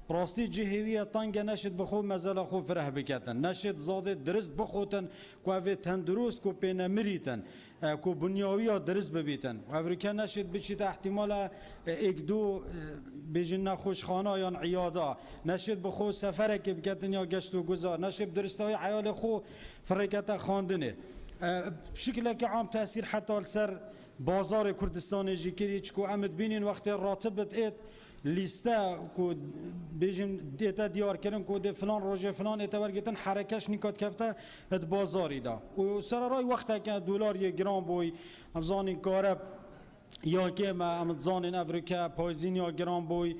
راستی جهویه تانگه نشد بخو مزل خو فره بکتن نشد زاده درست بخوتن که اوه تندروست که پینه مریتن که بنیاوی درست ببیتن و افریقا نشد بچید احتمال ایک دو بیجن نخوشخانه یا عیاده نشد بخو سفره که بکتن یا گشت و گذار نشد درست های عیال خو فرقت خواندنه بشکل که عام تاثیر حتی سر بازار کردستان جیکری چکو امد بینین وقتی راتبت اید لیسته کو بیجن دیتا دیار کردن کو د فلان روز فلان اعتبار گرفتن حرکتش نیکات کفته ات بازاری دا و سرای وقتی که دلار یک گرم بوی امزان کارب یا که ما امزان افریقا پایزین یا گرم بوی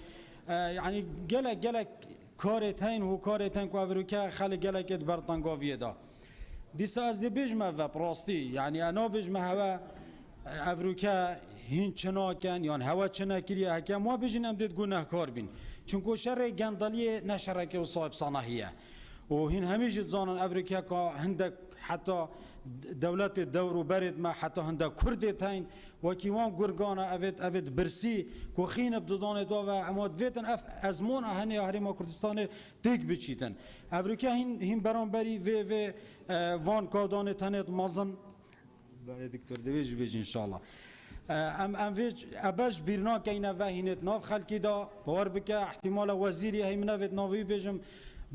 یعنی گلک کارتین و کارتین کو افریقا خاله گلک برتنگاویه دا دیسا از دی بیجمه و پراستی یعنی انا بیجمه هوا افریقا هین چنا کن یا هوا چنا کریه هکه ما بیجنم دید گناهکار بین چونکو شر گندالی نشرکه و صاحب صناحیه و هین همیشه زانن افریقا که هندک حتی دولت دور و برد ما حتی هندک کرده تین و کیوان گرگانه اوید برسی که خین بددانه دو و اماد ویتن ازمون هنی هریم کردستان دیگ بچیتن افریقا هین برانبری و وان کادانه تنید مازن برای دکتر دویج بیج انشالله ام ویج اباش بیرنا که اینا وحینت ناف خلکی دا باور بکه احتمال وزیری هی منویت ناوی بیجم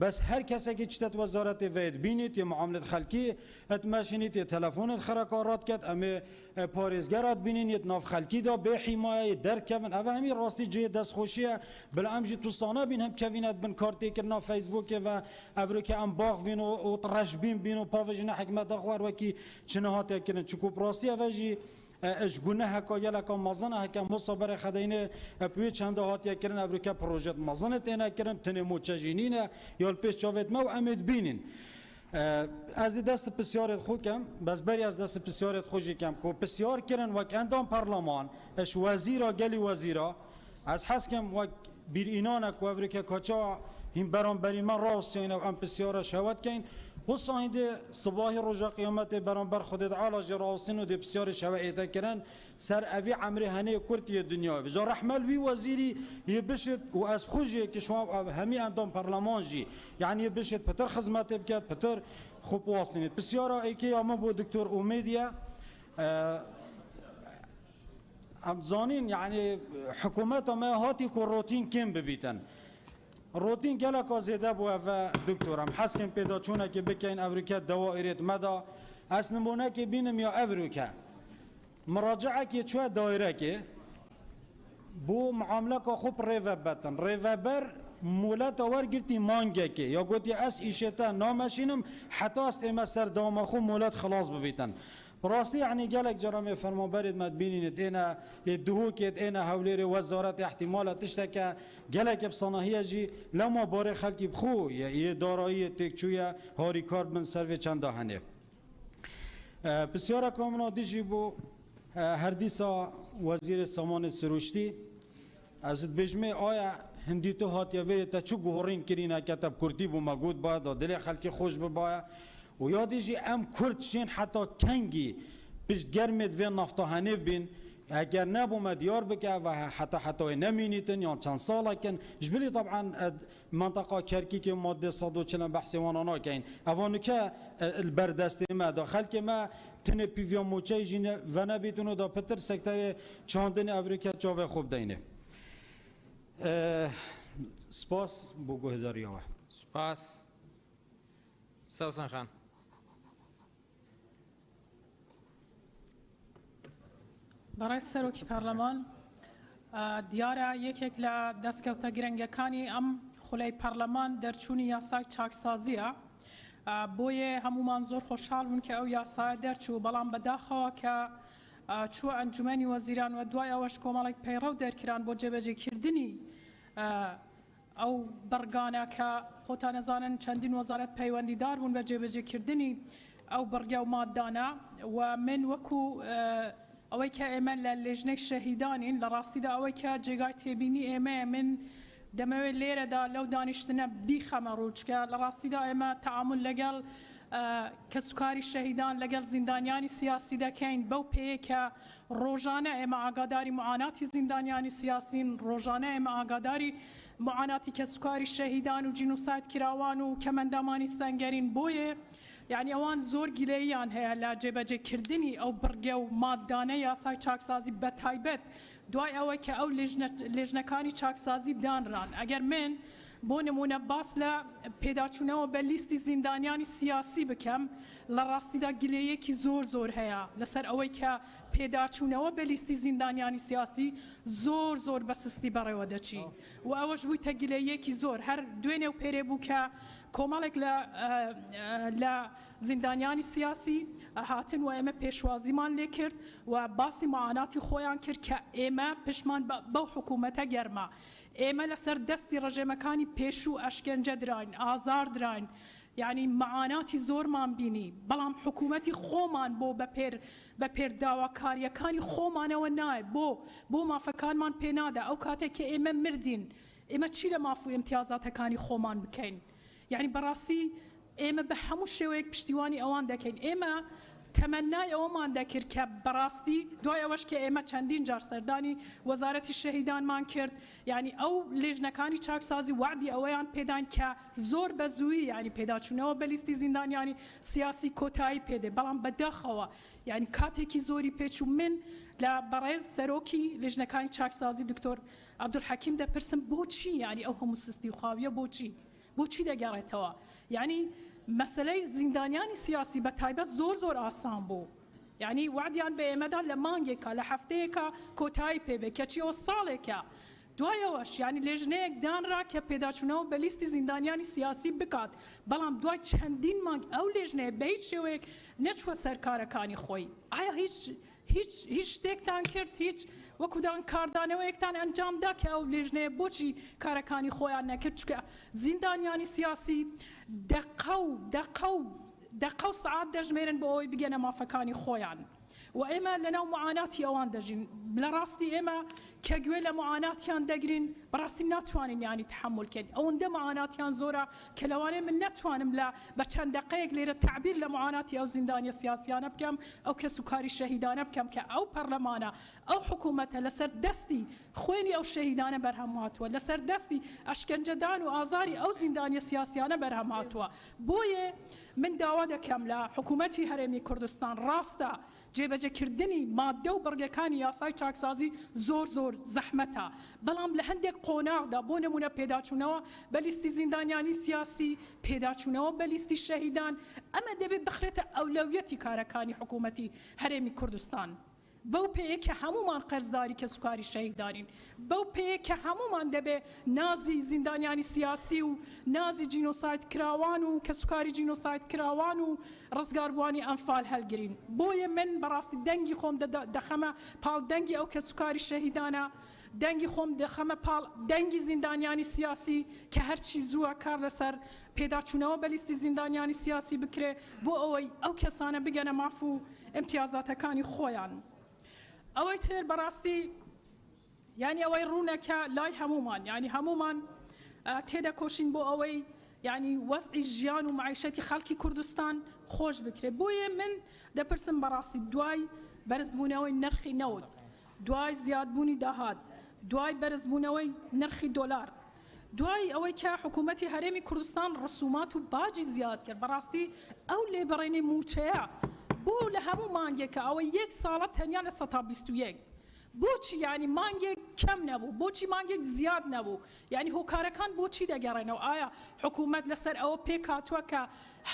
بس هر کسی که چتت وزارت وید بینید یا معاملت خلکی اتماشینید یا تلفونت خرکارات کد اما پارزگرات بینید یا ناف خلکی دا به حمایه درک کن اوه همی راستی جه دست خوشیه بل امجی تو سانه بین هم کوینت بن کارتی کرنا فیسبوک و افریقا ام باغ بین و طرش بین و پاوجین حکمت اخوار وکی چنهات کرن چکو راستی اوه جی اش گونه هکا یلکا مازن هکا مصابر خدینه پوی چند هات یا کرن افریقا پروژه مازن تینا کرن تنه موچجینینه یا پیش چاوت ما و امید بینین از دست بسیارت خوکم بس بری از دست بسیارت خوشی کم کو بسیار کرن و اندام پارلمان اش وزیرا گلی وزیرا از حسکم و بیر اینانه کو افریقا کاچا هم برانبری من راست یعنی ام بسیار شهوت کین و ساینده صباح روز قیامت برانبر خودت عالی جراوسین و دی بسیار شوایت کردن سر اوی عمری هنه کردی دنیا و جا رحمل وی وزیری یه بشت و از خوشی که شما همی اندام پارلمان جی یعنی بشت پتر خدمت بکرد پتر خوب واسنید بسیار ایکی اما با دکتر امیدیا ام زانین یعنی حکومت ما هاتی کو روتین کم ببیتن روتین گله کا زیاده بو و دکترم حسکن پیدا چونه که بکین امریکا دوائرت مدا اس نمونه که بینم یا امریکا مراجعه که چه دایره که بو معامله که خوب ریوبتن ریوبر مولات ورگرتی مانگه که یا گوتی اس ایشتا نامشینم حتی است اما سر دام خو مولات خلاص ببیتن براستی يعني قالك جرامي فرمان برد ما تبينين انا الدهوك انا هوليري وزارات احتمال تشتكى قالك بصناهيه جي لما باري خلقي بخو يا دارایی تكچويا هاري كار من سرو چند هنه بسیار کامنا دیجی بو هر دیسا وزیر سامان سروشتی از بجمه آیا هندی تو هات یا وی تا چو گهورین کرینه کتاب کردی بو مگود باید دل خلقی خوش بباید و یادیجی ام کردشین حتی کنگی پشت گرمید و نفتهانه بین اگر نبوم دیار بکه و حتی نمینیتن یا چند ساله کن جبلی طبعا منطقه کرکی که ماده 140 بحثی وانانا کن اوانو که البردستی ما داخل که ما تنه پیویا موچه جینه و نبیتونو دا پتر سکتر چاندن افریقا چاوه خوب دینه سپاس بو گوهداری آوه سپاس سوسن خان برای سەرۆکی پەرلەمان دیارە یەکێک لە دەستکەوتە گرنگەکانی ئەم خولەی پەرلەمان دەرچوونی یاسای چاکسازیە بۆیە هەمومان زۆر خۆشحاڵ بوون کە ئەو یاسایە دەرچوو بەڵام بەداخەوە کە چووە ئەنجومەنی وەزیران و دوای ئەوەش کۆمەڵێک پەیڕەو دەرکران بۆ جێبەجێکردنی ئەو بەرگانە کە خۆتان نەزانن چەندین وەزارەت پەیوەندیدار بوون بە جێبەجێکردنی ئەو بڕگە و مادانە و من وەکو ئەوەی کە ئێمە لە لێژنەی شەهیدانین لە ڕاستیدا ئەوەی کە جێگای تێبینی ئێمە من دەمەوێت لێرەدا لەو دانیشتنە بیخەمە ڕووچکە لە ڕاستیدا ئێمە تەعامل لەگەڵ کە سوکاری شەهیدان لەگەڵ زیندانیانی سیاسی دەکەین بەو پێیە کە ڕۆژانە ئێمە ئاگاداری معاناتی زیندانیانی سیاسین ڕۆژانە ئێمە ئاگاداری معاناتی کە سوکاری شەهیدان و جینوسایت کراوان و کەمەندامانی سەنگەرین بۆیە یعنی ئەوان زۆر گیرەیان هەیە لە جێبەجێکردنی ئەو بڕگە و مادانە یاسای چاکسازی بەتایبەت دوای ئەوەی کە ئەو لێژنەکانی چاکسازی دانران ئەگەر من بۆ نمونە باس لە پێداچوونەوە بە لیستی زیندانیانی سیاسی بکەم لە ڕاستیدا گلەیەکی زۆر زۆر هەیە لەسەر ئەوەی کە پێداچوونەوە بە لیستی زیندانیانی سیاسی زۆر زۆر بە سستی بەڕێوە دەچی و ئەوەش بوویتە گلەیەکی زۆر هەر دوێنێ و پێرێ بوو کە کۆمەڵێک لە زیندانیانی سیاسی هاتن و ئێمە پێشوازیمان لێ کرد و باسی معاناتی خۆیان کرد کە ئێمە پشمان بەو حکوومەتە گەرمە ئێمە لەسەر دەستی ڕژێمەکانی پێشوو ئەشکەنجە دراین ئازار دراین یعنی معاناتی زۆرمان بینی بەڵام حکوومەتی خۆمان بۆ بە پێرداواکاریەکانی خۆمانەوە نایە بۆ مافەکانمان پێنادا ئەو کاتێک کە ئێمە مردین ئێمە چی لە مافوو ئیمتیازاتەکانی خۆمان بکەین یعنی بەڕاستی ئێمە بە هەموو شێوەیەک پشتیوانی ئەوان دەکەین ئێمە تەمەنای ئەوەمان دەکرد کە بەڕاستی دوای ئەوەش کە ئێمە چەندین جار سەردانی وەزارەتی شەهیدانمان کرد یعنی ئەو لێژنەکانی چاکسازی وعدی ئەوەیان پێدان کە زۆر بە زووی یعنی پێداچوونەوە بە لیستی زیندانیانی سیاسی کۆتایی پێدێ بەڵام بەداخەوە یعنی کاتێکی زۆری پێچوو من لە بەڕێز سەرۆکی لێژنەکانی چاکسازی دکتۆر عەبدولحەکیم دەپرسم بۆچی یعنی ئەو هەموو سستی و خاویە بۆچی دەگەڕێتەوە یعنی مەسەلەی زیندانیانی سیاسی بە تایبەت زۆر ئاسان بوو یعنی وعدیان بە ئێمەدا لە مانگێکە لە هەفتەیەکە کۆتایی پێبێ کەچی ئەو ساڵێکە دوایەوەش یعنی لێژنەیەک دانرا کە پێداچوونەوە بە لیستی زیندانیانی سیاسی بکات بەڵام دوای چەندین مانگ ئەو لێژنەیە بە هیچ شێوەیەک نەچوە سەر کارەکانی خۆی ئایا هیچ شتێکتان کرد هیچ وەکودان کاردانەوەیەکتان ئەنجامدا کە ئەو لێژنەیە بۆچی کارەکانی خۆیان نەکرد چکە زیندانیانی سیاسی دقە و سعات دەژمێرن بۆ ئەوەی بگەنە مافەکانی خۆیان و ئێمە لەناو معاناتی ئەوان دەژین لە ڕاستی ئێمە کە گوێ لە معاناتیان دەگرین بەڕاستی ناتوانین ینی تحمل کەین ئەوەندە معاناتیان زۆرە کە لەوانەیە من ناتوانم بە چەند دقەیەک لێرە تعبیر لە معاناتی ئەو زیندانیە سیاسیانە بکەم ئەو کە سوکاری شەهیدانە بکەم کە ئەو پەرلەمانە ئەو حکوومەتە لەسەر دەستی خوێنی ئەو شەهیدانە بەرهەم هاتووە لەسەر دەستی ئەشکەنجەدان و ئازاری ئەو زیندانیە سیاسیانە بەرهەم هاتووە بۆیە من داوا دەکەم لە حکوومەتی هەرێمی کوردستان ڕاستە جێبەجێکردنی مادە و بەرگەکانی یاسای چاکسازی زۆر زەحمەتە بەڵام لە هەندێک قۆناغدا بۆ نمونە پێداچوونەوە بە لیستی زیندانیانی سیاسی پێداچوونەوە بە لیستی شەهیدان ئەمە دەبێت بخرێتە ئەولەویەتی کارەکانی حکوومەتی هەرێمی کوردستان بەو پێەیە کە هەمومان قەرزداری کە سوکاری شەهیددارین بەو پێەیە کە هەمومان دەبێت نازی زیندانیانی سیاسی و نازی جینۆسایت کراوان و کە سوکاری جینۆسایت کراوان و ڕزگاربووانی ئەنفال هەلگرین بۆیە من بەڕاستی دەنگی خۆم دەخەمە پاڵ دەنگی ئەو کە سوکاری شەهیدانە دەنگی خۆم دەخەمە پاڵ دەنگی زیندانیانی سیاسی کە هەرچی زووە کار لەسەر پێداچوونەوە بە لیستی زیندانیانی سیاسی بکرێ بۆ ئەوەی ئەو کەسانە بگەنە ماف و امتیازاتەکانی خۆیان ئەوەی تر بەڕاستی ینی ئەوەی ڕوونەکە لای هەمومان ینی هەمومان تێدەکۆشین بۆ ئەوەی ینی وەزعی ژیان و معیشەتی خەڵکی کوردستان خۆش بکرێت بۆیە من دەپرسم بەڕاستی دوای بەرزبوونەوەی نرخی نەوت دوای زیادبوونی داهات دوای بەرزبوونەوەی نرخی دۆلار دوای ئەوەی کە حکوومەتی هەرێمی کوردستان ڕسومات و باجی زیاد کرد بەڕاستی ئەو لێبەڕێنی موچەیە بۆ لە هەموو مانگێکە ئەوە یەک ساڵە تەنیا لە 121 بۆچی ینی مانگێک کەم نەبوو بۆچی مانگێک زیاد نەبوو ینی هۆکارەکان بۆچی دەگەڕێنەوە ئایا حکوومەت لەسەر ئەوە پێک هاتووە کە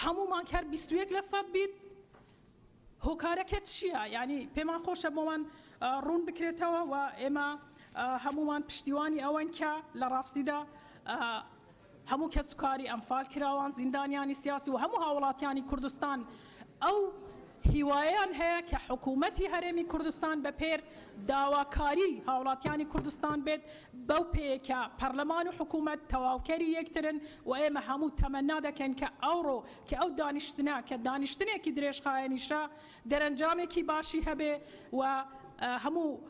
هەموو مانگ هەر 21% بیت هۆکارەکە چییە ینی پێمان خۆشە بۆمان ڕوون بکرێتەوە و ئێمە هەمومان پشتیوانی ئەوەن کە لە ڕاستیدا هەموو کە سوکاری ئەنفال کراوان زیندانیانی سیاسی و هەموو هاوڵاتیانی کوردستان ئەو هیوایان هەیە کە حکوومەتی هەرێمی کوردستان بە پێر داواکاری هاوڵاتیانی کوردستان بێت بەو پێیەکە پەرلەمان و حکوومەت تەواوکەری یەکترن و ئێمە هەموو تەمەنا دەکەن کە ئەوڕۆ کە ئەو دانیشتنە کە دانیشتنێکی درێژخایەنیشە دەرەنجامێکی باشی هەبێ و هەموو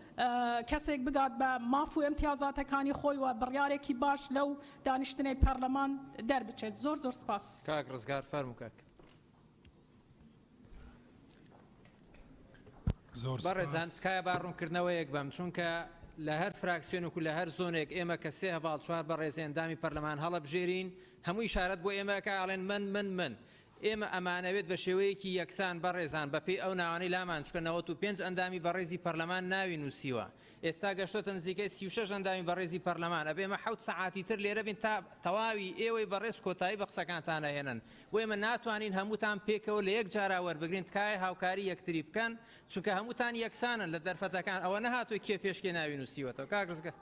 کەسێک بگات بە ماف و ئەمتیازاتەکانی خۆی و بڕیارێکی باش لەو دانیشتنەی پەرلەمان دەربچێت زۆر سپاس کاک ڕزگار فەرموو کاک بەڕێزان تکایە باڕوونکردنەوەیەک بەم چونکە لە هەر فراکسیۆنێک و لە هەر زۆنێک ئێمە کە سێ هەواڵ چوار بەڕێزێندامی پەرلەمان هەڵەبژێرین هەمووی شارەت بۆ ئێمەکە ئاڵێن من ئێمە ئەمانەوێت بە شێوەیەکی یەکسان بەڕێزان بەپێی ئەو ناوانەی لامان چکە 95 ئەندامی بەڕێزی پەرلەمان ناوی نووسیوە ئێستا گەشتۆتە نزیکەی 36 ئەندامی بەڕێزی پەرلەمان ئەبێ ئێمە 7 سەعاتی تر لێرە بین تا تەواوی ئێوەی بەڕێز کۆتایی بە قسەکانتان هێنن بۆ ئێمە ناتوانین هەمووتان پێکەوە لە یەک جارا وەربگرین تکایە هاوکاری یەکتری بکەن چونکە هەمووتان یەکسانن لە دەرفەتەکان ئەوە نەهاتووی کێ پێشکێ ناوی نووسیوەتەوە کاک ڕزگار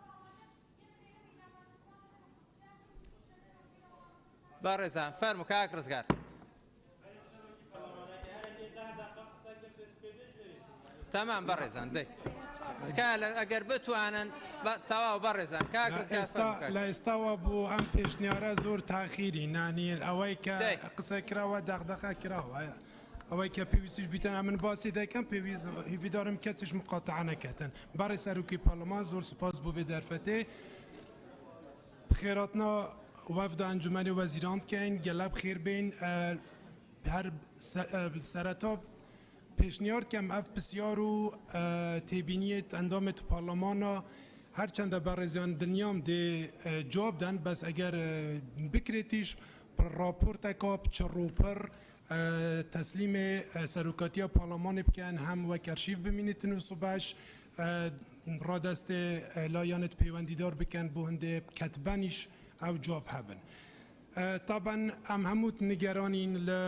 بەڕێزان فەرموو کاک ڕزگار تمام بەڕێزان دەی ئەگەر بتوانن تەواو بەڕێزان کاک ڕزگار لە ئێستاوە بۆ ئەم پێشنیارە زۆر تاخیری نانیل ئەوەی کە قسە کراوە دەغدەغە کراوە ئەوەی کە پێویستیش بیتەن من باسی دەکەم هیویدارم کەسیش مقاتعە نەکەتن بەڕێ سەرۆکی پەرلەمان زۆر سوپاس بۆ بێ دەرفەتێ بخێراتنا وەفد ئەنجومەنی وەزیران بکەین گەلە بخێر بین هەر سەرەتا پێشنیار کەم ئەف پرسیار و تێبینیت ئەندامێت پەرلەمانە هەرچەندە بەڕێزیان دنیام دێ جواب دەن بەس ئەگەر بکرێتیش راپۆرتێکا چڕوپەر تەسلیمێ سەرۆکاتیە پەرلەمانێ بکەن هەم وەک ئەرشیڤ بمینێتن و سوبەش ڕادەستێ لایەنت پەیوەندیدار بکەن بۆ هەندێ کەتبەنیش ئەو جواب هەبن طبعا ئەم هەمووت نیگەرانین لە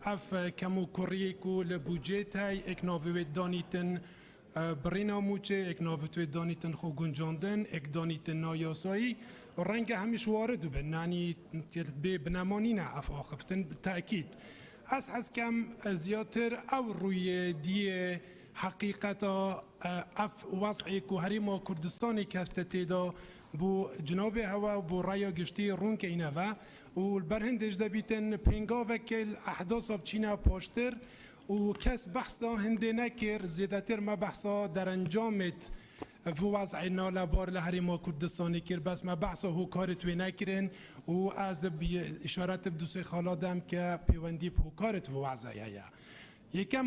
ئەف کەم و کوڕیەک و لە بودجێتای ئێکناڤێت دانیتن بڕینا موچێ ئێکناڤێت دانیتن خۆ گونجاندن ئێک دانیتن نایاسایی ڕەنگە هەمیش وارد بن نانی بێ بنەمانینە ئەف ئاخفتن تاکید ئەس حەزکەم زیاتر ئەو ڕوویە دیە حقیقەتا ئەف وەزعێک و هەرێما کوردستانی کەفتە تێدا بۆ جنابێ هەوا بۆ ڕایا گشتی ڕوونکەینەوە و بەرهندێش دەبیتن پێنگاوێکە ئەحداسا بچینە پاشتر و کەس بەحسا هەندێ نەکرد زێدەتر مە بەحسا دەرەنجامێت وەزعی نالەبار لە هەرێما کوردستانی کرد بەس مە بەحسا هۆکارت وێ نەکردن و ئەز ئیشارەت بدوسێ خاڵادەم کە پەیوەندی هۆکارت وەزعی هەیە یەکەم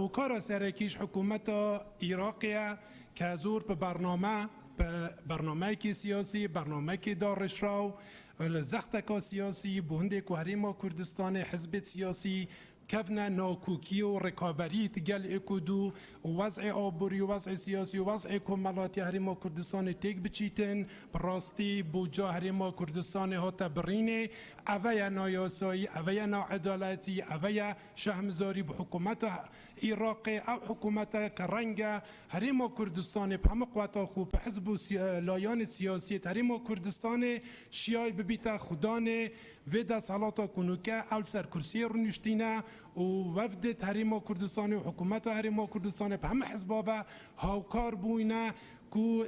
هۆکارە سەرەکیش حکوومەتە عێراقیە کە زۆر بە برنامه‌کی سیاسی برنامه‌کی دارشراو لە زەختێکا سیاسی بۆ هەندێک و هەرێما کوردستانی حزبێت سیاسی كفنا ناكوكي وركابري تقال إكودو ووضع آبوري ووضع سياسي ووضع كمالات هرما كردستان تيك بچيتن براستي بوجا هرما كردستان هاتا بريني اويا ناياساي اويا ناعدالتي اويا شهمزاري بحكومت عراقي او حكومت كرنجا هرما كردستان بهم قوتا خوب حزب لايان سياسي هرما كردستان شياي ببيتا خداني ودا صلاتا كونوكا اول سر كرسي رنشتينا ووفدت هرما كردستان وحكومت هرما كردستان بهم حزبا هاوكار بوينا کو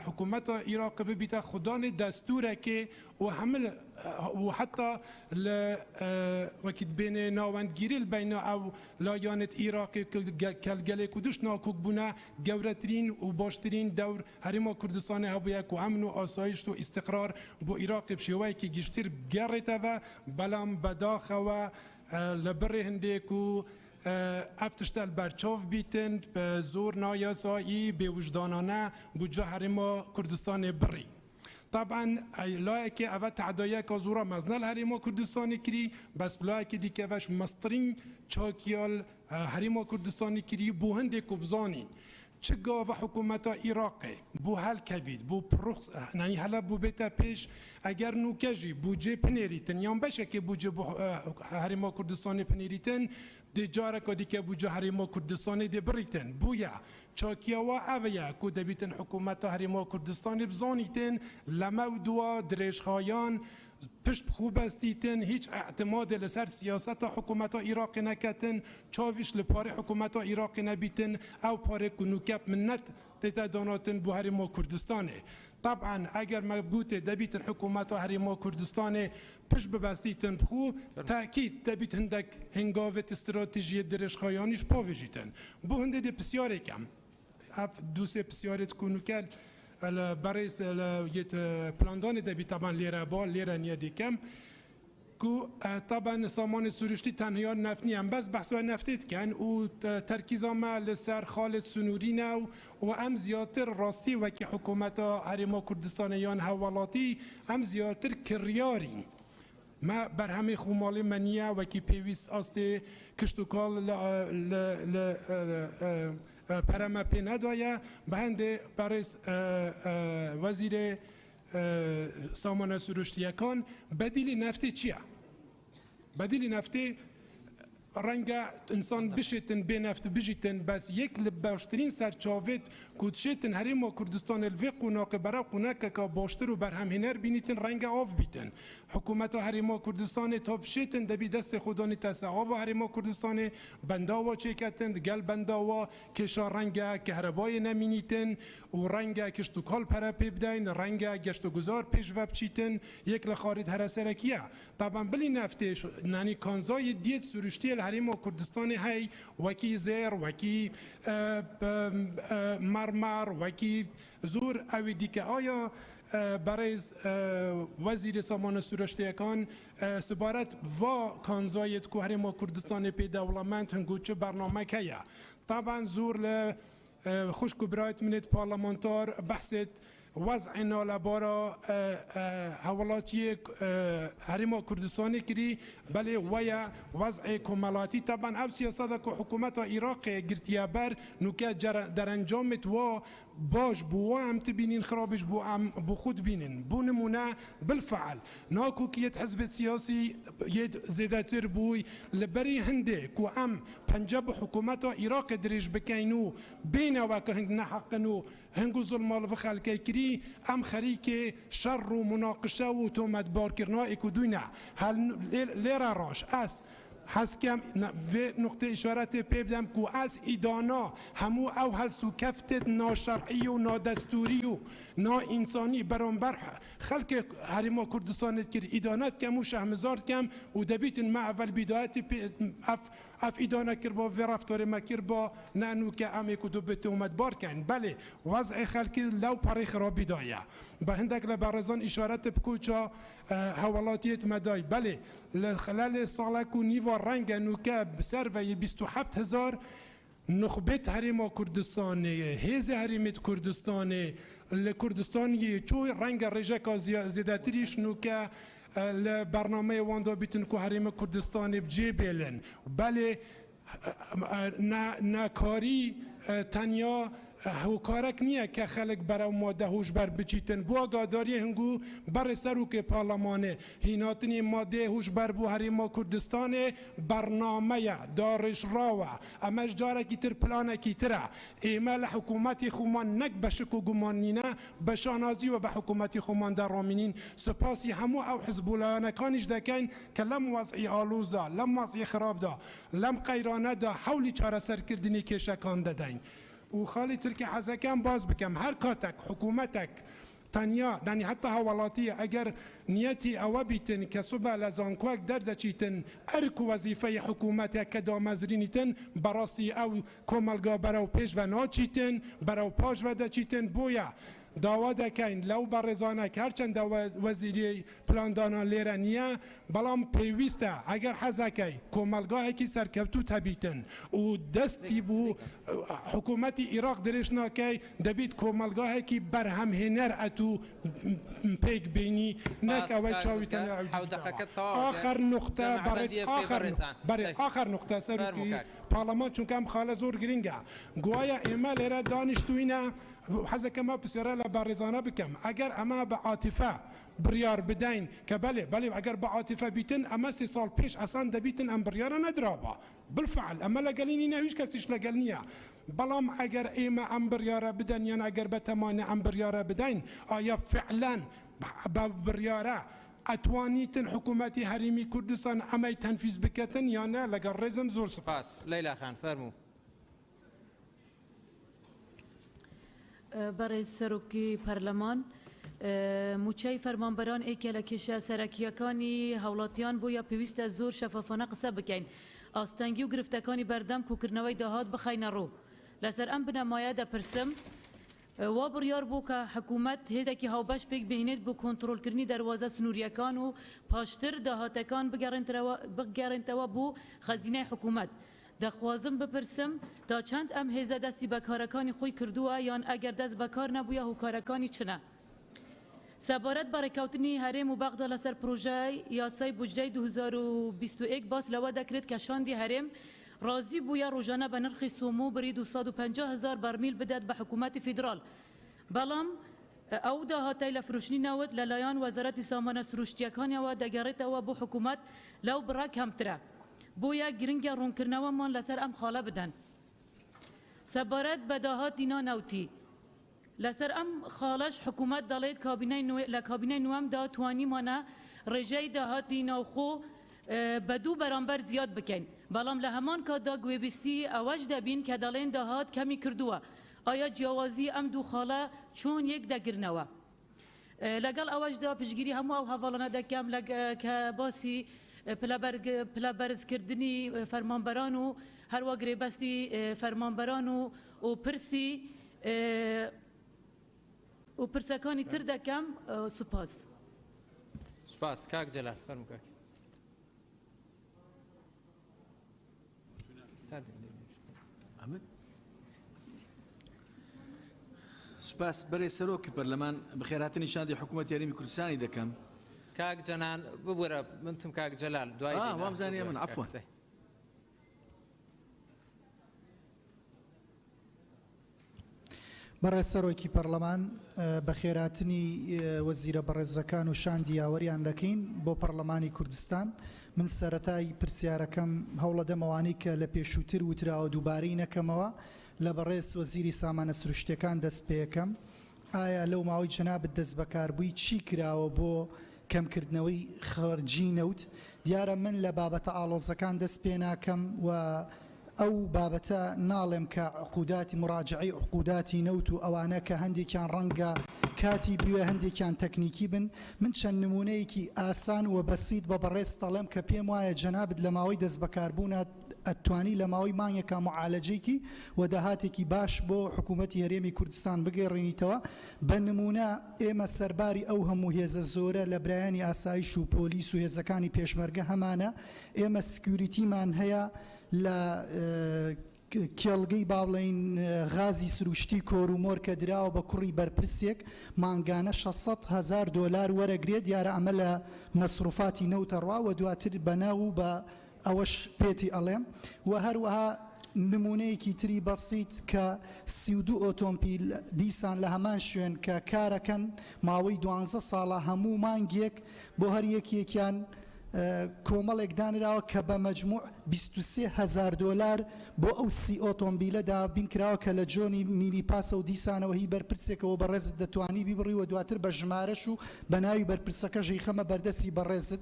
حکومت عراق ببیتا خدان دستوره که و حتی وقت بین ناوندگیری بین او لایانت عراقی کلگله کدوش ناکوک بونه گورترین و باشترین دور هرما کردستان هبویا که امن و آسایش و استقرار با عراق بشیوه که گشتر گرته و بلام بداخه و لبره هنده که افتشتل برچاف بیتن زور نایاسایی به وجدانانه بجا هرما کردستان بری طبعا لایک اوه تعدایه که زورا مزنل هرما کردستانی کری بس لایک دیگه وش مسترین چاکیال هرما کردستانی کری بو هنده کبزانی چگا و حکومت عراقی بو حل کبید بو پرخص یعنی حالا بو بیتا پیش اگر نوکجی بوجه پنیریتن یا بشه که بوجه هرما کردستان پنیریتن دی جاره که دیگه بوجه هرما کردستان دی بریتن بویا چاکیا و اویا که دبیتن حکومت هرما کردستان بزانیتن لمودوا درشخایان پشت خوب استیتن هیچ اعتماد لسر سیاست حکومت عراق نکتن چاویش لپاره حکومت عراق نبیتن او پاره کنوکب منت تتداناتن بو هرما کردستانه طبعا اگر مبگوت دبیت حکومت هرما کردستان پش ببستیتن بخو تاکید دبیت هندک هنگاوت استراتژی درش خایانیش پاویجیتن بو هنده دی بسیاره کم اف دوسه بسیارت کنو کل برایس یت پلاندان دبیت طبعا لیره بال لیره نیادی کم کو طبعا سامان سروشتی تنها نفتی هم بس بحث نفتید کن و ترکیز ما لسر خالد سنوری نو و ام زیاتر راستی و که حکومت هرما کردستانیان حوالاتی ام زیاتر کریاری ما بر همه خومال منیه و که پیویس آسته کشتوکال پرما پی ندایه به هنده برس وزیر سامان سروشتیکان بدیل نفتی چیه؟ بدیل نفتی رنگ انسان بشتن به نفت بجیتن بس یک لباشترین سرچاوت کودشتن هرما کردستان الوی قناق برا قناق که باشتر و برهم هنر بینیتن رنگ آف بیتن حکومت هرما کردستان تاب شتن دبی دست خودانی تسعاو هرما کردستان بنداوا چکتن گل بنداوا کشا رنگ کهربای نمینیتن و رنگ کشتوکال پرا پیبدین رنگ گشت گذار پیش وب چیتن یک لخارید هر سرکیه طبعا بلی نفتش نانی کانزای دیت سروشتی هرما کردستان هی وکی زیر وکی مرمر وکی زور اوی دیگه آیا برای وزیر سامان سروشتیکان سبارت و کانزایت که هرما کردستان پی دولمنت هنگوچه برنامه که طبعا زور خوش کبرایت منت پارلمانتار بحثت وضع نالبارا حوالاتی هرما کردستانی کری بله ویا وضع کمالاتی طبعا اب سیاست که حکومت عراق گرتیا بر نوکه در انجامت و باش بو هم تبینین خرابش بو خود بینین بو نمونه بالفعل ناکو که حزب سیاسی ید زیدتر بوی لبری هنده کو ام پنجاب حکومت عراق درش بکینو بین و که هنگ نحقنو هنگو ظلمال و خلقه کری ام خریک شر و مناقشه و تومت بارکرنا اکدوینا هل لیره راش است حسکم و نقطه اشارت پیبدم کو از ایدانا همو او هل سوکفتت ناشرعی و نادستوری و نا انسانی برانبر خلق هرما کردستانت کر ایدانت کم و شهمزارت کم و دبیتن ما اول بدایت اف ایدانا کر با و رفتار ما کر با نانو که امی کدوبت اومد بار کن بله وضع خلقی لو پاری خرابی دایه به هندک لبرزان اشارت بکوچا حوالاتیت مدای بله خلال سالکو نیوا رنگ نوکه بسر و 27,000 نخبت هرما کردستان هیز هرمت کردستان لکردستان چوی رنگ رجک زیادتریش نوکه برنامه واندا بیتن که هریم کردستان بجی بیلن بله ناکاری تنیا هوکارک نیه که خلق برای ماده هوش بر بچیتن بو آگاداری هنگو بر سروک پارلمانه هیناتنی ماده هوش بر بو هریما کردستان برنامه دارش راوه امش جاره کی تر پلانه کی تره ایمال حکومتی خومان نک بشکو گمانینه بشانازی و به حکومتی خومان در رامینین سپاسی همو او حزب الله کانش دکن که لم وضعی آلوز دا لم وضعی خراب دا لم قیرانه دا حولی چاره سر کردنی که شکان دادین و خالی ترکی حزکم باز بکم هر کاتک حکومتک تنیا یعنی حتی حوالاتی اگر نیتی او بیتن که صبح لزانکوک درد چیتن ارک وظیفه حکومت که دامزرینیتن براسی او کمالگا براو پیش و ناچیتن براو پاش و دا چیتن بویا داوا دکین لو برزانه که هرچند وزیری پلاندانا لیره نیه بلام پیوسته اگر حزکی کمالگاه کی سرکبتو تبیتن و دستی بو حکومت عراق درش ناکی دبیت کمالگاه کی برهم هنر اتو پیک بینی نک اول چاویتن آخر نقطه برای آخر نقطه سروکی پارلمان چون کم خاله زور گرینگه گویا ایمال لیره دانشتوینه حزك ما بسيارة لبارزانة بكم أجر أما بعاطفة بريار بدين كبلي أجر بعاطفة بيتن أما 6 سال بيش أصلا دبيتن أم بريارة ندرابة بالفعل أما لقاليني نهيش كسيش لقالنيا بلام أجر إيما أم بريارة بدين يعني أجر بتمانة أم بريارة بدين آيا فعلا بريارة أتوانيتن حكومتي هريمي كردستان أما تنفيذ بكتن يعني لقال رزم زور سپاس ليلى خان فرمو برای سروکی پارلمان موچای فرمانبران ایکل کشه سرکیکانی هولاتیان بویا پیوست زور شفافانه قصه بکن آستانگی و گرفتکانی بردم کوکرنوی دهات بخین رو لسر ام بنمایه دا پرسم و بریار بو که حکومت هزا که هاوبش پیک بهینید بو کنترول کرنی دروازه سنوریکان و پاشتر دهاتکان بگرن توا بو خزینه حکومت دخوازم بپرسم تا چند ام هزا دستی بکارکانی خوی کردوه یان اگر دست بکار نبویه هوکارکانی چنه سبارت برای کوتنی هرم و بغدا لسر پروژه یاسای بودجه 2021 باس لوا دکرد که شاندی هرم راضی بویا روزانه به نرخ سومو بری 250,000 برمیل بدد به حکومت فدرال بلام او ده هاتای لفروشنی نود للایان وزارت سامانه سروشتیکانی و دگرت و بو حکومت لو برا کمتره بویا گرنگ رون کرنوا من لسر ام خاله بدن سبارت بداهات دینا نوتی لسر ام خالش حکومت دالید کابینه نوام دا توانی مانا رجای دهات دینا خو بدو برانبر زیاد بکن بلام لهمان که دا گویبستی اواج دبین که دالین دهات کمی کردوه آیا جوازی ام دو خاله چون یک دگرنوا لگل اواج دا پشگیری همو او حوالانه دکم که باسی پلا برز کردنی فرمانبران و هر وگری بستی فرمانبران و پرسی و پرسکانی تر دکم سپاس کاک جلال فرمو کاک سپاس برای سروکی پارلمان بخیراتنی شاندی حکومت یاریمی کردستانی دکم كاك جنان ببورة منتم كاك جلال دواي ما مزانية من عفوا برای سروکی پارلمان بخیراتنی وزیر برزکان و شاندی یاوریان دکین بو پارلمانی کردستان من سرتای پرسیارکم هولا دموانی که لپیشوتر و ترا و دوباری نکموا لبرز وزیری سامان سروشتکان دست پیکم آیا لو ماوی جناب دست بکار بوی چی کراو بو کم کردنەوەی خەرجی نەوت دیارە من لە بابەتە ئاڵۆزەکان دەست پێ ناکەم و ئەو بابەتە ناڵێم کە عقوداتی مراجعی عقوداتی نەوت و ئەوانە کە هەندێکیان ڕەنگە کاتی بوێ هەندێکیان تەکنیکی بن من چەند نمونەیەکی ئاسان و بەسیط بە بەڕێز دەڵێم کە پێم وایە جەنابت لە ماوەی دەست بەکاربوونە ئەتوانی لە ماوەی مانگێکە معالەجەیەکی و داهاتێکی باش بۆ حکوومەتی هەرێمی کوردستان بگەڕێنیتەوە بە نمونە ئێمە سەرباری ئەو هەموو هێزە زۆرە لە برایانی ئاسایش و پۆلیس و هێزەکانی پێشمەرگە هەمانە ئێمە سکیوریتیمان هەیە لە کێڵگەی باڵین غازی سروشتی کۆرومۆر کە دراوە بە کوڕی بەرپرسێک مانگانە 600,000 دلار وەرەگرێت دیارە ئەمە لە مەسروفاتی نەوتەڕوا و دواتر بەناو و بە ئەوەش پێتی ئەڵێم و هەروەها نمونەیەکی تری بەسیت کە 32 ئۆتۆمبیل دیسان لە هەمان شوێن کە کارەکەن ماوەی 12 ساڵە هەموو مانگێک بۆ هەر یەکیەکیان کۆمەڵێک دانراوە کە بە مەجموع 23,000 دلار بۆ ئەو 30 ئۆتۆمبیلە دابین کراوە کە لە جۆنی میلی پاسە و دیسانەوە هی بەرپرسێکەوە بەڕێزت دەتوانی بیبڕیوە دواتر بە ژمارەش و بە ناوی بەرپرسەکە ژەیخەمە بەردەسی بەڕێزت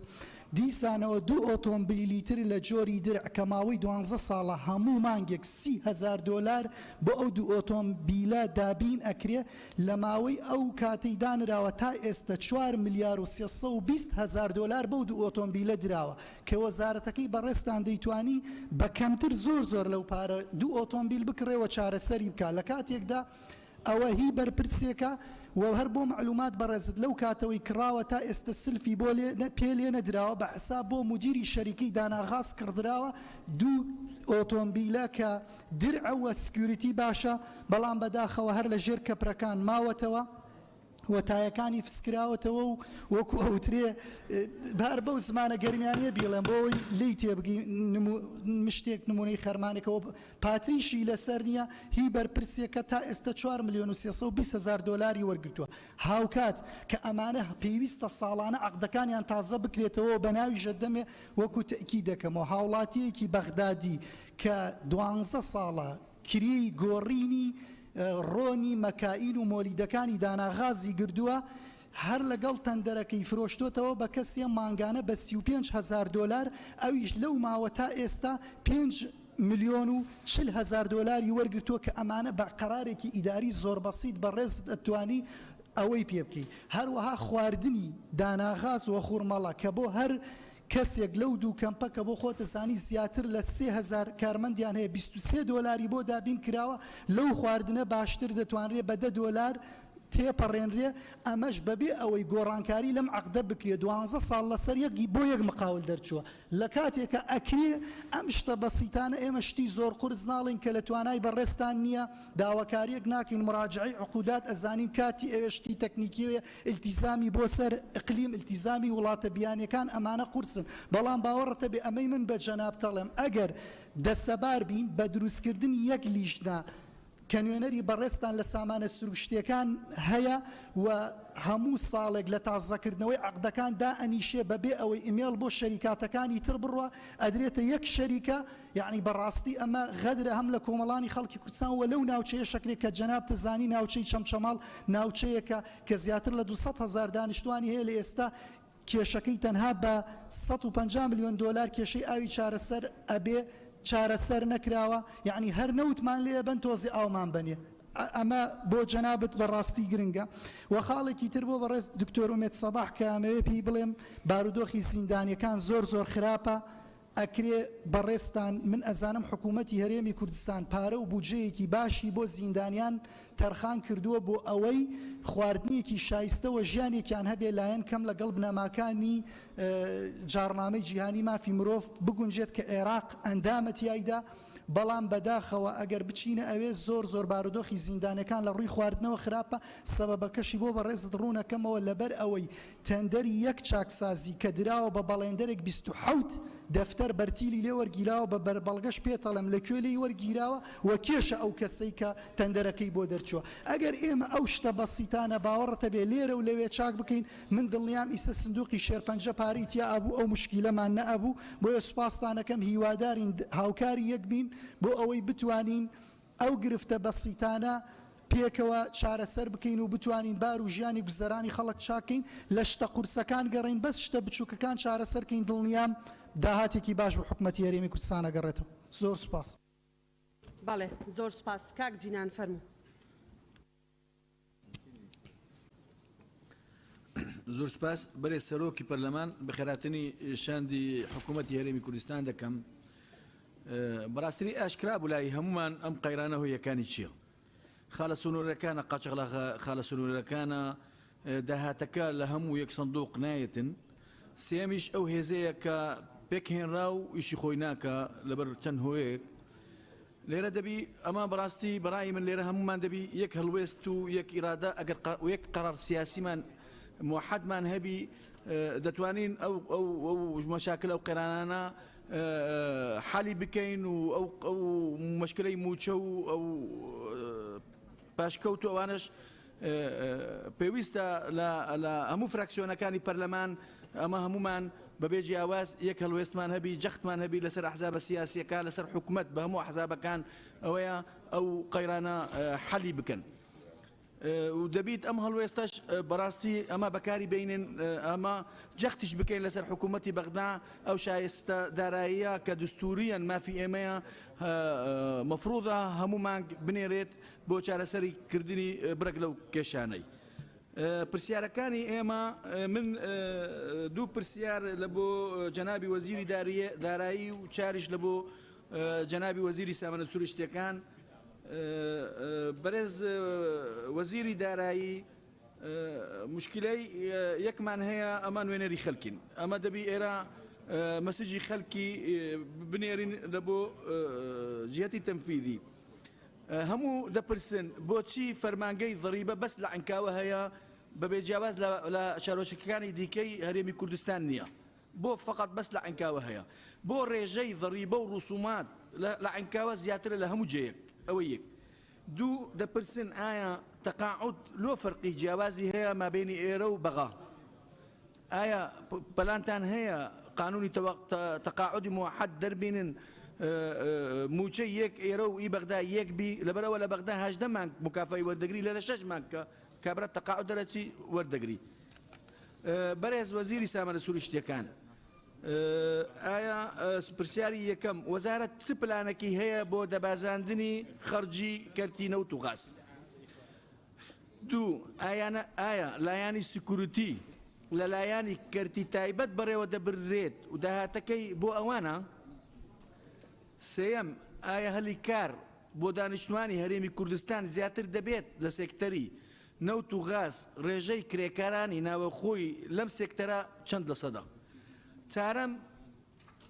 دیسانەوە 2 ئۆتۆمبیلی تر لە جۆری درع کە ماوەی 12 ساڵە هەموو مانگێک 30,000 دلار بۆ ئەو 2 ئۆتۆمبیلە دابین ئەکرێ لە ماوەی ئەو کاتەی دانراوە تا ئێستا 4,320,000 دلار بەو 2 ئۆتۆمبیلە دراوە کە وەزارەتەکەی بەڕێستان دەیتوانی بە کەمتر زۆر لەو پارە 2 ئۆتۆمبیل بکڕێەوە چارەسەری بکە لە کاتێکدا ئەوە هی بەرپرسێکە و هەر بۆ معلومات بەڕێزت لەو کاتەوەی کراوە تا ئێستا سلفی بۆ پێ لێ نەدراوە بە حساب بۆ مدیری شەریکەی داناغاز کردراوە 2 ئۆتۆمبیلە کە درعەوە سکیوریتی باشە بەڵام بەداخەوە هەر لە ژێر کەپرەکان ماوەتەوە وەتایەکانی فسکراوەتەوە و وەکو ئەوترێ بار بەو زمانە گەرمیانە بیڵێم بۆی لی تێبگی مشتێک نمونەی خەرمانێکەوە پاتریشی لەسەر نییە هی بەرپرسێکە تا ئێستا 4,320,000 دلاری وەرگرتووە هاوکات کە ئەمانە پێویستە ساڵانە عەقدەکانیان تازە بکرێتەوە بە ناوی ژەدەمێ وەکو تەکی دەکەمەوە هاوڵاتیەکی بەغدادی کە 12 ساڵە کری گۆڕینی ڕۆنی مەکائین و مۆلیدەکانی داناغازی گردووە هەر لەگەڵ تەندەرەکەی فرۆشتۆتەوە بە کەسێ مانگانە بە 35,000 دلار ئەویش لەو ماوە تا ئێستا 5,040,000 دلاری وەرگرتووە کە ئەمانە بە قەرارێکی ئیداری زۆر بەسیط بەڕێز دەتوانی ئەوەی پێ بکەیت هەروەها خواردنی داناغاز و خوڕمەڵە کە بۆ هەر کەسێک لەو 2 کەمپەکە بۆ خۆتەزانی زیاتر لە 3,000 کارمەندیان هەیە 23 دلاری بۆ دابین کراوە لەو خواردنە باشتر دەتوانرێ بە 10 دلار تێپەڕێنرێ ئەمەش بەبێ ئەوەی گۆڕانکاری لەم عەقدە بکرێ 12 ساڵ لەسەر بۆ یەک مقاول دەرچووە لە کاتێکە ئەکرێ ئەم شتە بەسیتانە ئێمە شتی زۆر قورس ناڵین کە لە توانای بەڕێستان نییە داواکاریەک ناکەین مراجعی عقودات ئەزانین کاتی ئێشتی تەکنیکیوە ئیلتیزامی بۆ سەر ئیقلیم ئیلتیزامی وڵاتە بیانیەکان ئەمانە قورسن بەڵام باوەڕەتە بێ ئەمەی من بە جەناب تەڵێم ئەگەر دەسەبار بین بە دروستکردنی یەک لیژنە کە نوێنەری بەڕێستان لە سامانە سروشتیەکان هەیە و هەموو ساڵێک لە تازەکردنەوەی عەقدەکان دائەنیشێ بەبێ ئەوەی ئیمێل بۆ شەریکاتەکانی تر بڕوە ئەدرێتە یەک شەریکە یعنی بەڕاستی ئەمە غەدرە هەم لە کۆمەڵانی خەڵکی کوردستان و لەو ناوچەیە شەکرێک کە جەناب تزانی ناوچەی چەمچەماڵ ناوچەیەکە کە زیاتر لە 200,000 دانیشتوانی هەیە لە ئێستا کێشەکەی تەنها بە 150 ملیۆن دلار کێشەی ئاوی چارەسەر ئەبێ چارەسەر نەکراوە یعنی هەر نەوتمان لێ بن تۆزی ئاومان بنێ ئەمە بۆ جەنابەت بەڕاستی گرنگە و خاڵێکی تر بۆ بەڕێز دکتۆر ئومێد سەباح کە ئەمەوێ پێی بڵێم بارودۆخی زیندانیەکان زۆر خراپە ئەکرێ بەڕێستان من ئەزانم حکوومەتی هەرێمی کوردستان پارە و بودجەیەکی باشی بۆ زیندانیان تەرخان کردووە بۆ ئەوەی خواردنیەکی شایستەوە ژیانێکیان هەبێ لایەن کەم لەگەڵ بنەماکانی جارنامەی جیهانی مافی مرۆڤ بگونجێت کە عێراق ئەندامەتیایدا بەڵام بەداخەوە ئەگەر بچینە ئەوێ زۆر بارودۆخی زیندانەکان لە ڕووی خواردنەوە خراپە سەبەبەکەشی بۆ بەڕێزت ڕوونەکەمەوە لەبەر ئەوەی تەندەری یەک چاکسازی کە دراوە بە بەڵێندەرێک 27 دەفتەر بەرتیلی لێ وەرگیراوە بە بەڵگەش پێتەڵم لەکوێ لێی وەرگیراوە و کێشە ئەو کەسەی کە تەندەرەکەی بۆ دەرچووە ئەگەر ئێمە ئەو شتە بەسیتانە باوەڕەتە بێ لێرە و لەوێ چاک بکەین من دڵنیام ئیسە سندوقی شێرپەنجە پارەی تیا ئەبوو ئەو مشکیلەمان نەئەبوو بۆیە سوپاسدانەکەم هیوادارین هاوکاری یەک بین بۆ ئەوەی بتوانین ئەو گرفتە بەسیتانە پێکەوە چارەسەر بکەین و بتوانین بار و ژیانی گوزەرانی خەڵک چاکەین لە شتە قورسەکان گەڕین بەس شتە بچووکەکان چارەسەرکەین دڵنیام داهاتێکی باش بۆ حکوومەتی هەرێمی کوردستان ئەگەڕێتەوە زۆر سوپاس بەڵێ زۆر سوپاس کاک جینان فەرموو زۆر سپاس بەرێ سەرۆکی پەرلەمان بەخێراتنی شاندی حکوومەتی هەرێمی کوردستان دەکەم بەڕاستی ئاشکرا بوو لای هەمومان ئەم قەیرانە هۆیەکانی چییە خالە سنوورەکانە قاچەغڵە خالە سنوورەکانە داهاتەکە لە هەموو یەک سندوق نایەتن سێمیش ئەو هێزەیە کە پێکهێنرا و ئیشی خۆی ناکە لەبەر چەند هۆیەک لێرە دەبی ئەمە بەڕاستی بەڕای من لێرە هەمومان دەبی یەک هەڵوێست و یەک ئیرادە ئەگەر و یەک قەرار سیاسیمان موحدمان هەبی دەتوانین ئەو مەشاکل ئەو قێرانانە حالی بکەین و ئەو مشکلەی موچە و ئەو پاشکەوت و ئەوانش پێویستە لە هەموو فراکسیۆنەکانی پەرلەمان ئەمە هەمومان بەبێ جیاواز یەک هەڵوێستمان هەبی جەختمان هەبی لەسەر ئەحزابە سیاسیەکان لەسەر حکوومەت بە هەموو ئەحزابەکان ئەوەیە ئەو قەیرانە حەلی بکەن و دەبیت ئەم هەڵوێستەش بەڕاستی ئەمە بەکاری بینن ئەمە جەختیش بکەین لەسەر حکوومەتی بەغدا ئەو شایستە داراییە کە دستوریان مافی ئێمەیە مەفروضە هەمومان بنێرێت بۆ چارەسەری کردنی برەک لەو کێشانەی. پرسیارەکانی ئێمە من دوو پرسیار لە بۆ جەنابی وەزیری دارایی و چاریش لە بۆ جەنابی وەزیری سامانە سروشتیەکان. بەرز وەزیری دارایی مشکلەی یەکمان هەیە ئەمە نوێنەری خەڵکین ئەمە دەبی ئێرە مەسیجی خەڵکی بنێرین لە بۆ جهەتی تەنفیذی هەموو دەپرسن بۆچی فەرمانگەی ضریبە بەس لە عەنکاوە هەیە بەبێ جیاواز لە شارۆچکەکانی دیکەی هەرێمی کوردستان نییە بۆ فقط بەس لە عەنکاوە هەیە بۆ ڕێژەی ضریبە و ڕوسومات لە عەنکاوە زیاترە لە هەموو جەیەک ئەوە یەک دوو دەپرسن ئایا تەقاعود لۆ فەرقی جیاوازی هەیە مابینی ئێرە و بەغا ئایا پەلانتان هەیە قانونی تەقاعودی موحد دەربینن موچەی یەک ئێرە و ئی بەغدا یەک بی لەبەرەوە لە بەغدا 18 مانگ مکافای وەردەگری لەرە 6 مانگ کە کابرا تەقاعود دەرەچی وەردەگری. بەرێز وەزیری سامانە سروشتیەکان ئایا پرسیاری یەکەم وەزارەت چ پلانێکی هەیە بۆ دەبازاندنی خەرجی کەرتی نەوت و غاز؟ دوو ئایا لایانی سکوورتی لە لایانی کەرتی تایبەت بەڕێوە دەبرێت و داهاتەکەی بۆ ئەوانە؟ سێەم ئایا هەلی کار بۆ دانیشتوانی هەرێمی کوردستان زیاتر دەبێت لە سێکتەری نەوت و غاز ڕێژەی کرێکارانی ناوەخۆی لەم سێکتەرە چەند لە سەدا؟ چارەم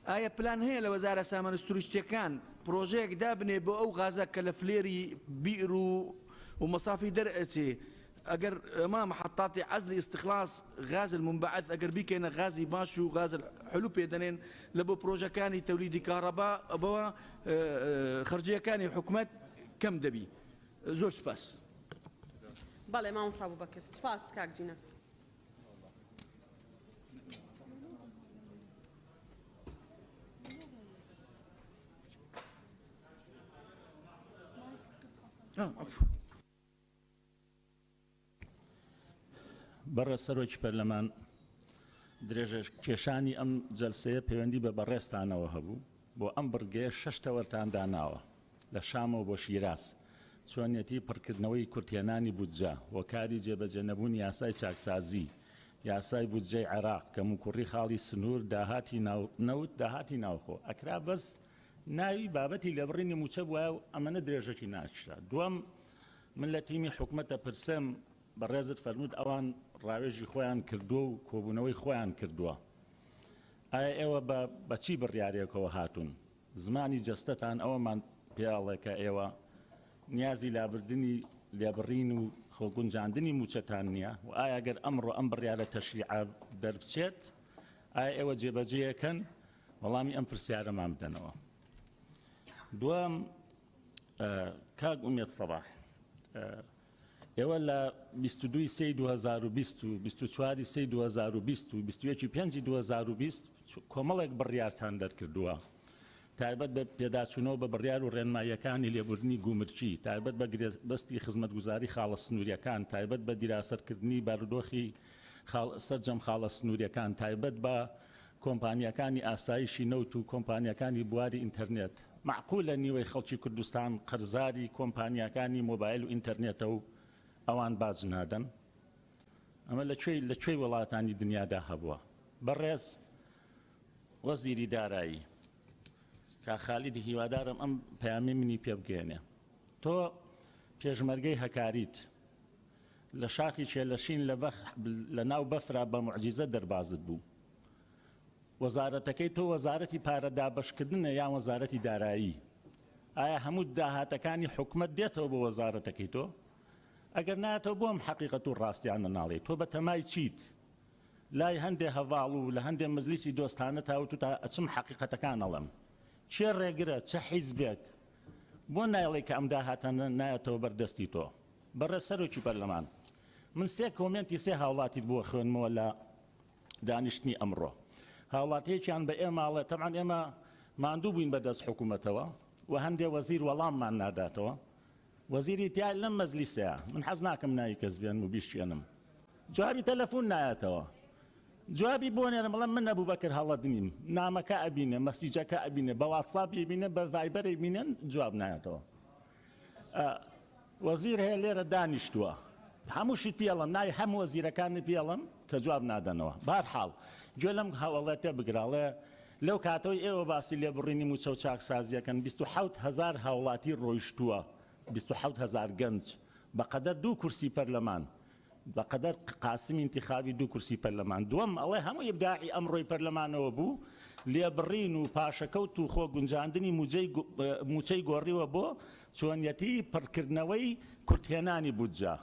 ئایا پلان هەیە لە وەزارە سامانە سروشتیەکان پرۆژەیەک دابنێ بۆ ئەو غازە کە لە فلێری بئر و مەسافی دەرئەچێ ئەگەر ئەمە محطاتی عەزلی استخلاص غاز المنبعث ئەگەر بیکەنە غازی باش و غاز حلو پێدەنێن لە بۆ پرۆژەکانی تەولیدی کارەبا بەوە خەرجیەکانی حکوومەت کەم دەبی. زۆر سپاس. بەڵێ مامۆستا بووبەکر سپاس کاک جینە. بەڕێز سەرۆکی پەرلەمان درێژە کێشانی ئەم جەلسەیە پەیوەندی بە بەڕێستانەوە هەبوو بۆ ئەم بڕگەیە 6 تەوەرتان داناوە لە شامەوە بۆ شیراز چۆنیەتی پڕکردنەوەی کورتێنانی بودجە وەکاری جێبەجێ نەبوونی یاسای چاکسازی یاسای بودجەی عێراق کە موکوڕی خاڵی سنوور داهاتی نەوت داهاتی ناوخۆ ئەکرا بەس ناوی بابەتی لێبڕینی موچە بووە و ئەمەنە درێژەکی ناچرا. دووەم من لە تیمی حکوومەتە پرسم بەڕێزت فەرموود ئەوان ڕاوێژی خۆیان کردووە و کۆبوونەوەی خۆیان کردووە. ئایا ئێوە بەچی بڕیارێکەوە هاتوون؟ زمانی جەستەتان ئەوەمان پێڵێکە ئێوە نیازی لابردنی لێبڕین و خۆگونجاندنی موچەتان نییە و ئایا گەر ئەمڕۆ ئەم بڕیارە تەشریع دەربچێت ئایا ئێوە جێبەجێیەکەن؟ وەڵامی ئەم پرسیارەمان بدەنەوە. دوام کاک ئومێد سەباح ئێوە لە 22 سی 2020 و 24 سی 2020 و 21 5 2020 کۆمەڵێک بڕیارتان دەرکردووە تایبەت بە پێداچوونەوە بە بڕیار و ڕێنماییەکانی لێبوردنی گومرچی تایبەت بە بەستی خزمەتگوزاری خاڵە سنووریەکان تایبەت بە دیراسەرکردنی بارودۆخی سەرجەم خاڵە سنووریەکان تایبەت بە کۆمپانیەکانی ئاسایشی نەوت و کۆمپانیەکانی بواری ئینتەرنێت معقولە نیوەی خەڵکی کوردستان قەرزاری کۆمپانیەکانی مۆبایل و ئینتەرنێتە و ئەوان باج نادەن؟ ئەمە لەکوێی وڵاتانی دنیادا هەبووە؟ بەڕێز وەزیری دارایی کا خالیدی هیوادارم ئەم پەیامی منی پێ بگەێنێ. تۆ پێشمەرگەی هەکاریت لە شاخی چێلەشین لە ناو بەفرا بە موعجیزە دەربازت بوو. وەزارەتەکەی تۆ وەزارەتی پارەدابەشکردنە یان وەزارەتی دارایی؟ ئایا هەموو داهاتەکانی حکومت دێتەوە بۆ وەزارەتەکەی تۆ ئەگەر نایەتەوە بۆم حەقیقەت و ڕاستیانە ناڵێ تۆ بە تەمای چیت لای هەندێ هەواڵ و لە هەندێ مەجلیسی دۆستانە تاوت تا ئەچم حەقیقەتەکان ئەڵم چێ ڕێگرە چه حیزبێک بۆ نایڵێ کە ئەم داهاتانە نایەتەوە بەردەستی تۆ بەڕێز سەرۆکی پەرلەمان من سێ کۆمنتی سێ هاوڵاتیت بۆ خوێنمەوە لە دانیشتنی ئەمڕۆ هاوڵاتیەکیان بە ئێماڵێ تەمان ئێمە ماندوو بووین بەدەست حکوومەتەوە و هەندێ وەزیر وەڵاممان ناداتەوە وەزیری تیا لەم مەجلیسەیە من حەز ناکەم ناوی کەس بێن و بیشتێنم جوابی تەلەفۆن نایەتەوە جوابی بۆ نێرم بەڵام من نەبوو بەکر هەڵەدنیم نامەکە ئەبینێ مەسیجەکە ئەبینێ بە واتساپی بینێ بە ڤایبەری بینێن جواب نایەتەوە وەزیر هەیە لێرە دانیشتووە هەمووشی پێڵم ناوی هەموو وەزیرەکانی پێڵم کە جواب نادەنەوە بارحاڵ گوێ لەم هەوڵەتە بگراڵێ لەو کاتەوەی ئێوە باسی لێبڕینی موچە و چاکسازیەکەن 27,000 هاوڵاتی ڕۆیشتووە 27,000 گەنج بەقەدەر 2 کورسی پەرلەمان بەقەدەر قاسمی انتخابی 2 کورسی پەرلەمان دووەم ئەڵێ هەموو ئیبداعی ئەمڕۆی پەرلەمانەوە بوو لێبڕین و پاشەکەوت و خۆ گونجاندنی موچەی گۆڕیوە بۆ چۆنیەتی پڕکردنەوەی کورتهێنانی بودجا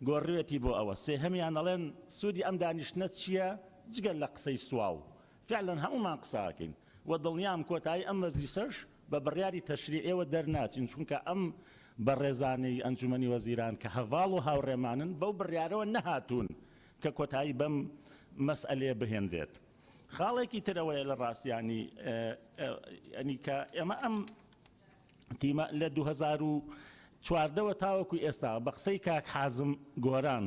گۆڕوێتی بۆ ئەوە سێهەمیان ئەڵێن سوودی ئەم دانیشتنە چییە جگەل لە قسەی سواو فعلا هەمومان قساکەین و دڵنیام کۆتایی ئەم مەجلیسەش بە بڕیاری تەشریعیەوە دەرناچین چونکە ئەم بەڕێزانەی ئەنجومەنی وەزیران کە هەڤاڵ و هاوڕێمانن بەو بڕیارەوە نەهاتوون کە کۆتایی بەم مەسئلەیە بهێندێت خاڵێکی ترەوەیە لە ڕاستیانی ئەنی کە ئێمە ئەم تیمە لە 2014ەوە تاوەکو ئێستا بە قسەی کاک حازم گۆران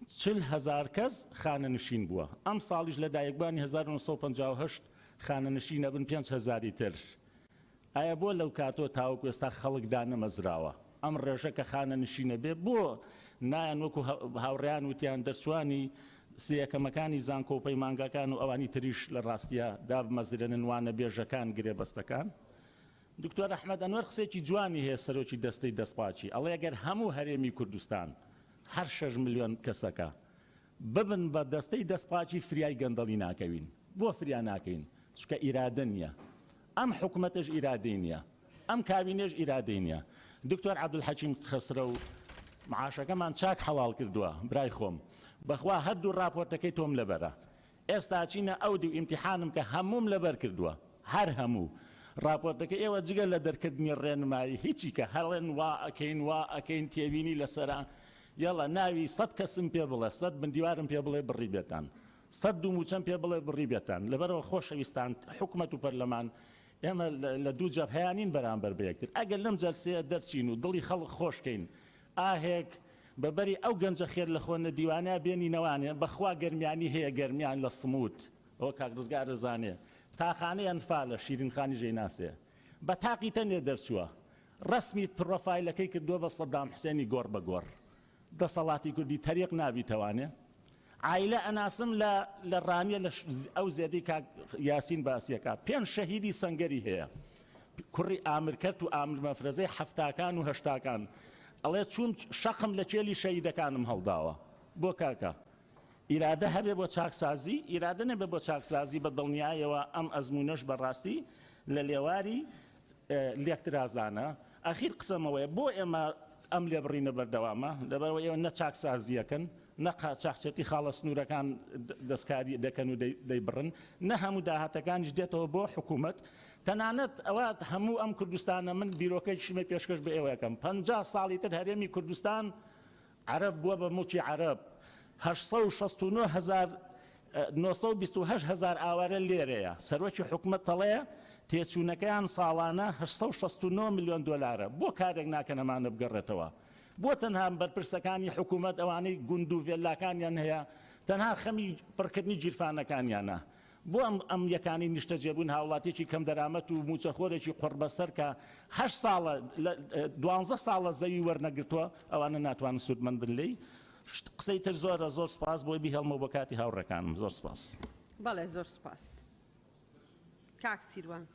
40,000 کەس خانەنشین بووە ئەم ساڵیش لە دایکبانی 1958 خانەنشینە بن 5,000 تر ئایا بۆ لەو کاتۆ تاوەکو ئێستا خەڵکدا نەمەزراوە ئەم ڕێژە کە خانەنشینە بێ بۆ نایەن وەکو هاوڕێیان وتیان دەرچوانی سیەکەمەکانی زانکۆ و پەیمانگاکان و ئەوانی تریش لە ڕاستیە دابمەزرێنن وانە بێژەکان گرێبەستەکان دکتۆر ئەحمەد ئەنوەر قسێکی جوانی هەیە سەرۆکی دەستەی دەستپاچی ئەڵێ ئەگەر هەموو هەرێمی کوردستان هەر 6 ملیۆن کەسەکە ببن بە دەستەی دەستپاچی فریای گەندەڵی ناکەوین بۆ فریا ناکەین چکە ئیرادە نییە ئەم حکوومەتش ئیرادەی نییە ئەم کابینێش ئیرادەی نییە دکتۆر عەبدولحەکیم خسرە و معاشەکەمان چاک حەواڵ کردووە برای خۆم بەخوا هەردوو راپۆرتەکەی تۆم لەبەرە ئێستا چینە ئەو دیو ئیمتیحانم کە هەموم لەبەر کردووە هەر هەموو راپۆرتەکە ئێوە جگە لە دەرکردنی ڕێنمایی هیچی کە هەڵێن وا ئەکەین تێبینی لەسەرا یاڵە ناوی 100 کەسم پێ بڵێ 100 بندیوارم پێ بڵێ بڕی بێتان 100 دووموچەم پێ بڵێ بڕی بێتان لەبەرەوە خۆشەویستان حکوومەت و پەرلەمان ئێمە لە دوو جەبهەیانین بەرامبەر بە یەکتر ئەگەر لەم جەلسەیە دەرچین و دڵی خەڵک خۆشکەین ئاهێک بەبەری ئەو گەنجە خێر لە خۆنە دیوانە بێنی نەوانێ بەخوا گەرمیانی هەیە گەرمیان لە سموت ئەوە کاک ڕزگار ڕزانێ تاقانەی ئەنفالە شیرینخانی ژێناسێ بە تاقی تەنێ دەرچووە ڕسمی پرۆفایلەکەی کردووە بە سەدام حسێنی گۆڕ بە گۆڕ دەسەڵاتی کوردی تەریق نابیتەوانێ عیلە ئەناسم لە ڕانیە لە ئەو زێدەی کاک یاسین باسیەکە 5 شەهیدی سەنگەری هەیە کوڕی ئامرکرد و ئامر مەفرەزەی هەفتاکان و هەشتاکان ئەڵێ چوون شەقم لە چێلی شەهیدەکانم هەڵداوە بۆ کاکە ئیرادە هەبێ بۆ چاکسازی ئیرادە نەبێ بۆ چاکسازی بە دڵنیایەوە ئەم ئەزمونەش بەڕاستی لە لێواری لێکترازانە ئەخیر قسەمەوەیە بۆ ئێمە ئەم لێبڕینە بەردەوامە لەبەرەوە ئێوە نە چاکسازیەکەن نە چاخچێتی خاڵە سنوورەکان دەستکاری دەکەن و دەیبڕن نە هەموو داهاتەکانیش دێتەوە بۆ حکوومەت تەنانەت ئەوە هەموو ئەم کوردستانە من بیرۆکەی شمە پێشکەش بە ئێوەکەم 50 ساڵی تر هەرێمی کوردستان عەرەب بووە بە موچی عەرەب 928,000 ئاوارە لێرەیە سەرۆکی حکوومەت تەڵەیە تێچوونەکەیان ساڵانە 869 ملیۆن دۆلارە بۆ کارێک ناکەنەمانە بگەڕێتەوە بۆ تەنها بەرپرسەکانی حکوومەت ئەوانەی گوند و ڤێلاکانیان هەیە تەنها خەمی پڕکردنی جیرفانەکانیانە بۆ ئەم یەکانی نیشتە جێبوون هاوڵاتێکی کەم دەرامەت و موچەخۆرێکی قڕبەسەر کە 8 ساڵە 12 ساڵە زەوی وەرنەگرتووە ئەوانە ناتوانن سوودمەند بن لێی قسەی تر زۆرە زۆر سپاس بۆی بیهێڵمەوە بۆ کاتی هاوڕێکانم زۆر سپاس بەڵێ زۆر سپاس کاک سیروان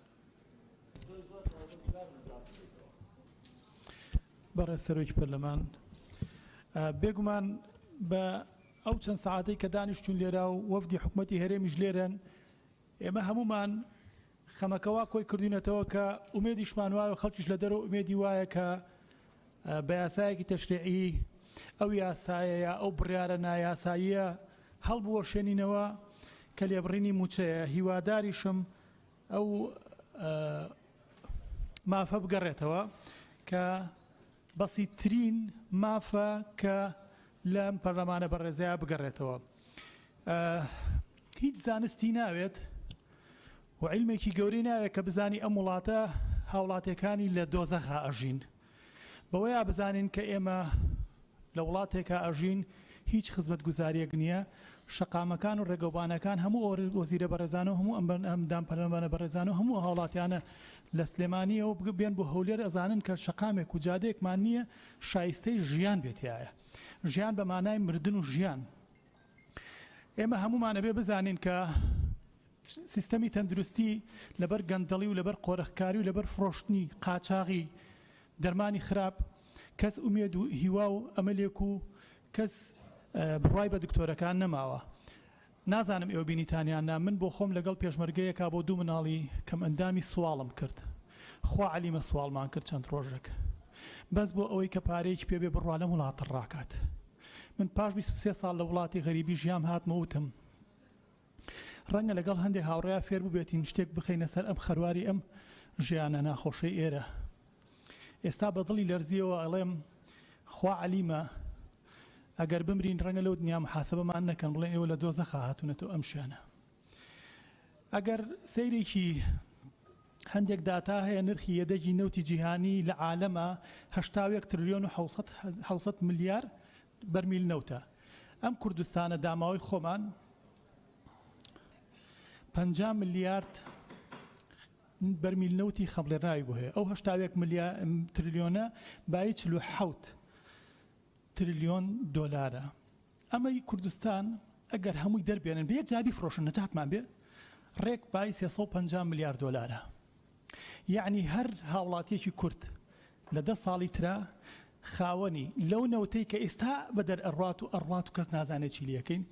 بەڕێز سەرۆکی پەرلەمان بێگومان بە ئەو چەند سەعاتەی کە دانیشتون لێرە و وەفدی حکوومەتی هەرێمیش لێرەن ئێمە هەمومان خەمەکەوا کۆی کردوینەتەوە کە ئومێدیشمان وایە خەڵکیش لە دەرەوە ئومێدی وایە کە بە یاسایەکی تەشریعی ئەو یاسایە ئەو بڕیارە نایاساییە هەڵبووە شوێنینەوە کە لێبڕینی موچەیە هیواداریشم ئەو مافە بگەڕێتەوە کە بەسیترین مافە کە لەم پەرلەمانە بەڕێزەیە بگەڕێتەوە. هیچ زانستی ناوێت و عیلمێکی گەورەی ناوێت کە بزانی ئەم وڵاتە هاوڵاتیەکانی لە دۆزەخا ئەژین بەوەیە بزانین کە ئێمە لە وڵاتێکە ئەژین هیچ خزمەت گوزاریەک نییە شەقامەکان و ڕێگەوبانەکان هەموو وەزیرە بەڕێزانە و هەموو ئەمدان پەرلەمانە بەڕێزانە و هەموو هاوڵاتیانە لە سلێمانیەوە بێن بۆ هەولێر ئەزانن کە شەقامێک و جادەیەکمان نییە شایستەی ژیان بێتیایە ژیان بە مانای مردن و ژیان. ئێمە هەمومانە بێ بزانین کە سیستەمی تەندروستی لەبەر گەندەڵی و لەبەر قۆرەخکاری و لەبەر فرۆشتنی قاچاغی دەرمانی خراپ کەس ئومێد و هیوا و ئەمەلێک و کەس بڕای بە دکتۆرەکان نەماوە. نازانم ئێوە بینیتانیاننا من بۆ خۆم لەگەڵ پێشمەرگەیەکا بۆ 2 مناڵی کەم ئەندامی سواڵم کرد خوا عەلیمە سواڵمان کرد چەند ڕۆژێک بەس بۆ ئەوەی کە پارەیەکی پێبێ بڕوا لە وڵاتە ڕاکات. من پاش 23 ساڵ لە وڵاتی غەریبی ژیام هاتمەوتم ڕەنگە لەگەڵ هەندێک هاوڕێیا فێر ببێتین شتێک بخەینە سەر ئەم خەرواری ئەم ژیانە ناخۆشەی ئێرە. ئێستا بە دڵی لەرزیەوە ئەڵێم خوا عەلیمە ئەگەر بمرین ڕەنگە لەو دنیا محاسبەمان نەکەن بڵێن ئێوە لە دۆزەخا هاتوونەتەوە ئەم شوێنە. ئەگەر سەیرێکی هەندێک داتا هەیە نرخی یەدەگی نەوتی جیهانی لە عالەمە 81 تریلیۆن و 700 ملیار بەرمیل نەوتە. ئەم کوردستانە داماوەی خۆمان 50 ملیارد بەرمیل نەوتی خەمڵێنراوی بۆ هەیە ئەو 81 تریلیۆنە بای 47 تریلیۆن دۆلارە. ئەمەی کوردستان ئەگەر هەمووی دەربێنن بێ جابی فرۆشن نەجاتمان بێ ڕێک بای 350 ملیارد دۆلارە. یعنی هەر هاوڵاتیەکی کورد لە 10 ساڵی ترا خاوەنی لەو نەوتەی کە ئێستا بەدەر ئەڕوات و کەس نازانێت چی لەکەین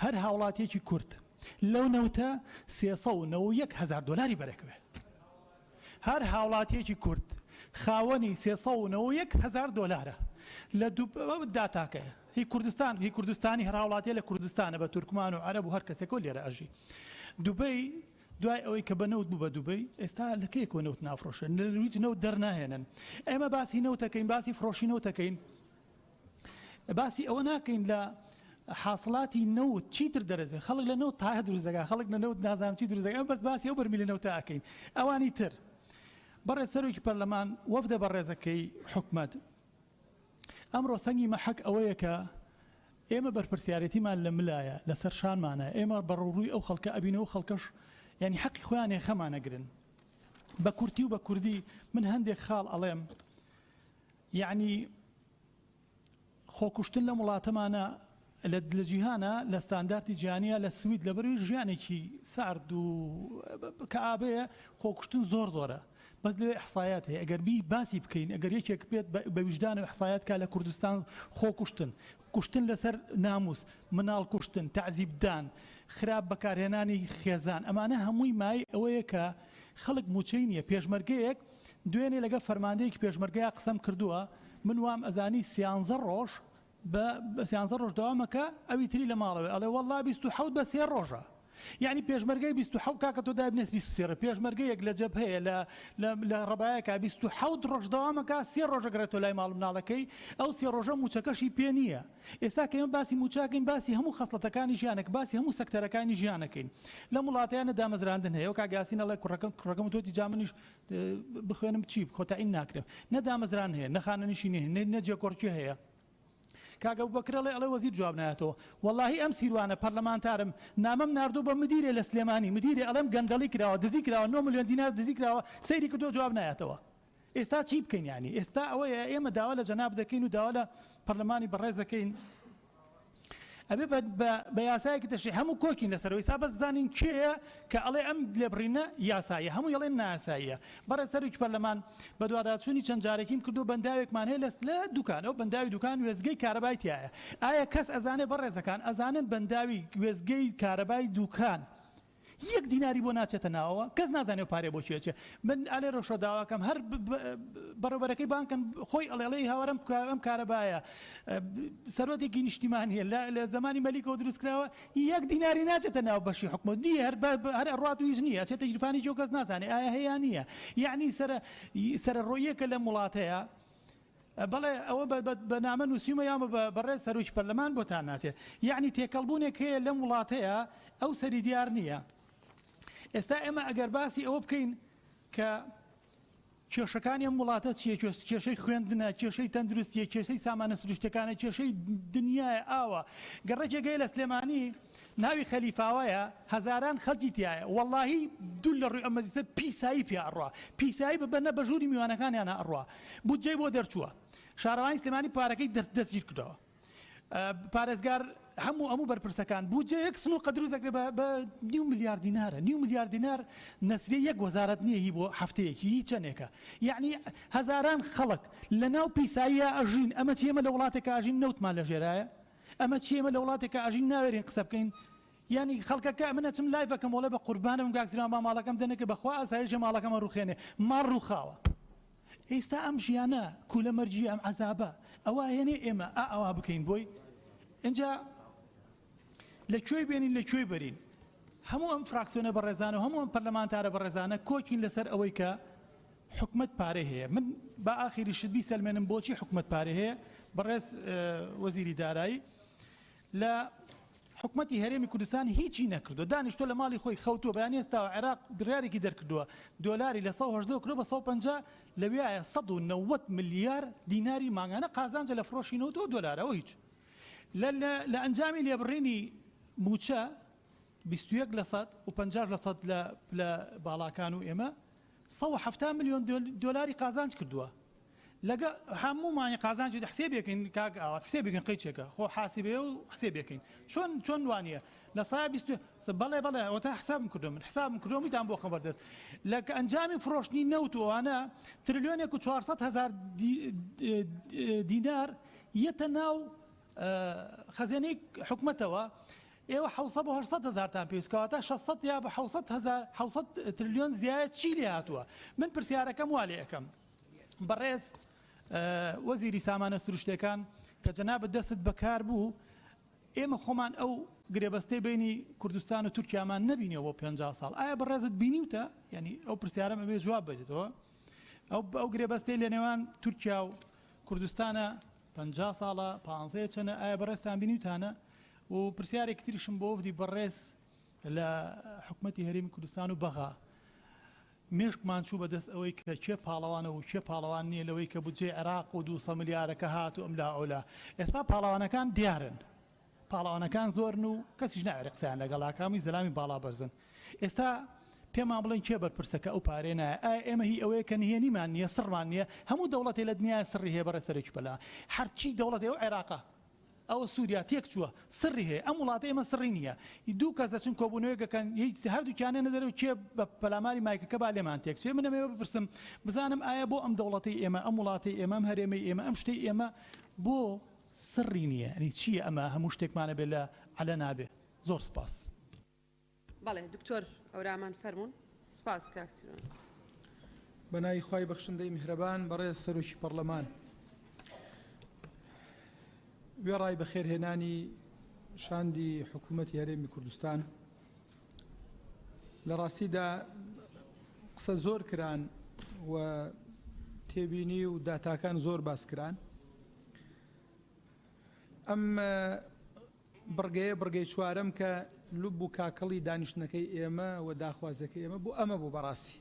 هەر هاوڵاتیەکی کورد لەو نەوتە 391,000 دۆلاری بەرەکەوێ. هەر هاوڵاتیەکی کورد خاوەنی 391,000 دۆلارە لە داتاکەیە. هی کوردستان هی کوردستانی هەر هاوڵاتیە لە کوردستانە بە تورکمان و عەرەب و هەر کەسێکۆ لێرە ئەژی. دوبەی دوای ئەوەی کە بە نەوت بوو بە دوبەی ئێستا لەکەیەکەوە نەوت نافرۆشن لەویج نەوت دەرناهێنن. ئێمە باسی نەوتەکەین باسی فرۆشی نەوتەکەین باسی ئەوە ناکەین لە حاصڵاتی نەوت چیتر دەرەزێ خەڵک لە نەوت تا دروزەکە خەڵک لە نەوت نازانم چی دروزەکە ئەم بەس باسی ئەو بەرمیلە نەوتە ئەکەین. ئەوانی تر بەڕێز سەرۆکی پەرلەمان وەفدە بەڕێزەکەی حکومەت ئەمڕۆ سەنگی مەحەک ئەوەیە کە ئێمە بەرپرسیارەتیمان لە ملایە لەسەر شانمانە ئێمە بەڕووڕووی ئەو خەڵکە ئەبینەوە خەڵکەش یعنی حەقی خۆیان خەمانەگرن بە کورتی و بە کوردی من هەندێک خاڵ ئەڵێم یعنی خۆکوشتن لە وڵاتەمانە لە جیهانە لە ستانداردی جیهانیە لە سوید لە بەروی ژیانێکی سارد و کە ئابەیە خۆکوشتن زۆر زۆرە بەس لێ ئەحسایات هەیە ئەگەر بی باسی بکەین ئەگەر یەکێک بێت بە وجدان و ئەحسایات کا لە کوردستان خۆکوشتن کوشتن لەسەر ناموس مناڵ کوشتن تعزیبدان خراپ بەکارهێنانی خێزان ئەمانە هەمووی مای ئەوەیە کە خەڵک موچەی نییە پێشمەرگەیەک دوێنێ لەگە فەرماندەیەکی پێشمەرگەیە قسەم کردووە من وام ئەزانی 13 ڕۆژ بە 13 ڕۆژ دەوامەکە ئەوی تری لە ماڵەوە ئەڵێ وەڵڵا 27 بە 3 ڕۆژە یعنی پێشمەرگەی 27 کاکە تۆ دابنێت 23 پێشمەرگەیەک لە جەب هەیە لە ڕەبایەکە 27 ڕۆژ دەوامەکە 3 ڕۆژەگرێتەوە لای ماڵ مناڵەکەی ئەو 3 ڕۆژە موچەکەشی پێ نییە. ئێستا کە ئێمە باسی موچاکەین باسی هەموو خەسڵەتەکانی ژیانێک باسی هەموو سەکتەرەکانی ژیانەکەین لە وڵاتیانە دامەزراندن هەیە و کاگاسینە لە کوڕەکەم تۆتی جامنیش بخوێنم چی کۆتایی ناکرێم نەدامەزران هەیە نەخانەنیشینی هەیە نەجێکۆڕکی هەیە کاگە بەکرەڵێ ئەڵێ وەزیر جواب نایەتەوە وەڵڵاهی ئەم سیروانە پەرلەمانتارم نامەم ناردوو بە مدیرێ لە سلێمانی مدیرێ ئەڵێم گەندەڵی کراوە دزی کراوە 9 ملیۆن دینار دزی کراوە سەیری کردو جواب نایەتەوە. ئێستا چی بکەین ینی ئێستا ئەوەیە ئێمە داوا لە جەناب دەکەین و داوا لە پەرلەمانی بەڕێز دەکەین ئەبێ بە یاسایەکی تەشریع هەموو کۆکین لەسەرەوەی سا بەس بزانین کێیە کە ئەڵێ ئەم لێبڕینە یاساییە هەموو یەڵێن نایاساییە. بەڕێز سەرۆکی پەرلەمان بە دوواداچوونی چەند جارێکیم کردو بەنداوێکمان هەیە لە دوکان ئەو بەنداوی دوکان وێزگەی کارەبای تایە ئایا کەس ئەزانێ بەڕێزەکان ئەزانن بەنداوی وێزگەی کارەبای دوکان یەک دیناری بۆ ناچێتە ناوەوە کەس نازانێت پارێ بۆ چێچێ من ئالێ ڕۆژە داواکەم هەر بەڕێوەبەرەکەی بانکن خۆی ئەڵێڵەی هاوارم ئەم کارەبایە سەرۆتێکی نیشتیمانیە لە زمانی مەلیکەوە دروستکراوە یەک دیناری ناچێتە ناو بەشی حکومت نییە هەر ڕات و هیچ نییە چێتە ژیرفانی جۆ کەس نازانێ ئایا هەیە نییە یعنی سەرڕۆیەکە لە وڵاتەیە بەڵێ ئەوە بە نامە نووسیمە یامە بەڕێز سەرۆکی پەرلەمان بۆتان ناتێت یعنی تێکەڵبوونێک هەیە لەم وڵاتەیە ئەو سەری دیار نییە ئێستا ئێمە ئەگەر باسی ئەوە بکەین کە کێشەکانی ئەم وڵاتە چیە کێشەی خوێندنە کێشەی تەندروستیە کێشەی سامانە سروشتەکانە کێشەی دنیاە ئاوە گەڕێکێکگەی لە سلێمانی ناوی خەلیفاوەیە هەزاران خەڵکی تایە واللهی دوو لە ڕووی ئەمەزیستە پیسایی پیاڕوا پیسایی ببەنە بە ژووری میوانەکانیانە ئەڕوا بودجەی بۆ دەرچووە شارەوانی سلێمانی پارەکەی دەستگیر کردەوە پارێزگار هەموو بەرپرسەکان بودجە یەک سنوور قەدروزەکرێ بە 9 ملیار دینارە 9 ملیار دینار نەسرێ یەک وەزارەت نییە هی بۆ هەفتەیەکی هیچ چەندێکە یعنی هەزاران خەڵک لە ناو پیساییە ئەژین ئەمە چێمە لە وڵاتێکە ئاژین نەوتمان لە ژێرایە ئەمە چێمە لە وڵاتێکە ئاژین ناوێرین قسە بکەین ینی خەڵکەکە منە چم لایڤەکەم وڵێ بە قوربانم گاکسران با ماڵەکەم دەنێکە بەخوا ئاسایشە ماڵەکەمە ڕوخێنێ ماڕ ڕووخاوە ئێستا ئەم ژیانە کوولە مەرجی ئەم عەزابە ئەوە هێنێ ئێمە ئەوە بکەین بۆی اینجا لەکوێی بێنین لەکوێی بەرین هەموو ئەم فراکسیۆنە بەڕێزانە و هەموو ئەم پەرلەمانتارە بەڕێزانە کۆکین لەسەر ئەوەی کە حکومت پارێ هەیە من بە ئاخری شبی سەلمێنم بۆچی حکومت پارێ هەیە بەڕێز وەزیری دارایی لە حکومەتی هەرێمی کوردستان هیچی نەکردو دانیشتۆ لە ماڵی خۆی خەوتووە بەیان ئێستا عێراق بڕیارێکی دەرکردووە دۆلاری لە 180 کرۆ بە 150 لەوێایە 190 ملیار دیناری ماگانە قازانجە لە فڕۆشی 90 دۆلارەوە هیچ لە ئەنجامی لێبڕینی موچە 21 لە 100 و 50 لە 100 لە باڵاکان و ئێمە 170 میلیۆن دۆلاری قازانج کردووە لەگە هەموومانی قازانج حسێبێکین کاک ئاوا حسێبێکن قەیچێکە خۆ حاسیبێ و حسێبێکین چۆن وانە لە سایە 20 بەڵێ ئەوە تا حسابم کردم من حسابم کردۆمیتان بۆ خەبەردەست لە ئەنجامی فرۆشتنی نەوت وانە تریلیۆنێک و 400 هزار دینار یەتە ناو خەزێنەی حکومەتەوە ئێوە 600 بۆ 800 هزارتان پێویستکەواتە 600 یا بە 600 تریلیۆن زیایەت چی لێ هاتووە من پرسیارەکەم وا لێ ئەەکەم بەڕێز وەزیری سامانە سروشتەکان کە جەنابەت دەست بەکار بوو ئێمە خۆمان ئەو گرێبەستەی بینی کوردستان و تورکیامان نبینیەوە بۆ 50 ساڵ ئایا بەڕێزت بینیوتە ینی ئەو پرسیارەم ئەبێ جواب بدێتەوە ئەو گرێبەستەی لە نێوان تورکیا و کوردستانە 50 ساڵە 15 چەنە ئایا بەڕێستان بینیوتانە و پرسیارێکی تریشم بۆ وفدی بەڕێز لە حکومەتی هەرێمی کوردستان و بەغا مێشکمان چوو بەدەست ئەوەی کە چێ پاڵەوانە و چێ پاڵەوان نییە لەوەی کە بودجێ عێراق و 200 ملیارەکە هات و ئەملا ئەولا ئێستا پاڵەوانەکان دیارن پاڵەوانەکان زۆرن و کەسیش ناوێت قسەیان لەگەڵاکامی زەلامی باڵا بەرزن ئێستا پێمان بڵێن کێ بەرپرسەکە ئەو پارێ نایە ئایا ئێمە هی ئەوەیە کە نهێنیمان نییە سڕمان نییە هەموو دەوڵەتێ لە دنیای سڕی هەیە بەڕێ سەرێکی بەلا هەرچی دەوڵەت ئەو عێراقا ئەوە سووریا تێک چووە سڕی هەیە ئەم وڵاتە ئێمە سڕی نییە دوو کەس دەچن کۆبوونەوەیەکەکەن هەردووکیانە نەدەرەوە کێ بە پەلاماری مایکەکە با لێمان تێک چێ من ئەمێ بپرسم بزانم ئایا بۆ ئەم دەوڵەتی ئێمە ئەم وڵاتی ئێمە ئەم هەرێمەی ئێمە ئەم شتەی ئێمە بۆ سڕی نییە ئەنی چییە ئەمە هەموو شتێکمانە بێت لە عەلە نابێ زۆر سپاس بەڵێ دکتۆر ئەورامان فەرمونون سپاس کاکسیرۆن بەناوی خوای بەخشندەی میهرەبان بەڕێز سەرۆکی پەرلەمان وێڕای بەخێرهێنانی شاندی حکوومەتی هەرێمی کوردستان لە ڕاستیدا قسە زۆر کران و تێبینی و داتاکان زۆر باس کران ئەم بڕگەی چوارەم کە لوب و کاکەڵی دانیشتنەکەی ئێمە و داخوازەکەی ئێمە بۆ ئەمە بوو بەڕاستی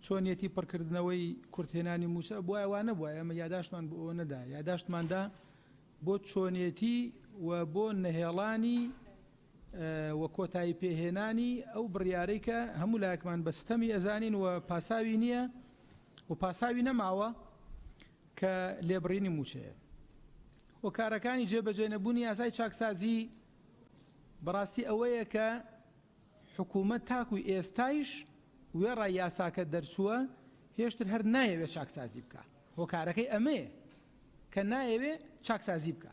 چۆنیەتی پڕکردنەوەی کورتهێنانی موچە بۆ ئەوانە بووە ئێمە یاداشتمان بۆ ئەوە نەدا یاداشتماندا بۆ چۆنیەتی و بۆ نەهێڵانی و کۆتایی پێهێنانی ئەو بڕیارەی کە هەموو لایەکمان بەستەمی ئەزانین و پاساوی نییە و پاساوی نەماوە کە لێبڕینی موچەیە هۆکارەکانی جێبەجێ نەبوونی یاسای چاکسازی بەڕاستی ئەوەیە کە حکوومەت تاکوی ئێستایش وێڕای یاساکە دەرچووە هێشتر هەر نایەوێت چاکسازی بکە هۆکارەکەی ئەمەیە کە نایەوێت چاکسازی بکە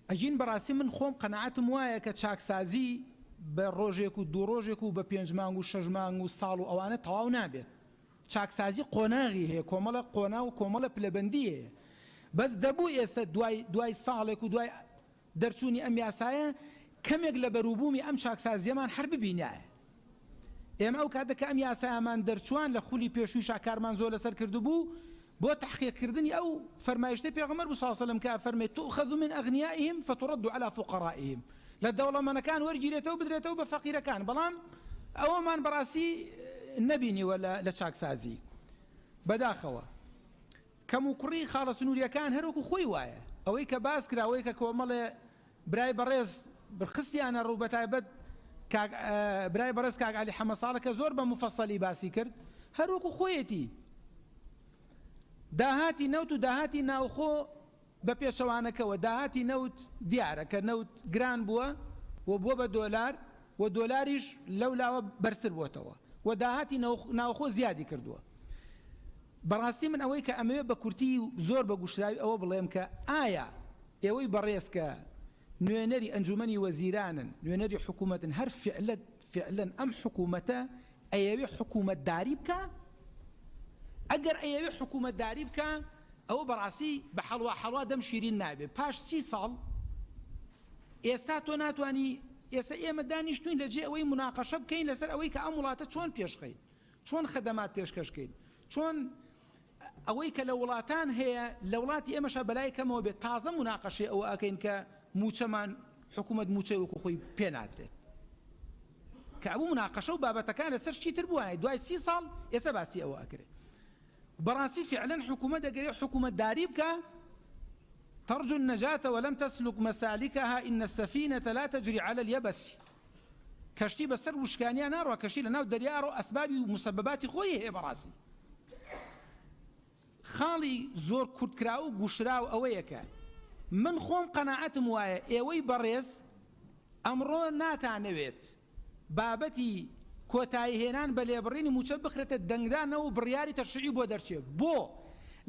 ئەجین بەڕاستی من خۆم قەنەعەتم وایە کە چاکسازی بە ڕۆژێک و دوو ڕۆژێک و بە 5 مانگ و 6 مانگ و ساڵ و ئەوانە تەواو نابێت چاکسازی قۆناغی هەیە کۆمەڵە قۆنا و کۆمەڵە پلەبەندی هەیە بەس دەبوو ئێستا دوای ساڵێک و دوای دەرچوونی ئەم یاسایە کەمێک لە بەروبوومی ئەم چاکسازیەمان هەر ببینایە ئێمە ئەو کاتەکە ئەم یاسایەمان دەرچوان لە خولی پێشووی شاکارمان زۆر لەسەر کردبوو بۆ تحقیقکردنی ئەو فەرمایشتەی پێغەمبەر بوو صلی الله علیه وسلم کە فەرمێت تؤخذ من أغنيائهم فترد على فقرائهم لە دەوڵەمەندەکان وەرگیرێتەوە بدرێتەوە بە فەقیرەکان بەڵام ئەوەمان بەڕاستی نەبینیوە لە چاکسازی بەداخەوە کەم و کوڕی خاڵە سنووریەکان هەروەکو خۆی وایە ئەوەی کە باس کراوەی کە کۆمەڵێ برای بەڕێز برخستیانە ڕوو بەتایبەت برای بەڕێز کاک عەلی حەمەساڵە کە زۆر بە مفەسەلی باسی کرد هەروەکو خۆیەتی داهاتی نەوت و داهاتی ناوخۆ بە پێشەوانەکەوە داهاتی نەوت دیارە کە نەوت گران بووە و بووە بە دۆلار و دۆلاریش لەولاوە بەرسر بووەتەوە و داهاتی ناوخۆ زیادی کردووە بەڕاستی من ئەوەی کە ئەمەوێت بە کورتی زۆر بە گوشراوی ئەوە بڵێم کە ئایا ئێوەی بەڕێز کە نوێنەری ئەنجومەنی وەزیرانن نوێنەری حکوومەتن هەر فعلەن ئەم حکوومەتە ئەیەوێ حکوومەتداری بکە ئەگەر ئەیەوێ حکوومەتداری بکە ئەوە بەڕاستی بە حەڵوا دەم شیرین نابێت پاش 30 ساڵ ئێستا تۆ ناتوانانی ئێستا ئێمە دانیشتوین لەجێ ئەوەی مناقەشە بکەین لەسەر ئەوەی کە ئەم وڵاتە چۆن پێشخەین چۆن خەدەمات پێشکەشکەین چۆن ئەوەی کە لە وڵاتان هەیە لە وڵاتی ئێمەشە بەلای کەمەوە بێت تازە مناقەشەی ئەوە ئەکەین کە موچەمان حکوومەت موچەی وەکو خۆی پێ نادرێت کە ئەبوو مناقەشە و بابەتەکان لەسەر شتی تر بووانێت دوای 30 ساڵ ئێستا باسی ئەوە ئەکرێت بەڕاستی فعلا حکوومەت دەگەرێت حکوومەتداری بکە ترجو النجاة ولم تسلك مسالكها إن السفينة لا تجري على اليبس كشتي بسر وشكانيا نار وكشتي لناو دريارو أسباب ومسببات خويه براسي خاڵی زۆر کورتکراو و گوشراو ئەوەیەکە من خۆم قەناعەتم وایە ئێوەی بەڕێز ئەمڕۆ ناتانەوێت بابەتی کۆتایی هێنان بە لێبڕینی موچە بخرێتە دەنگدانەوە و بڕیاری تەشریعی بۆ دەرچێت بۆ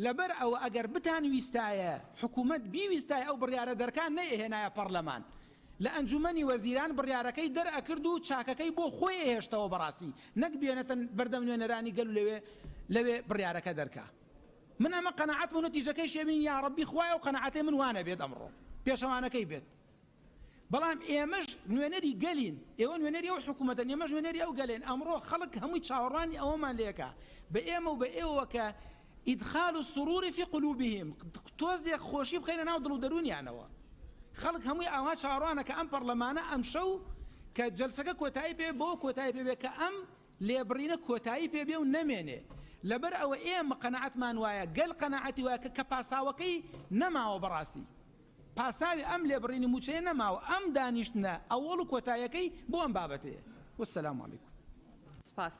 لەبەر ئەوە ئەگەر بتانویستایە حکوومەت بیویستایە ئەو بڕیارە دەرکان نەیهێنایە پەرلەمان لە ئەنجومەنی وەزیران بڕیارەکەی دەرئەکرد و چاکەکەی بۆ خۆی هێشتەوە بەڕاستی نەک بێنێتن بەردەم نوێنەرانی گەل لەوێ بڕیارەکە دەرکا من ئەمە قەناعەت و نەتیجەکەی شێبین یا ڕەبی خوایە و قەناعەتەی من وانە بێت ئەمڕۆ پێشەوانەکەی بێت بەڵام ئێمەش نوێنەری گەلین ئێوە نوێنەری ئەو حکوومەتن ئێمەش نوێنەری ئەو گەلێن ئەمڕۆ خەڵک هەمووی چاوەڕوانی ئەوەمان لێکە بە ئێمە و بە ئێوە کە ئیدخال السرور في قلوبهم تۆزێک خۆشی بخەینە ناو دڵ و دەرونیانەوە خەڵک هەمووی ئاوا چاوەڕوانە کە ئەم پەرلەمانە ئەم شەو کە جەلسەکە کۆتایی پێ بۆ کۆتایی پێبێ کە ئەم لێبڕینە کۆتایی پێبێ و نەمێنێ لەبەر ئەوە ئێمە قەناعەتمان وایە گەل قەناعەتی وایە کە پاساوەکەی نەماوە بەڕاستی پاساوی ئەم لێبڕینی موچەیە نەماوە ئەم دانیشتنە ئەوڵ و کۆتاییەکەی بۆ ئەم بابەتەیە وەسەلام عەلەیکوم سپاس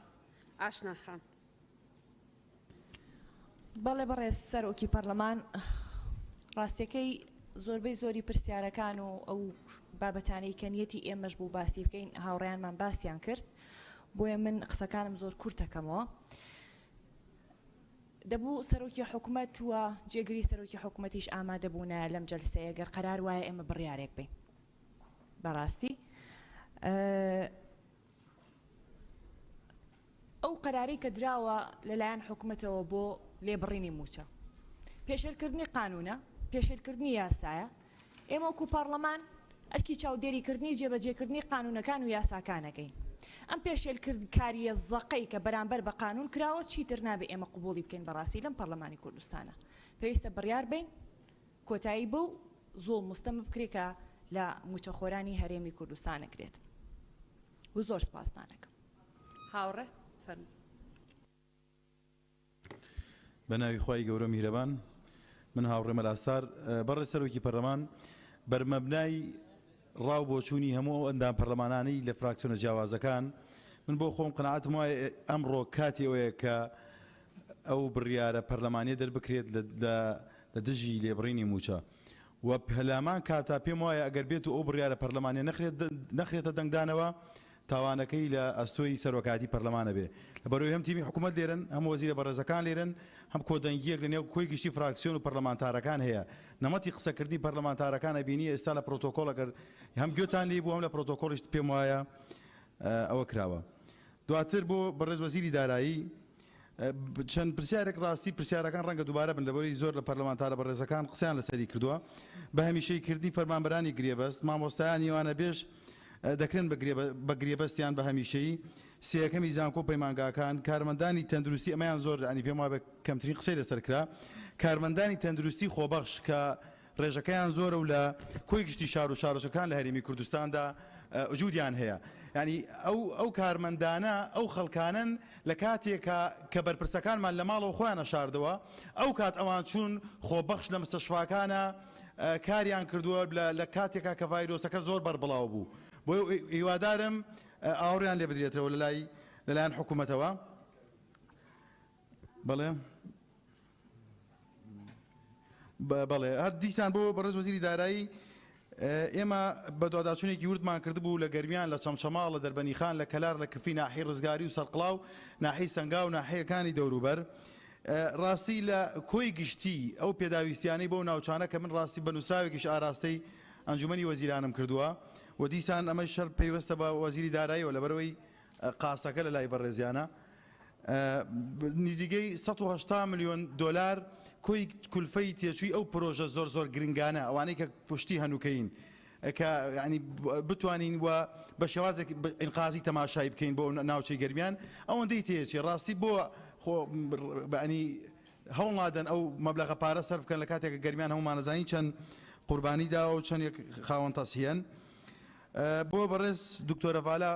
ئاشنا خان بەڵێ بەڕێز سەرۆکی پەرلەمان ڕاستیەکەی زۆربەی زۆری پرسیارەکان و ئەو بابەتانەی کە نیەتی ئێمەش بوو باسی بکەین هاوڕێیانمان باسییان کرد بۆیە من قسەکانم زۆر کورتەکەمەوە دەبوو سەرۆکی حکوومەت وە جێگری سەرۆکی حکوومەتیش ئامادە بوونە لەم جەلسەیە گەر قەرار وایە ئێمە بڕیارێک بین بەڕاستی ئەو قەراری کە دراوە لەلایەن حکوومەتەوە بۆ لێبڕینی موچە پێشێلکردنی قانونە پێشێلکردنی یاسایە ئێمە وەکو پەرلەمان ئەرکی چاودێریکردنی جێبەجێکردنی قانونەکان و یاساکانەکەین ئەم پێشێلکاریە زەقەی کە بەرامبەر بە قانون کراوە چیتر نابێ ئێمە قبوڵی بکەین بەڕاستی لەم پەرلەمانی کوردستانە پێویستە بڕیار بین کۆتایی بوو زۆڵ مستەمە بکرێکە لە موچەخۆرانی هەرێمی کوردستانەکرێت و زۆر سپاسدانەکەم هاوڕێ فەرموو بە ناوی خوای گەورە میهرەبان من هاوڕێ مەلاسار بەڕێز سەرۆکی پەرلەمان بەرمەبنای ڕاو بۆچوونی هەموو ئەندام پەرلەمانانی لە فراکسیۆنە جیاوازەکان من بۆ خۆم قەناعەتم وایە ئەمڕۆ کاتی ئەوەیە کە ئەو بڕیارە پەرلەمانیە دەربکرێت لە دژی لێبڕینی موچە و پەلامان کاتا پێم وایە ئەگەر بێت و ئەو بڕیارە پەرلەمانیە نەخرێتە دەنگدانەوە تاوانەکەی لە ئەستۆی سەرۆکاتی پەرلەمانە بێ لەبەرەوەی هەم تیمی حکوومەت لێرن هەم وەزیرە بەڕێزەکان لێرن هەم کۆدەنگیەک لە نێو کۆی گشتی فراکسیۆن و پەرلەمانتارەکان هەیە نەمەتی قسەکردی پەرلەمانتارەکانە بینی ئێستا لە پرۆتۆکۆڵ ئەگەر هەم گوێتان لێ بوو هەم لە پرۆتۆکۆڵیش پێم وایە ئەوە کراوە دواتر بۆ بەڕێز وەزیری دارایی چەند پرسیارێک ڕاستی پرسیارەکان ڕەنگە دووبارە بن لەبەرەوەی زۆر لە پەرلەمانتارە بەڕێزەکان قسەیان لەسەری کردووە بە هەمیشەی کردی فەرمانبەرانی گرێبەست مامۆستایانی وانە بێژ دەکرێن بە گرێبەستیان بە هەمیشەیی سێیەکەمی زانکۆ پەیمانگاکان کارمەندانی تەندروستی ئەمەیان زۆر ئەنی پێم وایە کەمترین قسەی لەسەر کرا کارمەندانی تەندروستی خۆبەخش کە ڕێژەکەیان زۆرە و لە کۆی گشتی شار و شارۆچەکان لە هەرێمی کوردستاندا وجودیان هەیە ینی ئەو کارمەندانە ئەو خەڵکانن لە کاتێکە کە بەرپرسەکانمان لە ماڵەوە خۆیانە شاردەوە ئەو کات ئەوان چوون خۆبەخش لە مستەشفاکانە کاریان کردووە لە کاتێکا کە ڤایرۆسەکە زۆر بەربڵاو بوو بۆ هیوادارم ئاوڕیان لێ بدرێتەوە لەلایەن حکوومەتەوە بەڵێ بەڵێ هەر دیسان بۆ بەڕێز وەزیری دارایی ئێمە بە دوواداچوونێکی وردمان کردبوو لە گەرمیان لە چەمچەماڵ لە دەربەنیخان لە کەلار لە کفی ناحی ڕزگاری و سەرقڵاو ناحی سەنگا و ناحیەکانی دەوروبەر ڕاستی لە کۆی گشتی ئەو پێداویستیانەی بۆ ناوچانە کە من ڕاستی بە نووسراوێکیش ئاراستەی ئەنجومەنی وەزیرانم کردووە و دیسان ئەمە شەر پەیوەستە بە وەزیری داراییەوە لەبەرەوەی قاسەکە لە لای بەڕێزیانە نزیگەی 180 ملیۆن دۆلار کۆی کولفەی تێچووی ئەو پرۆژە زۆر زۆر گرنگانە ئەوانەی کە پشتی هەنووکەین کە ینی بتوانین وە بە شێوازێک ئینقازی تەماشای بکەین بۆ ناوچەی گەرمیان ئەوەندەی تێچێ ڕاستی بۆ ینی هەوڵ نادەن ئەو مەبلەغە پارە سەرف بکەن لە کاتێکە گەرمیان هەمومان نەزانین چەند قوربانی داوە و چەند خاوەن تەسیەن بۆ بەڕێز دکتۆرە ڤالا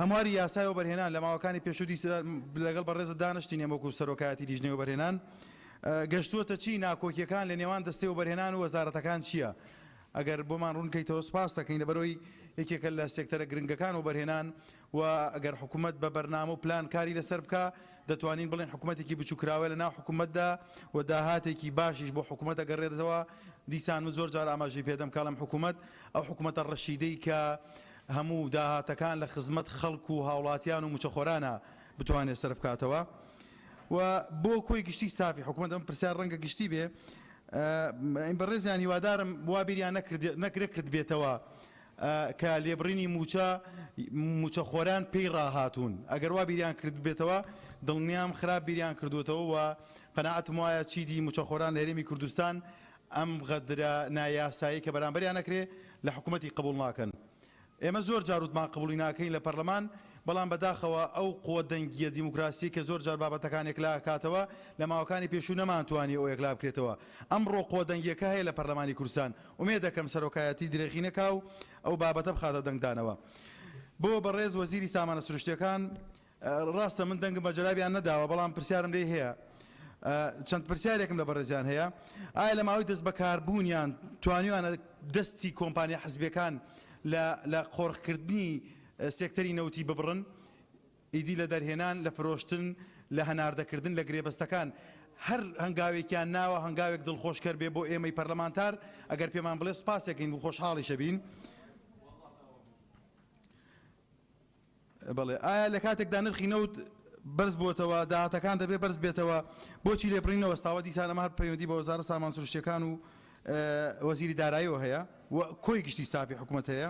هەمواری یاسای وەبەرهێنان لە ماوەکانی پێشووی لەگەڵ بەڕێزە دانیشتین وەکو سەرۆکایەتی لیژنەی وەبەرهێنان گەشتووەتە چی ناکۆکیەکان لە نێوان دەستەی وەبەرهێنان و وەزارەتەکان چییە ئەگەر بۆمان ڕوونکەیتەوە سپاس دەکەین لەبەرەوەی یەکێکە لە سێکتەرە گرنگەکان وەبەرهێنان و ئەگەر حکوومەت بە بەرنامە و پلان کاری لەسەر بکە دەتوانین بڵێن حکوومەتێکی بچووکراوە لە ناو حکوومەتدا و داهاتێکی باشیش بۆ حکوومەت ئەگەڕێتەوە دیسان من زۆر جار ئاماژەی پێدەم کاڵم حکوومەت ئەو حکوومەتە ڕەشیدەی کە هەموو داهاتەکان لە خزمەت خەڵک و هاوڵاتیان و موچەخۆرانە بتوانێت سەرف بکاتەوە و بۆ کۆی گشتی سافی حکوومەت ئەم پرسیار ڕەنگە گشتی بێ ئەین بەڕێزیان هیوادارم وا بیریان نەکرد بێتەوە کە لێبڕینی موچەخۆران پێی ڕاهاتوون ئەگەر وا بیریان کرد بێتەوە دڵنیام خراپ بیریان کردوێتەوە و قەناعەتم وایە چیدی موچەخۆران لە هەرێمی کوردستان ئەم غەدرە نایاسایی کە بەرامبەریان نەکرێ لە حکوومەتی قبول ناکەن ئێمە زۆر جاروتمان قبولی ناکەین لە پەرلەمان بەڵام بەداخەوە ئەو قۆدەنگیە دیموکراسی کە زۆر جار بابەتەکان یەکلا کاتەوە لە ماوەکانی پێشوو نەمانتوانی ئەو یەکلا بکرێتەوە ئەمڕۆ قۆدەنگیەکە هەیە لە پەرلەمانی کوردستان ومێ دەکەم سەرۆکایەتی درێژینەکە و ئەو بابەتە بخاتە دەنگدانەوە بۆ بەڕێز وەزیری سامانە سروشتیەکان ڕاستە من دەنگم بە جەلابیان نەداوە بەڵام پرسیارم لێ هەیە چەند پرسیارێکم لە بەڕێزیان هەیە ئایا لە ماوەی دەست بەکاربوونیان توانیوانە دەستی کۆمپانیا حزبیەکان لە قۆڕکردنی سێکتەری نەوتی ببڕن ئیدی لە دەرهێنان لە فرۆشتن لە هەناردەکردن لە گرێبەستەکان هەر هەنگاوێکیان ناوە هەنگاوێک دڵخۆشکەر بێ بۆ ئێمەی پەرلەمانتار ئەگەر پێمان بڵێ سوپاسێکین و خۆشحاڵیشە بین بەڵێ ئایا لە کاتێکدا نرخی نەوت بەرز بۆتەوە داهاتەکان دەبێ بەرز بێتەوە بۆچی لێبڕینەوە ستاوە دیسان ئەمە هەر پەیوەندی بە وەزارە سامان سروشتیەکان و وەزیری داراییەوە هەیە و کۆی گشتی سافی حکوومەت هەیە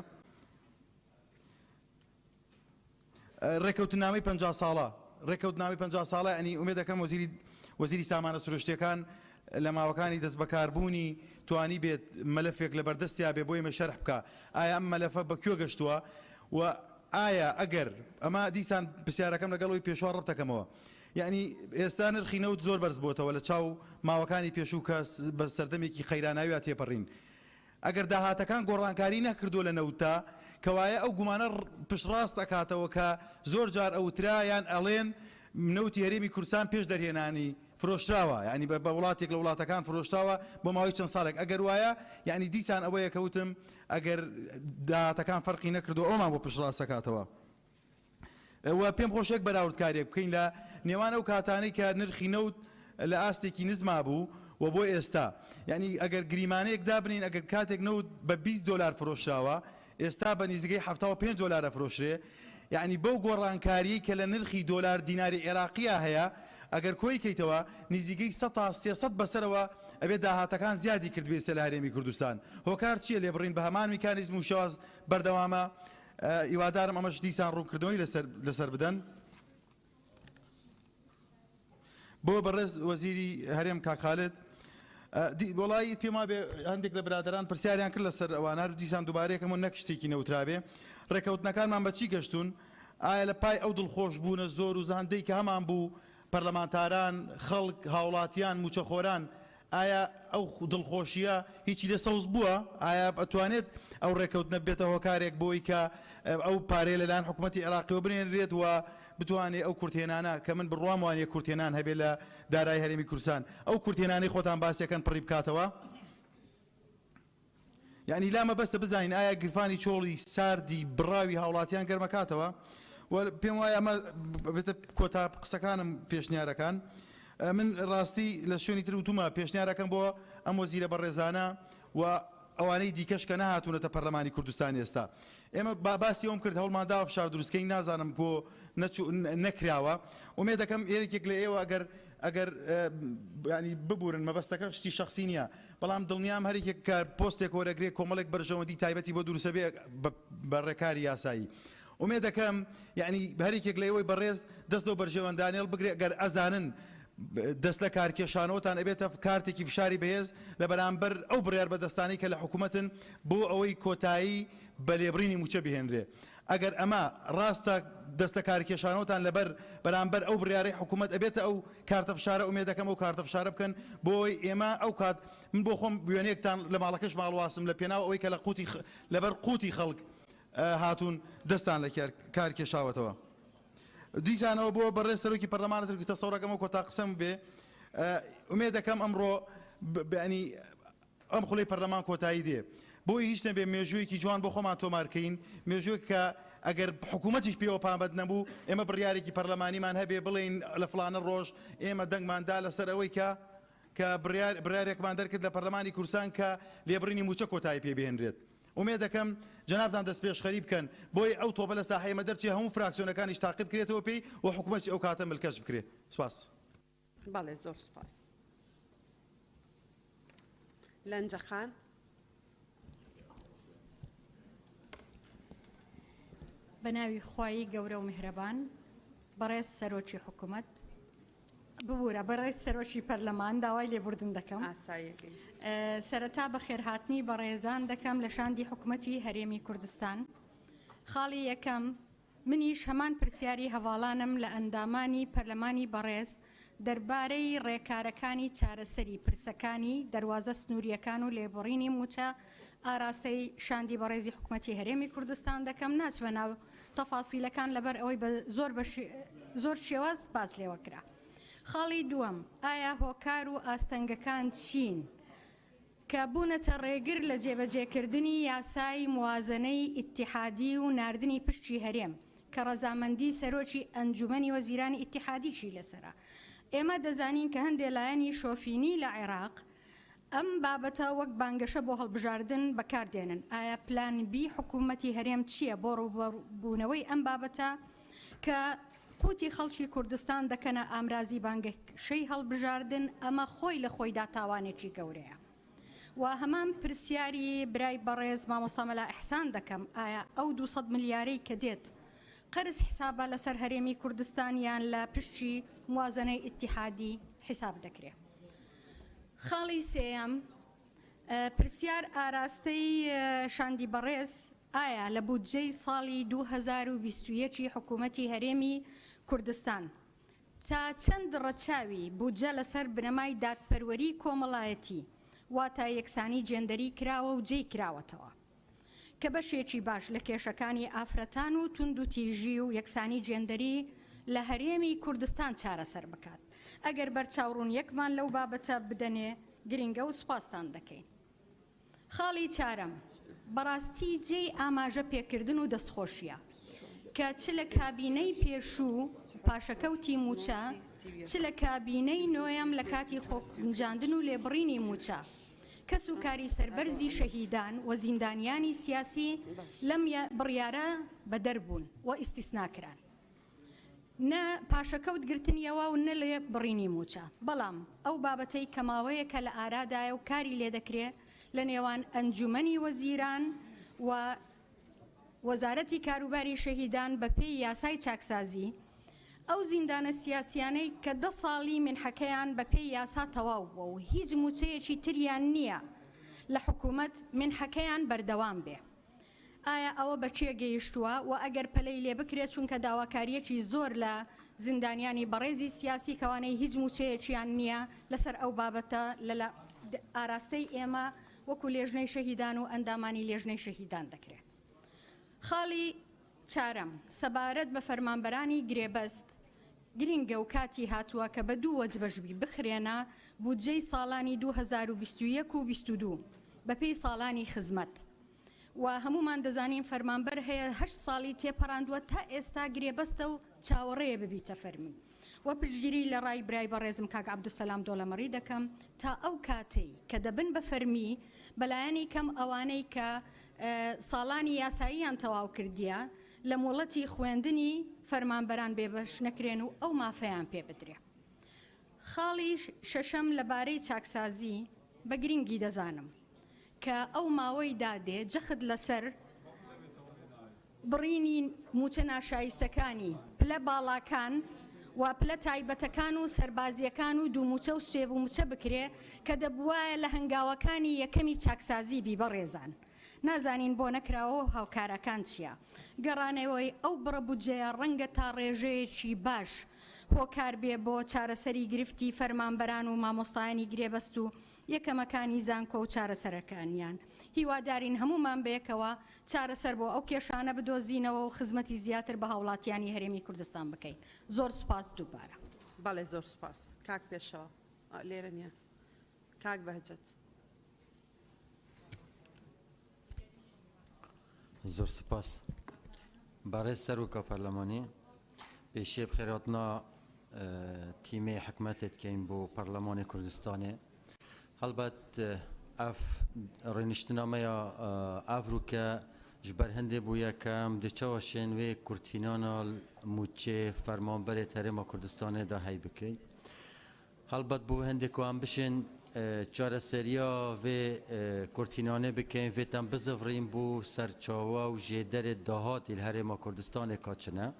ڕێکەوتنامەی 50 ساڵە ڕێکەوتنامەی 50 ساڵە ئەنی ئومێد دەکەم وەزیری سامانە سروشتیەکان لە ماوەکانی دەست بەکاربوونی توانی بێت مەلەفێک لە بەردەستیا بێ بۆ ئێمە شەرح بکە ئایا ئەم مەلەفە بەکوێ گەشتووە و ئایا ئەگەر ئەمە دیسان پرسیارەکەم لەگەڵەوەی پێشوا ڕەبتەکەمەوە یعنی ئێستا نرخی نەوت زۆر بەرز بۆتەوە لە چاو ماوەکانی پێشوو کە بە سەردەمێکی خەیراناوی تێپەڕین ئەگەر داهاتەکان گۆڕانکاری نەکردو لە نەوتە کەوایە ئەو گومانە پشتڕاست ئەکاتەوە کە زۆر جار ئەوترایان ئەڵێن نەوتی هەرێمی کوردستان پێش دەرهێنانی فرۆشراوە ینی بە وڵاتێک لە وڵاتەکان فرۆشتاوە بۆ ماوەی چەند ساڵێک ئەگەر وایە یعنی دیسان ئەوەیە کەوتم ئەگەر داهاتەکان فەرقی نەکردو ئەومان بۆ پشتڕاست ئەکاتەوە پێم خۆشێک بەراوردکارێک بکەین لە نێوان ئەو کاتانەی کە نرخی نەوت لە ئاستێکی نزما بوو و بۆ ئێستا یعنی ئەگەر گریمانەیەک دابنین ئەگەر کاتێک نەوت بە 20 دلار فرۆشراوە ئێستا بە نزیکەی 75 دلار فرۆشرێ یعنی بەو گۆڕانکاری کە لە نرخی دۆلار دیناری عێراقیە هەیە ئەگەر کۆی کەیتەوە نزیکەی 100 تا 300 بەسەرەوە ئەبێ داهاتەکان زیادی کردبێت لە هەرێمی کوردستان هۆکار چییە لێبڕین بە هەمان میکانیزم و شێواز بەردەوامە هیوادارم ئەمەش دیسان ڕوونکردنەوەی لەسەر بدەن بۆ بەڕێز وەزیری هەرێم کاک خالد وڵایی پێما بێ هەندێک لە برادران پرسیاریان کرد لەسەر ئەوانە دیسان دووبارەیەکەمە نەک شتێکی نەوترابێ ڕێکەوتنەکانمان بەچی گەشتون ئایا لە پای ئەو دڵخۆشبوونە زۆر و زاندەی کە هەمان بوو پەرلەمانتاران خەڵک هاوڵاتیان موچەخۆران ئایا ئەو دڵخۆشیە هیچی لە سەوز بووە ئایا ئەتوانێت ئەو ڕێکەوتنە بێتە هۆکارێک بۆی کە ئەو پارەی لەلایەن حکوومەتی عێراقیەوە بنێنرێت و بتوانێت ئەو کورتێنانە کە من بڕوام وانە کورتێنان هەبێ لە دارایی هەرێمی کوردستان ئەو کورتێنانی خۆتان باسیەکەن پڕی بکاتەوە یعنی لامە بەستە بزانین ئایا گرفانی چۆڵی ساردی بڕاوی هاوڵاتیان گەرمەکاتەوە پێم وایە ئەمە بێتە کۆتا قسەکانم پێشنیارەکان من ڕاستی لە شوێنی تر وتومە پێشنیارەکەم بۆ ئەم وەزیرە بەڕێزانە و ئەوانەی دیکەش کە نەهاتوونەتە پەرلەمانی کوردستان ئێستا ئێمە باسی ئەوم کرد هەوڵماندا فشار دروستکەی نازانم بۆ نەکراوە ومێ دەکەم ئێرێکێک لە ئێوە ئەگەر ینی ببورن مەبەستەکە شتی شخصی نییە بەڵام دڵنیام هەرێکێک کە پۆستێک وەرەگرێت کۆمەڵێک بەرژەوەندی تایبەتی بۆ دروستە بێ بە ڕێکاری یاسایی ومێ دەکەم یعنی هەرێکێک لە ئێوەی بەڕێز دەست لەو بەرژەوەندانێڵ بگرێ گەر ئەزانن دەست لە کارکێشانەوەتان ئەبێتە کارتێکی فشاری بەهێز لە بەرامبەر ئەو بڕیار بەدەستانی کە لە حکوومەتن بۆ ئەوەی کۆتایی بە لێبڕینی موچە بهێنرێ ئەگەر ئەمە ڕاستە دەستە کارکێشانەوەتان لەبەر بەرامبەر ئەو بڕیارەی حکوومەت ئەبێتە ئەو کارتە فشارە ئومێ دەکەم ئەو کارتە فشارە بکەن بۆی ئێمە ئەو کات من بۆ خۆم وێنەیەکتان لە ماڵەکەش ماڵواسم لە پێناو ئەوەی کە لەبەر قوتی خەڵک هاتوون دەستان لە کارکێشاوەتەوە دیسانەوە بۆ بەڕێز سەرۆکی پەرلەمانەتر کە تەسەوڕەکەمەوە کۆتا قسەم بێ ئومێ دەکەم ئەمڕۆ ینی ئەم خوڵەی پەرلەمان کۆتایی دێ بۆی هیچ نەبێ مێژوویەکی جوان بۆ خۆمان تۆمارکەین مێژوویەک کە ئەگەر حکوومەتیش پێوە پامەد نەبوو ئێمە بڕیارێکی پەرلەمانیمان هەبێ بڵێن لە فلانە ڕۆژ ئێمە دەنگماندا لەسەر ئەوەی کە بڕیارێکمان دەرکرد لە پەرلەمانی کوردستان کە لێبڕینی موچە کۆتایی پێ بهێنرێت ومێ دەکەم جەنابتان دەست پێش خەریب بکەن بۆی ئەو تۆپە لە ساحەیە مەدەرچی هەموو فراکسیۆنەکانیش تاقیب بکرێتەوە پێی و حکوومەتی ئەو کاتە ملکەش بکرێ سپاس بەڵێ زۆر سپاس لەنجەخان بە ناوی خوایی گەورە و میهرەبان بەڕێز سەرۆکی حکوومەت ببوورە بەڕێز سەرۆکی پەرلەمان داوای لێبوردن دەکەم سەرەتا بە خێرهاتنی بەڕێزان دەکەم لە شاندی حکوومەتی هەرێمی کوردستان خاڵی یەکەم منیش هەمان پرسیاری هەواڵانم لە ئەندامانی پەرلەمانی بەڕێز دەربارەی ڕێکارەکانی چارەسەری پرسەکانی دەواازە سنووریەکان و لێبڕینی موچە ئاراستەی شاندی بەڕێزی حکوومەتی هەرێمی کوردستان دەکەم ناچوە ناو تەفاسیلەکان لەبەر ئەوەی زۆر شێواز باس لێوەکرا خاڵی دووەم ئایا هۆکار و ئاستەنگەکان چین کە بوونەتە ڕێگر لە جێبەجێکردنی یاسای موازنەی ئیتیحادی و ناردنی پشتی هەرێم کە ڕەزامەندی سەرۆکی ئەنجومەنی وەزیرانی ئیتیحادیشی لەسرە ئێمە دەزانین کە هەندێک لایەنی شۆفینی لە عێراق ئەم بابەتە وەک بانگەشە بۆ هەڵبژاردن بەکاردێنن ئایا پلان بی حکوومەتی هەرێم چییە بۆ ڕووبوونەوەی ئەم بابەتە کە قوتی خەڵکی کوردستان دەکەنە ئامرازی بانگەشەی هەڵبژاردن ئەمە خۆی لە خۆیدا تاوانێکی گەورەیە و هەمان پرسیاری برای بەڕێز مامۆسامەلا ئەحسان دەکەم ئایا ئەو 200 ملیارەی کە دێت قەرز حسابە لەسەر هەرێمی کوردستانیان لە پشتی موازنەی ئیتیحادی حساب دەکرێت خاڵی سێەم پرسیار ئاراستەی شاندی بەڕێز ئایا لە بودجەی ساڵی 2021 حکوومەتی هەرێمی کوردستان تا چەند ڕەچاوی بودجە لەسەر بنەمای دادپەروەری کۆمەڵایەتی واتە یەکسانی جێندەری کراوە و جێی کراوەتەوە کە بەشێکی باش لە کێشەکانی ئافرەتان و تونند و تیژی و یەکسانی جێندەری لە هەرێمی کوردستان چارەسەر بکات ئەگەر بەرچاوڕوون یەکمان لەو بابەتە بدەنێ گرنگە و سوپاسان دەکەین خاڵی چارەم بەڕاستی جێی ئاماژە پێکردن و دەستخۆشیە کە چ لە کابینەی پێشوو پاشەکەوتی موچە چ لە کابینەی نۆیەم لە کاتی خۆگونجاندن و لێبڕینی موچە کە سوکاری سەربەرزی شەهیدان و زیندانیانی سیاسی لەم بڕیارە بەدەربوون و ئیستیسناکران نە پاشەکەوت گرتنیەوە و نە لێ بڕینی موچە بەڵام ئەو بابەتەی کەماوەیە کە لە ئارادایە و کاری لێ دەکرێت لە نێوان ئەنجومەنی وەزیران و وەزارەتی کاروباری شەهیدان بە پێی یاسای چاکسازی ئەو زیندانە سیاسیانەی کە 10 ساڵی منحەکەیان بە پێی یاسا تەواو بووە و هیچ موچەیەکی تریان نییە لە حکوومەت منحەکەیان بەردەوام بێ ئایا ئەوە بەچێ گەیشتووە و ئەگەر پەلەی لێ بکرێت چونکە داواکاریەکی زۆر لە زیندانیانی بەڕێزی سیاسی کەوانەی هیچ موچەیەکیان نییە لەسەر ئەو بابەتە لە ئاراستەی ئێمە وەکو لێژنەی شەهیدان و ئەندامانی لێژنەی شەهیدان دەکرێت. خاڵی چارەم سەبارەت بە فەرمانبەرانی گرێبەست گرنگە و کاتی هاتووە کە بە دوو وەجبەشبی بخرێنە بودجەی ساڵانی 2021 و 22 بەپێی ساڵانی خزمەت و هەمومان دەزانین فەرمانبەر هەیە 8 ساڵی تێپەڕاندووە تا ئێستا گرێبەستە و چاوەڕێیە ببیتە فەرمی و پشتگیری لە ڕای برای بەڕێزم کاک عەبدولسەلام دۆڵەمەڕی دەکەم تا ئەو کاتەی کە دەبن بە فەرمی بەلایەنی کەم ئەوانەی کە ساڵانی یاساییان تەواو کردیە لە مۆڵەتی خوێندنی فەرمانبەران بێبەش نەکرێن و ئەو مافەیان پێ بدرێ. خاڵی شەشەم لەبارەی چاکسازی بە گرنگی دەزانم کە ئەو ماوەی دادێ جەخت لەسەر بڕینی موچە ناشایستەکانی پلە باڵاکان و پلە تایبەتەکان و سەربازیەکان و دووموچە و سێبوومچە بکرێ کە دەبوایە لە هەنگاوەکانی یەکەمی چاکسازی بی بەڕێزان. نازانین بۆ نەکراوە هاوکارەکان چییە؟ گەڕانەوەی ئەو بڕە بودجەیە ڕەنگە تا ڕێژەیەکی باش هۆکار بێ بۆ چارەسەری گرفتی فەرمانبەران و مامۆستایانی گرێبەست و یەکەمەکانی زانکۆ و چارەسەرەکانیان. هیوادارین هەمومان بەیەکەوە چارەسەر بۆ ئەو کێشانە بدۆزینەوە و خزمەتی زیاتر بە هاوڵاتیانی هەرێمی کوردستان بکەین. زۆر سوپاس دووبارە. بەڵێ زۆر سوپاس. کاک پێشەوە لێرە نییە. کاک بەهجەت. زۆر سپاس. بەڕێز سەرۆکە پەرلەمانی پێشێ بخێراتنا تیمەی حکومەتێت کەین بۆ پەرلەمانی کوردستانê هەڵبەت ئەف ڕێنیشتنامەیە ئەڤروکە ji ber hindê bûye kem diçawa şên wê kurtînana mûçê fermanberê Herêma Kurdistanê de hey bike. Helbet bû hindê ku em bişên çareseriya vê kurtînanê bikin vê tem bizivrîn bû serçawa û jêderê dahatî li Herêma Kurdistanê kaçine.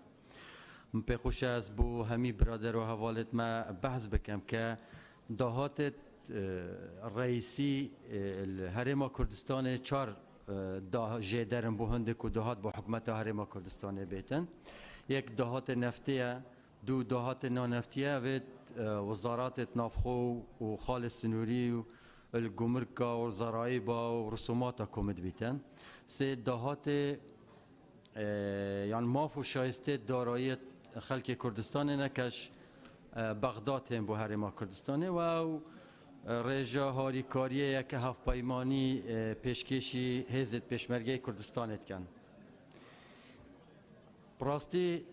Min pê xweş e ez bû hemî birader û hevalêt me behs bikim ke dahatê reîsî li Herêma Kurdistanê çar jêderin bû hindê ku dahat bo hikûmeta Herêma Kurdistanê bêtin. Yek dahatê neftê ye, dû dahatê naneftî ye vê وزارات نافخو و خالص سنوری و الگمرکا و زرایبا و رسومات کومد بیتن سه دهات یعنی ماف و شایسته دارایی خلک کردستان نکش بغداد هم بو هرما کردستان و رژا هاریکاریه که هفت پیمانی پیشکشی حزب پیشمرگه کردستان کن براستی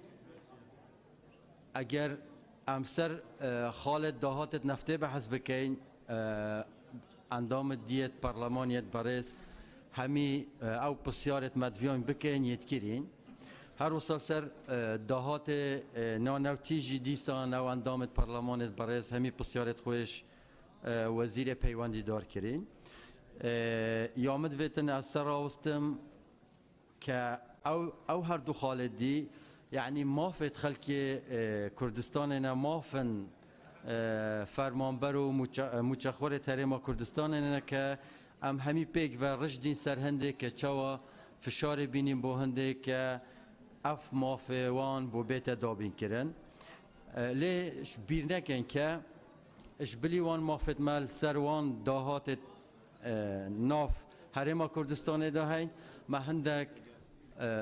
اگر امسر خالد دهاتت نفته به حزب کین اندام دیت پارلمانیت برز همی او پسیارت مدویان بکن یتکرین هر وصل سر دهات نانوتیجی دیسان او اندامت پارلمانت برز همی پسیارت خوش وزیر پیوندی دار کرین یامد ویتن از سر راوستم که او هر دو خالدی يعني مافت خلق كردستان مافن فرمانبر و مچخور تريما كردستان که ام همي بيك و رجدين سر هنده که چوا فشار بینیم بو هنده که اف مافوان بو بیت دابین کرن لیش بیر نکن که اش بلیوان مافت مال سروان داهات ناف هرما کردستان ده هین ما هندک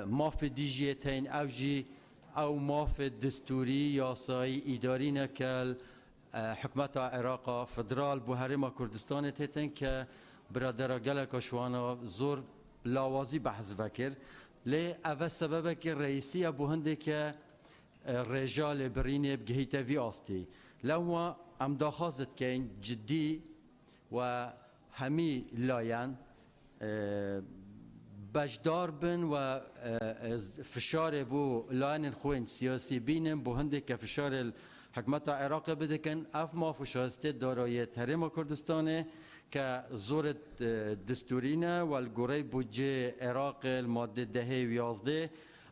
ماف دیجیت هین او جی او ماف دستوری یاسایی اداری نکل حکمت عراق فدرال بو هرما کردستان تیتن که برادر گلک شوانا زور لاوازی بحث وکر لی اول سبب که رئیسی ابو هنده که رجال برینه بگهیت وی آستی لو ام داخازت که جدی و هەمی لایەن بەشدار بن و فشارێ بۆ لایەنên خوێن سیاسی بینن بۆ هەندێک کە فشارێ حکومەتا عێراق بدەکەن ئەف ماف و شایستێ داراییە هەرێما کوردستانê کە زۆرت دستورینە و گۆرەی بودجێ عێراق مادە دەهێ و یازدێ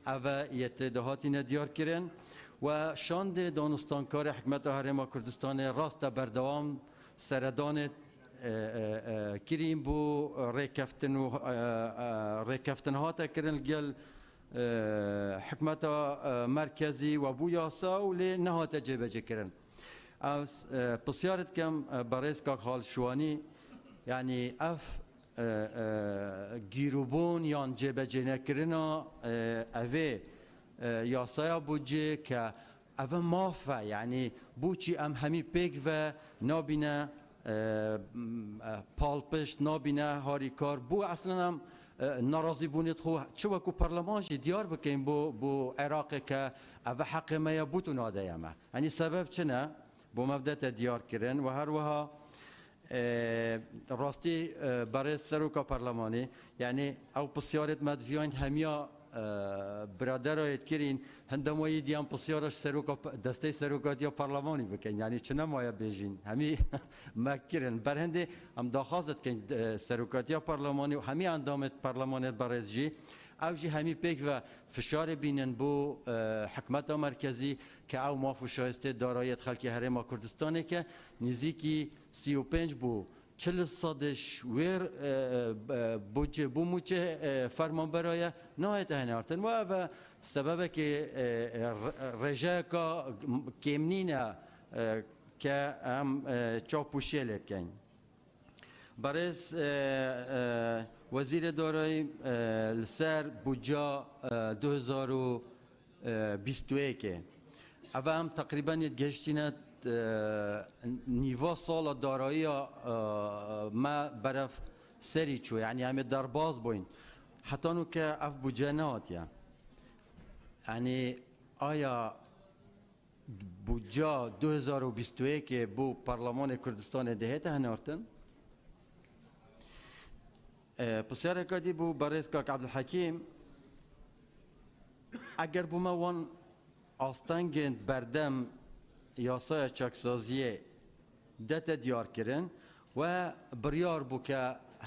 ئەvە یەتێ داهاتینە دیارکردن و شاندێ دانستانکاری حکومەتا هەرێما کوردستانê ڕاستە بەردەوام سەردانێت کریم بۆ ڕێکەفتن هاتەکردن گەل حکومەتا مرکزی و بوو یاسا و لێ نەهاتە جێبەجێکردن. پرسیارت کەم بەڕێز کاک هاڵشوانی یعنی ئەف گیرروبوون یان جێبەجێ نەکردنا ئەvê یاسaya بودجێ کە ئەvە مافە یعنی بۆچی ئەم هەمی پێک vە نابینە پاڵپشت نابینە هاریکار بۆ ئەسڵەن ئەم ناڕازی بوونێت خۆ چ وەکو پەرلەمانژی دیار بکەین بۆ عێراقێک کە ئەvە حەقێمەیە بوت و نادەیەمە ئەنی سەبەب چنە بۆ مەبدەتە دیارکردن و هەروەها ڕاستی بەڕێز سەرۆکا پەرلەمانی یعنی ئەو پرسیارێت مەدڤیان هەمیە برادرایت کرین هەندەمایی دیان پرسیارش دەستەی سەرۆکاتیە پەرلەمانی بکەین یعنی چ نەمایە بێژین هەمی مەکردن بەرهەندێ ئەم داخوازت کەین سەرۆکاتیە پەرلەمانی و هەمی ئەندامێت پەرلەمانێت بەڕێزجی ئەوژی هەمی پێک و فشارێ بینن بۆ حکومەتا مرکزی کە ئەو ماف و شایستێ دارایەت خەڵکی هەرێما کوردستانێکە نزیکی 35 بوو 40% وێر بودجێ بوو موچێ فەرمانبەرایە نایەتە هەناردن و ئەvە سەبەبێکی ڕێژەیەکە کێمنینە کە ئەم چاوپوشیە لێ بکەین. بەڕێز وەزیرە دارایی لەسەر بودجا 2021 ئەvە ئەم تقریبان گەشتینە نیڤا ساڵە داراییە ما بەرەف سەری چوە یعنی ئەمێ دەرباز بووین حتانو کە ئەف بودجە نهاتیە یعنی ئایا بودجا 2021 بۆ پەرلەمانی کوردستانê دەهێتە هەناردن؟ پرسیارێکا دی بوو بەڕێز کاک عەبدولحەکیم ئەگەر بوومە وان ئاستەنگên بەردەم یاسایە چاکسازیê دەتە دیارکردن و بڕیار بوو کە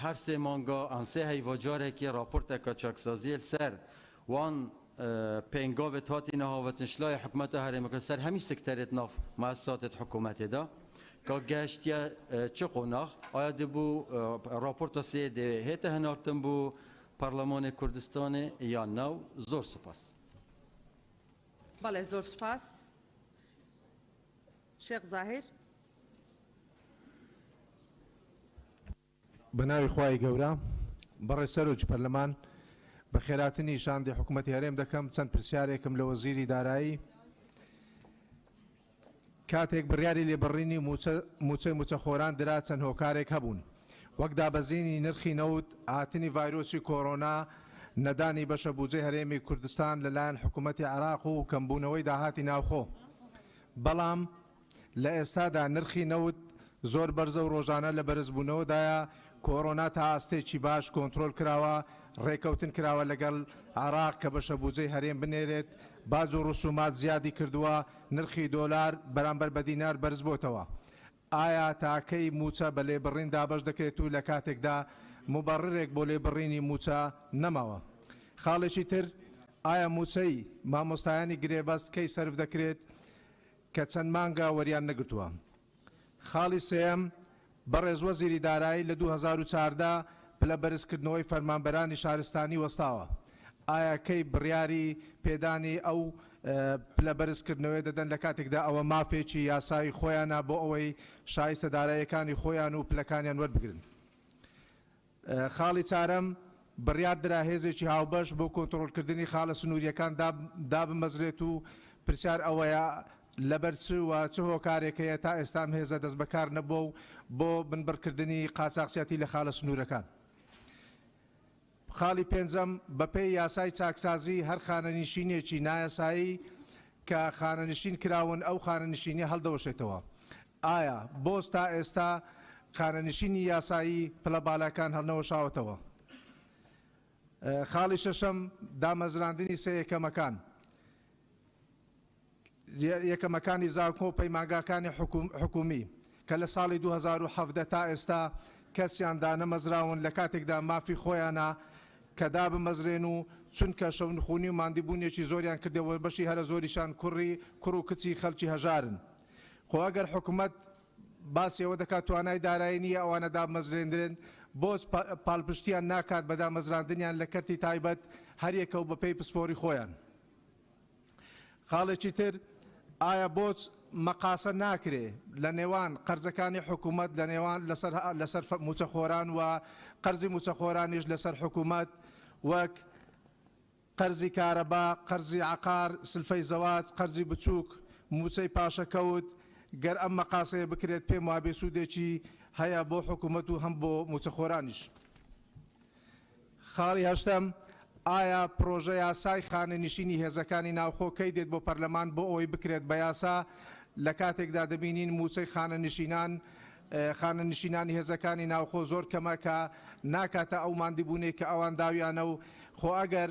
هەر سێ مانگا ئەم سێ هەیڤاجارێکی راپۆرتێکا چاکسازیê سەر وان پێنگاوێت هاتینە هاوەتنشلای حکومەتا هەرێمەکە سەر هەمی سکتەرێت ناف مەئەسساساتێت حکوومەتێدا کە گەشتیە چ قۆناغ ئایا دەبوو راپۆرتە سێ هێتە هەناردن بوو پەرلەمانی کوردستانê یان ناو زۆر سپاس. بەڵێ زۆر سپاس. شێخ زاهیر بەناوی خوای گەورە بەڕێز سەرۆکی پەرلەمان بە خێراتنی شاندی حکوومەتی هەرێم دەکەم چەند پرسیارێکم لە وەزیری دارایی کاتێک بڕیاری لێبڕینی موچەخۆران درا چەند هۆکارێک هەبوون وەک دابەزینی نرخی نەوت هاتنی ڤایرۆسی کۆڕۆنا نەدانی بەشە بودجەی هەرێمی کوردستان لەلایەن حکوومەتی عێراق و کەمبوونەوەی داهاتی ناوخۆ بەڵام لە ئێستادا نرخی نەوت زۆر بەرزە و ڕۆژانە لە بەرزبوونەوەدایە کۆڕۆنا تا ئاستێکی باش کۆنتترۆل کراوە ڕێکەوتن کراوە لەگەڵ عێراق کە بەشە بودجەی هەرێم بنێرێت باج و ڕسومات زیادی کردووە نرخی دۆلار بەرامبەر بە دینار بەرز بۆتەوە ئایا تاکەی موچە بە لێبڕین دابەش دەکرێت و لە کاتێکدا مبەڕێک بۆ لێبڕینی موچە نەماوە خاڵێکی تر ئایا موچەی مامۆستایانی گرێبەست کەی سەرف دەکرێت کە چەند مانگە وەریان نەگرتووە خاڵی سێم بەڕێز وەزیری دارایی لە 2014 پلە بەرزکردنەوەی فەرمانبەرانی شارستانی وەستاوە ئایا کەی بڕیاری پێدانی ئەو پلە بەرزکردنەوەی دەدەن لە کاتێکدا ئەوە مافێکی یاسایی خۆیانە بۆ ئەوەی شایستە داراییەکانی خۆیان و پلەکانیان وەربگرن خاڵی چارەم بڕیار درا هێزێکی هاوبەش بۆ کۆنتترۆلکردنی خاڵە سنووریەکان دابمەزرێت و پرسیار ئەوەیە لەبەر چ و چ هۆکارێکەیە تا ئێستام هێزە دەست بەکار نەبووە و بۆ بنبڕکردنی قاچاقسیاتی لە خاڵە سنوورەکان خاڵی پێنجەم بەپێی یاسای چاکسازی هەر خانەنشینێکی نایەسایی کە خانەنشین کراون ئەو خانەنشینی هەڵدەوەشێتەوە ئایا بۆس تا ئێستا خانەنشینی یاسایی پلە بالاکان هەڵنەوە شاوەتەوە. خاڵی شەشەم دامەزراندنی سێ یەکەمەکانی زانکۆ و پەیمانگاکانی حکومی کە لە ساڵی 2017 تا ئێستا کەسیان دانەمەزراون لە کاتێکدا مافی خۆیانە کە دابمەزرێن و چونکە شەونخوونی و ماندیبوونیێکی زۆریان کردەوە بەشی هەرە زۆریشان کوڕ و کچی خەڵکی هەژارن. خۆ ئەگەر حکوومەت باسیەوە دەکات توانای دارایی نییە ئەوانە دامەزرێندرێن بۆز پاڵپشتیان ناکات بە دامەزراندنیان لە کەرتی تایبەت هەریەکە و بەپێی پسپۆری خۆیان. خاڵێکی تر ئایا بۆچ مەقاسە ناکرێ لە نێوان قەرزەکانی حکوومەت لە نێوان لەسەر موچەخۆران و قەرزی موچەخۆرانیش لەسەر حکوومەت وەک قەرزی کارەبا، قەرزی عقار، سلفەی زەواج، قەرزی بچووک، موچەی پاشەکەوت گەر ئەم مەقاسەیە بکرێت پێم وابێ سوودێکی هەیە بۆ حکوومەت و هەم بۆ موچەخۆرانیش. خاڵی هەشتم ئایا پرۆژە یاسای خانەنشینی هێزەکانی ناوخۆ کەی دێت بۆ پەرلەمان بۆ ئەوەی بکرێت بە یاسا لە کاتێکدا دەبینین موچەی خانەنشینانی هێزەکانی ناوخۆ زۆر کەمە کە ناکاتە ئەو ماندیبوونێک کە ئەوان داویانە و خۆ ئەگەر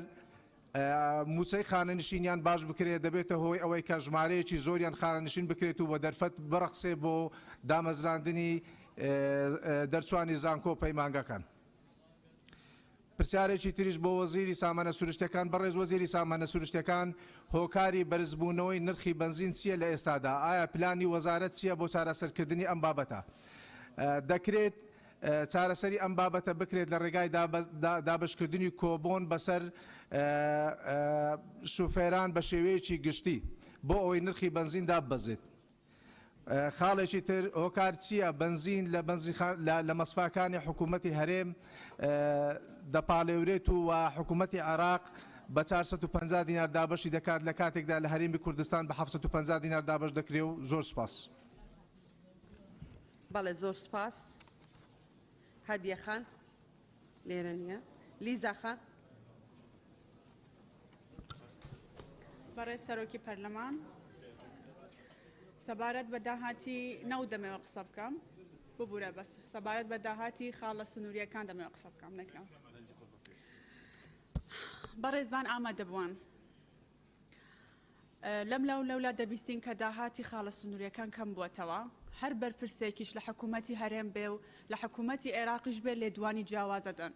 موچەی خانەنشینیان باش بکرێت دەبێتە هۆی ئەوەی کە ژمارەیەکی زۆریان خانەنشین بکرێت و بە دەرفەت بڕەخسێ بۆ دامەزراندنی دەرچوانی زانکۆ پەیمانگەکان. پرسیارێکی تریش بۆ وەزیری سامانە سروشتەکان بەڕێز وەزیری سامانە سروشتەکان هۆکاری بەرزبوونەوەی نرخی بنزین چییە لە ئێستادا؟ ئایا پلانی وەزارەت چییە بۆ چارەسەرکردنی ئەم بابەتە؟ دەکرێت چارەسەری ئەم بابەتە بکرێت لە ڕێگای دابشکردنی کۆبۆن بەسەر شوفێران بە شێوەیەکی گشتی بۆ ئەوەی نرخی بنزین داببەزێت. خاڵێکی تر هۆکار چییە بنزین لە مەسفاکانی حکوومەتی هەرێم دەپاڵێورێت و حکوومەتی عێراق بە 450 دینار دابەشی دەکات لە کاتێکدا لە هەرێمی کوردستان بە 750 دینار دابەش دەکرێت و زۆر سپاس. بەڵێ زۆر سپاس. هەدیە خان لێرە نییە. لیزا خان. بەڕێز سەرۆکی پەرلەمان سەبارەت بە داهاتی نەو دەمەوە قسە بکەم ببوورە بەس سەبارەت بە داهاتی خاڵە سنووریەکان دەمەوە قسە بکەم نەکەم. بەڕێزان ئامادە بووان لەم لەولا دەبیستین کە داهاتی خاڵە سنووریەکان کەم بووەتەوە هەر بەرپرسێکیش لە حکوومەتی هەرێم بێ و لە حکوومەتی عێراقیش بێ لێدوانی جیاوازەدەن.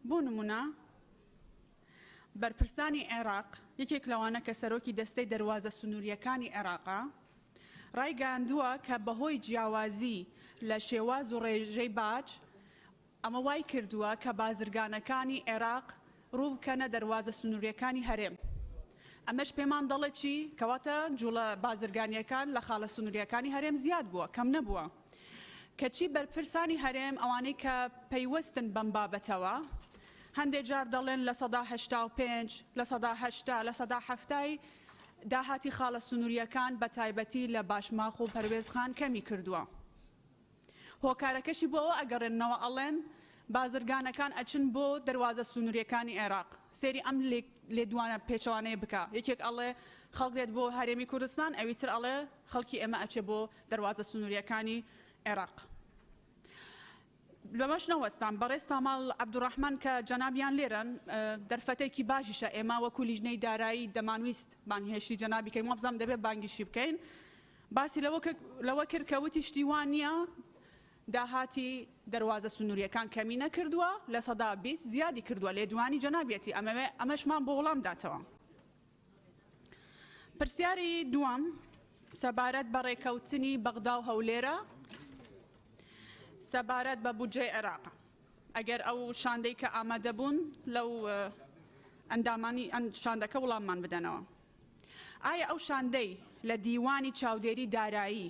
بۆ نمونە بەرپرسانی عێراق یەکێک لەوانە کە سەرۆکی دەستەی دەواازە سنووریەکانی عێراقا ڕایگەاندووە کە بەهۆی جیاوازی لە شێواز و ڕێژەی باج ئەمە وای کردووە کە بازرگانەکانی عێراق ڕووکەنە دەواازە سنووریەکانی هەرێم. ئەمەش پێمان دەڵێت چی کەواتە جوڵە بازرگانیەکان لە خاڵە سنووریەکانی هەرێم زیاد بووە کەم نەبووە. کەچی بەرپرسانی هەرێم ئەوانەی کە پەیوەستن بەم بابەتەوە هەندێک جار دەڵێن لە 1985 لە 1970 لە 1970 داهاتی خاڵە سنووریەکان بە تایبەتی لە باشماخ و پەروێزخان کەمی کردووە. هۆکارەکەشی بۆەوە ئەگەڕێنەوە ئەڵێن بازرگانەکان ئەچن بۆ دەواازە سنووریەکانی عێراق سێری ئەم لێدوانە پێچەوانەیە بکە. یەکێک ئەڵێ خەڵکێت بۆ هەرێمی کوردستان ئەویتر ئەڵێ خەڵکی ئێمە ئەچێ بۆ دەواازە سنووریەکانی عێراق. لەمەش نەوەستان بەڕێز تاماڵ عەبدوڕەحمان کە جەنابیان لێرن دەرفەتێکی باشیشە ئێمە وەکو لیژنەی دارایی دەمانویست بانگهێشتی جەنابی کەین وەبزانم دەبێت بانگیشی بکەین باسی لەوە کرد کە وتی شتیوان نییە داهاتی دەواازە سنووریەکان کەمی نەکردووە لە 120 زیادی کردووە لێدوانی جەنابەتی ئەمەشمان بۆ وەڵام داتەوە. پرسیاری دووەم سەبارەت بە ڕێکەوتنی بەغدا و هەولێرە سەبارەت بە بودجەی عێراق ئەگەر ئەو شاندەی کە ئامادەبوون لەو ئەندامانی شاندەکە وڵاممان بدەنەوە. ئایا ئەو شاندەی لە دیوانی چاودێری دارایی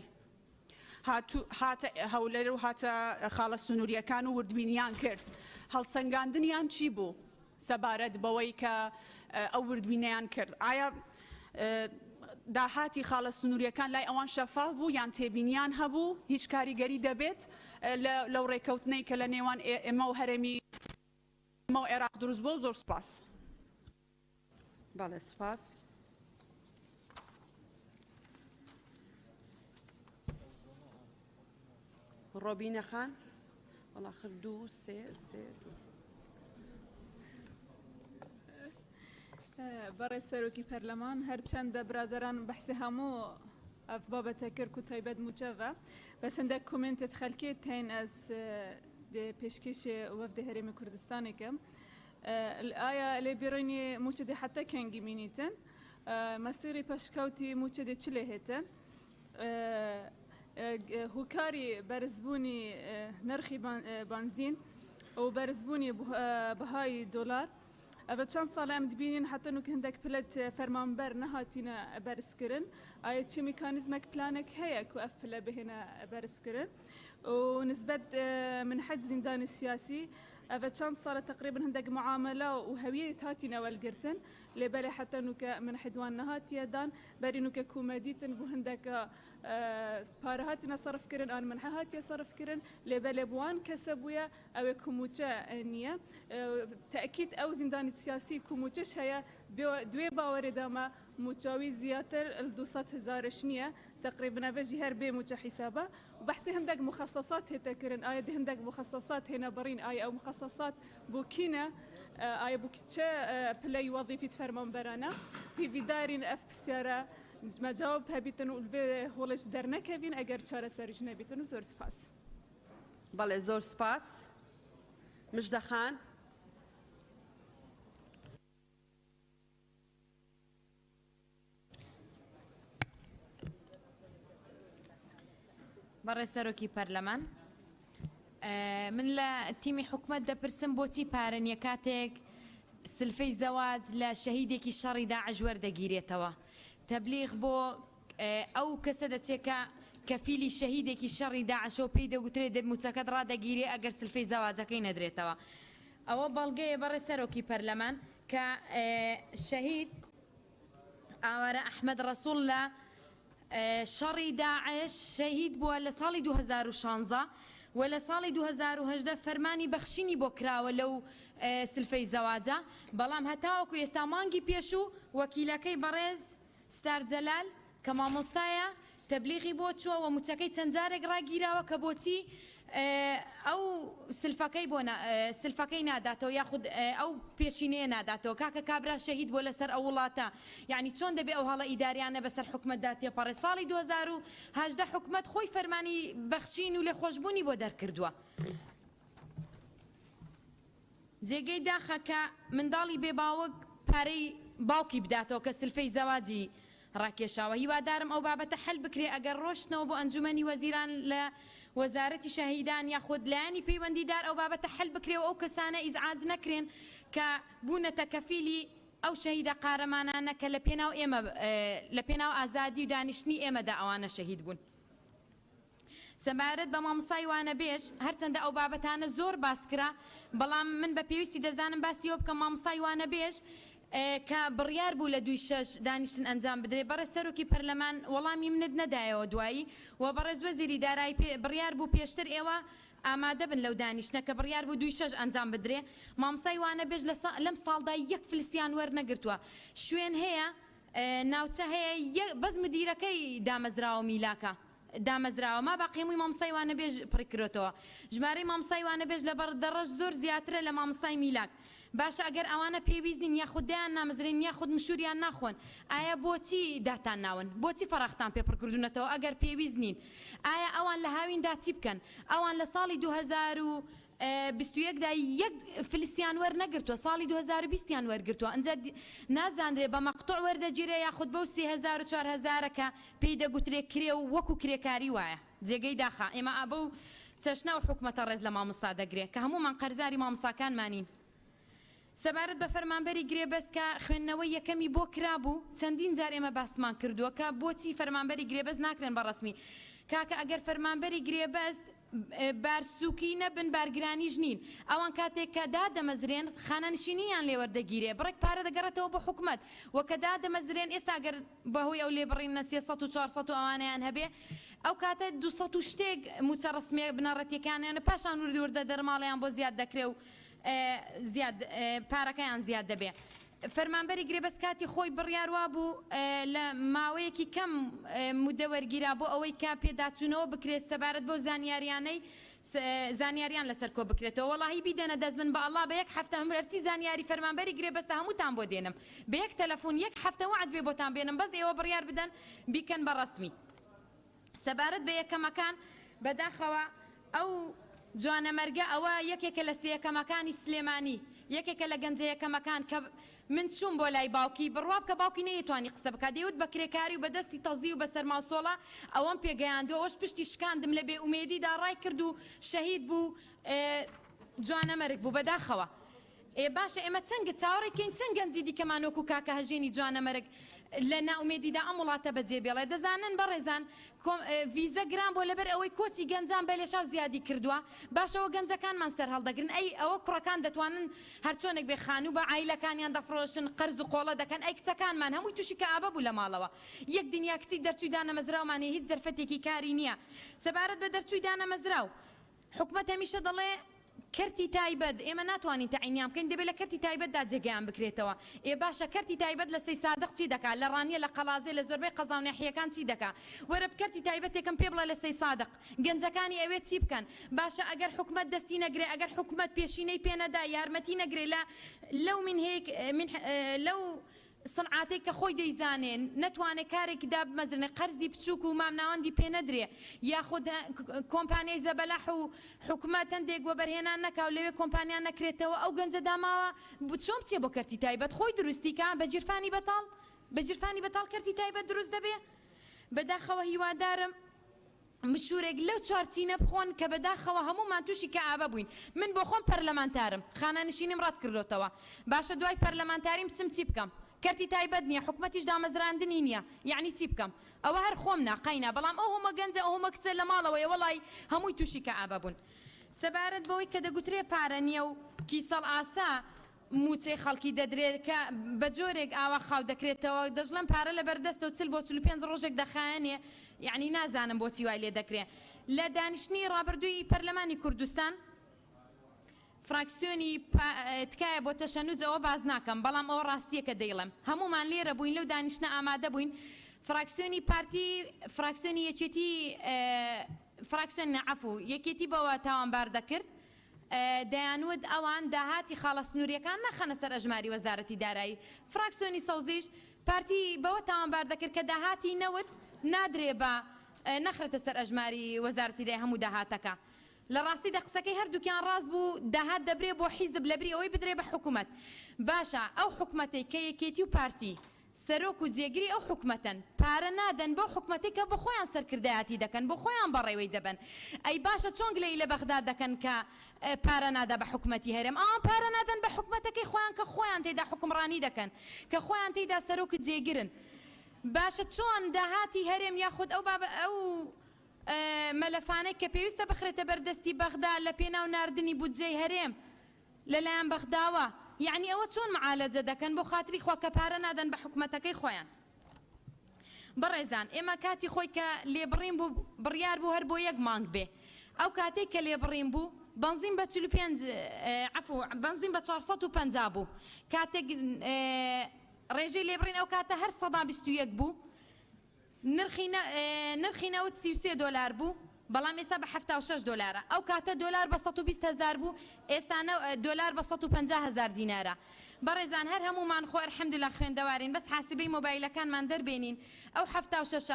هاتە هەولێر و هاتە خاڵە سنووریەکان و وردبینیان کرد هەڵسەنگاندنیان چی بوو سەبارەت بەوەی کە ئەو وردبینیان کرد؟ ئایا داهاتی خاڵە سنووریەکان لای ئەوان شەفاف بوو یان تێبینیان هەبوو هیچ کاریگەری دەبێت لەو ڕێکەوتنەی کە لە نێوان ئێمە و هەرێمی ئێمە و عێراق دروست بۆ؟ زۆر سوپاس. بەڵێ سوپاس. ڕۆبینە خان وڵا خردوو سێ بەڕێز سەرۆکی پەرلەمان هەرچەندە برادەران بەحسی هەموو ئەف بابەتە کرد و تایبەت موچەڤە بەس هەندێک کومنتت خەلکێت هەین ئەس پێشکەشێ وەفدە هەرێمی کوردستانێکم ئایا لێبیڕێنی موچەدێ حتا کەنگی مینیتن مەسیری پەشکەوتی موچەدێ چ لێ هێتن هوکاری بەرزبوونی نرخی بنزین و بەرزبوونی بەهای دۆلار ئەvە چەند ساڵ ئەم دبینین حتا نوک هەندێک پلت فەرمانبەر نەهاتینە بەرزکردن ئایا چی میکانیزمێک پلانێک هەیە کو ئەف پلە بهێنە بەرزکردن و نسبەت من حد زیندانی سیاسی ئەvە چەند ساڵە تقریبا هەندێک معاملە و هەویەی هاتینە وەلگرتن لێبەرێ حتا نوکە من حدوان نەهاتیەدان بەری نوکە کومەدیتن بۆ هەندێکە پارە هاتینە سەرفکردن ئان من هاتیە سەرفکردن لێبەلێ بوان کەسە بووە ئەوێ کوموچە نییە تأکید ئەو زیندانی سیاسی کوموچەش هەیە دوێ باوەڕێدامە موچاوی زیاتر 200,000ش نییە تقریبا ئەvەژی هەر بێ موچە حیسابە و بەحسی هەندێک مخصصات هێتەکردن ئایا دی هەندێک مخصصات هێنە بەڕین ئایا ئەو مخصصات بۆ کینە ئایا بۆ چه پلەی وەظیفیت فەرمانبەرانە هیویدارین ئەف پرسیارە مەجاوب هەبیتن و بێ هۆڵش دەرنەکەبین ئەگەر چارەسەریش نەبیتن و زۆر سپاس بەڵێ زۆر سپاس مژدە خان بەڕێز سەرۆکی پەرلەمان من لە تیمی حکومەت دەپرسم بۆچی پارەنیە کاتێک سلفەی زەواج لە شەهیدێکی شەڕی داعش وەردەگیرێتەوە تەبلیغ بۆ ئەو کەسە دەچێکە کەفیلی شەهیدێکی شەڕی داعشەوە پێی دەگوترێت موچەکەت ڕادەگیرێ ئەگەر سلفەی زەواجەکەی نەدرێتەوە ئەوە بەڵگەیە بەڕێز سەرۆکی پەرلەمان کە شەهید ئاوارە ئەحمەد ڕەسوڵ لە شەڕی داعش شەهید بووە لە ساڵی 2016 و لە ساڵی 2010 فەرمانی بەخشینی بۆ کراوە لەو سلفەی زەواجە بەڵام هەتاوەکو ئێستا مانگی پێشوو وەکیلەکەی بەڕێز ستار جەلال کە مامۆستایە تەبلیغی بۆ چووە و موچەکەی چەند جارێک ڕاگیراوە کە بۆچی ئەو سلفەکەی ناداتەوە یاخود ئەو پێشینەیە ناداتەوە کاکە کابرا شەهید بۆ لەسەر ئەو وڵاتە یعنی چۆن دەبێ ئەو هەڵە ئیداریانە بەسەر حکومەتدا تێپەڕێ ساڵی 2018 حکومەت خۆی فەرمانی بەخشین و لێخۆشبوونی بۆ دەرکردووە جێگەی داخە کە منداڵی بێباوەک پارەی باوکی بداتەوە کە سلفەی زەواجی ڕاکێشاوە هیوادارم ئەو بابەتە حل بکرێ ئەگەر ڕۆشتنەوە بۆ ئەنجومەنی وەزیران لە وەزارەتی شەهیدان یاخود لایەنی پەیوەندیدار ئەو بابەتە حل بکرێ و ئەو کەسانە ئیزعاج نەکرێن کە بوونەتە کەفیلی ئەو شەهیدە قارەمانانە کە لە پێناو ئازادی و دانیشتنی ئێمەدا ئەوانە شەهید بوون سەبارەت بە مامۆستای وانەبێژ هەرچەندە ئەو بابەتانە زۆر باسکرا بەڵام من بە پێویستی دەزانم باسیەوە بکەم مامۆستای وانەبێژ کە بڕیار بوو لە 2/6 دانیشتن ئەنجام بدرێ بەڕێز سەرۆکی پەرلەمان وەڵامی منت نەدایەوە دوایی و بەڕێز وەزیری دارایی بڕیار بوو پێشتر ئێوە ئامادە بن لەو دانیشتنە کە بڕیار بوو 2/6 ئەنجام بدرێ مامۆستای وانەبێژ لەم ساڵدا یەک فلسیان وەرنەگرتووە شوێن هەیە ناوچە هەیە بەس مدیرەکەی دامەزراوە میلاکە دامەزراوە ما باقیەمووی مامۆستای وانەبێژ پڕکرێتەوە ژمارەی مامۆستای وانەبێژ لە بەردەڕەش زۆر زیاترە لە مامۆستای میلاک باشە ئەگەر ئەوانە پێویستین یاخودیان نامەزرێن یاخود مشوریان ناخۆن ئایا بۆچی داتان ناون بۆچی فەراختان پێپڕکردونەتەوە ئەگەر پێویست نین ئایا ئەوان لە هاویندا چی بکەن ئەوان لە ساڵی 2021دا یەک فلسیان وەرنەگرتووە ساڵی 2020یان وەرگرتووە ئەنجا نازاندرێ بە مەقطوع وەردەگیرێ یاخود بەو 3000 و 4000کە پێی دەگوترێ کرێ و وەکو کرێکاری وایە جێگەی داخە ئێمە ئابە و چەشنا و حکومەتە ڕێز لە مامۆستا دەگرێت کە هەمومان قەرزاری مامۆستاکانمانین سەبارەت بە فەرمانبەری گرێبەست کە خوێندنەوەی یەکەمی بۆ کرابوو چەندین جار ئێمە باسمان کردووە کە بۆچی فەرمانبەری گرێبەست ناکرێن بە ڕەسمی کاکە ئەگەر فەرمانبەری گرێبەست بارسووکی نەبن بارگرانیش نین ئەوان کاتێک کە دادەمەزرێن خانەنشینیان لێوەردەگیرێ بڕێک پارە دەگەڕێتەوە بۆ حکومەت وە کە دادەمەزرێن ئێستا ئەگەر بەهۆی ئەو لێبڕینە 300 و 400 ئەوانیان هەبێ ئەو کاتە 200 و شتێک موچە ڕسمێ بنەڕەتیەکانیانە پاشان وردە دەرماڵیان بۆ زیاد دەکرێ و زیاد پارەکەیان زیاد دەبێ فەرمانبەری گرێبەستکاتی خۆی بڕیاروا بوو لە ماوەیەکی کەم مودە وەرگیرا بۆ ئەوەی کا پێداچوونەوە بکرێت سەبارەت بۆ زانیاریان لەسەر کۆ بکرێتەوە وەڵاهی بیدەنە دەست من بە ئەڵڵا بە یەک هەفتە هەمرەرچی زانیاری فەرمانبەری گرێبەستە هەمووتان بۆ دێنم بە یەک تەلەفۆن یەک هەفتە وعد بێ بۆتان بێنم بەس ئێوە بڕیار بدەن بیکەن بە ڕەسمی سەبارەت بە یەکەمەکان بەداخەوە ئەو جوانەمەرگە ئەوە یەکێکە لە سێیەکەمەکانی سلێمانی یەکێکە لە گەنجەیەکەمەکان کە من چوون بۆ لای باوکی بڕواب کە باوکی نەیەتوانی قسە بکات دەیوت بە کرێکاری و بە دەستی تەزی و بە سەرماسۆڵە ئەوەم پێگەیاندوە ئەوەش پشتی شکاندم لە بێ ئومێدیدا ڕای کرد و شەهید بوو جوانەمەرگ بوو بەداخەوە باشە ئێمە چەند چاوەڕێکین چەند گەنجی دیکەمانۆک و کاکە هەژێنی جوانەمەرگ لە ناومێدیدا ئەم وڵاتە بەجێ بێڵێ دەزانن بەڕێزان ڤیزە گران بۆ لەبەر ئەوەی کۆچی گەنجان بە لێشاو زیادی کردووە باشەوە گەنجەکانمان سەر هەڵدەگرن ئەی ئەوە کوڕەکان دەتوانن هەرچۆنێک بێ خانوو بە عیلەکانیان دەفرۆشن قەرز و قۆڵە دەکەن ئەی کچەکانمان هەمووی تووشی کە ئابە بوو لە ماڵەوە یەک دنیا کچی دەرچووی دانەمەزراومانێ هیچ زەرفەتێکی کاری نییە سەبارەت بە دەرچووی دانەمەزراو حکومەت هەمیشە دەڵێ کەرتی تایبەت ئێمە ناتوانین تەعینیان بکەین دەبێت لە کەرتی تایبەتدا جێگەیان بکرێتەوە باشە کەرتی تایبەت لە سەی سادق چی دەکات لە ڕانیە لە قەڵازێ لە زۆربەی قەزا و ناحیەکان چی دەکات وەرە کەرتی تایبەتێکم پێ بڵێ لە سەی سادق گەنجەکانی ئەوێ چی بکەن باشە ئەگەر حکومەت دەستی نەگرێ ئەگەر حکومەت پێشینەی پێنەدا یارمەتی نەگرێ لەو لەو صنعاتێک کە خۆی دەیزانێن نەتوانێت کارێکی دا بمەزرنێ قەرزی بچووک و مامناوەندی پێ نەدرێ یاخود کۆمپانیای زەبەلاح و حکومەت هەندێک وەبەرهێنان نەکاو لەوێ کۆمپانیان نەکرێتەوە ئەو گەنجە داماوە چۆن بچێ بۆ کەرتی تایبەت خۆی دروستیکە بە جیرفانی بەتاڵ کەرتی تایبەت دروست دەبێ بەداخەوە هیوادارم مشورێک لەو چوارچینە بخۆن کە بەداخەوە هەموومان تووشی کە ئابە بووین من بۆ خۆم پەرلەمانتارم خانانشینیم ڕات کردوتەوە باشە دوای پەرلەمانتاریم بچم چی بکەم کەرتی تایبەت نییە حکومەتیش دامەزراندنی نییە یعنی چی بکەم ئەوە هەر خۆم ناقەینە بەڵام ئەو هەمە گەنجە ئەو هەمە کچە لە ماڵەوەی وەڵی هەمووی تووشی کە ئابە بوون سەبارەت بەوەی کە دەگوترێ پارە نییە و کیسەڵ ئاسا موچەی خەڵکی دەدرێت کە بە جۆرێک ئاوا خاو دەکرێتەوە دەژڵم پارە لە بەردەستە و 45 ڕۆژێک دەخایەنێ یعنی نازانم بۆچی وای لێ دەکرێت لە دانیشتنی ڕابردووی پەرلەمانی کوردستان فراکسیۆنی تکایە بۆ تەشەنوج ئەوە باز ناکەم بەڵام ئەوە ڕاستیە کە دەیڵم هەمومان لێرە بووین لەو دانیشتە ئامادە بووین فراکسیۆنی پارتی فراکسیۆنی یەکێتی فراکسیۆن عەفو یەکێتی بەوە تاوانبار دەکرد دەیانوت ئەوان داهاتی خاڵە سنووریەکان نەخەنە سەر ئەژماری وەزارەتی دارایی فراکسیۆنی سەوزیش پارتی بەوە تاوانبار دەکرد کە داهاتی نەوت نادرێ بە نەخرێتە سەر ئەژماری وەزارەتی دارایی هەموو داهاتەکە لە ڕاستیدا قسەکەی هەردووکیان ڕاست بوو داهات دەبرێ بۆ حیزب لەبری ئەوەی بدرێ بە حکوومەت باشە ئەو حکوومەتەی کە یەکێتی و پارتی سەرۆک و جێگیری ئەو حکوومەتەن پارە نادەن بۆ حکوومەتی کە بە خۆیان سەرکردایەتی دەکەن بۆ خۆیان بەڕێوەی دەبن ئەی باشە چۆن گلەی لە بەغداد دەکەن کە پارە نادا بە حکوومەتی هەرێم ئەوان پارە نادەن بە حکوومەتەکەی خۆیان کە خۆیان تێدا حکومڕانی دەکەن کە خۆیان تێدا سەرۆک و جێگیرن باشە چۆن داهاتی هەرێم یاخود ئەو مەلەفانەی کە پێویستە بخرێتە بەردەستی بەغدا لە پێناو ناردنی بودجەی هەرێم لەلایەن بەغداوە یعنی ئەوە چۆن معالەجە دەکەن بۆ خاتری خۆ کە پارە نادەن بە حکوومەتەکەی خۆیان بەڕێزان ئێمە کاتی خۆی کە لێبڕین بوو بڕیار بوو هەر بۆ یەک مانگ بێ ئەو کاتێک کە لێبڕین بوو بنزین بە 45 عفو بنزین بە 450 بوو کاتێک ڕێژەی لێبڕین ئەو کاتە هەر 121 بوو نرخی نەوت 33 دۆلار بوو بەڵام ئێستا بە 76 دۆلارە ئەو کاتە دۆلار بە 120 هزار بوو ئێستا دۆلار بە 150 هزار دینارە بەڕێزان هەر هەموومان خۆ ئەلحەمدولیلا خوێندەوارین بەس حاسبەی مۆبایلەکانمان دەربێنین ئەو 76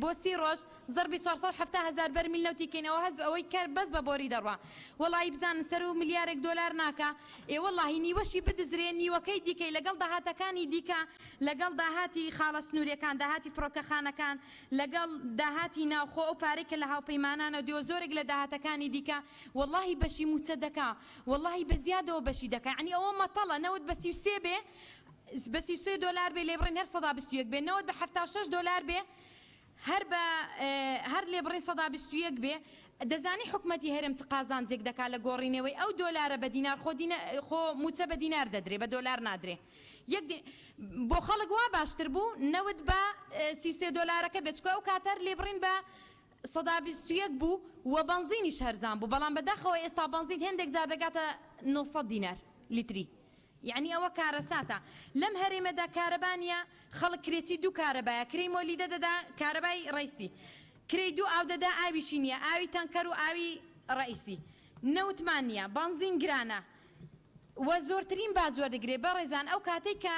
بۆ 30 ڕۆژ زەربی 470 هزار بەرمیل نەوتیکەینەوە هەز ئەوەی کار بەس بە بۆری دەڕوا وەڵی بزانن سەر و ملیارێک دۆلار ناکە وەڵی نیوەشی بدزرێن نیوەکەی دیکەی لەگەڵ داهاتەکانی دیکە لەگەڵ داهاتی خاڵە سنووریەکان داهاتی فڕۆکەخانەکان لەگەڵ داهاتی ناوخۆ ئەو پارێکە لە هاوپەیمانانە دیۆ زۆرێک لە داهاتەکانی دیکە وەڵی بەشی موچە دەکا وەڵی بەزیادەوە بەشی دەکا عنی ئەوە مەتەڵە نەوت بە 33 بێ بە 33 دۆلار بێ لێبڕین هەر 121 بێ نەوت بە 76 دۆلار بێ هەر لێبڕین 121 بێ دەزانی حکوومەتی هەرێم چ قازانجێک دەکا لە گۆڕینەوەی ئەو دۆلارە بە دینار خۆ موچە بە دینار دەدرێ بە دۆلار نادرێ بۆ خەڵک وا باشتر بوو نەوت بە 33 دۆلارەکە بێچکە ئەو کاتەر لێبڕین بە 121 بوو و بنزینیش هەرزان بوو بەڵام بەداخەوە ئێستا بنزین هێندێک جار دەگاتە 900 دینار لیتری یعنی ئەوە کارەساتە لەم هەرێمەدا کارەبانیە خەڵک کرێکی دوو کارەبایە کرێی مۆلیدە دەدا کارەبای ڕیسی کرێی دوو ئاو دەدا ئاویشی نییە ئاوی تەنکەر و ئاوی ڕئیسی نەوتمان نییە بەنزین گرانە وە زۆرترین باجوەر دەگرێت بە ڕێزان ئەو کاتێک کە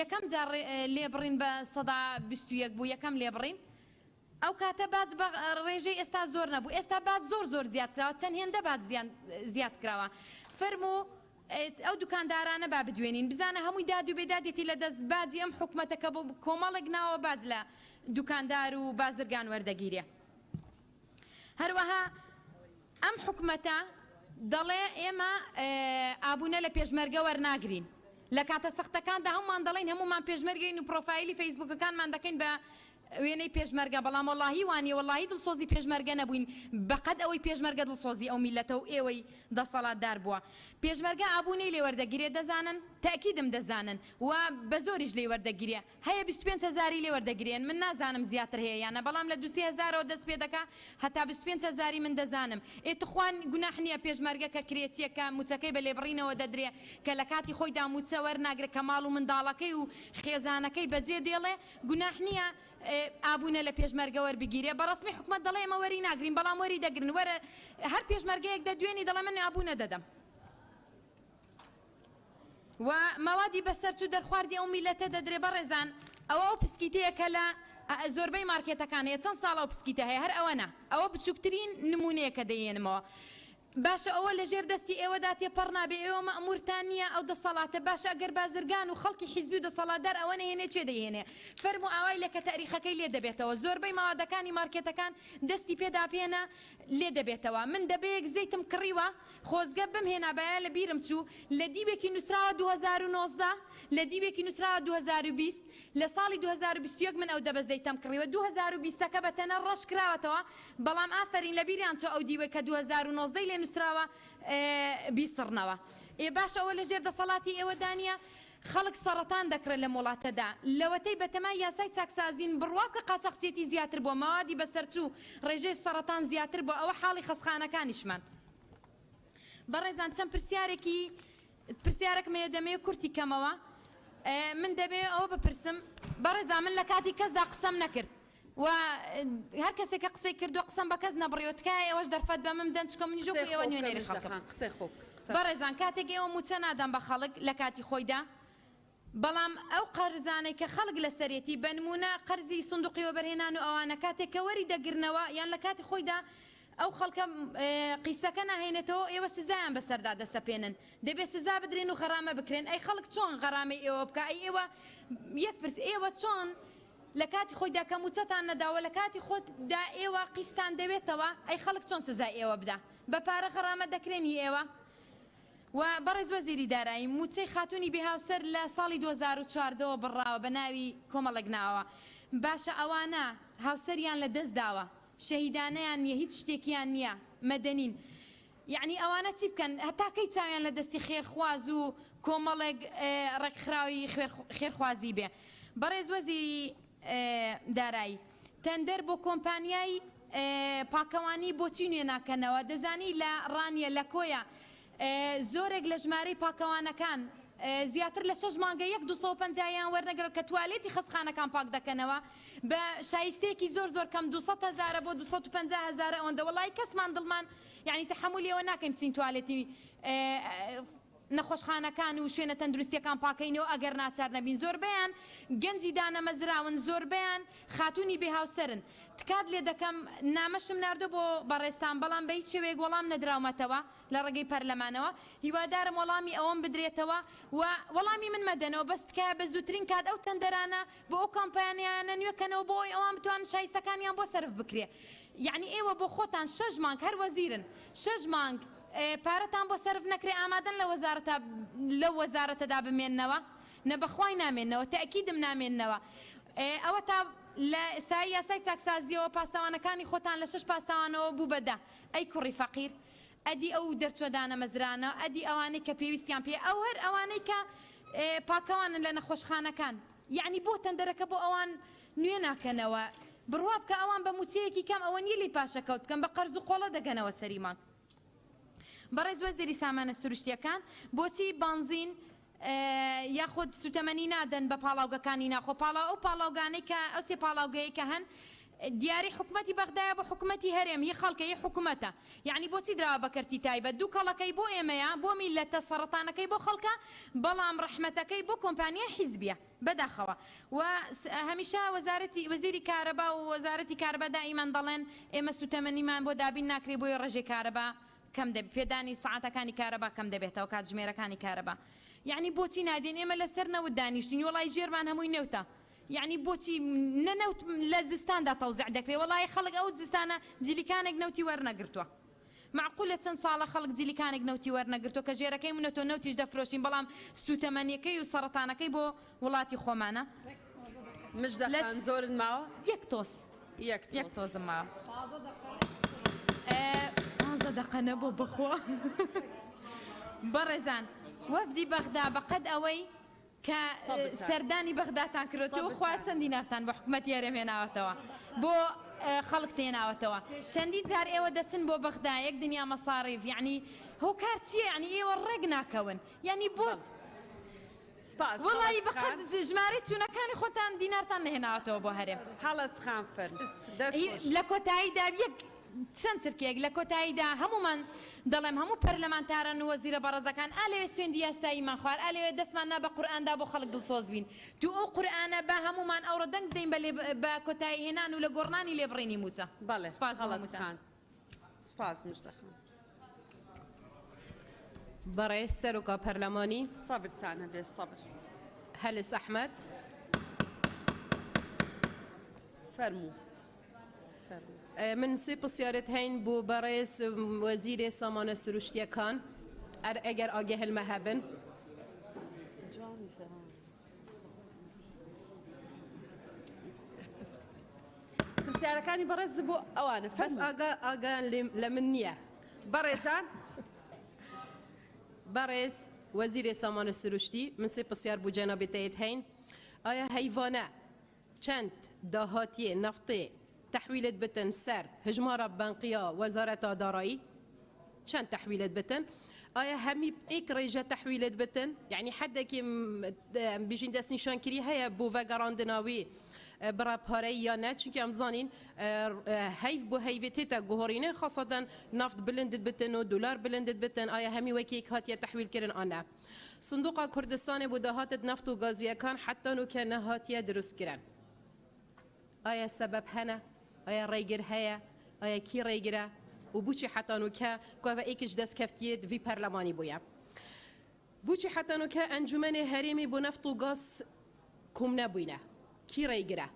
یەکەم جار لێبڕین بە 121 بوو یەکەم لێبڕین ئەو کاتە باج بە ڕێژەی ئێستا زۆر نەبوو ئێستا باج زۆر زیاد کراوە چەند هێندە باج زیاد کراوە فەرمو ئەو دوکاندارانە با بدوێنین بزانە هەمووی داد و بێدادێتی لە دەست باجی ئەم حکومەتەکە بۆ کۆمەڵێک ناوە باج لە دوکاندار و بازرگان وەردەگیرێ هەروەها ئەم حکومەتە دەڵێ ئێمە ئابوونە لە پێشمەرگە وەرناگرین لە کاتە سەختەکاندا هەمومان دەڵێن هەمومان پێشمەرگەین و پرۆفایلی فەیسبوکەکانمان دەکەین بە وێنەی پێشمەرگە بەڵام وەڵاهی وانیە وەڵاهی دڵسۆزی پێشمەرگە نەبووین بەقەد ئەوەی پێشمەرگە دڵسۆزی ئەو میلەتە و ئێوەی دەسەڵاتدار بووە پێشمەرگە ئابوونەی لێ وەردەگیرێ دەزانن تاکیدم دەزانن و بە زۆریش لێ وەردەگیرێ هەیە 25,000 لێ وەردەگرێن من نازانم زیاتر هەیە یانە بەڵام لە 2,000ەوە دەست پێ دەکا هەتا 25,000 من دەزانم ئێتخوان گوناح نییە پێشمەرگە کە کرێتیەکە موچەکەی بە لێبڕینەوە دەدرێ کە لە کاتی خۆیدا موچە وەرناگرێت کە ماڵ و منداڵەکەی و خێزانەکەی بەجێ دێڵێ گوناح نییە ئابوونە لە پێشمەرگە وەربگیرێ بەڕسمی حکومەت دەڵێ ئەمە وەری ناگرین بەڵام وەری دەگرن وەرە هەر پێشمەرگەیەک دەدوێنی دەڵێ من ئابوونە دەدەم و مەوادی بەسەرچوو دەرخواردی ئەو میلەتە دەدرێ بەڕێزان ئەوە ئەو پسکیتەیە کە لە زۆربەی مارکێتەکان هەیە چەند ساڵ ئەو پسکیتە هەیە هەر ئەوە نا ئەوە بچووکترین نمونەیە کە دەیێنمەوە باشە ئەوە لە ژێر دەستی ئێوەدا تێپەڕ نابێ ئێوە مەئمورتان نییە ئەو دەسەڵاتە باشە ئەگەر بازرگان و خەڵکی حیزبی و دەسەڵاتدار ئەوە نەهێنێ چێ دەهێنێ فەرمو ئاوای لە کە تاریخەکەی لێ دەبێتەوە زۆربەی ماوادەکانی مارکێتەکان دەستی پێدا پێێنە لێ دەبێتەوە من دەبەیەک زەیتم کڕیوە خۆزگە بمهێنا بایە لە بیرم چوو لە دیبێکی نووسراوە 2019 لە دیبێکی نووسراوە 2020 لە ساڵی 2021 من ئەو دەبەزەیتم کڕیوە 2020ەکە بەتەنە ڕەش کراوەتەوە بەڵام ئافرین لە بیریان چۆ ئەو دیوە کە 2019 لێ نووسراوە بیسڕنەوە باشە ئەوە لە ژێر دەسەڵاتی ئێوە دانیە خەڵک سەرەتان دەکرێت لە وڵاتەدا لەوەتەی بەتەمای یاسای چاکسازین بڕواکە قاچەقچێتی زیاتر بۆ مەوادی بەسەرچوو ڕێژەی سەرەتان زیاتر بۆ ئەوە حاڵی خەسخانەکانیشمان بەڕێزان چەند پرسیارێکمە دەمەیە کورتی کەمەوە من دەبێ ئەوە بپرسم بەڕێزان من لە کاتی کەسدا قسەم نەکرد و هەر کەسێک کە قسەی کردو قسەم بە کەس نەبڕیەوە تکایە ئێوەش دەرفەت بە من بدەن چکە منیش وەکو ئێوە نوێنەری خەڵکم بەڕێزان کاتێک ئێوە موچە نادەم بە خەڵک لە کاتی خۆیدا بەڵام ئەو قەرزانەی کە خەڵک لە سەرێتی بنمونە قەرزی سندوقیەوە بەرهێنان و ئەوانە کاتێک کە وەری دەگرنەوە یان لە کاتی خۆیدا ئەو خەڵکە قیسەکە ناهێنێتەوە ئێوە سزایان بەسەردا دەستەپێنن دەبێت سزا بدرێن و غەرامە بکرێن ئەی خەڵک چۆن غەرامەی ئێوە بکە ئەی ئێوە یەک پرس ئێوە چۆن لە کاتی خۆیدا کە موچەتان نەداوە لە کاتی خۆتدا ئێوە قیستان دەوێتەوە ئەی خەڵک چۆن سزای ئێوە بدا بە پارە غەرامە دەکرێنی ئێوە و بەڕێز وەزیری دارایی موچەی خاتوونی بێهاوسەر لە ساڵی 2014 بڕاوە بە ناوی کۆمەڵێک ناوە باشە ئەوانە هاوسەریان لە دەست داوە شەهیدانەیان نییە هیچ شتێکیان نییە مەدەنین یعنی ئەوانە چی بکەن هەتاکەی چاویان لە دەستی خێرخواز و کۆمەڵێک ڕێکخراوی خێرخوازی بێ بەڕێز وەزیری دارایی تەندەر بۆ کۆمپانیای پاکەوانی بۆچی نوێ ناکەنەوە دەزانی لە ڕانیە لە کۆیە زۆرێک لە ژمارەی پاکەوانەکان زیاتر لە 6 مانگە 250یان وەرنەگرەوە کە توالێتی خەستخانەکان پاک دەکەنەوە بە شایستەیەکی زۆر کەم 200,000 بۆ 250,000 ئەوەندە وەڵای کەسمان دڵمان یعنی تەحمولیەوە ناکەین بچین توالێتی نەخۆشخانەکان و شوێنە تەندروستیەکان پاکەینەوە ئەگەر ناچار نەبین زۆربەیان گەنجی دانەمەزراون زۆربەیان خاتوونی بێهاوسەرن تکات لێ دەکەم نامەشم ناردۆ بۆ بەڕێستان بەڵام بە هیچ شێوەیەک وەڵام نەدراومەتەوە لە ڕێگەی پەرلەمانەوە هیوادارم وەڵامی ئەوەم بدرێتەوە و وەڵامی من مەدەنەوە بەس تکایە بە زووترین کات ئەو تەندەرانە بۆ ئەو کۆمپانیانە نوێکەنەوە بۆی ئەوان بتوان شایستەکانیان بۆ سەرف بکرێ یعنی ئێوە بۆ خۆتان 6 مانگ هەر وەزیرن 6 مانگ پارەتان بۆ سەرف نەکرێ ئامادەن لە وەزارەتەدا بمێننەوە نەبەخوای نامێننەوە تاکیدم نامێننەوە ئەوە تا لە ئێستای یاسای چاکسازیەوە پاستەوانەکانی خۆتان لە 6 پاستەوانەوە بوو بەدا ئەی کوڕی فەقیر ئەدی ئەو دەرچۆدانە مەزرانە ئەدی ئەوانەی کە پێویستیان پێ ئەو هەر ئەوانەی کە پاکەوانن لە نەخۆشخانەکان یعنی بۆ تەندەرەکە بۆ ئەوان نوێ ناکەنەوە بڕوا بکە ئەوان بە موچەیەکی کەم ئەوە نیە لی پاشەکەوت بکەن بە قەرز و قۆڵە دەگەنەوە سەریمان بەڕێز وەزیری سامانە سروشتیەکان بۆچی بانزین یاخود سوتەمەنی نادەن بە پاڵاوگەکانی ناخۆ ئەو پاڵاوگانەی کە ئەو سێ پاڵاوگەیە کە هەن دیاری حکومەتی بەغدایە بۆ حکومەتی هەرێم هی خەڵکە هی حکومەتە یعنی بۆچی دراوە بە کەرتی تایبەت دوو کەڵەکەی بۆ ئێمەیە بۆ میلەتە سەرەتانەکەی بۆ خەڵکە بەڵام ڕەحمەتەکەی بۆ کۆمپانیا حیزبیە بەداخەوە و هەمیشە وەزیری کارەبا و وەزارەتی کارەبا دائیمان دەڵێن ئێمە سوتەمەنیمان بۆ دابین ناکرێ بۆی ڕێژەی کارەبا کەم دەبێت پێدانی سەعاتەکانی کارەبا کەم دەبێتەوە کاتژمێرەکانی کارەبا یعنی بۆچی نادێن ئێمە لەسەر نەوت دانیشتین وڵای ژێرمان هەمووی نەوتە یعنی بۆچی نەنەوت لە زستاندا تەوزیع دەکرێت وڵای خەڵک ئەو زستانە جلیکانێک نەوتی وەرنەگرتووە معقولە چەند ساڵە خەڵک جلیکانێک نەوتی وەرنەگرتووە کە ژێرەکەی منەوە نەوتیش دەفرۆشین بەڵام سوتەمەنیەکەی و سەرەتانەکەی بۆ وڵاتی خۆمانە مژدەخان زۆرن ماوە یەک تۆس یەک تۆزم ماوە 15 دقە نەبوو بخوا بەڕێزان وەفدی بەغدا بەقەد ئەوەی کە سەردانی بەغداتان کردووە خوا چەندی ناتان بە حکومەتی هەرێم هێناوەتەوە بۆ خەڵک تێناوەتەوە چەندی جار ئێوە دەچن بۆ بەغدا یەک دنیا مەساڕیف یعنی هۆکار چییە یعنی ئێوە ڕێک ناکەون یعنی بۆت وڵی بەقەد ژمارەی چوونەکانی خۆتان دینارتان نهێناوەتەوە بۆ هەرێم هەڵەس خانفەر لە کۆتاییدا یەک چەند چرکێک لە کۆتاییدا هەمومان دەڵێم هەموو پەرلەمانتارن و وەزیرە بەڕێزەکان ئالێوێ سوێندی یاساییمان خوار ئالێوێ دەستمان نا بە قورئاندا بۆ خەڵک دڵسۆز بین تو ئەو قورئانە بە هەمومان ئەوڕە دەنگ بدەین بە کۆتایی هێنان و لە گۆڕنانی لێبڕینی موچە بەڵێ سپاس هەڵەسخان سپاس مژدەخان بەڕێز سەرۆکا پەرلەمانی سەبرتانە بێ سەبر هەلس ئەحمەد فەرموو من سێ پرسیارەت هەین بۆ بەڕێز وەزیرێ سامانە سروشتیەکان ئەگەر ئاگەهێلمە هەبن پرسیارەکانی بەڕێز بۆ ئەوانە بەس ئاگان لە من نییە بەڕێزان بەڕێز وەزیرێ سامانە سروشتی من سێ پرسیار بوو جەنابێتەیەت هەین ئایا هەیڤانە چەند داهاتیە نەفتێ تحويلت بتن سر هجمارة بنقية وزارة دارایی چند تحويلت بتن آیا همي ایک ريجة تحويلت بتن يعني حدا كي بيجين دست نشان كري هيا بو وگراندناوي برا پاره یا نه چونکه ام زانین هیف بو هیوتیتا گوهرینه خاصة نفت بلندت بتن و دلار بلندت بتن آیا همي وكي هاتيا تحويل كرن آنه صندوق كردستان بو دهات نفت و غازية كان حتى نو كان هاتيا دروس كرن آیا سبب هنه آیا ریگر هیا آیا کی ریگره و بوچی حتی نوکه که و ایکش دست کفتیت وی پرلمانی بویا بوچی حتی نوکه انجمن هریمی بو نفت و گاز کم نبوینه کی ریگره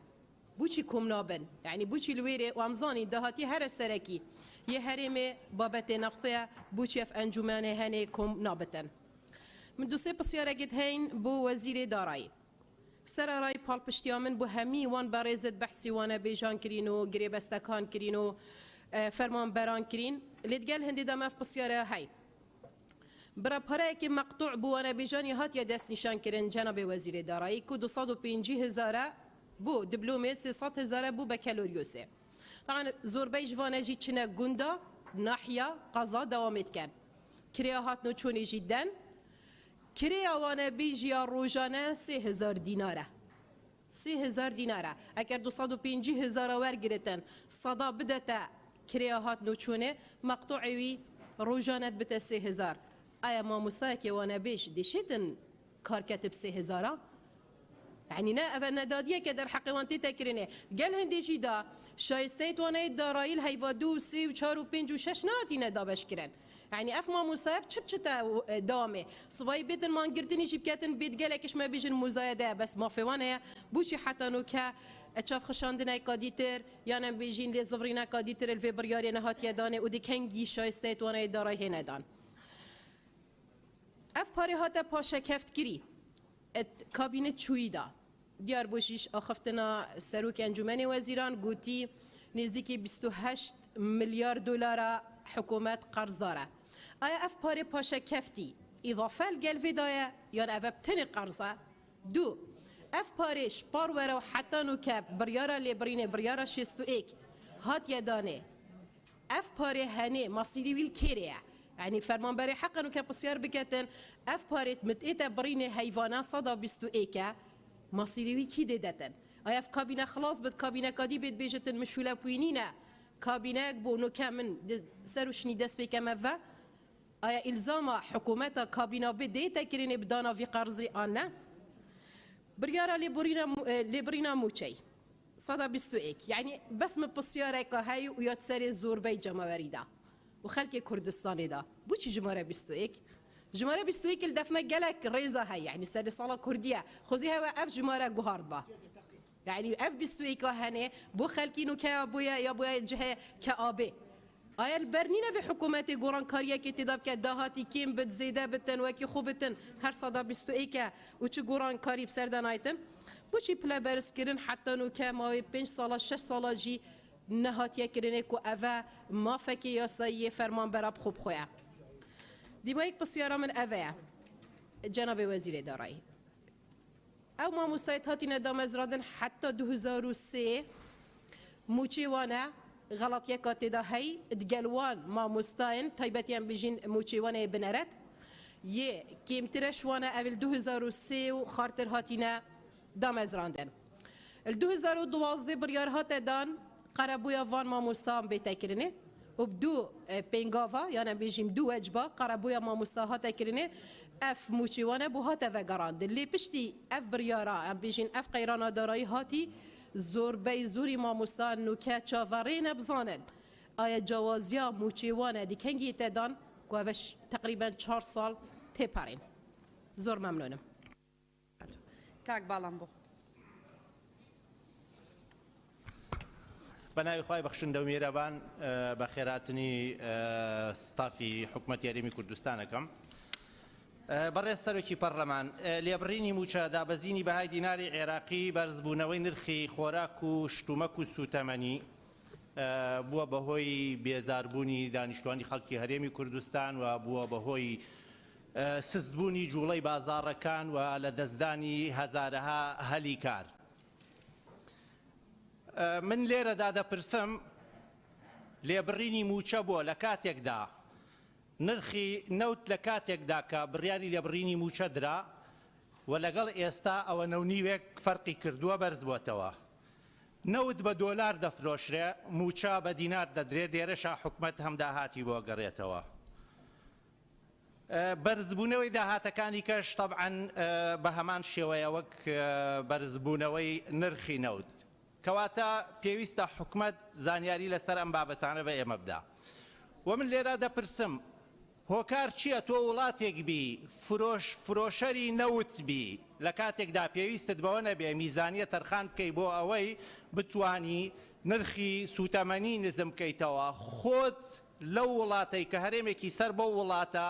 بوچی کم نابن یعنی بوچی لویره و امزانی دهاتی هر سرکی یه هریمی بابت نفته بوچی اف انجمن هنی کم نابتن من دو سه پسیاره گید هین بو وزیر دارایی سر رای پال پشتیامن بو همی وان بارزت بحثی وانه بیجان کرین و گریبستکان کرین و فرمان بران کرین لیدگل هندی دماف بسیاره های برا پاره که مقطوع بو وانه بیجانی هات یا دست نشان کرین جناب وزیر دارایی که 250,000 بو دیپلومه 300,000 بو بکالوریوسه طبعا زور بیج وانه جی چنه گندا ناحیه قضا دوامت کن کریا هات نو چونی جدن کریا وانه بیجیا روزانه 3,000 دیناره 3,000 دیناره اگر 250,000 ورگرتن صدا بدتا کریا هات نوچونه مقطوعی روزانه بتا 3,000 آیا ما مساکی وانه بیش دیشتن کار کتب 3,000 يعني نا أبا ندادية كدر حقوانتي تكرينه قال هندي جدا شايستيت وانا دارائيل هيفا دو سي وشارو بينج وشش ناتي ندا بشكرن يعني أفما مصاب شبشتا دامه صباي بيتن ما نقدرني جيب كاتن بيت قالكش ما بيجن مزايدة بس ما في وانا بوشي حتى نوكا اتشاف خشاندنا كاديتر يعني بيجين لي زفرينا كاديتر الفيبرياري نهات يدانه ودي كنجي شايستيت وانا دارائي هنا دان اف باري هاتا باشا كفت كري کابینت چویدا دیار بوشیش آخفتنا سروک انجمن وزیران گوتی نزدیکی 28 میلیارد دلار حکومت قرض داره آیا اف پاره پاشا کفتی اضافه الگلوی دایه یا اف بتن قرضه دو اف پاره شپار ورا و حتی نوکب بریارا لیبرین بریارا 61 هات یدانه اف پاره هنه مصیری ویل کریه يعني فرمانبري حقا وكبسيار بكتن اف باريت متئتا بريني هيفانا صدا بستو ايكا مصيري كي ديدتن اف كابينه خلاص بد كابينه كادي بيت بيجتن مشولا بوينينا كابينه بو نو كامن سروشني دس بكما ايا الزام حكومه كابينه بديتا كريني بدانا في قرضي انا بريارا لبرينا موتشي صدا بستو ايك يعني بس من بسيارك هاي ويتسري زور بي جماوريدا وخلكي كردستاني دا بوشي جمارة بستويك جمارة بستويك الدفمة جالك ريزة هاي يعني سر صلاة كردية خوزي هوا اف جمارة جهارد با يعني اف بستويك هني بو خلكي نو كابويا يا بويا جهة كابي آیا البرنینه في حکومت گوران کاریه که تداب که دهاتی کیم بد زیده بتن و کی خوبتن هر صدا بیستو ای که و چه گوران کاری بسردن آیتن بوچی پلا برس کردن حتی نو که ماوی 5 سال 6 سال جی نهاتیه کردن که اوه ما فکی یاسایی فرمان براب خوب خواه دیما یک بسیارا من اوه جناب وزیر دارایی او ما مستعد هاتی ندام از رادن حتی 2003 موچی وانه غلطية كاتدا هاي دقلوان ما مستاين تايبتيان بيجين موچيوانه بنرد يه كيم ترشوانه اول 2003 خارتر هاتينا دامزراندن ال 2012 بريار هات دان قربويا وان ما مستان بيتكرنه وبدو بينغافا يعني بيجيم دو وجبه قربويا ما مستاهات كرنه اف موچيوانه بو هات وگراند اللي بشتي اف بريارا ام بيجين اف قيرانا دارای هاتي زور بی زوری ما مستان نوکه چاورین بزانن آیا جوازیا موچیوانه دی کنگی تدان گوش تقریبا 4 سال تپارین زور ممنونم کاک بالامبو بناوی خوای بخشنده و میرابان بخیراتنی ستافی حکومت یاریمی کردستانکم بەڕێز سەرۆکی پەرلەمان لێبڕینی موچە دابەزینی بەهای دیناری عێراقی بەرزبوونەوەی نرخی خۆراک و شتومەک و سوتەمەنی بووە بەهۆی بێزاربوونی دانیشتوانی خەڵکی هەرێمی کوردستان و بووە بەهۆی سزبوونی جوڵەی بازاڕەکان و لە دەستدانی هەزارەها هەلی کار. من لێرەدا دەپرسم لێبڕینی موچە بووە لە کاتێکدا نرخی نەوت لە کاتێکدا کە بڕیاری لێبڕینی موچە درا و لەگەڵ ئێستا ئەوە نەونیوێک فەرقی کردووە بەرز بووەتەوە. نەوت بە دۆلار دەفرۆشرێ موچە بە دینار دەدرێت لێرەشا حکومەت هەم داهاتی بۆ گەڕێتەوە. بەرزبوونەوەی داهاتەکانی کەش تەبعەن بە هەمان شێوەیە وەک بەرزبوونەوەی نرخی نەوت کەواتە پێویستە حکومەت زانیاری لەسەر ئەم بابەتانە بە ئێمە بدا. و من لێرە دەپرسم هۆکار چییە تۆ وڵاتێک بی فرۆشەری نەوت بی لە کاتێکدا پێویستت بەوە نەبێ میزانیە تەرخان بکەی بۆ ئەوەی بتوانی نرخی سوتەمەنی نزم بکەیتەوە خۆت لەو وڵاتەی کە هەرێمێکی سەر بۆ وڵاتە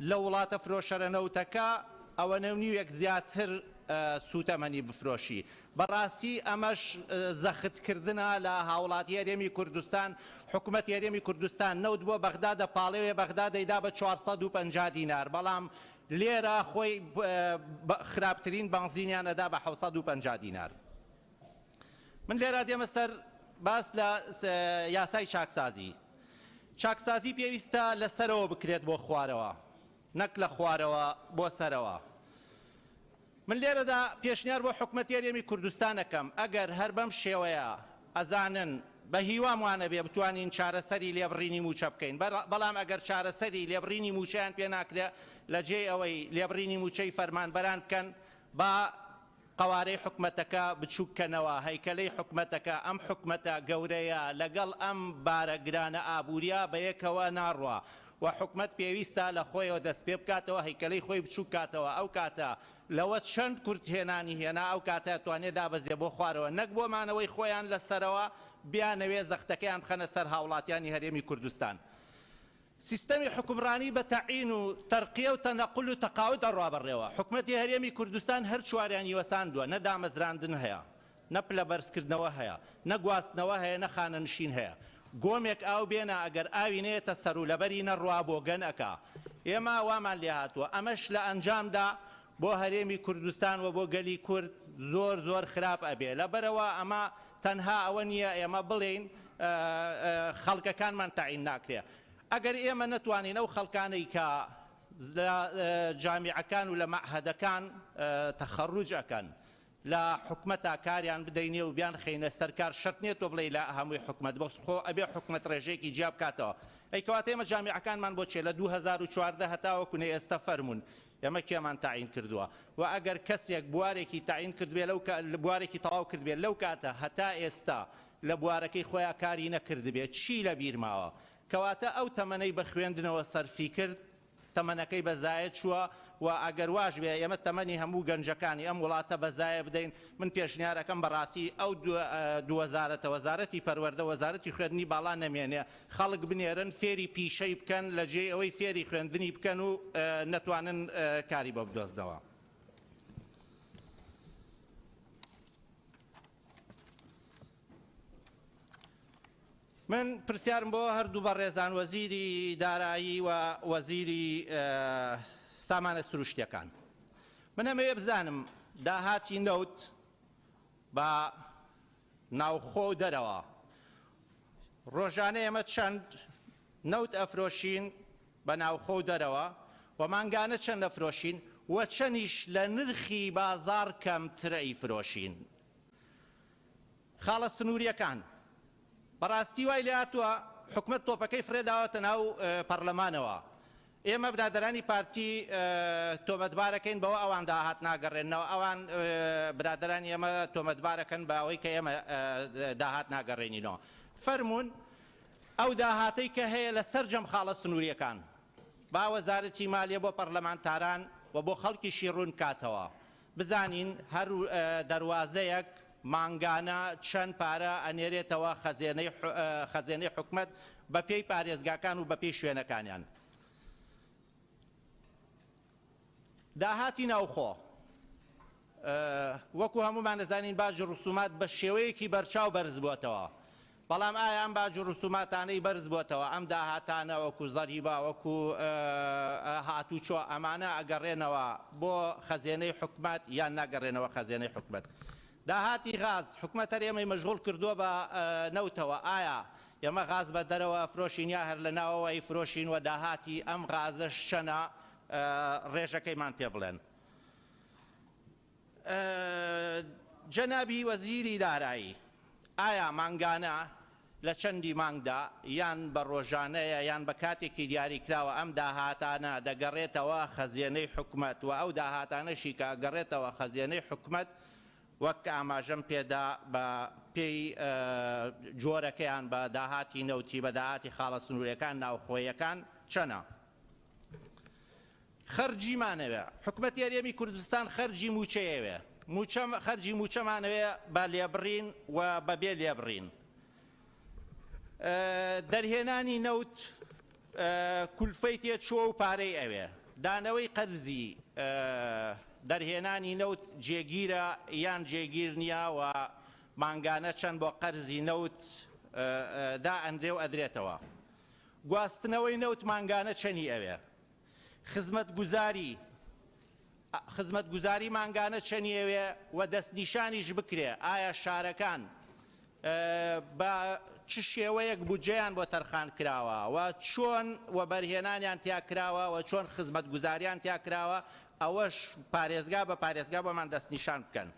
لە وڵاتە فرۆشەرە نەوتەکە ئەوە نەونیوێک زیاتر سوتەمەنی بفرۆشی. بەڕاستی ئەمەش زەختکردنە لە هاوڵاتی هەرێمی کوردستان حکوومەت هەرێمی کوردستان نەوت بۆ بەغدا دەپاڵێوێ بەغدا دەیدا بە 450 دینار بەڵام لێرە خۆی خراپترین بنزینیانەدا بە 750 دینار. من لێرە دێمە سەر باس لە یاسای چاکسازی. چاکسازی پێویستە لەسەرەوە بکرێت بۆ خوارەوە نەک لە خوارەوە بۆ سەرەوە. من لێرەدا پێشنیار بۆ حکومەتی هەرێمی کوردستانەکەم ئەگەر هەر بەم شێوەیە ئەزانن بە هیوام وانە بێ بتوانین چارەسەری لێبڕینی موچە بکەین بەڵام ئەگەر چارەسەری لێبڕینی موچەیان پێ ناکرێت لە جێ ئەوەی لێبڕینی موچەی فەرمانبەران بکەن با قوارەی حکومەتەکە بچووکەنەوە هەیکەلەی حکومەتەکە ئەم حکومەتە گەورەیە لەگەڵ ئەم بارە گرانە ئابووریە بەیەکەوە ناڕوە و حکومەت پێویستە لە خۆیەوە دەست پێ بکاتەوە هەیکەلەی خۆی بچوو کاتەوە ئەو کاتە لەوە چەند کورتهێنانی هێنا ئەو کاتە توانێت دابەزێ بۆ خوارەوە نەک بۆمانەوەی خۆیان لەسەرەوە بیانەوێ زەختەکەیان بخەنە سەر هاوڵاتیانی هەرێمی کوردستان. سیستەمی حکومڕانی بە تەعین و تەرقیە و تەنەقل و تەقاعود ئەڕوا بەڕێوە. حکومەتی هەرێمی کوردستان هەر چوارەیانی وەساندووە نە دامەزراندن هەیە نە پلە بەرزکردنەوە هەیە نە گواستنەوە هەیە نە خانەنشین هەیە. گۆمێک ئاو بێنە ئەگەر ئاوی نێتە سەر و لەبەری نەڕوا بۆ گەنەکە. ئێمە وامان لێ هاتووە ئەمەش لە ئەنجامدا بۆ هەرێمی کوردستان و بۆ گەلی کورد زۆر خراپ ئەبێ لەبەرەوە ئەمە تەنها ئەوە نییە ئێمە بڵێین خەڵکەکانمان تەعین ناکرێ. ئەگەر ئێمە نەتوانین ئەو خەڵکانەی کە لە جامیعەکان و لە مەعهەدەکان تەخەڕوج ئەکەن لە حکومەتا کاریان بدەینێ و بیان خەینە سەرکار شەرت نییە تۆ بڵێ لە هەمووی حکومەت بەس خۆ ئەبێ حکومەت ڕێژەیەکی جیا بکاتەوە ئەی کەواتە ئێمە جامیعەکانمان بۆ چێ لە 2014 هەتاوەکو ئێستا فەرمونون ئێمە کێمان تعین کردووە و ئەگەر کەسێک بوارێکی تعین کردبێ لەو بوارێکی تەواو کردبێت لەو کاتە هەتا ئێستا لە بوارەکەی خۆیان کاری نەکردبێت چی لە بیرماوە کەواتە ئەو تەمەنەی بە خوێندنەوە سەرفی کرد تەمەنەکەی بەزایە چووە و ئەگەر واش بێ ئێمە تەمەنی هەموو گەنجەکانی ئەم وڵاتە بەزایە بدەین من پێشنیارەکەم بەڕاستی ئەو دووەزارەتە وەزارەتی پەروەردە وەزارەتی خوێندنی باڵا نەمێنێ خەڵک بنێرن فێری پیشەی بکەن لە جێ ئەوەی فێری خوێندنی بکەن و نەتوانن کاری بۆ بدۆزنەوە. من پرسیارم بۆ هەردوو بەڕێزان وەزیری دارایی و وەزیری سامانە سروشتیەکان من ئەمەوێ بزانم داهاتی نەوت بە ناوخۆ و دەرەوە ڕۆژانە ئێمە چەند نەوت ئەفرۆشین بە ناوخۆ و دەرەوە و مانگانە چەند ئەفرۆشین و چەندیش لە نرخی بازار کەمتر ئەیفرۆشین. خاڵە سنووریەکان بەڕاستی وای لێ هاتووە حکومەت تۆپەکەی فرێداوەتە ناو پەرلەمانەوە ئێمە برادرانی پارتی تۆمەتبارەکەین بەوە ئەوان داهات ناگەڕێنەوە ئەوان برادرانی ئێمە تۆمەتبارەکەن بە ئەوەی کە ئێمە داهات ناگەڕێنینەوە فەرمونون ئەو داهاتەی کە هەیە لە سەرجەم خاڵە سنووریەکان با وەزارەتی مالیە بۆ پەرلەمانتاران و بۆ خەڵکیشی ڕوون کاتەوە بزانین هەر دەواازەیەک مانگانە چەند پارە ئەنێرێتەوە خەزێنەی حکومەت بە پێی پارێزگاکان و بە پێی شوێنەکانیان. داهاتی ناوخۆ وەکو هەمومان دەزانین باج ڕسومات بە شێوەیەکی بەرچاو بەرز بووەتەوە بەڵام ئایا ئەم باج ڕسوماتانەی بەرز بووەتەوە ئەم داهاتانە وەکو زەریبا وەکو هاتوچۆ ئەمانە ئەگەڕێنەوە بۆ خەزێنەی حکومەت یان ناگەڕێنەوە خەزێنەی حکومەت. داهاتی غاز حکومەت هەر ئێمەی مەشغوڵ کردووە بە نەوتەوە ئایا ئێمە غاز بە دەرەوە فرۆشین یا هەر لە ناوەوەی فرۆشین و داهاتی ئەم غازەش چەنە ڕێژەکەیمان پێ بڵێن. جەنابی وەزیری دارایی ئایا مانگانە لە چەندی مانگدا یان بە ڕۆژانەیە یان بە کاتێکی دیاری کراوە ئەم داهاتانە دەگەڕێتەوە خەزیێنەی حکومەت و ئەو داهاتانەشی کە گەڕێتەوە خەزیێنەی حکومەت وەک ئاماژەم پێدا بە پێی جۆرەکەیان بە داهاتی نەوتی بە داهاتی خاڵە سنووریەکان ناوخۆیەکان چەنە؟ خەرجیمانەوێ حکومەتی هەرێمی کوردستان خەرجی موچەیەوێ خەرجی موچەمانەوێ بە لێبڕین و بەبێ لێبڕین. دەرهێنانی نەوت کولفەی تێچووە و پارەی ئەوێ دانەوەی قەرزی دەرهێنانی نەوت جێگیرە یان جێگیر نییە و مانگانە چەند بۆ قەرزی نەوت دا ئەندرێ و ئەدرێتەوە. گواستنەوەی نەوت مانگانە چەنی ئەوێ خزمەتگوزاری مانگانە چەنی ئەوێ و دەستنیشانیش بکرێ ئایا شارەکان بە چ شێوەیەک بودجەیان بۆ تەرخان کراوە و چۆن و بەرهێنانیان تیا کراوە و چۆن خزمەتگوزاریان تیا کراوە ئەوەش پارێزگا بە پارێزگا بۆمان دەستنیشان بکەن.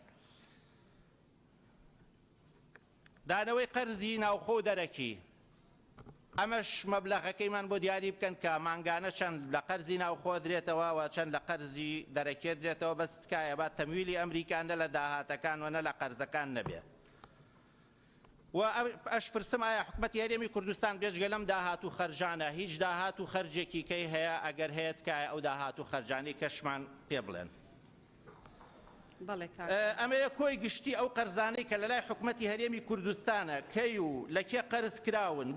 دانەوەی قەرزی ناوخۆ دەرەکی ئەمەش مەبلەغەکەیمان بۆ دیاری بکەن کە مانگانە چەند لە قەرزی ناوخۆ درێتەوە و چەند لە قەرزی دەرەکێ درێتەوە بەس تکایە با تەمویلی ئەمریکان نە لە داهاتەکان و نە لە قەرزەکان نەبێ. و ئەش پرسم ئایا حکومەتی هەرێمی کوردستان بێژگە لەم داهات و خەرجانە هیچ داهات و خەرجێکی کەی هەیە ئەگەر هەیە تکایە ئەو داهات و خەرجانی کەشمان پێ بڵێن. ئەمەیە کۆی گشتی ئەو قەرزانەی کە لە لای حکومەتی هەرێمی کوردستانە کەی و لە کێ قەرز کراون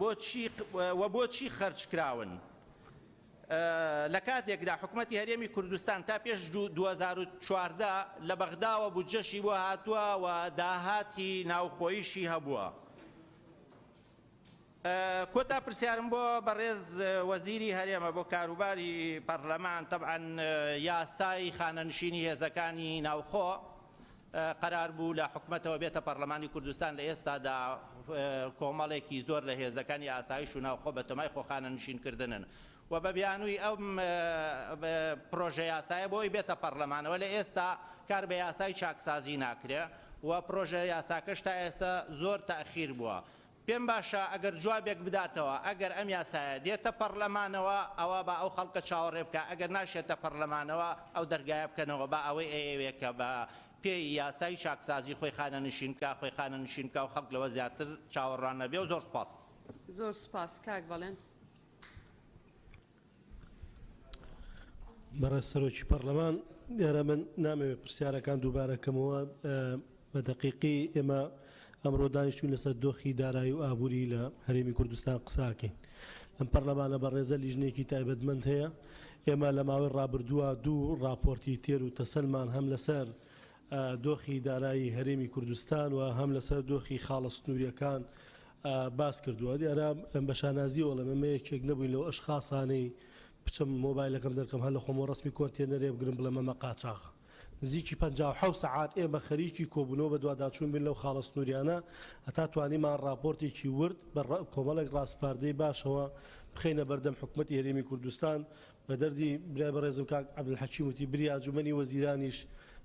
بۆچی خەرج کراون. لە کاتێکدا حکومەتی هەرێمی کوردستان تا پێش 2014 لە بەغداوە بودجەشی بۆ هاتووە و داهاتی ناوخۆییشی هەبووە. کۆتا پرسیارم بۆ بەڕێز وەزیری هەرێمە بۆ کاروباری پەرلەمان تەبعەن یاسای خانەنشینی هێزەکانی ناوخۆ قرار بوو لە حکوومەتەوە بێتە پەرلەمانی کوردستان لە ئێستادا کۆمەڵێکی زۆر لە هێزەکانی ئاسایش و ناوخۆ بە تەمای خۆخانە نشینکردنن و بە بیانووی ئەو پرۆژە یاسایە بۆی بێتە پەرلەمانەوە لە ئێستا کار بە یاسای چاکسازی ناکرێ و پرۆژە یاساکەش تا ئێستا زۆر تاخیر بووە. پێم باشە ئەگەر جوابێک بداتەوە ئەگەر ئەم یاسایە دێتە پەرلەمانەوە ئەوە بە ئەو خەڵکە چاوەڕێ بکە، ئەگەر ناشێتە پەرلەمانەوە ئەو دەرگایە بکەنەوە بە ئەوەی ئەیەوێکە بە پێی یاسای چاکسازی خۆی خانە نشینکە خۆی خانە نشینکە و خەڵک لەوە زیاتر چاوەڕوان نەبێ و زۆر سپاس. زۆر سپاس کاک بەڵێن. بەڕێز سەرۆکی پەرلەمان دیارە من نامەوێت پرسیارەکان دووبارەکەمەوە بە دەقیقی ئێمە ئەمڕۆ دانیشتوین لەسەر دۆخی دارایی و ئابووری لە هەرێمی کوردستان قساکەین. ئەم پەرلەمانە بەڕێزە لیژنێکی تایبەتمەند هەیە. ئێمە لە ماوەی ڕابردووە دوو راپۆرتی تێر و تەسەلمان هەم لەسەر دۆخی دارایی هەرێمی کوردستان و هەم لەسەر دۆخی خاڵە سنووریەکان باس کردووە. دیارە بە شانازی وەڵام ئێمە یەکێک نەبووین لەو ئەشخاصانەی بچم مۆبایلەکەم دەرکەم هەر لە خۆم ڕسمی کۆنتێنەرێ بگرم بڵێ مەمە قاچاغە. نزیکی 57 سعات ئێمە خەریکی کۆبوونەوە بە دوواداچوون بین لەو خاڵە سنووریانە هەتا توانیمان راپۆرتێکی ورد بە کۆمەڵێک ڕاستپاردەی باشەوە بخینە بەردەم حکوومەتی هەرێمی کوردستان بە دەردی برای بەڕێزم کاک عەبدولحەکیم وتی بری ئەنجومەنی وەزیرانیش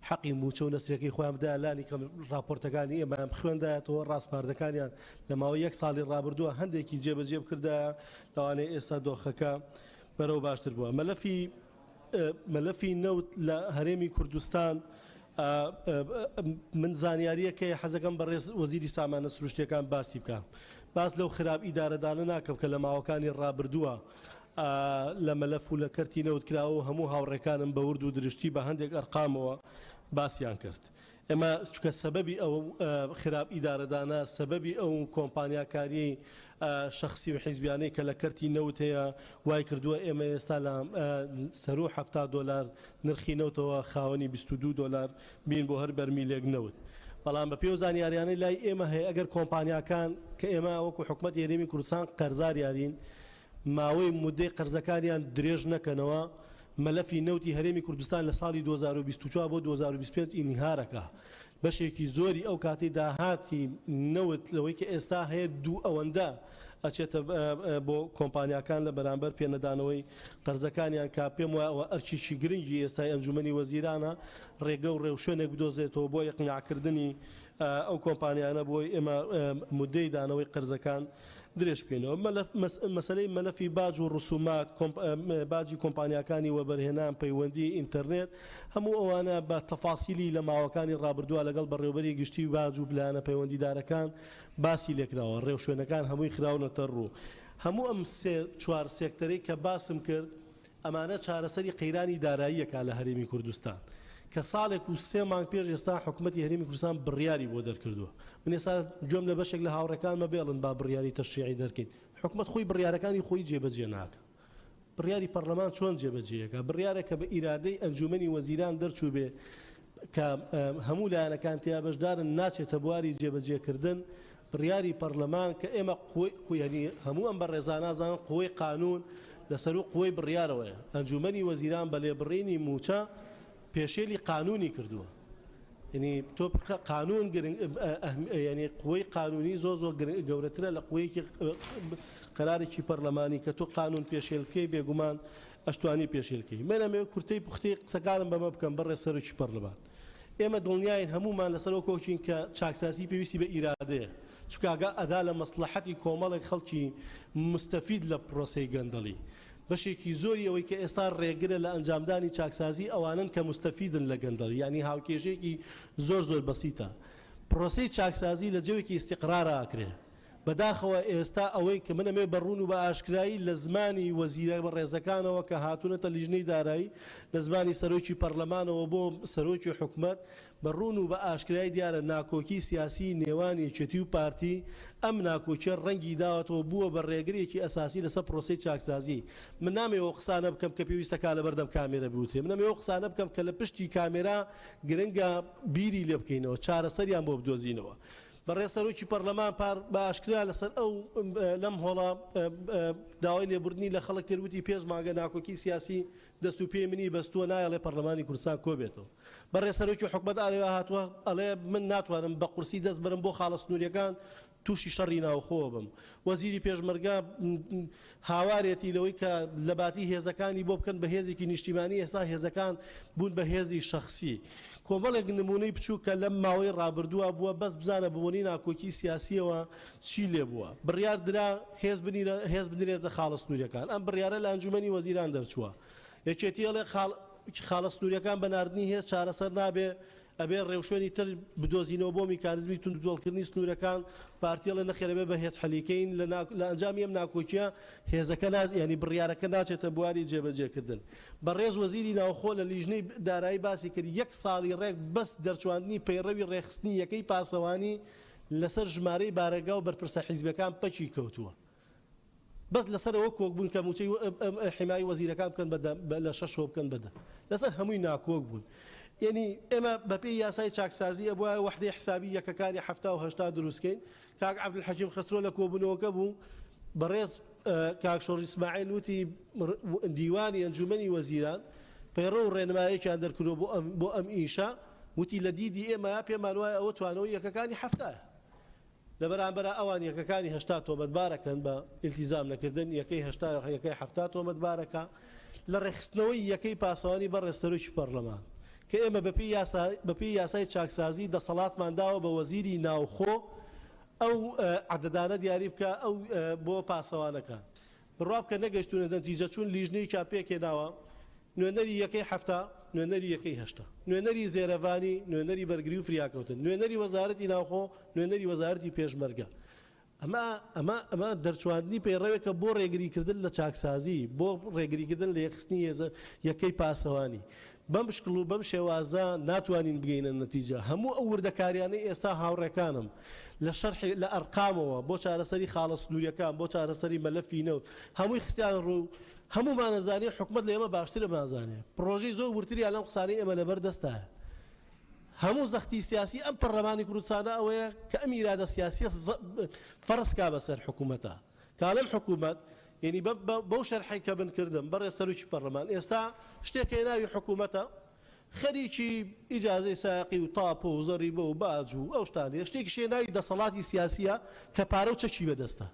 حەقی موچە و نەسرەکەی خۆیان بدایە لانی کەم راپۆرتەکانی ئێمەیان بخوێندایەتەوە ڕاستپاردەکانیان لە ماوەی یەک ساڵی ڕابردووە هەندێکی جێبەجێ بکردایە لەوانەیە ئێستا دۆخەکە بەرەو باشتر بووە. مەلەفی نەوت لە هەرێمی کوردستان من زانیاریەکە حەزەکەم بەڕێز وەزیری سامانە سروشتیەکان باسی بکە. باس لەو خراپ ئیدارەدانە ناکەم کە لە ماوەکانی ڕابردووە لە مەلەف و لە کەرتی نەوت کراوە هەموو هاوڕێکانم بە ورد و درشتی بە هەندێک ئەرقامەوە باسییان کرد. ئێمە چکە سەبەبی ئەو خراپ ئیدارەدانە سەبەبی ئەو کۆمپانیاکاری شخصی و حیزبیانەی کە لە کەرتی نەوت هەیە وای کردووە ئێمە ئێستا لە $170 نرخی نەوتەوە خاوەنی $22 بین بۆ هەر بەرمیلێک نەوت. بەڵام بە پێو زانیاریانەی لای ئێمە هەیە ئەگەر کۆمپانیاکان کە ئێمە وەکو حکوومەت هەرێمی کوردستان قەرزار یارین ماوەی مودەی قەرزەکانیان درێژ نەکەنەوە مەلەفی نەوتی هەرێمی کوردستان لە ساڵی 2024 بۆ 2025 ئینهارەکە بەشێکی زۆری ئەو کاتی داهاتی نەوت لەوەی کە ئێستا هەیە دوو ئەوەندە ئەچێتە بۆ کۆمپانیاکان لە بەرامبەر پێنەدانەوەی قەرزەکانیان کا پێم وایە ئەرچێکی گرنگی ئێستای ئەنجومەنی وەزیرانە ڕێگە و ڕێوشێنێک بدۆزێتەوە بۆ یەقنیعکردنی ئەو کۆمپانیانە بۆی ئێمە مودەی دانەوەی قەرزەکان درێژ بکەینەوە. مەسەلەی مەلەفی باج و ڕسومات باجی کۆمپانیاکانی وەبەرهێنان پەیوەندی ئینتەرنێت هەموو ئەوانە بە تەفاسیلی لە ماوەکانی ڕابردووە لەگەڵ بەڕێوەبەری گشتی باج و بلایەنە پەیوەندیدارەکان باسی لێکراوە ڕێوشوێنەکان هەمووی خراونەتە ڕوو. هەموو ئەم چوار سێکتەرەی کە باسم کرد ئەمانە چارەسەری قەیرانی داراییەکە لە هەرێمی کوردستان کە ساڵێک و 3 مانگ پێش ئێستا حکوومەتی هەرێمی کوردستان بڕیاری بۆ دەرکردووە. من ئێستا جۆم لە بەشێک لە هاوڕەکانمە بێڵن با بڕیاری تەشریعی دەرکەین. حکوومەت خۆی بڕیارەکانی خۆی جێبەجێ ناکە. بڕیاری پەرلەمان چۆن جێبەجێیەکە؟ بڕیارێکە بە ئیرادەی ئەنجومەنی وەزیران دەرچوو بێ کە هەموو لایەنەکان تیا بەشدارن ناچێتە بواری جێبەجێکردن بڕیاری پەرلەمان کە ئێمە قوی هەموو ئەم بەڕێزانازان قوی قانون لەسەر و قوی بڕیارەوەیە. ئەنجومەنی وەزیران بە لێبڕینی موچە پێشێلی قانونی کردووە. ینی تۆ قانون ینی قوی قانونی زۆر گەورەترە لە قویەکی قەرارێکی پەرلەمانی کە تۆ قانون پێشێلکەی بێگومان ئەشتوانی پێشێلکەی. من ئەمێ کورتەی پوختەی قسەکانم بەمە بکەم بەڕێ سەرۆکی پەرلەمان. ئێمە دڵنیاین هەمومان لەسەرەوە کۆچین کە چاکساسی پێویستی بە ئیرادەیە چکاگا ئەدا لە مەسلحەتی کۆمەڵێک خەڵکی مستەفید لە پرۆسەی گەندەڵی. بەشێکی زۆری ئەوەی کە ئێستا ڕێگرە لە ئەنجامدانی چاکسازی ئەوانن کە مستەفیدن لە گەندەڵی ینی هاوکێژێکی زۆر بەسیتە. پرۆسەی چاکسازی لە جەوێکی ئیستیقرارە ئاکرێ. بەداخەوە ئێستا ئەوەی کە منەمێ بەڕوون و بە ئاشکرایی لە زمانی وەزیرە بەڕێزەکانەوە کە هاتوونەتە لیژنەی دارایی لە زمانی سەرۆکی پەرلەمانەوە بۆ سەرۆکی حکوومەت بەڕوون و بە ئاشکرایی دیارە ناکۆکی سیاسی نێوانی یەکێتی و پارتی ئەم ناکۆچە ڕەنگی داوەتەوە بووە بە ڕێگرێکی ئەساسی لەسەر پرۆسەی چاکسازی. من نامەوێت قسانە بکەم کە پێویستەکە لە بەردەم کامێرە بوتێ. من نامەوێت قسانە بکەم کە لە پشتی کامێرا گرنگە بیری لێ بکەینەوە چارەسەریان بۆ بدۆزینەوە. بەڕێز سەرۆکی پەرلەمان بە ئاشکرا لەسەر ئەو لەم هۆڵە داوای لێبوردنی لە خەڵک کردوتی پێش ماگە ناکۆکی سیاسی دەست و پێی منی بەستووە نایەڵێ پەرلەمانی کوردستان کۆبێتەوە بەڕێز سەرۆکی حکومەت ئالێوە هاتووە ئەڵێ من ناتوانم بە قورسی دەست برم بۆ خاڵە سنووریەکان تووشی شەڕی ناوخۆ بم وەزیری پێشمەرگا هاوارێتی لەوەی کە لە باتی هێزەکانی بۆ بکەن بە هێزێکی نیشتیمانی ئێستا هێزەکان بوون بە هێزی شەخسی کۆمەڵێک نمونەی بچوو کە لەم ماوەی ڕابردووە بووە بەس بزانە بوونی ناکۆکی سیاسیەوە چی لێ بووە بڕیار درا هێز بنرێتە خاڵە سنووریەکان ئەم بڕیارە لە ئەنجومەنی وەزیران دەرچووە یەکێتی ئەڵێ خاڵە سنووریەکان بە ناردنی هێز چارەسەر نابێ ئەبێ ڕێوشێنی تر بدۆزینەوە بۆ میکانزمی تونددۆڵکردنی سنوورەکان پارتیەڵە نەخێرەبێ بە هێز حەلیکەین لە ئەنجامی ئەم ناکۆکیە هێزەکە ینی بڕیارەکە ناچێتە بواری جێبەجێکردن بەڕێز وەزیری ناوخۆ لە لیژنەی دارایی باسی کرد یەک ساڵی ڕێک بەس دەرچواندنی پەیڕەوی ڕێخستنی یەکەی پاسەوانی لەسەر ژمارەی بارەگا و بەرپرسە حیزبەکان پەچی کەوتووە بەس لەسەرەوە کۆکبوون کە موچەی حیمایی وەزیرەکان بکەن لە 6 بکەن بەدە لەسەر هەمووی ناکۆک بوون یعنی ئێمە بەپێی یاسای چاکسازی ئەبووە وحدەی حسابی یەکەکانی 1970 دروستکەین کاک عەبدولحەکیم خسرۆ لە کۆبوونەوەکە بوو بەڕێز کاک شۆڕ ئیسماعیل وتی دیوانی ئەنجومەنی وەزیران پەیڕە و ڕێنماییەکیان دەرکردەوە بۆ ئەم ئیشە وتی لە دیدی ئێمە پێمان وایە ئەوە توانەوەی یەکەکانی 70 لە بەرامبەر ئەوان یەکەکانی 80 تۆمەتبارەکەن بە ئیلتیزام نەکردن یەکەی 80 یەکەی 70 تۆمەتبارەکە لە ڕێخستنەوەی یەکەی پاسەوانی بەڕێز سەرۆکی پەرلەمان کە ئێمە بەپێی یاسای چاکسازی دەسەڵاتمان داوە بە وەزیری ناوخۆ ئەو عەدەدانە دیاری بکە ئەو بۆ پاسەوانەکان بڕوا بکە نەگەشتونە نەتیجە چوون لیژنەیەکیان پێکێناوە نوێنەری یەکەی 70 نوێنەری یەکەی 80 نوێنەری زێرەڤانی نوێنەری بەرگری و فریاکەوتن نوێنەری وەزارەتی ناوخۆ نوێنەری وەزارەتی پێشمەرگە ئەمە دەرچواندنی پەیڕەوێکە بۆ ڕێگریکردن لە چاکسازی بۆ ڕێگریکردن لە یەخستنی یەکەی پاسەوانی بەم شکل و بەم شێوازە ناتوانین بگەینە نەتیجە هەموو ئەو وردەکاریانەی ئێستا هاوڕێکانم لە شەرحی لە ئەرقامەوە بۆ چارەسەری خاڵە سنووریەکان بۆ چارەسەری مەلەفی نەوت هەمووی خستیان ڕوو هەموومان نەزانێ حکومەت لە ئێمە باشترە مازانێ پرۆژەی زۆر ورتریان لەم قسانەی ئێمە لەبەر دەستایە هەموو زەختی سیاسی ئەم پەرلەمانی کوردستانە ئەوەیە کە ئەم ئیرادە سیاسیە فەرزکا بەسەر حکوومەتە کاڵم حکوومەت یعنی بەو شەرحی کە من کردم بەڕێز سەرۆکی پەرلەمان ئێستا شتێکی ناوی حکوومەتە خەریکی ئیجازەی ساقی و تاپ و زەریبە و باج و ئەو شتانێ شتێکی شێناوی دەسەڵاتی سیاسیە کە پارە و چەکی بەدەستە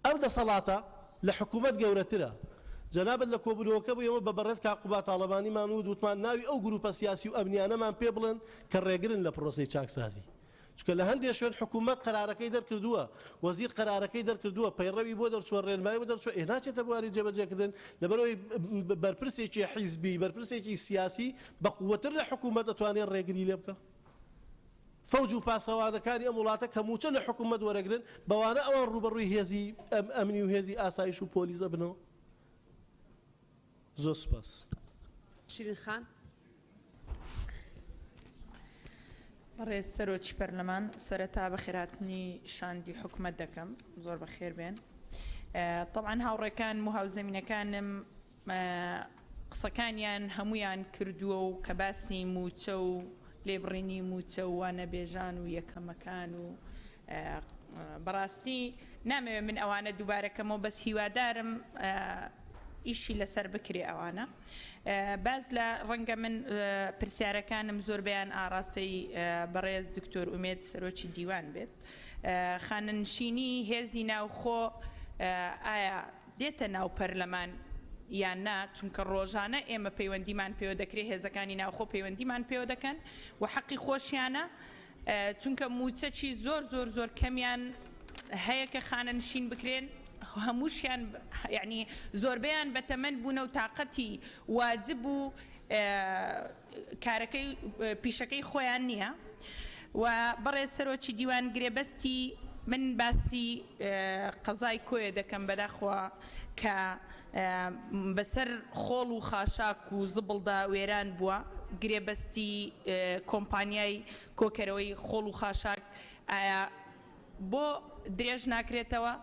ئەم دەسەڵاتە لە حکوومەت گەورەترە جەنابەت لە کۆبوونەوەکە بوویەوە بە بەڕێز کاقوبا تاڵەبانیمان و دوتمان ناوی ئەو گروپە سیاسی و ئەمنیانەمان پێ بڵێن کە ڕێگرن لە پرۆسەی چاکسازی چکە لە هەندێک شوێن حکوومەت قەرارەکەی دەرکردووە وەزیر قەرارەکەی دەرکردووە پەیڕەوی بۆ دەرچووە ڕێنمایی بۆ دەرچووە ناچێتە بواری جێبەجێکردن لەبەرەوەی بەرپرسێکی حیزبی بەرپرسێکی سیاسی بە قووەتر لە حکوومەت دەتوانێت ڕێگری لێ بکە فەوج و پاسەوانەکانی ئەم وڵاتە کە موچە لە حکوومەت وەرەگرن بەوانە ئەوان ڕوبەڕووی هێزی ئەمنی و هێزی ئاسایش و پۆلیسە بنەوە زۆر سوپاس شیرین خان ڕێز سەرۆکی پەرلەمان سەرەتا بە خێراتنی شاندی حکومەت دەکەم زۆر بەخێر بێن طبعا هاوڕێکان و هاوزەمینەکانم قسەکانیان هەمویان کردووە و کە باسی موچە و لێبڕینی موچە و وانەبێژان و یەکەمەکان و بەڕاستی نامەوێت من ئەوانە دووبارەکەمەوە بەس هیوادارم ئیشی لەسەر بکرێ ئەوانە باز لە ڕەنگە من پرسیارەکانم زۆربیان ئاڕاستەی بەڕێز دکتۆر ئومێد سەرۆکی دیوان بێت خانەنشینی هێزی ناوخۆ ئایا دێتە ناو پەرلەمان یان نا چونکە ڕۆژانە ئێمە پەیوەندیمان پێوە دەکرێت هێزەکانی ناوخۆ پەیوەندیمان پێوە دەکەن و حەقی خۆشیانە چونکە موچەکی زۆر زۆر زۆر کەمیان هەیە کە خانەنشین بکرێن هەمووشیان یعنی زۆربیان بەتەمەند بوونە و تااقەتی واجب و کارەکەی پیشەکەی خۆیان نییە و بەڕێز سەرۆکی دیوان گرێبەستی من باسی قەزای کۆیە دەکەم بەداخوا کە بەسەر خۆڵ و خاشاک و زبڵدا وێران بووە گرێبەستی کۆمپانیای کۆکەرەوەی خۆڵ و خاشاک ئایا بۆ درێژ ناکرێتەوە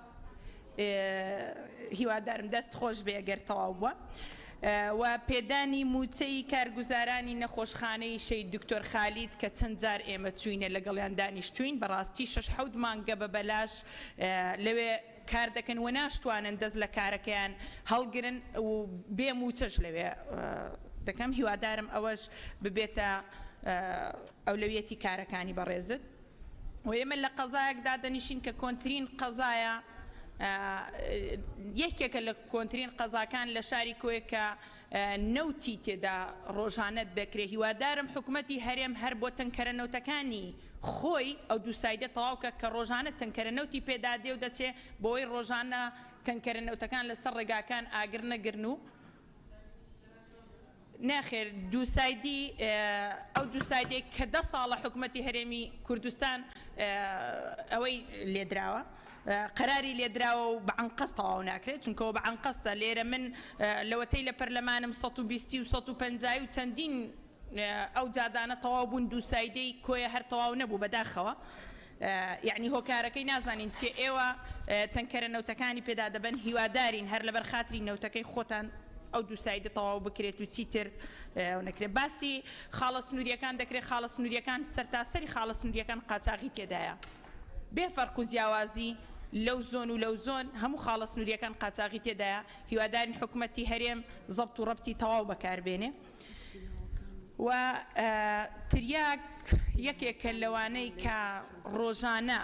هیوادارم دەست خۆش بێ ئەگەر تەواو بووە و پێدانی موچەی کارگوزارانی نەخۆشخانەی شەید دکتۆر خالید کە چەند جار ئێمە چوینە لەگەڵیان دانیشتوین بەڕاستی 6-7 مانگە بە بەلاش لەوێ کار دەکەن و ناشتوانن دەست لە کارەکەیان هەڵگرن و بێ موچەش لەوێ دەکەم هیوادارم ئەوەش ببێتە ئەولەویەتی کارەکانی بەڕێزت و ئێمە لە قەزایەکدا دەنیشین کە کۆنترین قەزایە یەکێکە لە کۆنترین قەزاکان لە شاری کۆیە کە نەوتی تێدا ڕۆژانە دەکرێت هیوادارم حکوومەتی هەرێم هەر بۆ تەنکەرە نەوتەکانی خۆی ئەو دووسایدە تەواوکە کە ڕۆژانە تەنکەرە نەوتی پێدادێ و دەچێ بۆی ڕۆژانە تەنکەرە نەوتەکان لەسەر ڕێگاکان ئاگر نەگرن و ناخێر دووسایدی ئەو دووسایدێک کە 10 ساڵە حکوومەتی هەرێمی کوردستان ئەوەی لێدراوە قراری لێدراوە و بەعنقەس تەواو ناکرێت چونکەوە بەعنقەستە لێرە من لەوەتەی لە پەرلەمانم 120 و 150 و چەندین ئەو جادانە تەواو بوون دووسایدەی کۆیە هەر تەواو نەبوو بەداخەوە یعنی هۆکارەکەی نازانین چێ ئێوە تەنکەرە نەوتەکانی پێدا دەبن هیوادارین هەر لەبەر خاتری نەوتەکەی خۆتان ئەو دووسایدە تەواو بکرێت و چیتر نەکرێت باسی خاڵە سنووریەکان دەکرێت خاڵە سنووریەکان سەرتاسەری خاڵە سنووریەکان قاچاغی تێدایە بێ فەرق و جیاوازی لەو زۆن و لەو زۆن هەموو خاڵە سنووریەکان قاچاغی تێدایە هیوادارین حکوومەتی هەرێم زەبط و ڕەبتی تەواو بەکاربێنێ و تریاک یەکێکە لەوانەی کە ڕۆژانە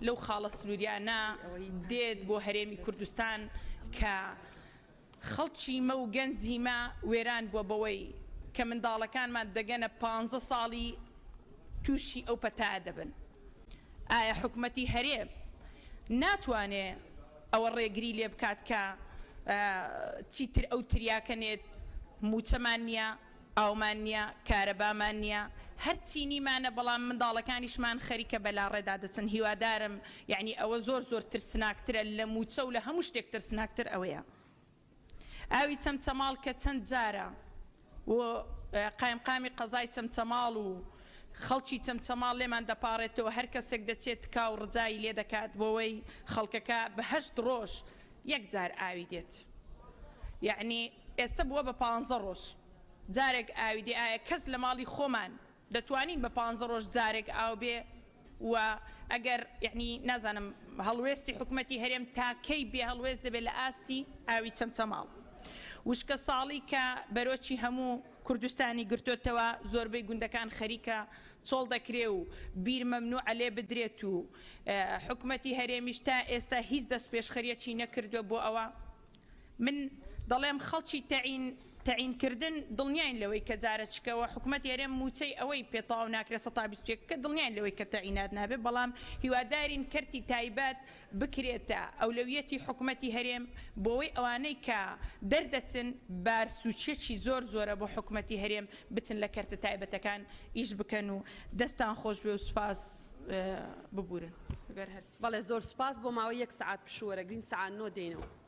لەو خاڵە سنووریانە دێت بۆ هەرێمی کوردستان کە خەڵکی مە و گەنجی مە وێران بووە بەوەی کە منداڵەکانمان دەگەنە 15 ساڵی تووشی ئەو پەتایە دەبن ئایا حکوومەتی هەرێم ناتوانێ ئەوە ڕێگری لێ بکات کە چیتر ئەو تریاکەنێت موچەمان نییە ئاومان نییە کارەبامان نییە هەرچی نیمانە بەڵام منداڵەکانیشمان خەریکە بەلا ڕێدا دەچن هیوادارم یعنی ئەوە زۆر ترسناکترە لە موچە و لە هەموو شتێک ترسناکتر ئەوەیە ئاوی چەمچەماڵ کە چەند جارە و قایمقامی قەزای چەمچەماڵ و خەڵکی چەمچەماڵ لێمان دەپاڕێتەوە هەر کەسێک دەچێت کا و ڕجایی لێ دەکات بۆەوەی خەڵکەکە بە 8 ڕۆژ یەک جار ئاوی دێت یعنی ئێستا بووە بە 15 ڕۆژ جارێک ئاوی دێ ئایا کەس لە ماڵی خۆمان دەتوانین بە 15 ڕۆژ جارێک ئاو بێ و ئەگەر یعنی نازانم هەڵوێستی حکوومەتی هەرێم تاکەی بێ هەڵوێست دەبێت لە ئاستی ئاوی چەمچەماڵ وشکە ساڵی کە بەرۆچی هەموو کوردستانی گرتوتەوە زۆربەی گوندەکان خەریکە چۆڵ دەکرێ و بیر مەمنوع لێ بدرێت و حکوومەتی هەرێمیش تا ئێستا هیچ دەست پێشخەریەکی نەکردووە بۆ ئەوە من دەڵێم خەڵکی تەعینکردن دڵنیاین لەوەی کە جارە چکەوە حکوومەتی هەرێم موچەی ئەوەی پێتاو ناکرێت 121 کە دڵنیاین لەوەی کە تەعینات نابێت بەڵام هیوادارین کەرتی تایبەت بکرێتە ئەولەویەتی حکوومەتی هەرێم بۆەوەی ئەوانەی کە دەردەچن بارسوچێکی زۆرە بۆ حکوومەتی هەرێم بچن لە کەرتە تایبەتەکان ئیش بکەن و دەستان خۆش بێ و سوپاس ببورن بەڵێ زۆر سوپاس بۆ ماوەی 1 سعات پشووەرە گرین سعات 9 دێنەوە